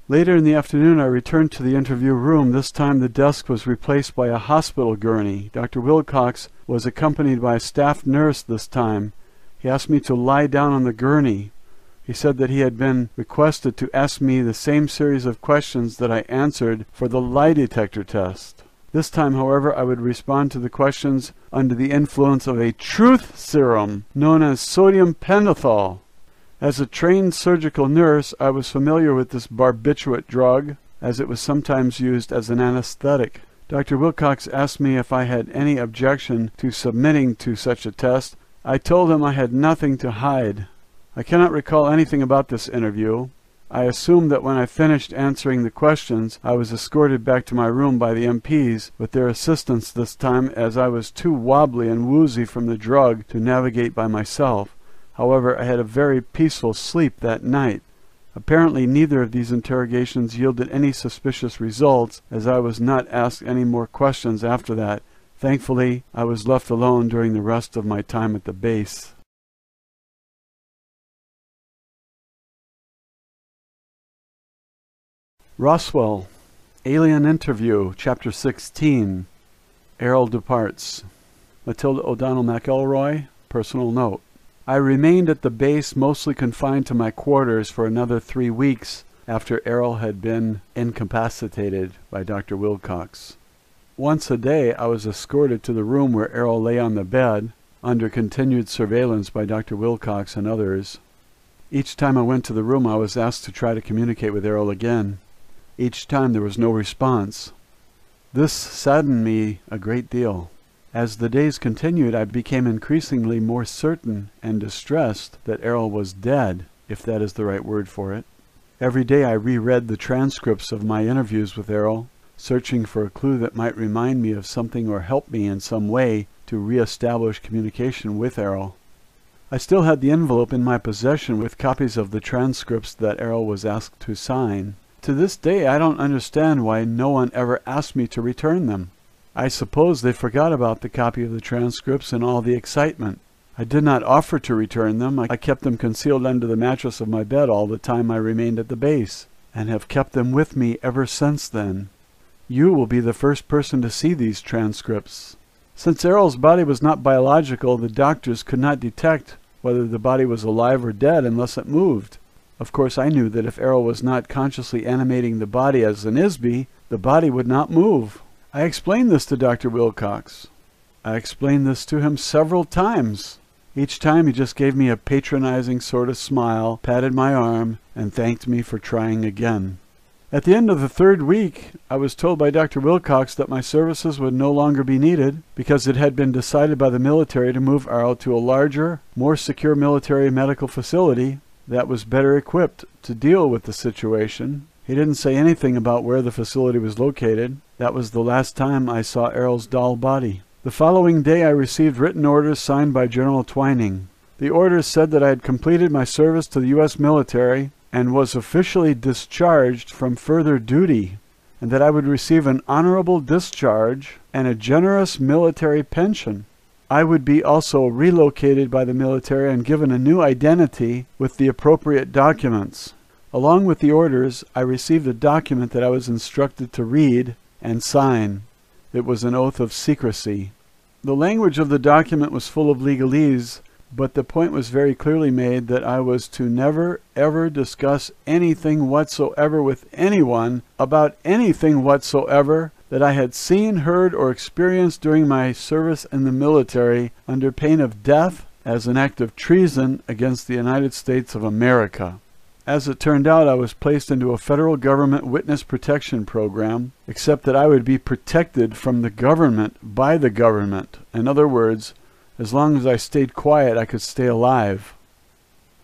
Later in the afternoon, I returned to the interview room. This time the desk was replaced by a hospital gurney. Dr. Wilcox was accompanied by a staff nurse this time. He asked me to lie down on the gurney. He said that he had been requested to ask me the same series of questions that I answered for the lie detector test. This time, however, I would respond to the questions under the influence of a truth serum known as sodium pentothal. As a trained surgical nurse, I was familiar with this barbiturate drug, as it was sometimes used as an anesthetic. Dr. Wilcox asked me if I had any objection to submitting to such a test. I told him I had nothing to hide. I cannot recall anything about this interview. I assumed that when I finished answering the questions, I was escorted back to my room by the MPs, with their assistance this time, as I was too wobbly and woozy from the drug to navigate by myself. However, I had a very peaceful sleep that night. Apparently neither of these interrogations yielded any suspicious results, as I was not asked any more questions after that. Thankfully, I was left alone during the rest of my time at the base. Roswell, Alien Interview, Chapter 16. Errol departs. Matilda O'Donnell McElroy, personal note. I remained at the base, mostly confined to my quarters, for another 3 weeks after Errol had been incapacitated by Dr. Wilcox. Once a day I was escorted to the room where Errol lay on the bed, under continued surveillance by Dr. Wilcox and others. Each time I went to the room I was asked to try to communicate with Errol again. Each time there was no response. This saddened me a great deal. As the days continued, I became increasingly more certain and distressed that Errol was dead, if that is the right word for it. Every day I reread the transcripts of my interviews with Errol, searching for a clue that might remind me of something or help me in some way to re-establish communication with Errol. I still had the envelope in my possession with copies of the transcripts that Errol was asked to sign. To this day I don't understand why no one ever asked me to return them. I suppose they forgot about the copy of the transcripts in all the excitement. I did not offer to return them. I kept them concealed under the mattress of my bed all the time I remained at the base, and have kept them with me ever since then. You will be the first person to see these transcripts. Since Errol's body was not biological, the doctors could not detect whether the body was alive or dead unless it moved. Of course, I knew that if Errol was not consciously animating the body as an ISB, the body would not move. I explained this to Dr. Wilcox. I explained this to him several times. Each time he just gave me a patronizing sort of smile, patted my arm, and thanked me for trying again. At the end of the 3rd week, I was told by Dr. Wilcox that my services would no longer be needed because it had been decided by the military to move Errol to a larger, more secure military medical facility that was better equipped to deal with the situation. He didn't say anything about where the facility was located. That was the last time I saw Errol's doll body. The following day I received written orders signed by General Twining. The orders said that I had completed my service to the U.S. military and was officially discharged from further duty, and that I would receive an honorable discharge and a generous military pension. I would be also relocated by the military and given a new identity with the appropriate documents. Along with the orders, I received a document that I was instructed to read and sign. It was an oath of secrecy. The language of the document was full of legalese, but the point was very clearly made that I was to never ever discuss anything whatsoever with anyone about anything whatsoever that I had seen, heard, or experienced during my service in the military, under pain of death as an act of treason against the United States of America. As it turned out, I was placed into a federal government witness protection program, except that I would be protected from the government by the government. In other words, as long as I stayed quiet, I could stay alive.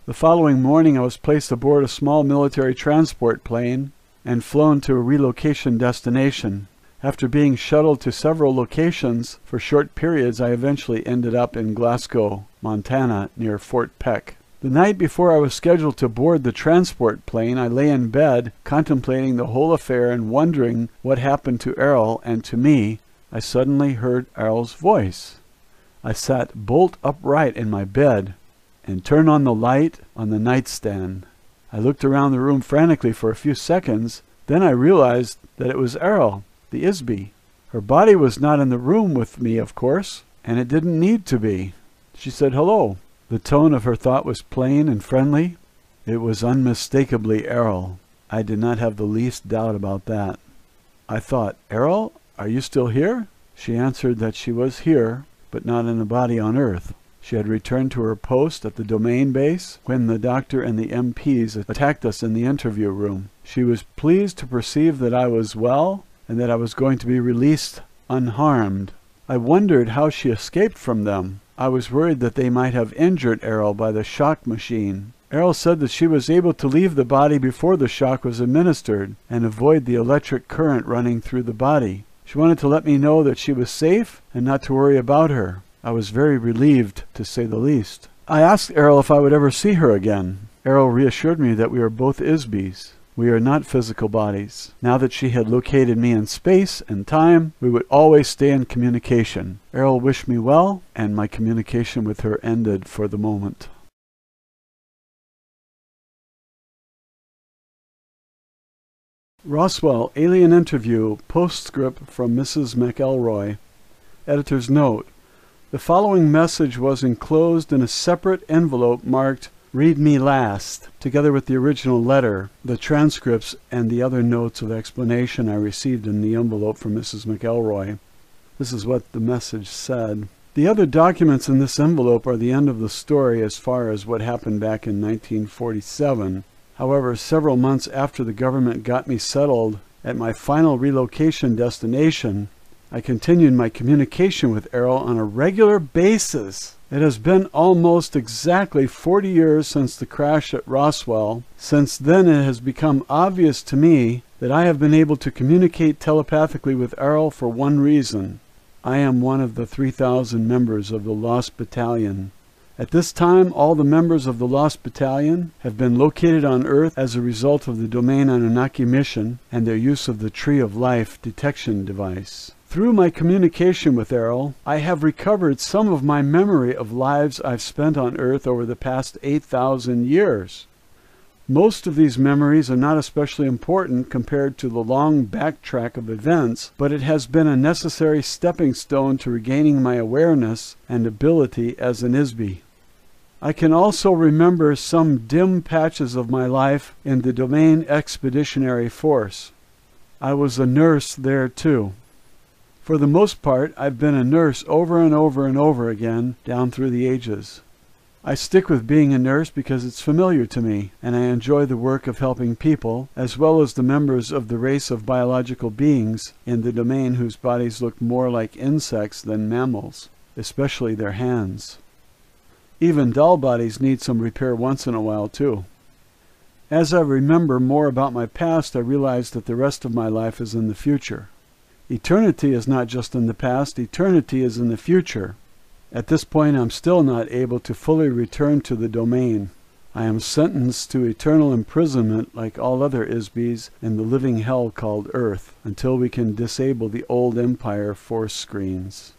The following morning, I was placed aboard a small military transport plane and flown to a relocation destination. After being shuttled to several locations for short periods, I eventually ended up in Glasgow, Montana, near Fort Peck. The night before I was scheduled to board the transport plane, I lay in bed, contemplating the whole affair and wondering what happened to Errol and to me. I suddenly heard Errol's voice. I sat bolt upright in my bed and turned on the light on the nightstand. I looked around the room frantically for a few seconds. Then I realized that it was Errol, the Isby. Her body was not in the room with me, of course, and it didn't need to be. She said hello. The tone of her thought was plain and friendly. It was unmistakably Errol. I did not have the least doubt about that. I thought, Errol, are you still here? She answered that she was here, but not in a body on Earth. She had returned to her post at the domain base when the doctor and the MPs attacked us in the interview room. She was pleased to perceive that I was well and that I was going to be released unharmed. I wondered how she escaped from them. I was worried that they might have injured Errol by the shock machine. Errol said that she was able to leave the body before the shock was administered and avoid the electric current running through the body. She wanted to let me know that she was safe and not to worry about her. I was very relieved, to say the least. I asked Errol if I would ever see her again. Errol reassured me that we are both Isbys. We are not physical bodies. Now that she had located me in space and time, we would always stay in communication. Errol wished me well, and my communication with her ended for the moment. Roswell, alien interview, postscript from Mrs. McElroy. Editor's note. The following message was enclosed in a separate envelope marked Read Me Last, together with the original letter, the transcripts, and the other notes of explanation I received in the envelope from Mrs. McElroy. This is what the message said. The other documents in this envelope are the end of the story as far as what happened back in 1947. However, several months after the government got me settled at my final relocation destination, I continued my communication with Errol on a regular basis. It has been almost exactly 40 years since the crash at Roswell. Since then, it has become obvious to me that I have been able to communicate telepathically with Errol for one reason. I am one of the 3,000 members of the Lost Battalion. At this time, all the members of the Lost Battalion have been located on Earth as a result of the Domain Anunnaki mission and their use of the Tree of Life detection device. Through my communication with Errol, I have recovered some of my memory of lives I've spent on Earth over the past 8,000 years. Most of these memories are not especially important compared to the long backtrack of events, but it has been a necessary stepping stone to regaining my awareness and ability as an Isby. I can also remember some dim patches of my life in the Domain Expeditionary Force. I was a nurse there too. For the most part, I've been a nurse over and over and over again down through the ages. I stick with being a nurse because it's familiar to me, and I enjoy the work of helping people, as well as the members of the race of biological beings in the domain whose bodies look more like insects than mammals, especially their hands. Even dull bodies need some repair once in a while, too. As I remember more about my past, I realize that the rest of my life is in the future. Eternity is not just in the past, eternity is in the future. At this point, I'm still not able to fully return to the domain. I am sentenced to eternal imprisonment like all other Isbys in the living hell called Earth, until we can disable the old Empire force screens.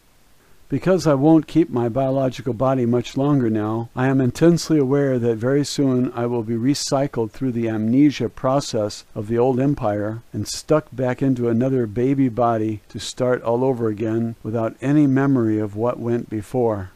Because I won't keep my biological body much longer now, I am intensely aware that very soon I will be recycled through the amnesia process of the old Empire and stuck back into another baby body to start all over again without any memory of what went before.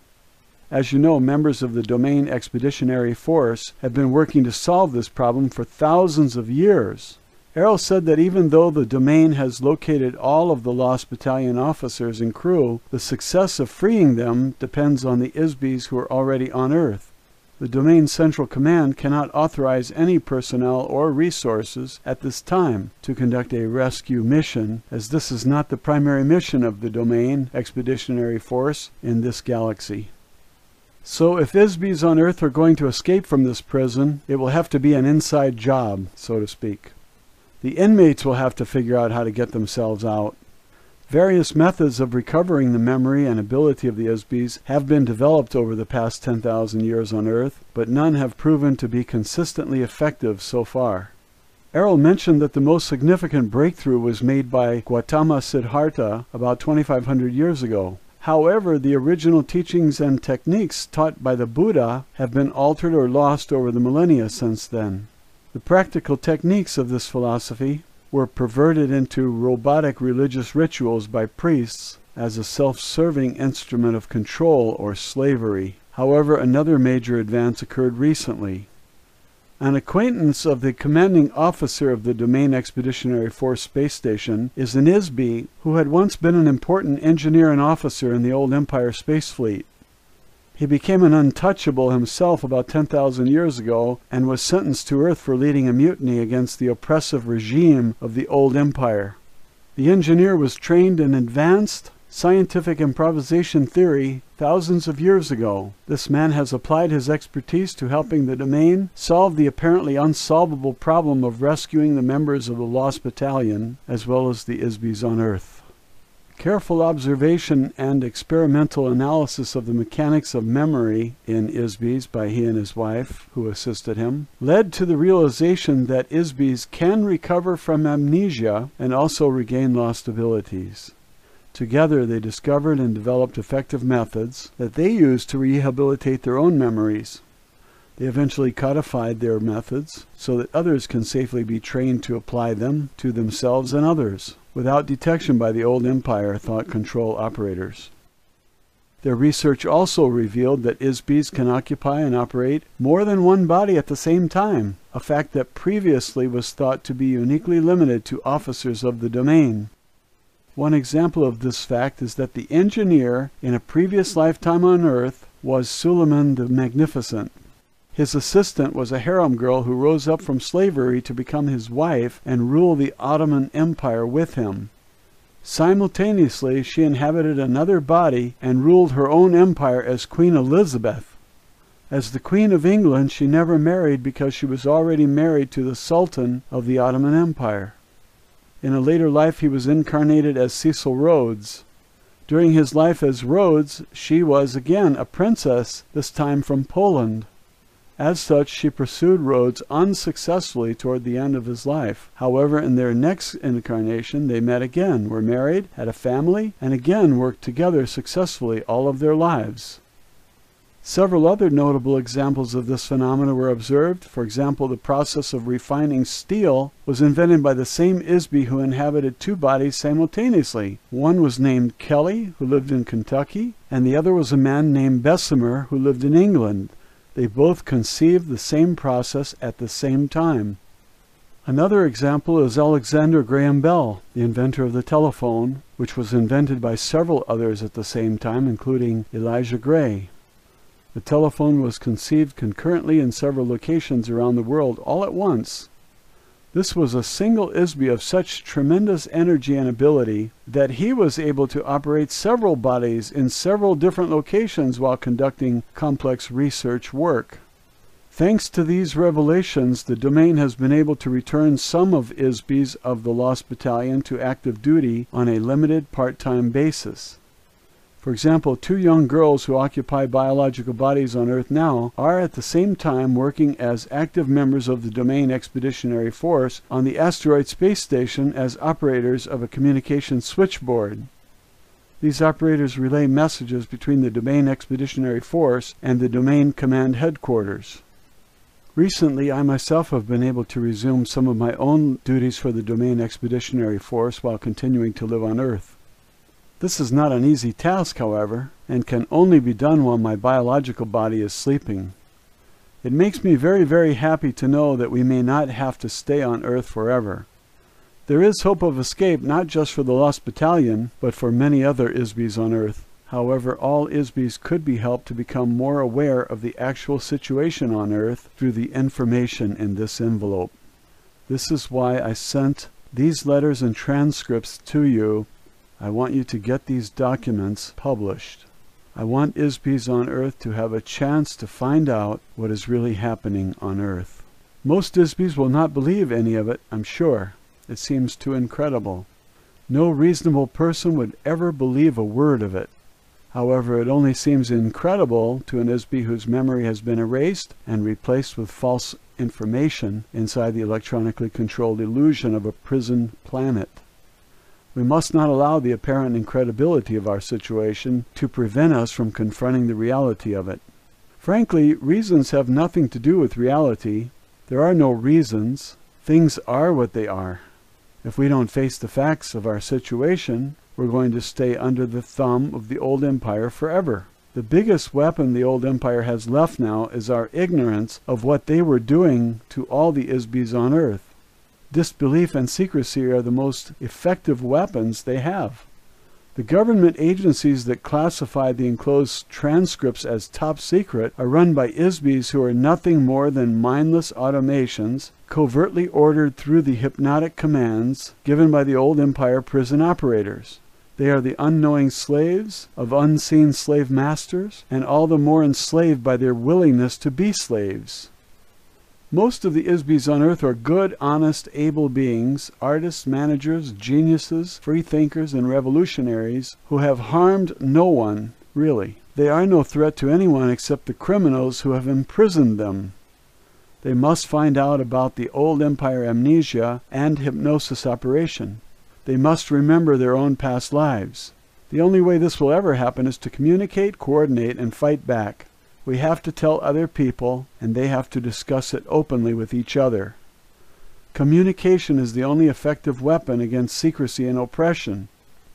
As you know, members of the Domain Expeditionary Force have been working to solve this problem for thousands of years. Errol said that even though the domain has located all of the Lost Battalion officers and crew, the success of freeing them depends on the Isbys who are already on Earth. The Domain Central Command cannot authorize any personnel or resources at this time to conduct a rescue mission, as this is not the primary mission of the Domain Expeditionary Force in this galaxy. So if ISBEs on Earth are going to escape from this prison, it will have to be an inside job, so to speak. The inmates will have to figure out how to get themselves out. Various methods of recovering the memory and ability of the ISBEs have been developed over the past 10,000 years on Earth, but none have proven to be consistently effective so far. Errol mentioned that the most significant breakthrough was made by Gautama Siddhartha about 2,500 years ago. However, the original teachings and techniques taught by the Buddha have been altered or lost over the millennia since then. The practical techniques of this philosophy were perverted into robotic religious rituals by priests as a self-serving instrument of control or slavery. However, another major advance occurred recently. An acquaintance of the commanding officer of the Domain Expeditionary Force space station is an ISBE who had once been an important engineer and officer in the old Empire space fleet. He became an untouchable himself about 10,000 years ago and was sentenced to Earth for leading a mutiny against the oppressive regime of the old empire. The engineer was trained in advanced scientific improvisation theory thousands of years ago. This man has applied his expertise to helping the Domain solve the apparently unsolvable problem of rescuing the members of the Lost Battalion as well as the ISBEs on Earth. Careful observation and experimental analysis of the mechanics of memory in ISBEs by he and his wife, who assisted him, led to the realization that ISBEs can recover from amnesia and also regain lost abilities. Together they discovered and developed effective methods that they used to rehabilitate their own memories. They eventually codified their methods so that others can safely be trained to apply them to themselves and others, without detection by the old Empire thought control operators. Their research also revealed that ISBEs can occupy and operate more than one body at the same time, a fact that previously was thought to be uniquely limited to officers of the Domain. One example of this fact is that the engineer in a previous lifetime on Earth was Suleiman the Magnificent. His assistant was a harem girl who rose up from slavery to become his wife and rule the Ottoman Empire with him. Simultaneously, she inhabited another body and ruled her own empire as Queen Elizabeth. As the Queen of England, she never married because she was already married to the Sultan of the Ottoman Empire. In a later life, he was incarnated as Cecil Rhodes. During his life as Rhodes, she was again a princess, this time from Poland. As such, she pursued Rhodes unsuccessfully toward the end of his life. However, in their next incarnation, they met again, were married, had a family, and again worked together successfully all of their lives. Several other notable examples of this phenomena were observed. For example, the process of refining steel was invented by the same ISBE who inhabited two bodies simultaneously. One was named Kelly, who lived in Kentucky, and the other was a man named Bessemer, who lived in England. They both conceived the same process at the same time. Another example is Alexander Graham Bell, the inventor of the telephone, which was invented by several others at the same time, including Elijah Gray. The telephone was conceived concurrently in several locations around the world all at once. This was a single ISBE of such tremendous energy and ability that he was able to operate several bodies in several different locations while conducting complex research work. Thanks to these revelations, the Domain has been able to return some of ISBEs of the Lost Battalion to active duty on a limited part-time basis. For example, two young girls who occupy biological bodies on Earth now are at the same time working as active members of the Domain Expeditionary Force on the asteroid space station as operators of a communication switchboard. These operators relay messages between the Domain Expeditionary Force and the Domain Command Headquarters. Recently, I myself have been able to resume some of my own duties for the Domain Expeditionary Force while continuing to live on Earth. This is not an easy task, however, and can only be done while my biological body is sleeping. It makes me very, very happy to know that we may not have to stay on Earth forever. There is hope of escape not just for the Lost Battalion, but for many other ISBEs on Earth. However, all ISBs could be helped to become more aware of the actual situation on Earth through the information in this envelope. This is why I sent these letters and transcripts to you. I want you to get these documents published. I want ISBs on Earth to have a chance to find out what is really happening on Earth. Most ISBs will not believe any of it, I'm sure. It seems too incredible. No reasonable person would ever believe a word of it. However, it only seems incredible to an ISB whose memory has been erased and replaced with false information inside the electronically controlled illusion of a prison planet. We must not allow the apparent incredibility of our situation to prevent us from confronting the reality of it. Frankly, reasons have nothing to do with reality. There are no reasons. Things are what they are. If we don't face the facts of our situation, we're going to stay under the thumb of the old empire forever. The biggest weapon the old empire has left now is our ignorance of what they were doing to all the ISBs on Earth. Disbelief and secrecy are the most effective weapons they have. The government agencies that classify the enclosed transcripts as top secret are run by ISBs who are nothing more than mindless automations covertly ordered through the hypnotic commands given by the old empire prison operators. They are the unknowing slaves of unseen slave masters, and all the more enslaved by their willingness to be slaves. Most of the ISBs on Earth are good, honest, able beings, artists, managers, geniuses, freethinkers, and revolutionaries who have harmed no one, really. They are no threat to anyone except the criminals who have imprisoned them. They must find out about the old empire amnesia and hypnosis operation. They must remember their own past lives. The only way this will ever happen is to communicate, coordinate, and fight back. We have to tell other people, and they have to discuss it openly with each other. Communication is the only effective weapon against secrecy and oppression.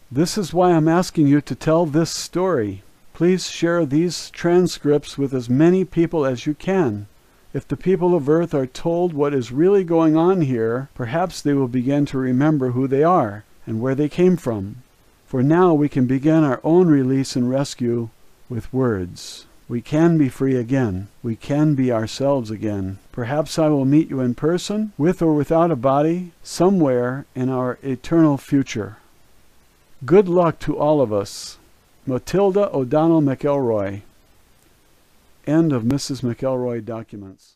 This is why I'm asking you to tell this story. Please share these transcripts with as many people as you can. If the people of Earth are told what is really going on here, perhaps they will begin to remember who they are and where they came from. For now, we can begin our own release and rescue with words. We can be free again. We can be ourselves again. Perhaps I will meet you in person, with or without a body, somewhere in our eternal future. Good luck to all of us. Matilda O'Donnell McElroy. End of Mrs. McElroy documents.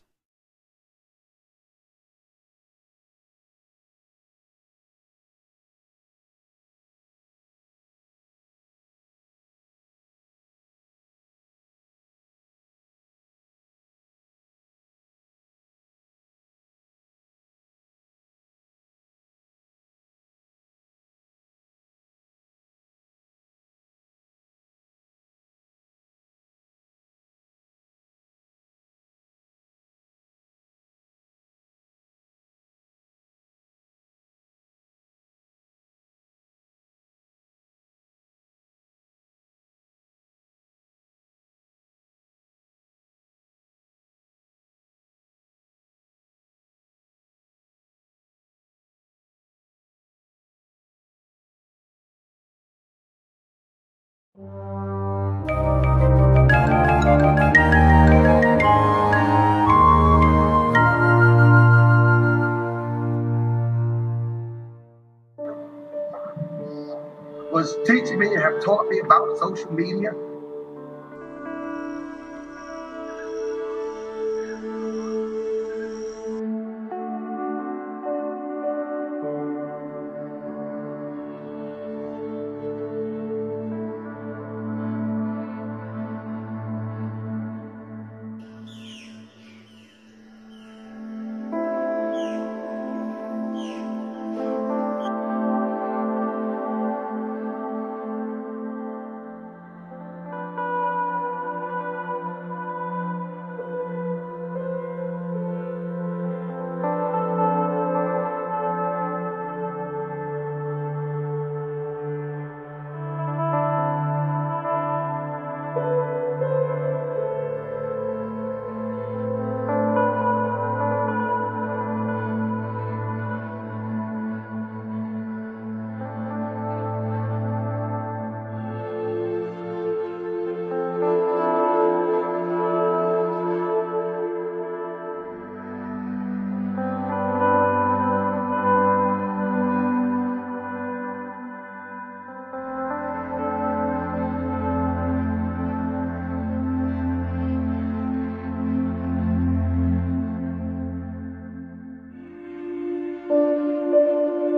Was teaching me and have taught me about social media.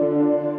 you.